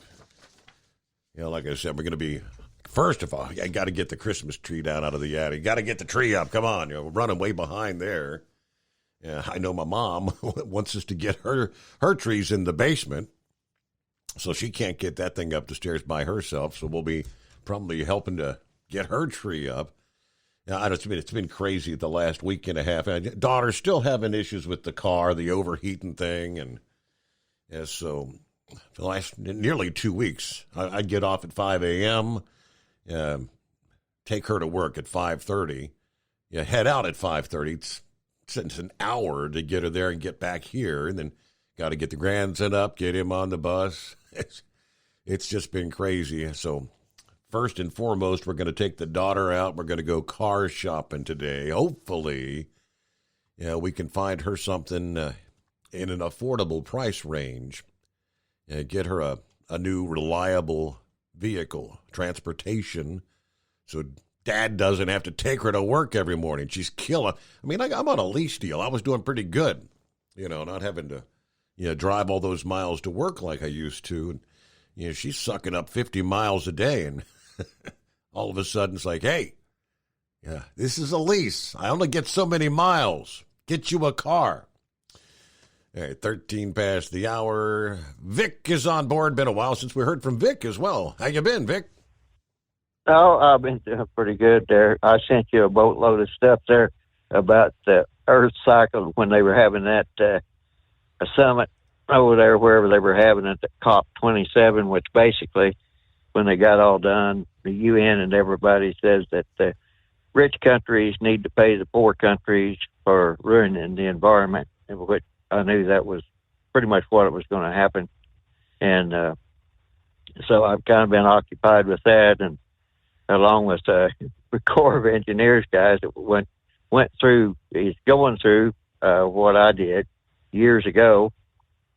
like I said, we're going to be, first of all, I got to get the Christmas tree down out of the attic. Got to get the tree up. Come on. We're running way behind there. Yeah, I know my mom wants us to get her trees in the basement, so she can't get that thing up the stairs by herself. So we'll be probably helping to get her tree up. Now, it's been crazy the last week and a half. Daughter's still having issues with the car, the overheating thing, and so for the last nearly 2 weeks, I'd get off at 5 a.m., take her to work at 5:30, head out at 5:30. It's an hour to get her there and get back here, and then got to get the grandson up, get him on the bus. It's just been crazy. So first and foremost, we're going to take the daughter out. We're going to go car shopping today. Hopefully, we can find her something in an affordable price range. Get her a new reliable vehicle, transportation, so Dad doesn't have to take her to work every morning. She's killing. I mean, I'm on a lease deal. I was doing pretty good, not having to, drive all those miles to work like I used to. And, she's sucking up 50 miles a day. And all of a sudden it's like, hey, this is a lease. I only get so many miles. Get you a car. All right, 13 past the hour. Vic is on board. Been a while since we heard from Vic as well. How you been, Vic?
Oh, I've been doing pretty good there. I sent you a boatload of stuff there about the Earth cycle when they were having that a summit over there, wherever they were having it, at COP27, which basically, when they got all done, the UN and everybody says that the rich countries need to pay the poor countries for ruining the environment, which I knew that was pretty much what was going to happen. And so I've kind of been occupied with that, and along with the Corps of Engineers guys that he's going through what I did years ago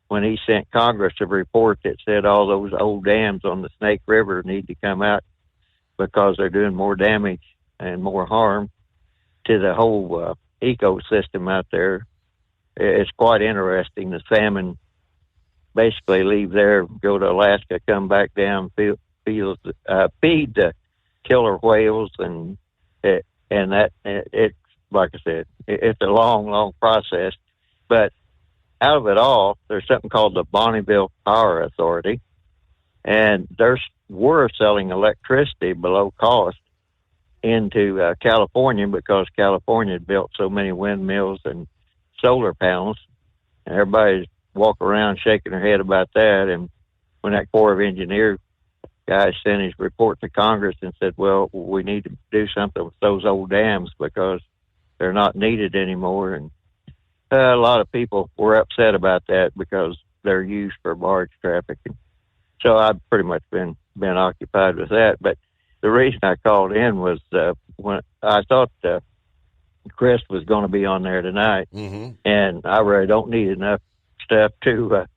when he sent Congress a report that said all those old dams on the Snake River need to come out because they're doing more damage and more harm to the whole ecosystem out there. It's quite interesting. The salmon basically leave there, go to Alaska, come back down, feed the killer whales, and it's like I said, it's a long process. But out of it all, there's something called the Bonneville Power Authority, and we're selling electricity below cost into California because California had built so many windmills and solar panels, and everybody's walking around shaking their head about that. And when that Corps of Engineers guy sent his report to Congress and said, well, we need to do something with those old dams because they're not needed anymore. And a lot of people were upset about that because they're used for barge traffic. And so I've pretty much been occupied with that. But the reason I called in was when I thought Chris was going to be on there tonight, and I really don't need enough stuff to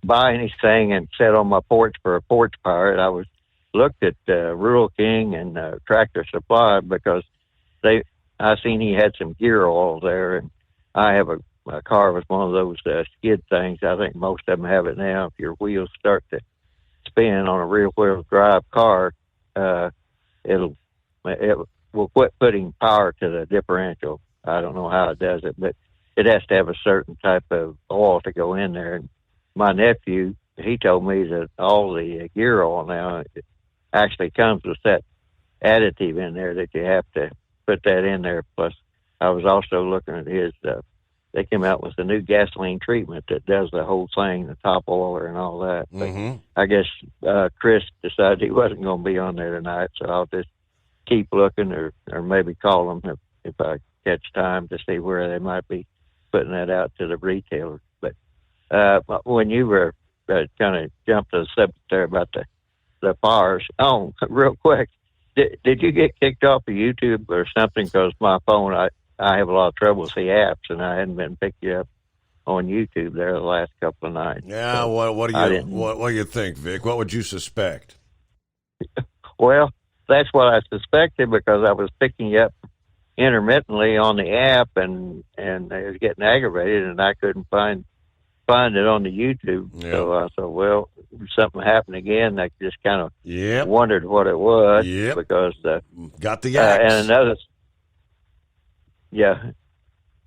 buy anything and sit on my porch for a porch pirate. I looked at Rural King and Tractor Supply because I seen he had some gear oil there, and I have a car with one of those skid things. I think most of them have it now. If your wheels start to spin on a rear wheel drive car, it'll it will quit putting power to the differential. I don't know how it does it, but it has to have a certain type of oil to go in there. And my nephew, he told me that all the gear oil now actually comes with that additive in there that you have to put that in there. Plus, I was also looking at his, they came out with a new gasoline treatment that does the whole thing, the top oiler and all that. But I guess Chris decided he wasn't going to be on there tonight, so I'll just keep looking or maybe call them if I catch time to see where they might be putting that out to the retailer. But when you were kind of jumped to the subject there about the bars, real quick, did you get kicked off of YouTube or something? Because my phone, I have a lot of trouble with the apps, and I hadn't been picking up on YouTube there the last couple of nights.
Yeah, so what do you think, Vic? What would you suspect?
Well, that's what I suspected, because I was picking you up intermittently on the app, and I was getting aggravated, and I couldn't find it on the YouTube. Yeah. So I thought, well, something happened again. I just kind of wondered what it was, because
got the axe.
And another,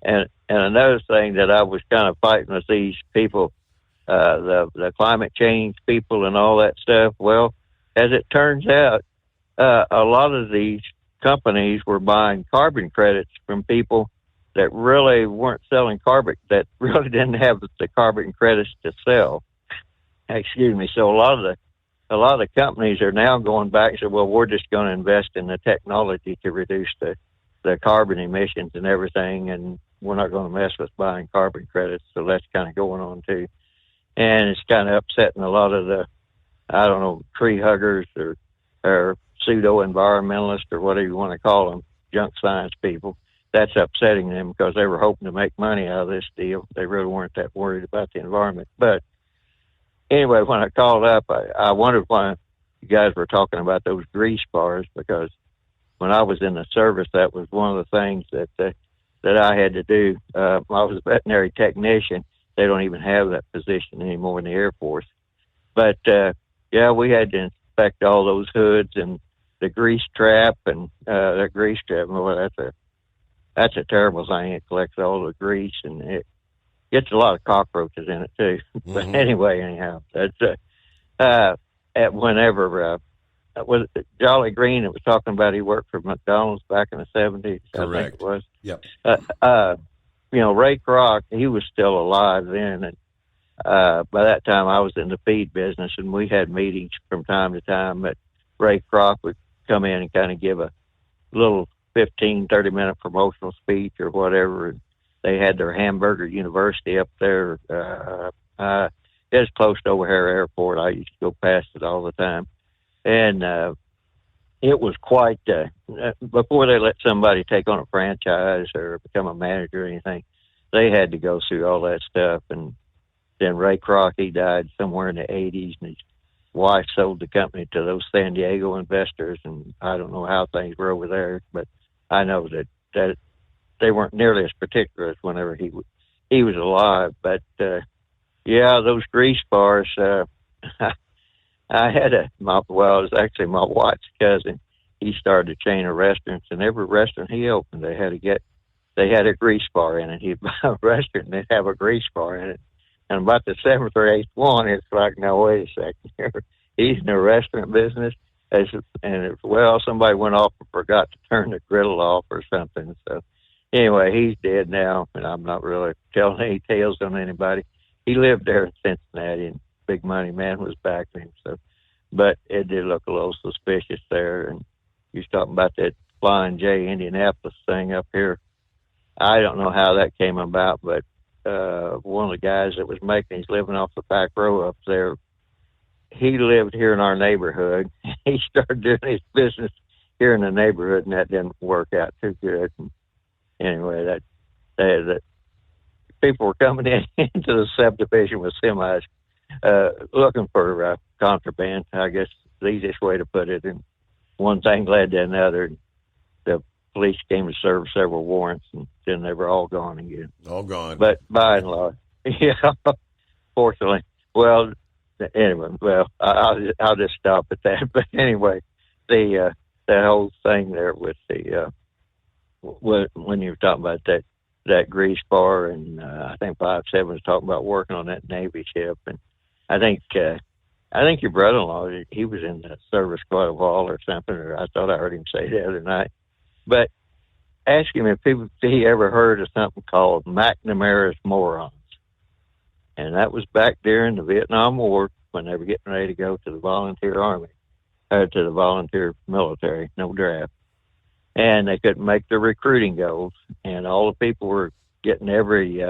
and another thing that I was kind of fighting with these people, the climate change people and all that stuff. Well, as it turns out, a lot of these companies were buying carbon credits from people that really weren't selling carbon, that really didn't have the carbon credits to sell. Excuse me. So a lot of the companies are now going back and say, well, we're just going to invest in the technology to reduce the carbon emissions and everything, and we're not going to mess with buying carbon credits. So that's kind of going on too. And it's kind of upsetting a lot of the, I don't know, tree huggers or pseudo-environmentalists or whatever you want to call them, junk science people. That's upsetting them, because they were hoping to make money out of this deal. They really weren't that worried about the environment. But anyway, when I called up, I wondered why you guys were talking about those grease bars, because when I was in the service, that was one of the things that I had to do. I was a veterinary technician. They don't even have that position anymore in the Air Force. But, we had to inspect all those hoods and the grease trap, and that grease trap, well, that's a terrible thing. It collects all the grease, and it gets a lot of cockroaches in it too. But anyway, anyhow, that's whenever was it Jolly Green that was talking about he worked for McDonald's back in the 70s.
Correct.
I think it was.
Yep.
Ray Kroc, he was still alive then, and by that time I was in the feed business, and we had meetings from time to time. But Ray Kroc would come in and kind of give a little 15, 30-minute promotional speech or whatever. And they had their Hamburger University up there. It was close to O'Hare Airport. I used to go past it all the time. And it was quite, before they let somebody take on a franchise or become a manager or anything, they had to go through all that stuff. And then Ray Kroc, he died somewhere in the 80s, and his wife sold the company to those San Diego investors, and I don't know how things were over there, but I know that they weren't nearly as particular as whenever he was alive. But those grease bars. I had it was actually my wife's cousin. He started a chain of restaurants, and every restaurant he opened, they had a grease bar in it. He'd buy a restaurant and they'd have a grease bar in it. And about the 7th or 8th one, it's like, no, wait a second. He's in the restaurant business. Somebody went off and forgot to turn the griddle off or something. So anyway, he's dead now, and I'm not really telling any tales on anybody. He lived there in Cincinnati, and big money man was backing him. So, but it did look a little suspicious there. And you was talking about that Flying J Indianapolis thing up here. I don't know how that came about, but one of the guys that was making his living off the back row up there, he lived here in our neighborhood. He started doing his business here in the neighborhood, and that didn't work out too good. And anyway, that people were coming into the subdivision with semis looking for contraband. I guess the easiest way to put it. And one thing led to another. The police came to serve several warrants, and then they were all gone again.
All gone.
But by and large, fortunately. Well, anyway, I'll just stop at that. But anyway, that whole thing there with the when you were talking about that grease bar, and I think 5-7 was talking about working on that Navy ship, and I think your brother-in-law, he was in the service quite a while or something, or I thought I heard him say the other night. But ask him if he ever heard of something called McNamara's Morons. And that was back during the Vietnam War when they were getting ready to go to the volunteer army, to the volunteer military, no draft. And they couldn't make the recruiting goals. And all the people were getting every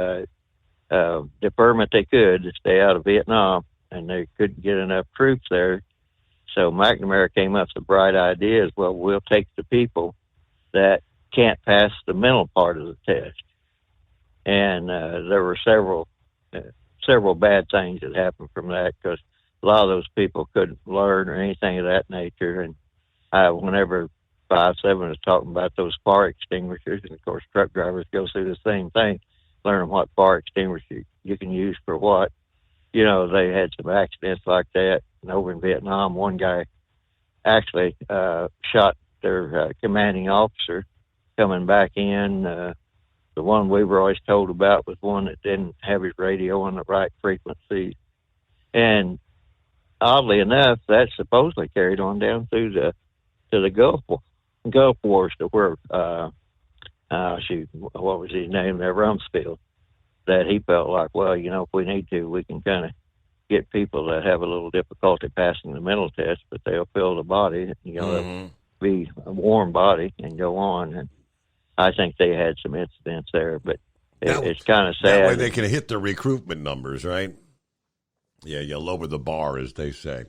deferment they could to stay out of Vietnam. And they couldn't get enough troops there. So McNamara came up with the bright idea as well, we'll take the people that can't pass the mental part of the test. And there were several bad things that happened from that, because a lot of those people couldn't learn or anything of that nature. And whenever 5-7 was talking about those fire extinguishers, and of course truck drivers go through the same thing, learning what fire extinguisher you can use for what. You know, they had some accidents like that. And over in Vietnam, one guy actually shot their commanding officer coming back in. The one we were always told about was one that didn't have his radio on the right frequency. And oddly enough, that supposedly carried on down through to the Gulf Wars, to where, what was his name there, Rumsfeld, that he felt like, well, you know, if we need to, we can kind of get people that have a little difficulty passing the mental test, but they'll fill the body, you know, it'll be a warm body and go on. And I think they had some incidents there, but it's kind of sad.
That way they can hit the recruitment numbers, right? Yeah, you lower the bar, as they say.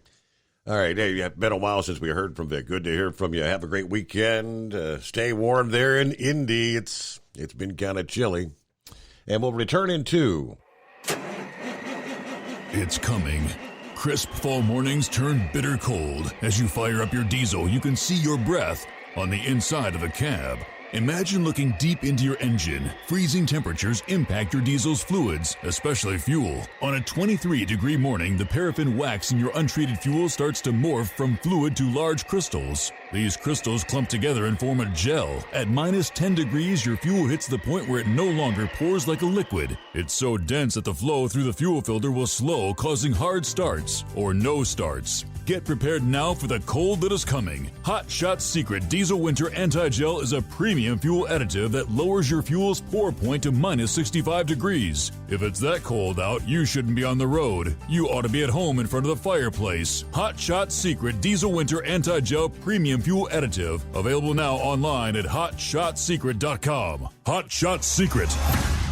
All right, hey, it's been a while since we heard from Vic. Good to hear from you. Have a great weekend. Stay warm there in Indy. It's been kind of chilly. And we'll return in 2.
It's coming. Crisp fall mornings turn bitter cold. As you fire up your diesel, you can see your breath on the inside of the cab. Imagine looking deep into your engine. Freezing temperatures impact your diesel's fluids, especially fuel. On a 23-degree morning, the paraffin wax in your untreated fuel starts to morph from fluid to large crystals. These crystals clump together and form a gel. At minus 10 degrees, your fuel hits the point where it no longer pours like a liquid. It's so dense that the flow through the fuel filter will slow, causing hard starts or no starts. Get prepared now for the cold that is coming. Hot Shot Secret Diesel Winter Anti-Gel is a premium fuel additive that lowers your fuel's pour point to minus 65 degrees. If it's that cold out, you shouldn't be on the road. You ought to be at home in front of the fireplace. Hot Shot Secret Diesel Winter Anti-Gel Premium Fuel Additive. Available now online at HotShotSecret.com. Hot Shot Secret.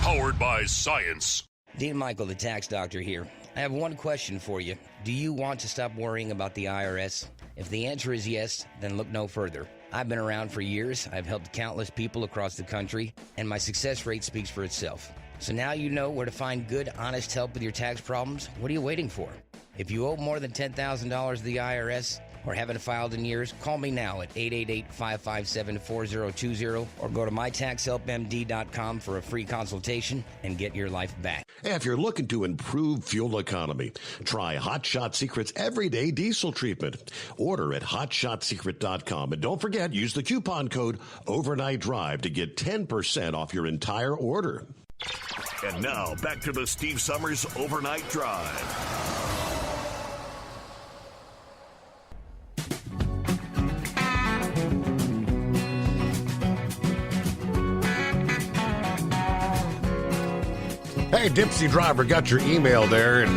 Powered by science.
Dean Michael, the tax doctor here. I have one question for you. Do you want to stop worrying about the IRS? If the answer is yes, then look no further. I've been around for years. I've helped countless people across the country, and my success rate speaks for itself. So now you know where to find good, honest help with your tax problems. What are you waiting for? If you owe more than $10,000 to the IRS or haven't filed in years, call me now at 888-557-4020 or go to mytaxhelpmd.com for a free consultation and get your life back.
If you're looking to improve fuel economy, try Hot Shot Secret's Everyday Diesel Treatment. Order at hotshotsecret.com. And don't forget, use the coupon code Overnight Drive to get 10% off your entire order.
And now, back to the Steve Summers Overnight Drive.
Hey, Dipsy Driver, got your email there, and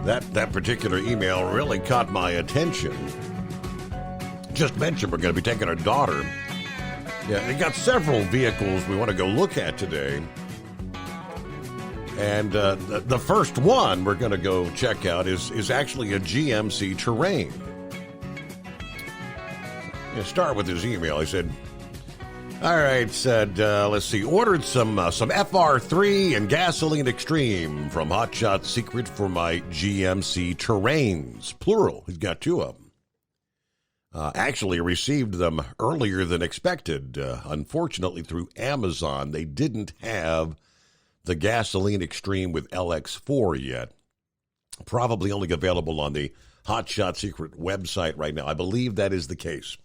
that particular email really caught my attention. Just mentioned we're going to be taking our daughter. Yeah, they got several vehicles we want to go look at today. And the first one we're going to go check out is actually a GMC Terrain. Start with his email. He said, all right, let's see, ordered some FR3 and Gasoline Extreme from Hot Shot Secret for my GMC Terrains, plural. He's got 2 of them. Actually received them earlier than expected. Unfortunately, through Amazon, they didn't have the Gasoline Extreme with LX4 yet. Probably only available on the Hot Shot Secret website right now. I believe that is the case.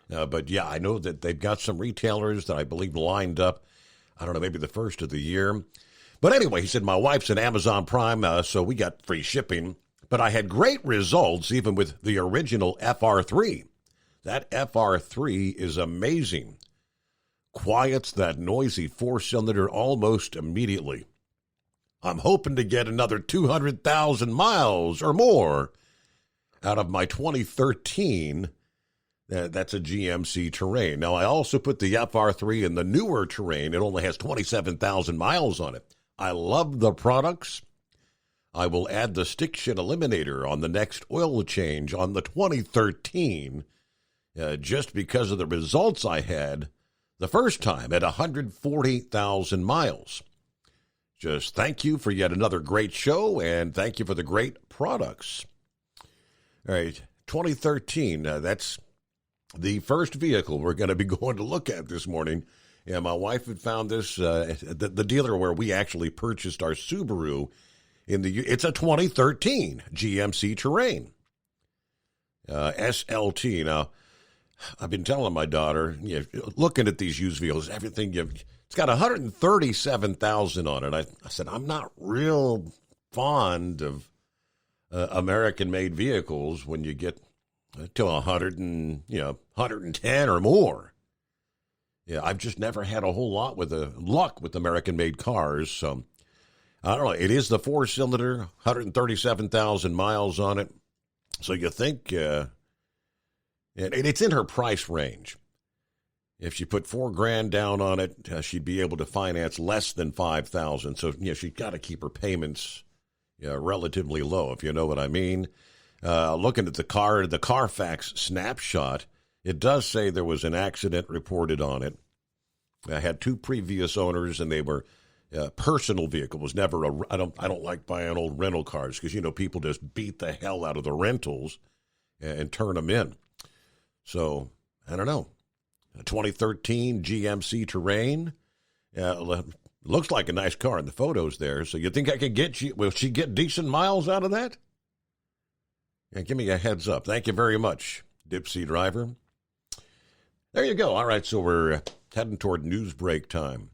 But yeah, I know that they've got some retailers that I believe lined up. I don't know, maybe the first of the year. But anyway, he said, my wife's an Amazon Prime, so we got free shipping. But I had great results even with the original FR3. That FR3 is amazing. Quiets that noisy four-cylinder almost immediately. I'm hoping to get another 200,000 miles or more out of my 2013. That's a GMC Terrain. Now, I also put the FR3 in the newer Terrain. It only has 27,000 miles on it. I love the products. I will add the stick shift eliminator on the next oil change on the 2013 just because of the results I had the first time at 140,000 miles. Just thank you for yet another great show, and thank you for the great products. All right, 2013, that's the first vehicle we're going to be going to look at this morning. Yeah, my wife had found this, the dealer where we actually purchased our Subaru. It's a 2013 GMC Terrain, SLT. Now, I've been telling my daughter, looking at these used vehicles, everything, it's got 137,000 on it. I said, I'm not real fond of American-made vehicles when you get to 110 or more. Yeah, I've just never had a whole lot with luck with American-made cars. So I don't know. It is the four-cylinder, 137,000 miles on it. So you think, and it's in her price range. If she put $4,000 down on it, she'd be able to finance less than $5,000. So she's got to keep her payments relatively low, if you know what I mean. Looking at the Carfax snapshot, it does say there was an accident reported on it. I had two previous owners, and they were personal vehicle. It was never I don't like buying old rental cars because people just beat the hell out of the rentals and turn them in. So I don't know. A 2013 GMC Terrain. Looks like a nice car in the photos there. So you think I could will she get decent miles out of that? Yeah, give me a heads up. Thank you very much, Dipsy Driver. There you go. All right, so we're heading toward news break time.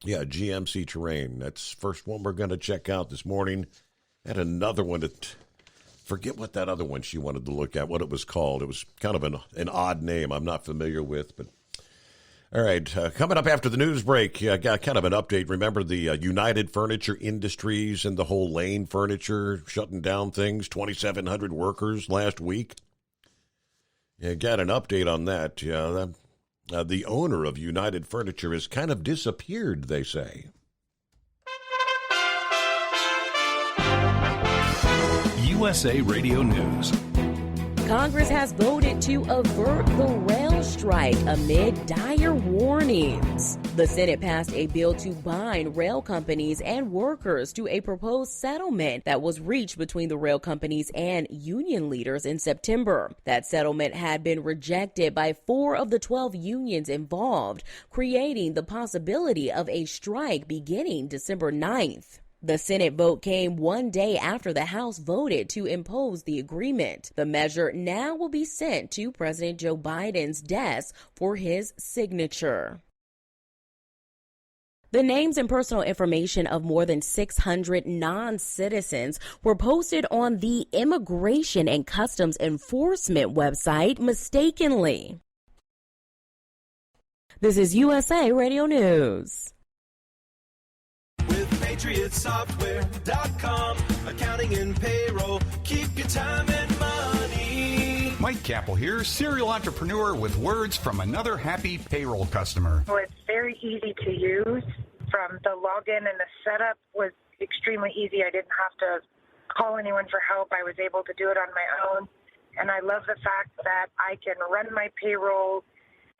Yeah, GMC Terrain. That's the first one we're going to check out this morning. Had another one that, forget what that other one she wanted to look at, what it was called. It was kind of an odd name I'm not familiar with. But all right, coming up after the news break, got kind of an update. Remember the United Furniture Industries and the whole Lane Furniture shutting down things, 2,700 workers last week? Yeah, got an update on that. The owner of United Furniture has kind of disappeared, they say.
USA Radio News.
Congress has voted to avert the rail strike amid dire warnings. The Senate passed a bill to bind rail companies and workers to a proposed settlement that was reached between the rail companies and union leaders in September. That settlement had been rejected by 4 of the 12 unions involved, creating the possibility of a strike beginning December 9th. The Senate vote came one day after the House voted to impose the agreement. The measure now will be sent to President Joe Biden's desk for his signature. The names and personal information of more than 600 non-citizens were posted on the Immigration and Customs Enforcement website mistakenly. This is USA Radio News.
PatriotSoftware.com. Accounting and payroll. Keep your time and money.
Mike Capel here, serial entrepreneur with words from another happy payroll customer.
So it's very easy to use. From the login and the setup was extremely easy. I didn't have to call anyone for help. I was able to do it on my own. And I love the fact that I can run my payroll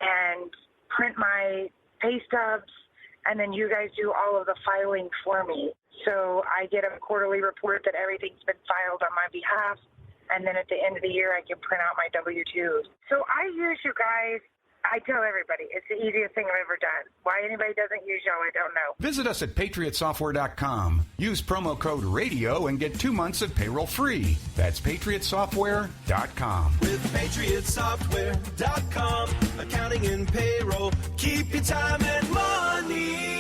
and print my pay stubs, and then you guys do all of the filing for me. So I get a quarterly report that everything's been filed on my behalf, and then at the end of the year I can print out my W-2s. So I use you guys I tell everybody, it's the easiest thing I've ever done. Why anybody doesn't use y'all, I don't know.
Visit us at PatriotSoftware.com. Use promo code RADIO and get 2 months of payroll free. That's PatriotSoftware.com.
With PatriotSoftware.com, accounting and payroll, keep your time and money.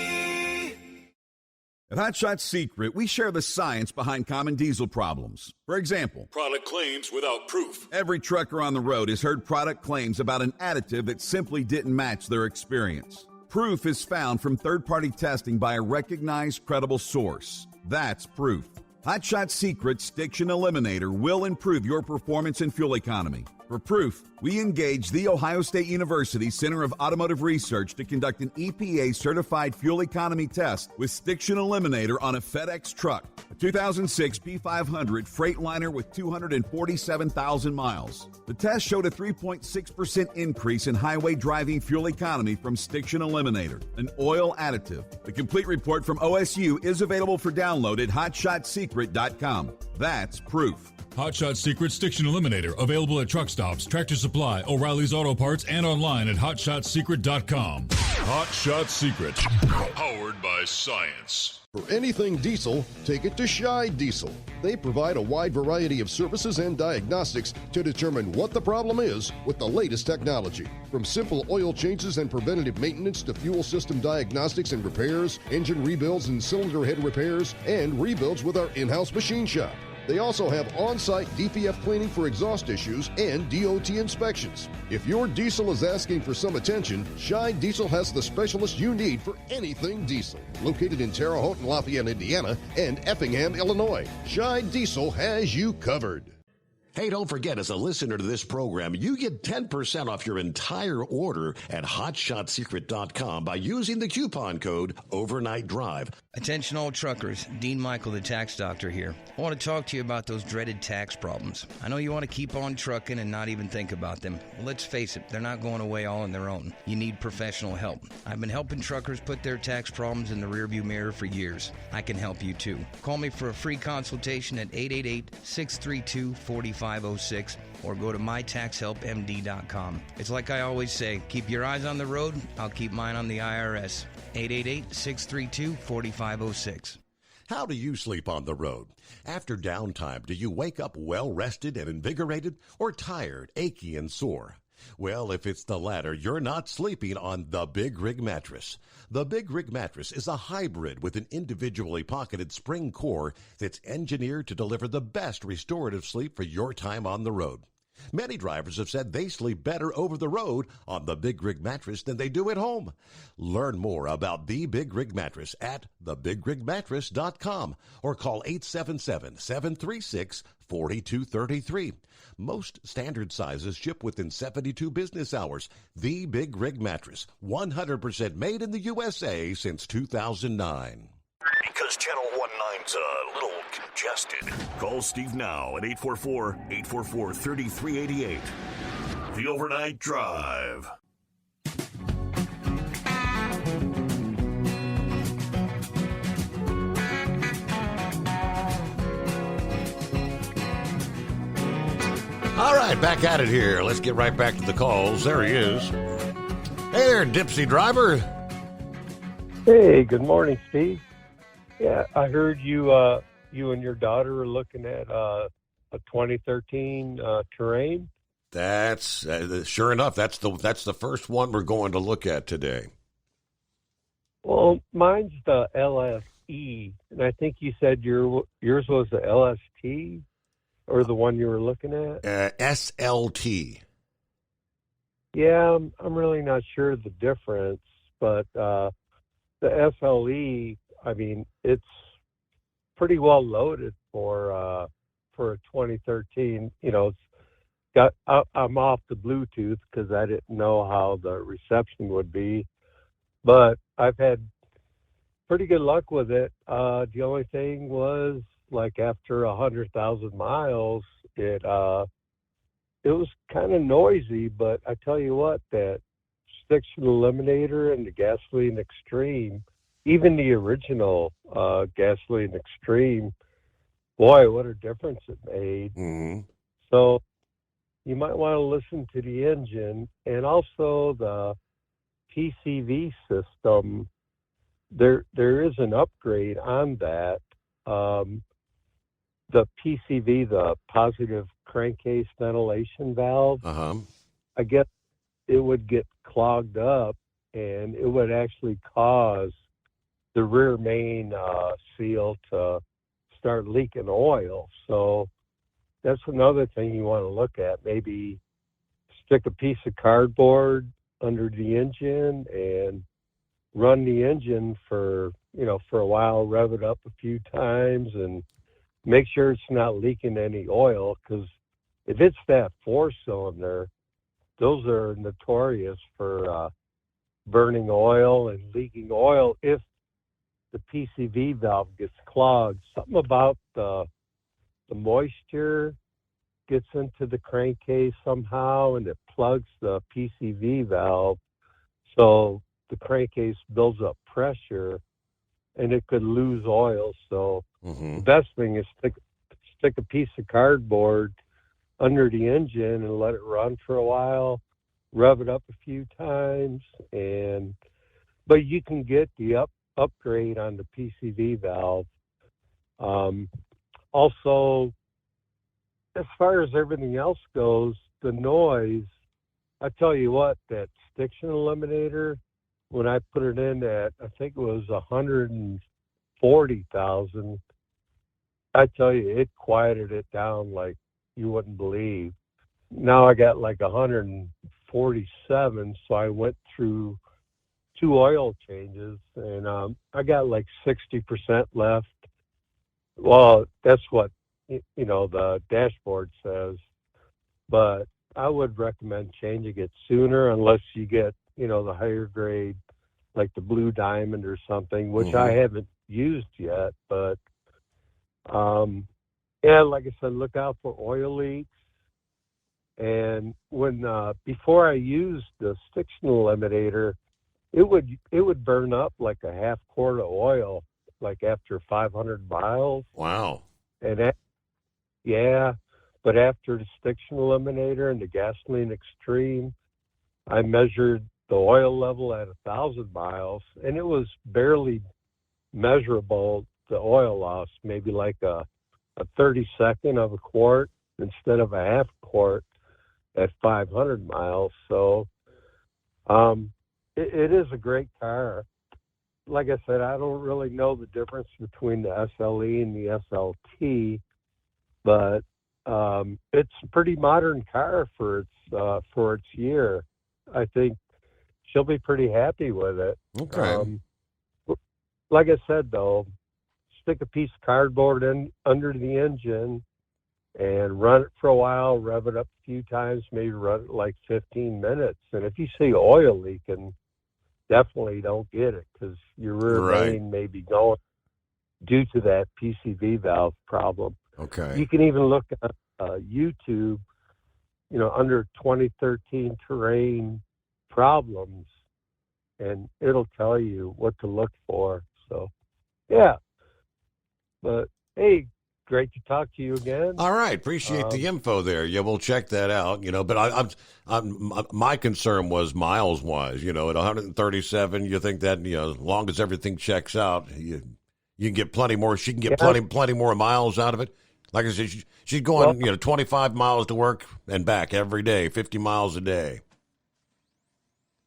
At Hot Shot Secret, we share the science behind common diesel problems. For example,
Product claims without proof.
every trucker on the road has heard product claims about an additive that simply didn't match their experience. Proof is found from third-party testing by a recognized, credible source. That's proof. Hot Shot Secret's Stiction Eliminator will improve your performance and fuel economy. For proof, we engaged the Ohio State University Center of Automotive Research to conduct an EPA-certified fuel economy test with Stiction Eliminator on a FedEx truck, a 2006 P500 Freightliner with 247,000 miles. The test showed a 3.6% increase in highway driving fuel economy from Stiction Eliminator, an oil additive. The complete report from OSU is available for download at HotShotSecret.com. That's proof.
Hot Shot Secret Stiction Eliminator, available at truck stops, Tractor Supply, O'Reilly's Auto Parts, and online at HotShotSecret.com. Hot Shot Secret, powered by science.
For anything diesel, take it to Scheid Diesel. They provide a wide variety of services and diagnostics to determine what the problem is with the latest technology. From simple oil changes and preventative maintenance to fuel system diagnostics and repairs, engine rebuilds and cylinder head repairs, and rebuilds with our in-house machine shop. They also have on-site DPF cleaning for exhaust issues and DOT inspections. If your diesel is asking for some attention, Scheid Diesel has the specialist you need for anything diesel. Located in Terre Haute and Lafayette, Indiana, and Effingham, Illinois, Scheid Diesel has you covered.
Hey, don't forget, as a listener to this program, you get 10% off your entire order at HotShotSecret.com by using the coupon code Overnight Drive.
Attention all truckers, Dean Michael, the tax doctor here. I want to talk to you about those dreaded tax problems. I know you want to keep on trucking and not even think about them. Well, let's face it, they're not going away all on their own. You need professional help. I've been helping truckers put their tax problems in the rearview mirror for years. I can help you too. Call me for a free consultation at 888-632-4506 or go to mytaxhelpmd.com. It's like I always say, keep your eyes on the road, I'll keep mine on the IRS. 888-632-4506.
How do you sleep on the road? After downtime, do you wake up well-rested and invigorated or tired, achy, and sore? Well, if it's the latter, you're not sleeping on the Big Rig Mattress. The Big Rig Mattress is a hybrid with an individually pocketed spring core that's engineered to deliver the best restorative sleep for your time on the road. Many drivers have said they sleep better over the road on the Big Rig Mattress than they do at home. Learn more about the Big Rig Mattress at thebigrigmattress.com or call 877-736-4233. Most standard sizes ship within 72 business hours. The Big Rig Mattress, 100% made in the USA since 2009.
Because Channel 19's a little congested. Call Steve now at 844-844-3388. The Overnight Drive.
All right, back at it here. Let's get right back to the calls. There he is. Hey there, Dipsy Driver.
Hey, good morning, Steve. Yeah, I heard you and your daughter are looking at a 2013 Terrain.
That's sure enough. That's the first one we're going to look at today.
Well, mine's the LSE, and I think you said yours was the LST, or the one you were looking at.
SLT.
Yeah, I'm really not sure the difference, but the SLE, I mean, it's pretty well loaded for a 2013. You know, I'm off the Bluetooth because I didn't know how the reception would be, but I've had pretty good luck with it. The only thing was, like, after 100,000 miles, it was kind of noisy. But I tell you what, that Stiction Eliminator and the Gasoline Extreme, even the original Gasoline Extreme, boy, what a difference it made.
Mm-hmm.
So, you might want to listen to the engine and also the PCV system. There is an upgrade on that. The PCV, the positive crankcase ventilation valve, I guess it would get clogged up and it would actually cause the rear main seal to start leaking oil. So that's another thing you want to look at. Maybe stick a piece of cardboard under the engine and run the engine for a while, rev it up a few times and make sure it's not leaking any oil, because if it's that 4-cylinder, those are notorious for burning oil and leaking oil if the PCV valve gets clogged. Something about the moisture gets into the crankcase somehow and it plugs the PCV valve, so the crankcase builds up pressure and it could lose oil. So the best thing is stick a piece of cardboard under the engine and let it run for a while, rev it up a few times, but you can get the upgrade on the PCV valve. Also, as far as everything else goes, the noise, I tell you what, that Stiction Eliminator, when I put it in at, I think it was 140,000, I tell you, it quieted it down like you wouldn't believe. Now I got like 147, so I went through 2 oil changes, and I got like 60% left. Well, that's what, the dashboard says, but I would recommend changing it sooner unless you get, the higher grade, like the Blue Diamond or something, which I haven't used yet. But, like I said, look out for oil leaks. And when before I used the Stiction Eliminator, it would burn up like a half quart of oil, like after 500 miles.
Wow.
And but after the Stiction Eliminator and the Gasoline Extreme, I measured the oil level at 1,000 miles, and it was barely measurable, the oil loss, maybe like a 32nd of a quart instead of a half quart at 500 miles. So it is a great car. Like I said, I don't really know the difference between the SLE and the SLT, but it's a pretty modern car for its year. I think she'll be pretty happy with it.
Okay.
Like I said, though, stick a piece of cardboard under the engine and run it for a while, rev it up a few times, maybe run it like 15 minutes. And if you see oil leaking, definitely don't get it, because your rear main may be going due to that PCV valve problem.
Okay.
You can even look at YouTube, under 2013 terrain problems, and it'll tell you what to look for. So, yeah. But, hey, great to talk to you again.
All right. Appreciate the info there. Yeah, we'll check that out, but my concern was miles wise, at 137, you think that, as long as everything checks out, you can get plenty more. She can get plenty more miles out of it. Like I said, she's going, 25 miles to work and back every day, 50 miles a day.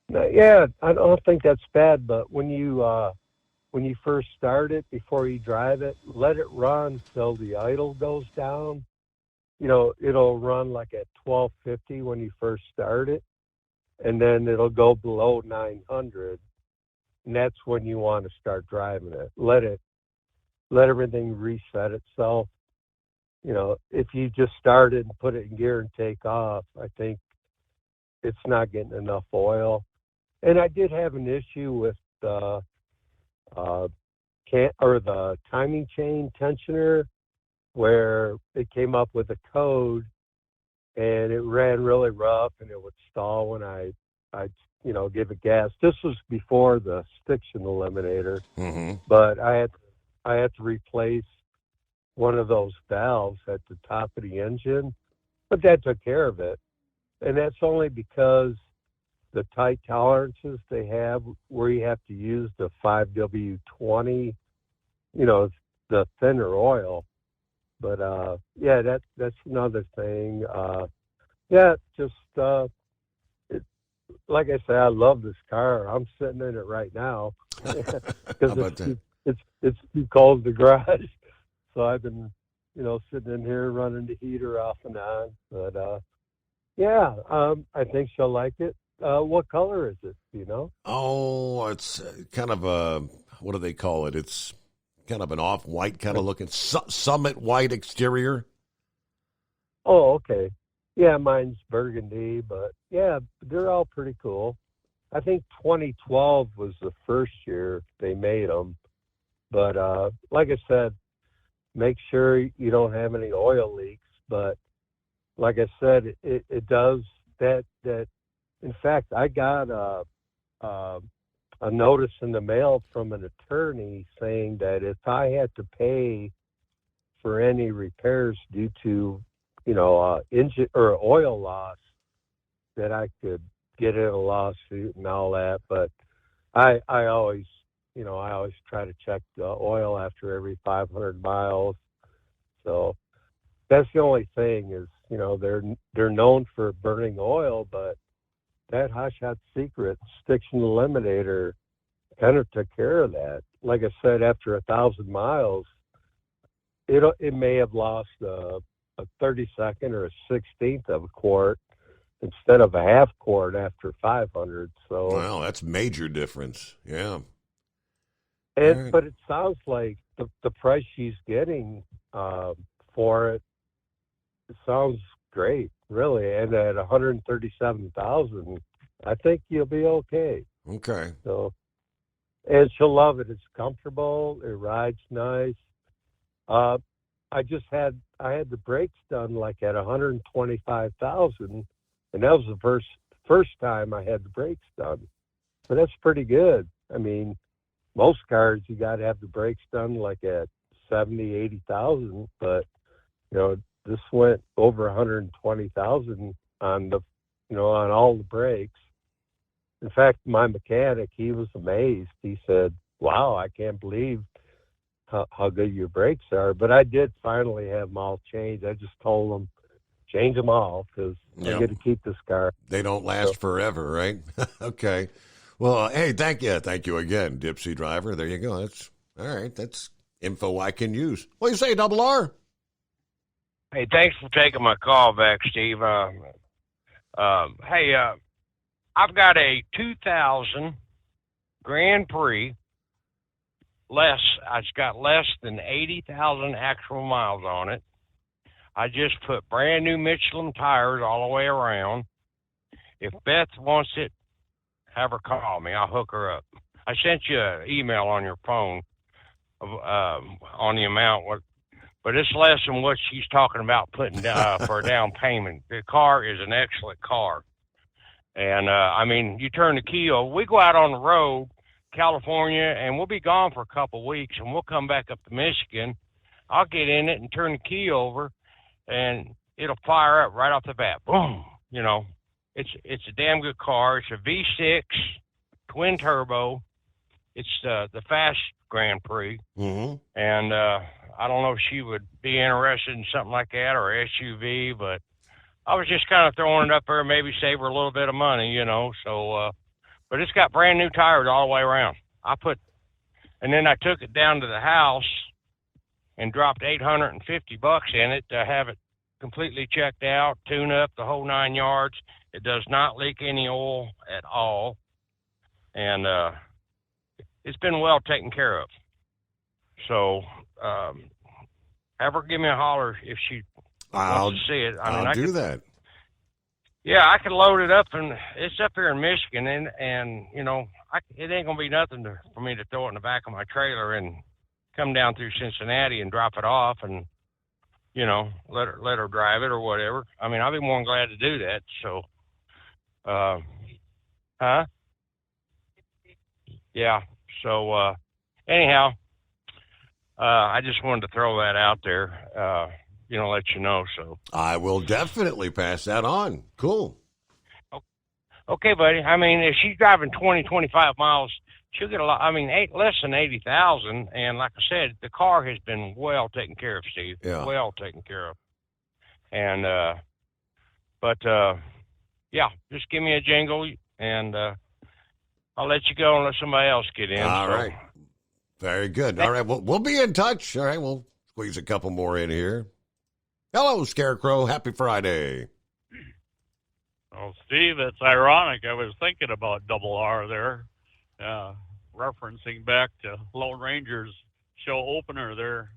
Yeah, I don't think that's bad, but when you first start it, before you drive it, let it run till the idle goes down. It'll run like at 1250 when you first start it, and then it'll go below 900, and that's when you want to start driving it. Let everything reset itself. If you just start it and put it in gear and take off, I think it's not getting enough oil. And I did have an issue with the timing chain tensioner, where it came up with a code and it ran really rough and it would stall when I'd give it gas. This was before the Stiction Eliminator, but I had to replace one of those valves at the top of the engine, but that took care of it. and that's only because the tight tolerances they have, where you have to use the 5W20, the thinner oil. But that's another thing. Like I say, I love this car. I'm sitting in it right now because it's too cold in the garage. So I've been, sitting in here running the heater off and on. But I think she'll like it. What color is it? Do you know?
Oh, it's kind of what do they call it? It's kind of an off-white kind of looking summit white exterior.
Oh, okay. Yeah, mine's burgundy, but yeah, they're all pretty cool. I think 2012 was the first year they made them. But like I said, make sure you don't have any oil leaks. But like I said, it does that. In fact, I got a notice in the mail from an attorney saying that if I had to pay for any repairs due to, engine or oil loss, that I could get in a lawsuit and all that. But I always try to check the oil after every 500 miles. So that's the only thing is, they're known for burning oil, but that Hot Shot Secret Stiction Eliminator kind of took care of that. Like I said, after 1,000 miles, it may have lost a 32nd or a 16th of a quart instead of a half quart after 500. So
wow, that's major difference. Yeah.
But it sounds like the price she's getting for it sounds great, really. And at $137,000, I think you'll be okay.
Okay.
So, and she'll love it. It's comfortable. It rides nice. I had the brakes done like at $125,000, and that was the first time I had the brakes done. But that's pretty good. I mean, most cars you got to have the brakes done like at 70, 80,000, but this went over 120,000 on the, on all the brakes. In fact, my mechanic, he was amazed. He said, "Wow, I can't believe how good your brakes are." But I did finally have them all changed. I just told them, change them all because I get to keep this car.
They don't last forever, right? Okay. Well, hey, thank you again, Dipsy Driver. There you go. That's all right. That's info I can use. What do you say, Double R?
Hey, thanks for taking my call back, Steve. I've got a 2000 Grand Prix. It's got less than 80,000 actual miles on it. I just put brand new Michelin tires all the way around. If Beth wants it, have her call me. I'll hook her up. I sent you an email on your phone on the amount, but it's less than what she's talking about putting for a down payment. The car is an excellent car. And, you turn the key over. We go out on the road, California, and we'll be gone for a couple of weeks, and we'll come back up to Michigan. I'll get in it and turn the key over, and it'll fire up right off the bat. Boom. It's a damn good car. It's a V6 twin turbo. It's the fast Grand Prix.
Mm-hmm.
And I don't know if she would be interested in something like that or SUV, but I was just kind of throwing it up there, maybe save her a little bit of money, So, but it's got brand new tires all the way around. And then I took it down to the house and dropped $850 in it to have it completely checked out, tune up, the whole 9 yards. It does not leak any oil at all. And it's been well taken care of. So have her give me a holler if she wants to see it.
I'll do that.
Yeah, I can load it up, and it's up here in Michigan, and it ain't gonna be nothing for me to throw it in the back of my trailer and come down through Cincinnati and drop it off, and let her drive it or whatever. I'll be more than glad to do that. So, yeah. So anyhow, I just wanted to throw that out there. Let you know. So
I will definitely pass that on. Cool.
Okay, buddy. I mean, if she's driving 20, 25 miles, she'll get a lot. I mean, less than 80,000. And like I said, the car has been well taken care of, Steve.
Yeah.
Well taken care of. And, yeah, just give me a jingle and I'll let you go and let somebody else get in.
All right. Very good. All right. We'll be in touch. All right. We'll squeeze a couple more in here. Hello, Scarecrow. Happy Friday.
Well, Steve, it's ironic. I was thinking about Double R there, referencing back to Lone Ranger's show opener there.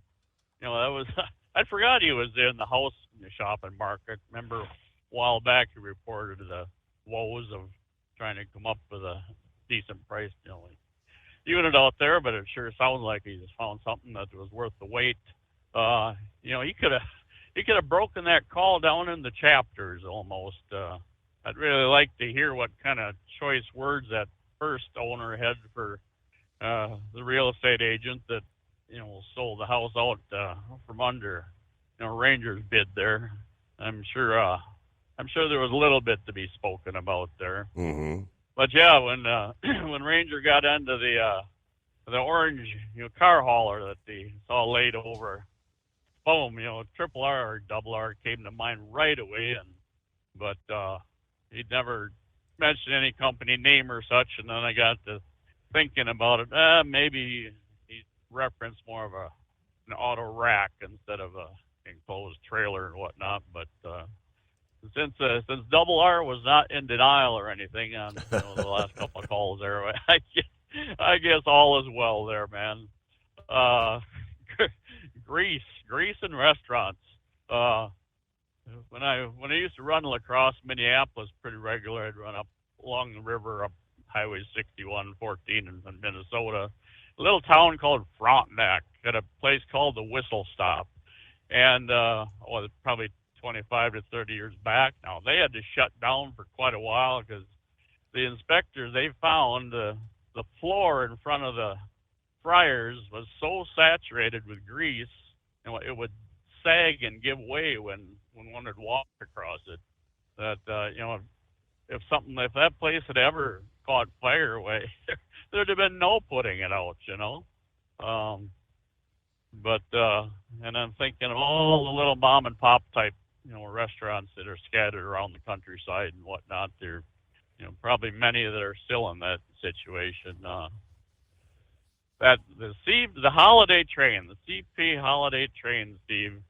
You know, that was, I forgot he was in the house shopping market. Remember a while back he reported the woes of trying to come up with a decent price, you know, unit out there, but it sure sounds like he just found something that was worth the wait. You know, he could have broken that call down into chapters almost. I'd really like to hear what kind of choice words that first owner had for the real estate agent that, you know, sold the house out from under, you know, Ranger's bid there. I'm sure there was a little bit to be spoken about there.
Mm-hmm.
But yeah, when Ranger got into the orange, you know, car hauler that they saw laid over, boom, you know, Triple R or Double R came to mind right away, but he'd never mentioned any company name or such, and then I got to thinking about it. Maybe he referenced more of an auto rack instead of a enclosed trailer and whatnot. But since Double R was not in denial or anything on the last couple of calls there, I guess all is well there, man. Grease and restaurants. When I used to run lacrosse, Minneapolis pretty regular, I'd run up along the river up Highway 61, 14 in Minnesota. A little town called Frontenac at a place called the Whistle Stop. And probably 25 to 30 years back now. They had to shut down for quite a while because the inspectors, they found the floor in front of the fryers was so saturated with grease, you know, it would sag and give way when one would walk across it. That you know, if that place had ever caught fire, there'd have been no putting it out, you know. And I'm thinking of all the little mom and pop type, you know, restaurants that are scattered around the countryside and whatnot. There, you know, probably many that are still in that situation. That the holiday train, the CP holiday train, Steve,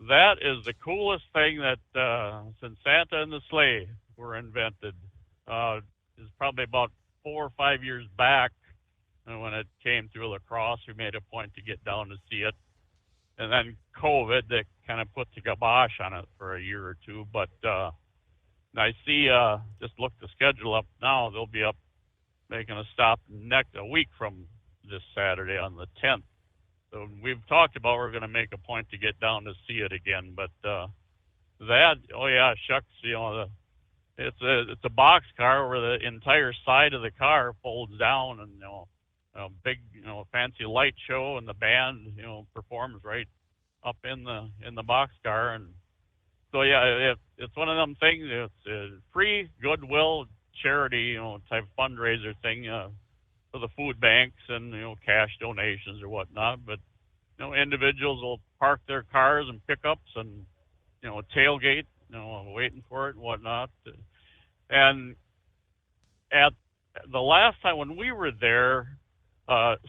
that is the coolest thing that since Santa and the Sleigh were invented. Is probably about 4 or 5 years back when it came through La Crosse. We made a point to get down to see it. And then COVID, that kind of put the kibosh on it for a year or two. But I see, just look the schedule up now, they'll be up making a stop a week from this Saturday on the 10th. So we've talked about we're going to make a point to get down to see it again. But shucks, you know, it's a box car where the entire side of the car folds down, and you know, a big, you know, fancy light show, and the band, you know, performs right up in the box car. And so yeah, it's one of them things. It's a free goodwill charity, you know, type fundraiser thing for the food banks and, you know, cash donations or whatnot. But you know, individuals will park their cars and pickups and, you know, tailgate, you know, waiting for it and whatnot. And at the last time when we were there,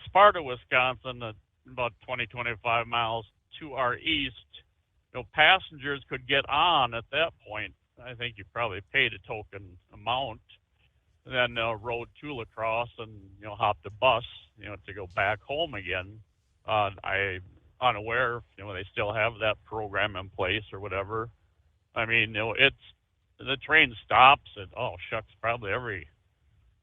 Sparta, Wisconsin, about 20-25 miles to our east, you know, passengers could get on at that point. I think you probably paid a token amount, and then rode to La Crosse and, you know, hopped a bus, you know, to go back home again. I'm unaware if, you know, they still have that program in place or whatever. I mean, you know, the train stops at, probably every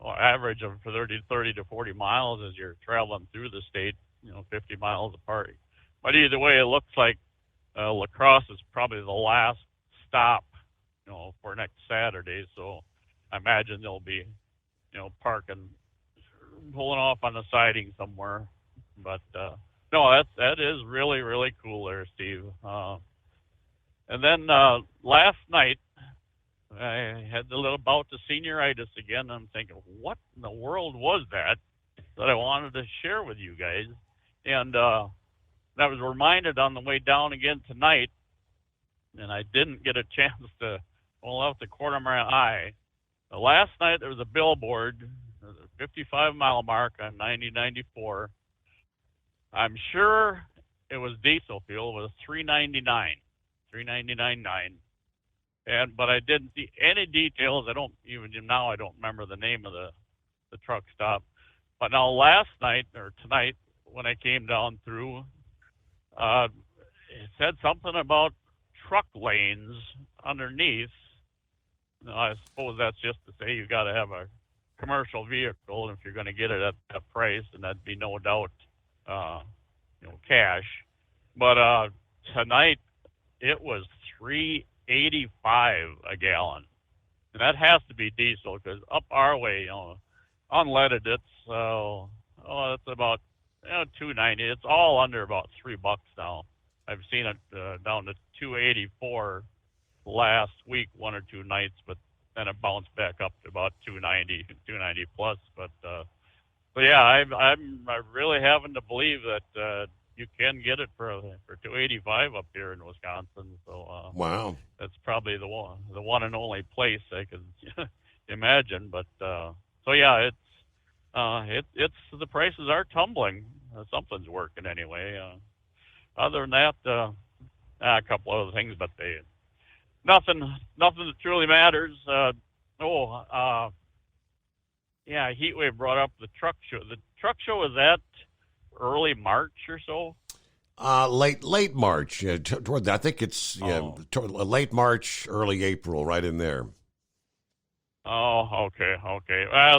average of 30 to 40 miles as you're traveling through the state, you know, 50 miles apart. But either way, it looks like La Crosse is probably the last stop, you know, for next Saturday. So I imagine they'll be, you know, pulling off on the siding somewhere. But no, that is really, really cool there, Steve. And then last night, I had the little bout of senioritis again. I'm thinking, what in the world was that I wanted to share with you guys? And I was reminded on the way down again tonight, and I didn't get a chance to pull out the corner of my eye. Last night there was a billboard, the 55-mile mark on 9094. I'm sure it was diesel fuel. It was $3.99.9. But I didn't see any details. I don't remember the name of the truck stop. But now last night or tonight when I came down through, it said something about truck lanes underneath. Now, I suppose that's just to say you got to have a commercial vehicle if you're going to get it at that price, and that'd be no doubt, cash. But tonight it was $3.85 a gallon, and that has to be diesel because up our way, unleaded, it's it's about $2.90. It's all under about $3 now. I've seen it down to $2.84 last week, one or two nights, but then it bounced back up to about $2.90 plus. But yeah, I'm really having to believe that you can get it for $2.85 up here in Wisconsin. So
wow,
that's probably the one and only place I could imagine. But so yeah, it's the prices are tumbling. Something's working anyway. Other than that, a couple other things, but nothing that truly matters. Heatwave brought up the truck show. The truck show is at early March or so.
Late March. I think it's late March, early April, right in there.
Oh, okay.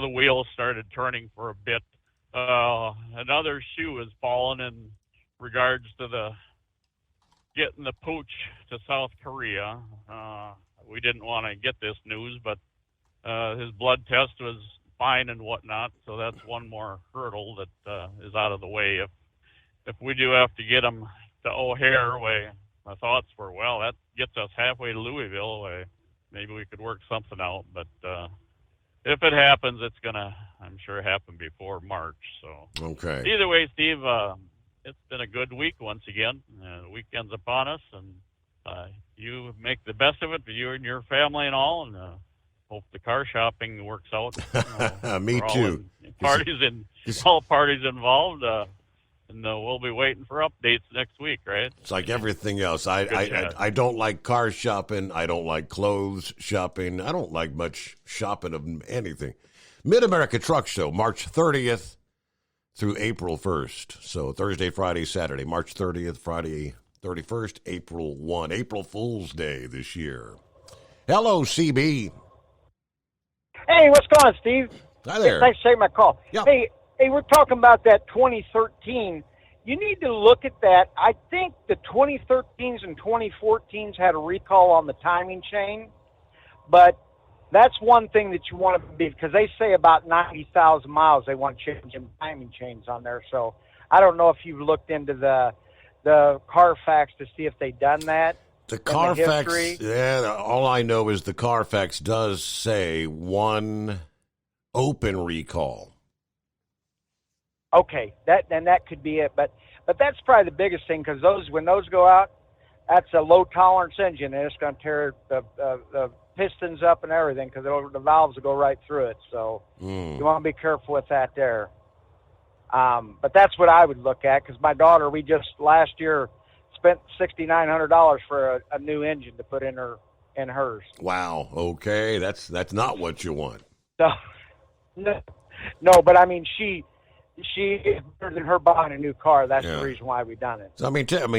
The wheels started turning for a bit. Another shoe has fallen in regards to getting the pooch to South Korea. We didn't want to get this news, but his blood test was fine and whatnot, so that's one more hurdle that is out of the way. If we do have to get him to O'Hare, my thoughts were, well, that gets us halfway to Louisville. Maybe we could work something out, but if it happens, it's gonna, I'm sure, happen before March. So
okay.
Either way, Steve, it's been a good week once again. The weekend's upon us, and you make the best of it for you and your family and all, and hope the car shopping works out.
Me too.
All parties involved, and we'll be waiting for updates next week, right?
It's like everything else. I don't like car shopping. I don't like clothes shopping. I don't like much shopping of anything. Mid-America Truck Show, March 30th through April 1st. So Thursday, Friday, Saturday, March 30th, Friday 31st, April 1. April Fool's Day this year. Hello, CB.
Hey, what's going on, Steve?
Hi there.
Thanks for taking my call.
Yep.
Hey, we're talking about that 2013. You need to look at that. I think the 2013s and 2014s had a recall on the timing chain, but that's one thing that you want to be, because they say about 90,000 miles they want to change them timing chains on there. So I don't know if you've looked into the Carfax to see if they've done that.
The Carfax, all I know is the Carfax does say one open recall.
Okay, that could be it, but that's probably the biggest thing, because when those go out, that's a low tolerance engine, and it's going to tear the pistons up and everything, because the valves will go right through it. So you want to be careful with that there. But that's what I would look at, because my daughter, we just last year spent $6,900 for a new engine to put in hers.
Wow. Okay, that's not what you want.
So, no, but I mean she better than her buying a new car. That's the reason why we done it.
So, if you have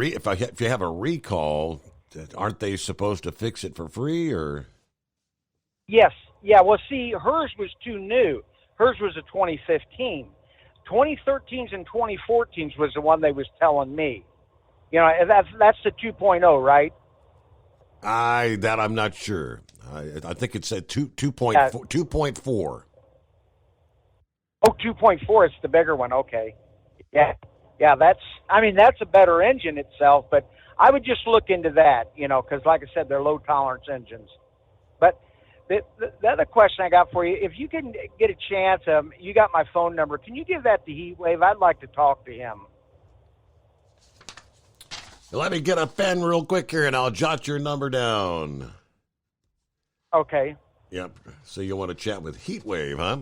if you have a recall, aren't they supposed to fix it for free or?
Yes. Yeah. Well, see, hers was too new. Hers was a 2015. 2013s and 2014s was the one they was telling me. You know, that's the 2.0, right?
I'm not sure. I think it said 2.4.
Oh, 2.4 is the bigger one. Okay. Yeah. That's a better engine itself, but I would just look into that, because like I said, they're low tolerance engines. But the other question I got for you, if you can get a chance, you got my phone number. Can you give that to Heatwave? I'd like to talk to him.
Let me get a pen real quick here, and I'll jot your number down.
Okay.
Yep. So you want to chat with Heatwave, huh?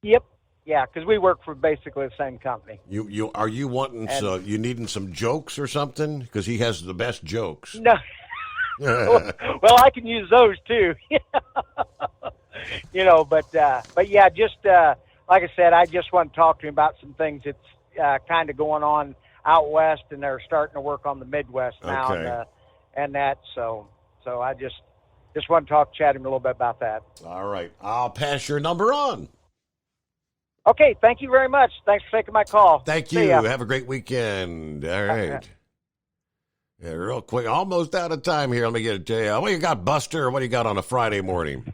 Yep. Yeah, because we work for basically the same company.
You are you wanting you needing some jokes or something? Because he has the best jokes.
No. Well, I can use those too. But yeah, just like I said, I just want to talk to him about some things that's kind of going on out west, and they're starting to work on the Midwest now,
Okay.
and that. So I just want to chat to him a little bit about that.
All right, I'll pass your number on.
Okay, thank you very much. Thanks for taking my call.
Thank
See
you.
ya.
Have a great weekend. All right. Yeah, real quick. Almost out of time here. Let me get it to you. What you got, Buster? Or what do you got on a Friday morning?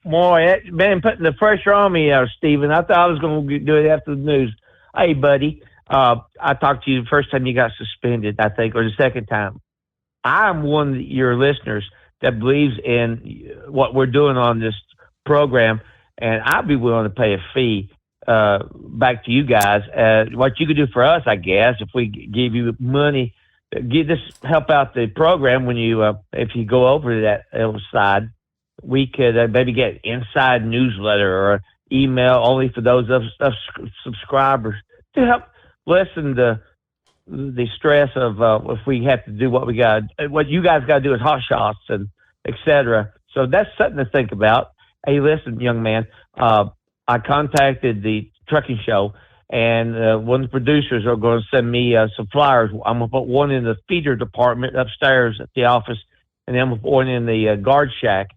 Boy, it's been putting the pressure on me, Stephen. I thought I was going to do it after the news. Hey, buddy, I talked to you the first time you got suspended, I think, or the second time. I'm one of your listeners that believes in what we're doing on this program, and I'd be willing to pay a fee back to you guys. What you could do for us, I guess, if we give you money, help out the program when you if you go over to that other side, we could maybe get inside newsletter or email only for those of subscribers to help lessen the stress of if we have to do what you guys got to do is hot shots and etc. So that's something to think about. Hey, listen, young man, I contacted the trucking show, and one of the producers are going to send me some flyers. I'm going to put one in the feeder department upstairs at the office, and then I'm going to put one in the guard shack.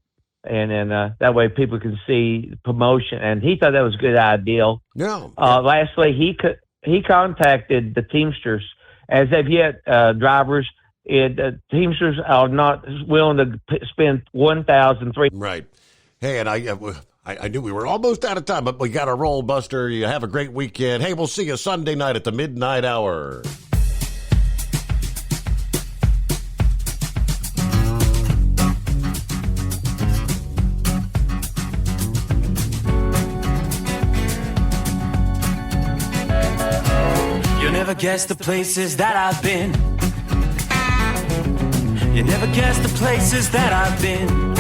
And then that way people can see the promotion. And he thought that was a good idea.
Yeah.
Lastly, he contacted the Teamsters. As of yet, drivers, Teamsters are not willing to spend $1,300.
Right. Hey, and I knew we were almost out of time, but we got to roll, Buster. You have a great weekend. Hey, we'll see you Sunday night at the midnight hour.
You'll never guess the places that I've been. You never guess the places that I've been.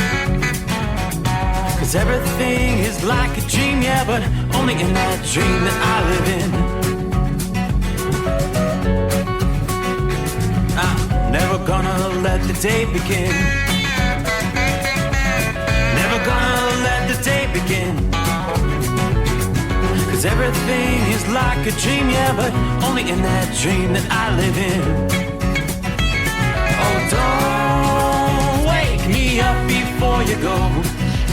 'Cause everything is like a dream, yeah, but only in that dream that I live in. I'm never gonna let the day begin. Never gonna let the day begin. 'Cause everything is like a dream, yeah, but only in that dream that I live in. Oh, don't wake me up before you go,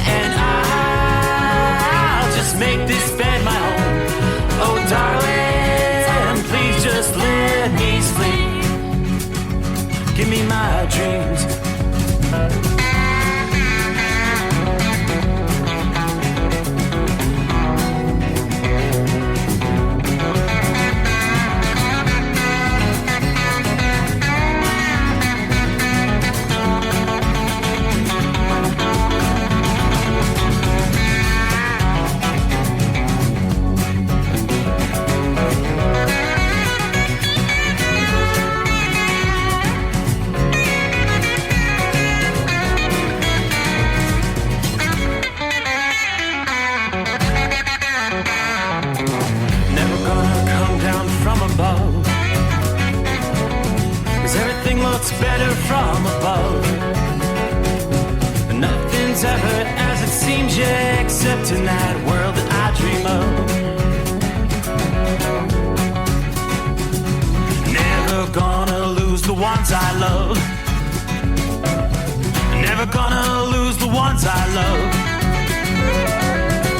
and I'll just make this bed my home. Oh, darling, please just let me sleep. Give me my dreams. Better from above. Nothing's ever as it seems, yeah, except in that world that I dream of. Never gonna lose the ones I love. Never gonna lose the ones I love.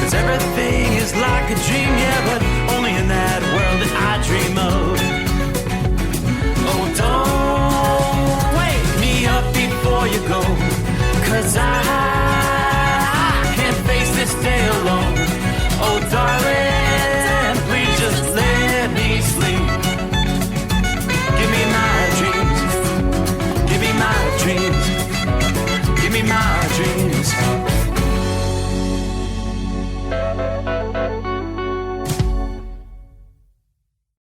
'Cause everything is like a dream, yeah, but only in that world that I dream of. Oh, don't wake me up before you go, 'cause I can't face this day alone. Oh, darling,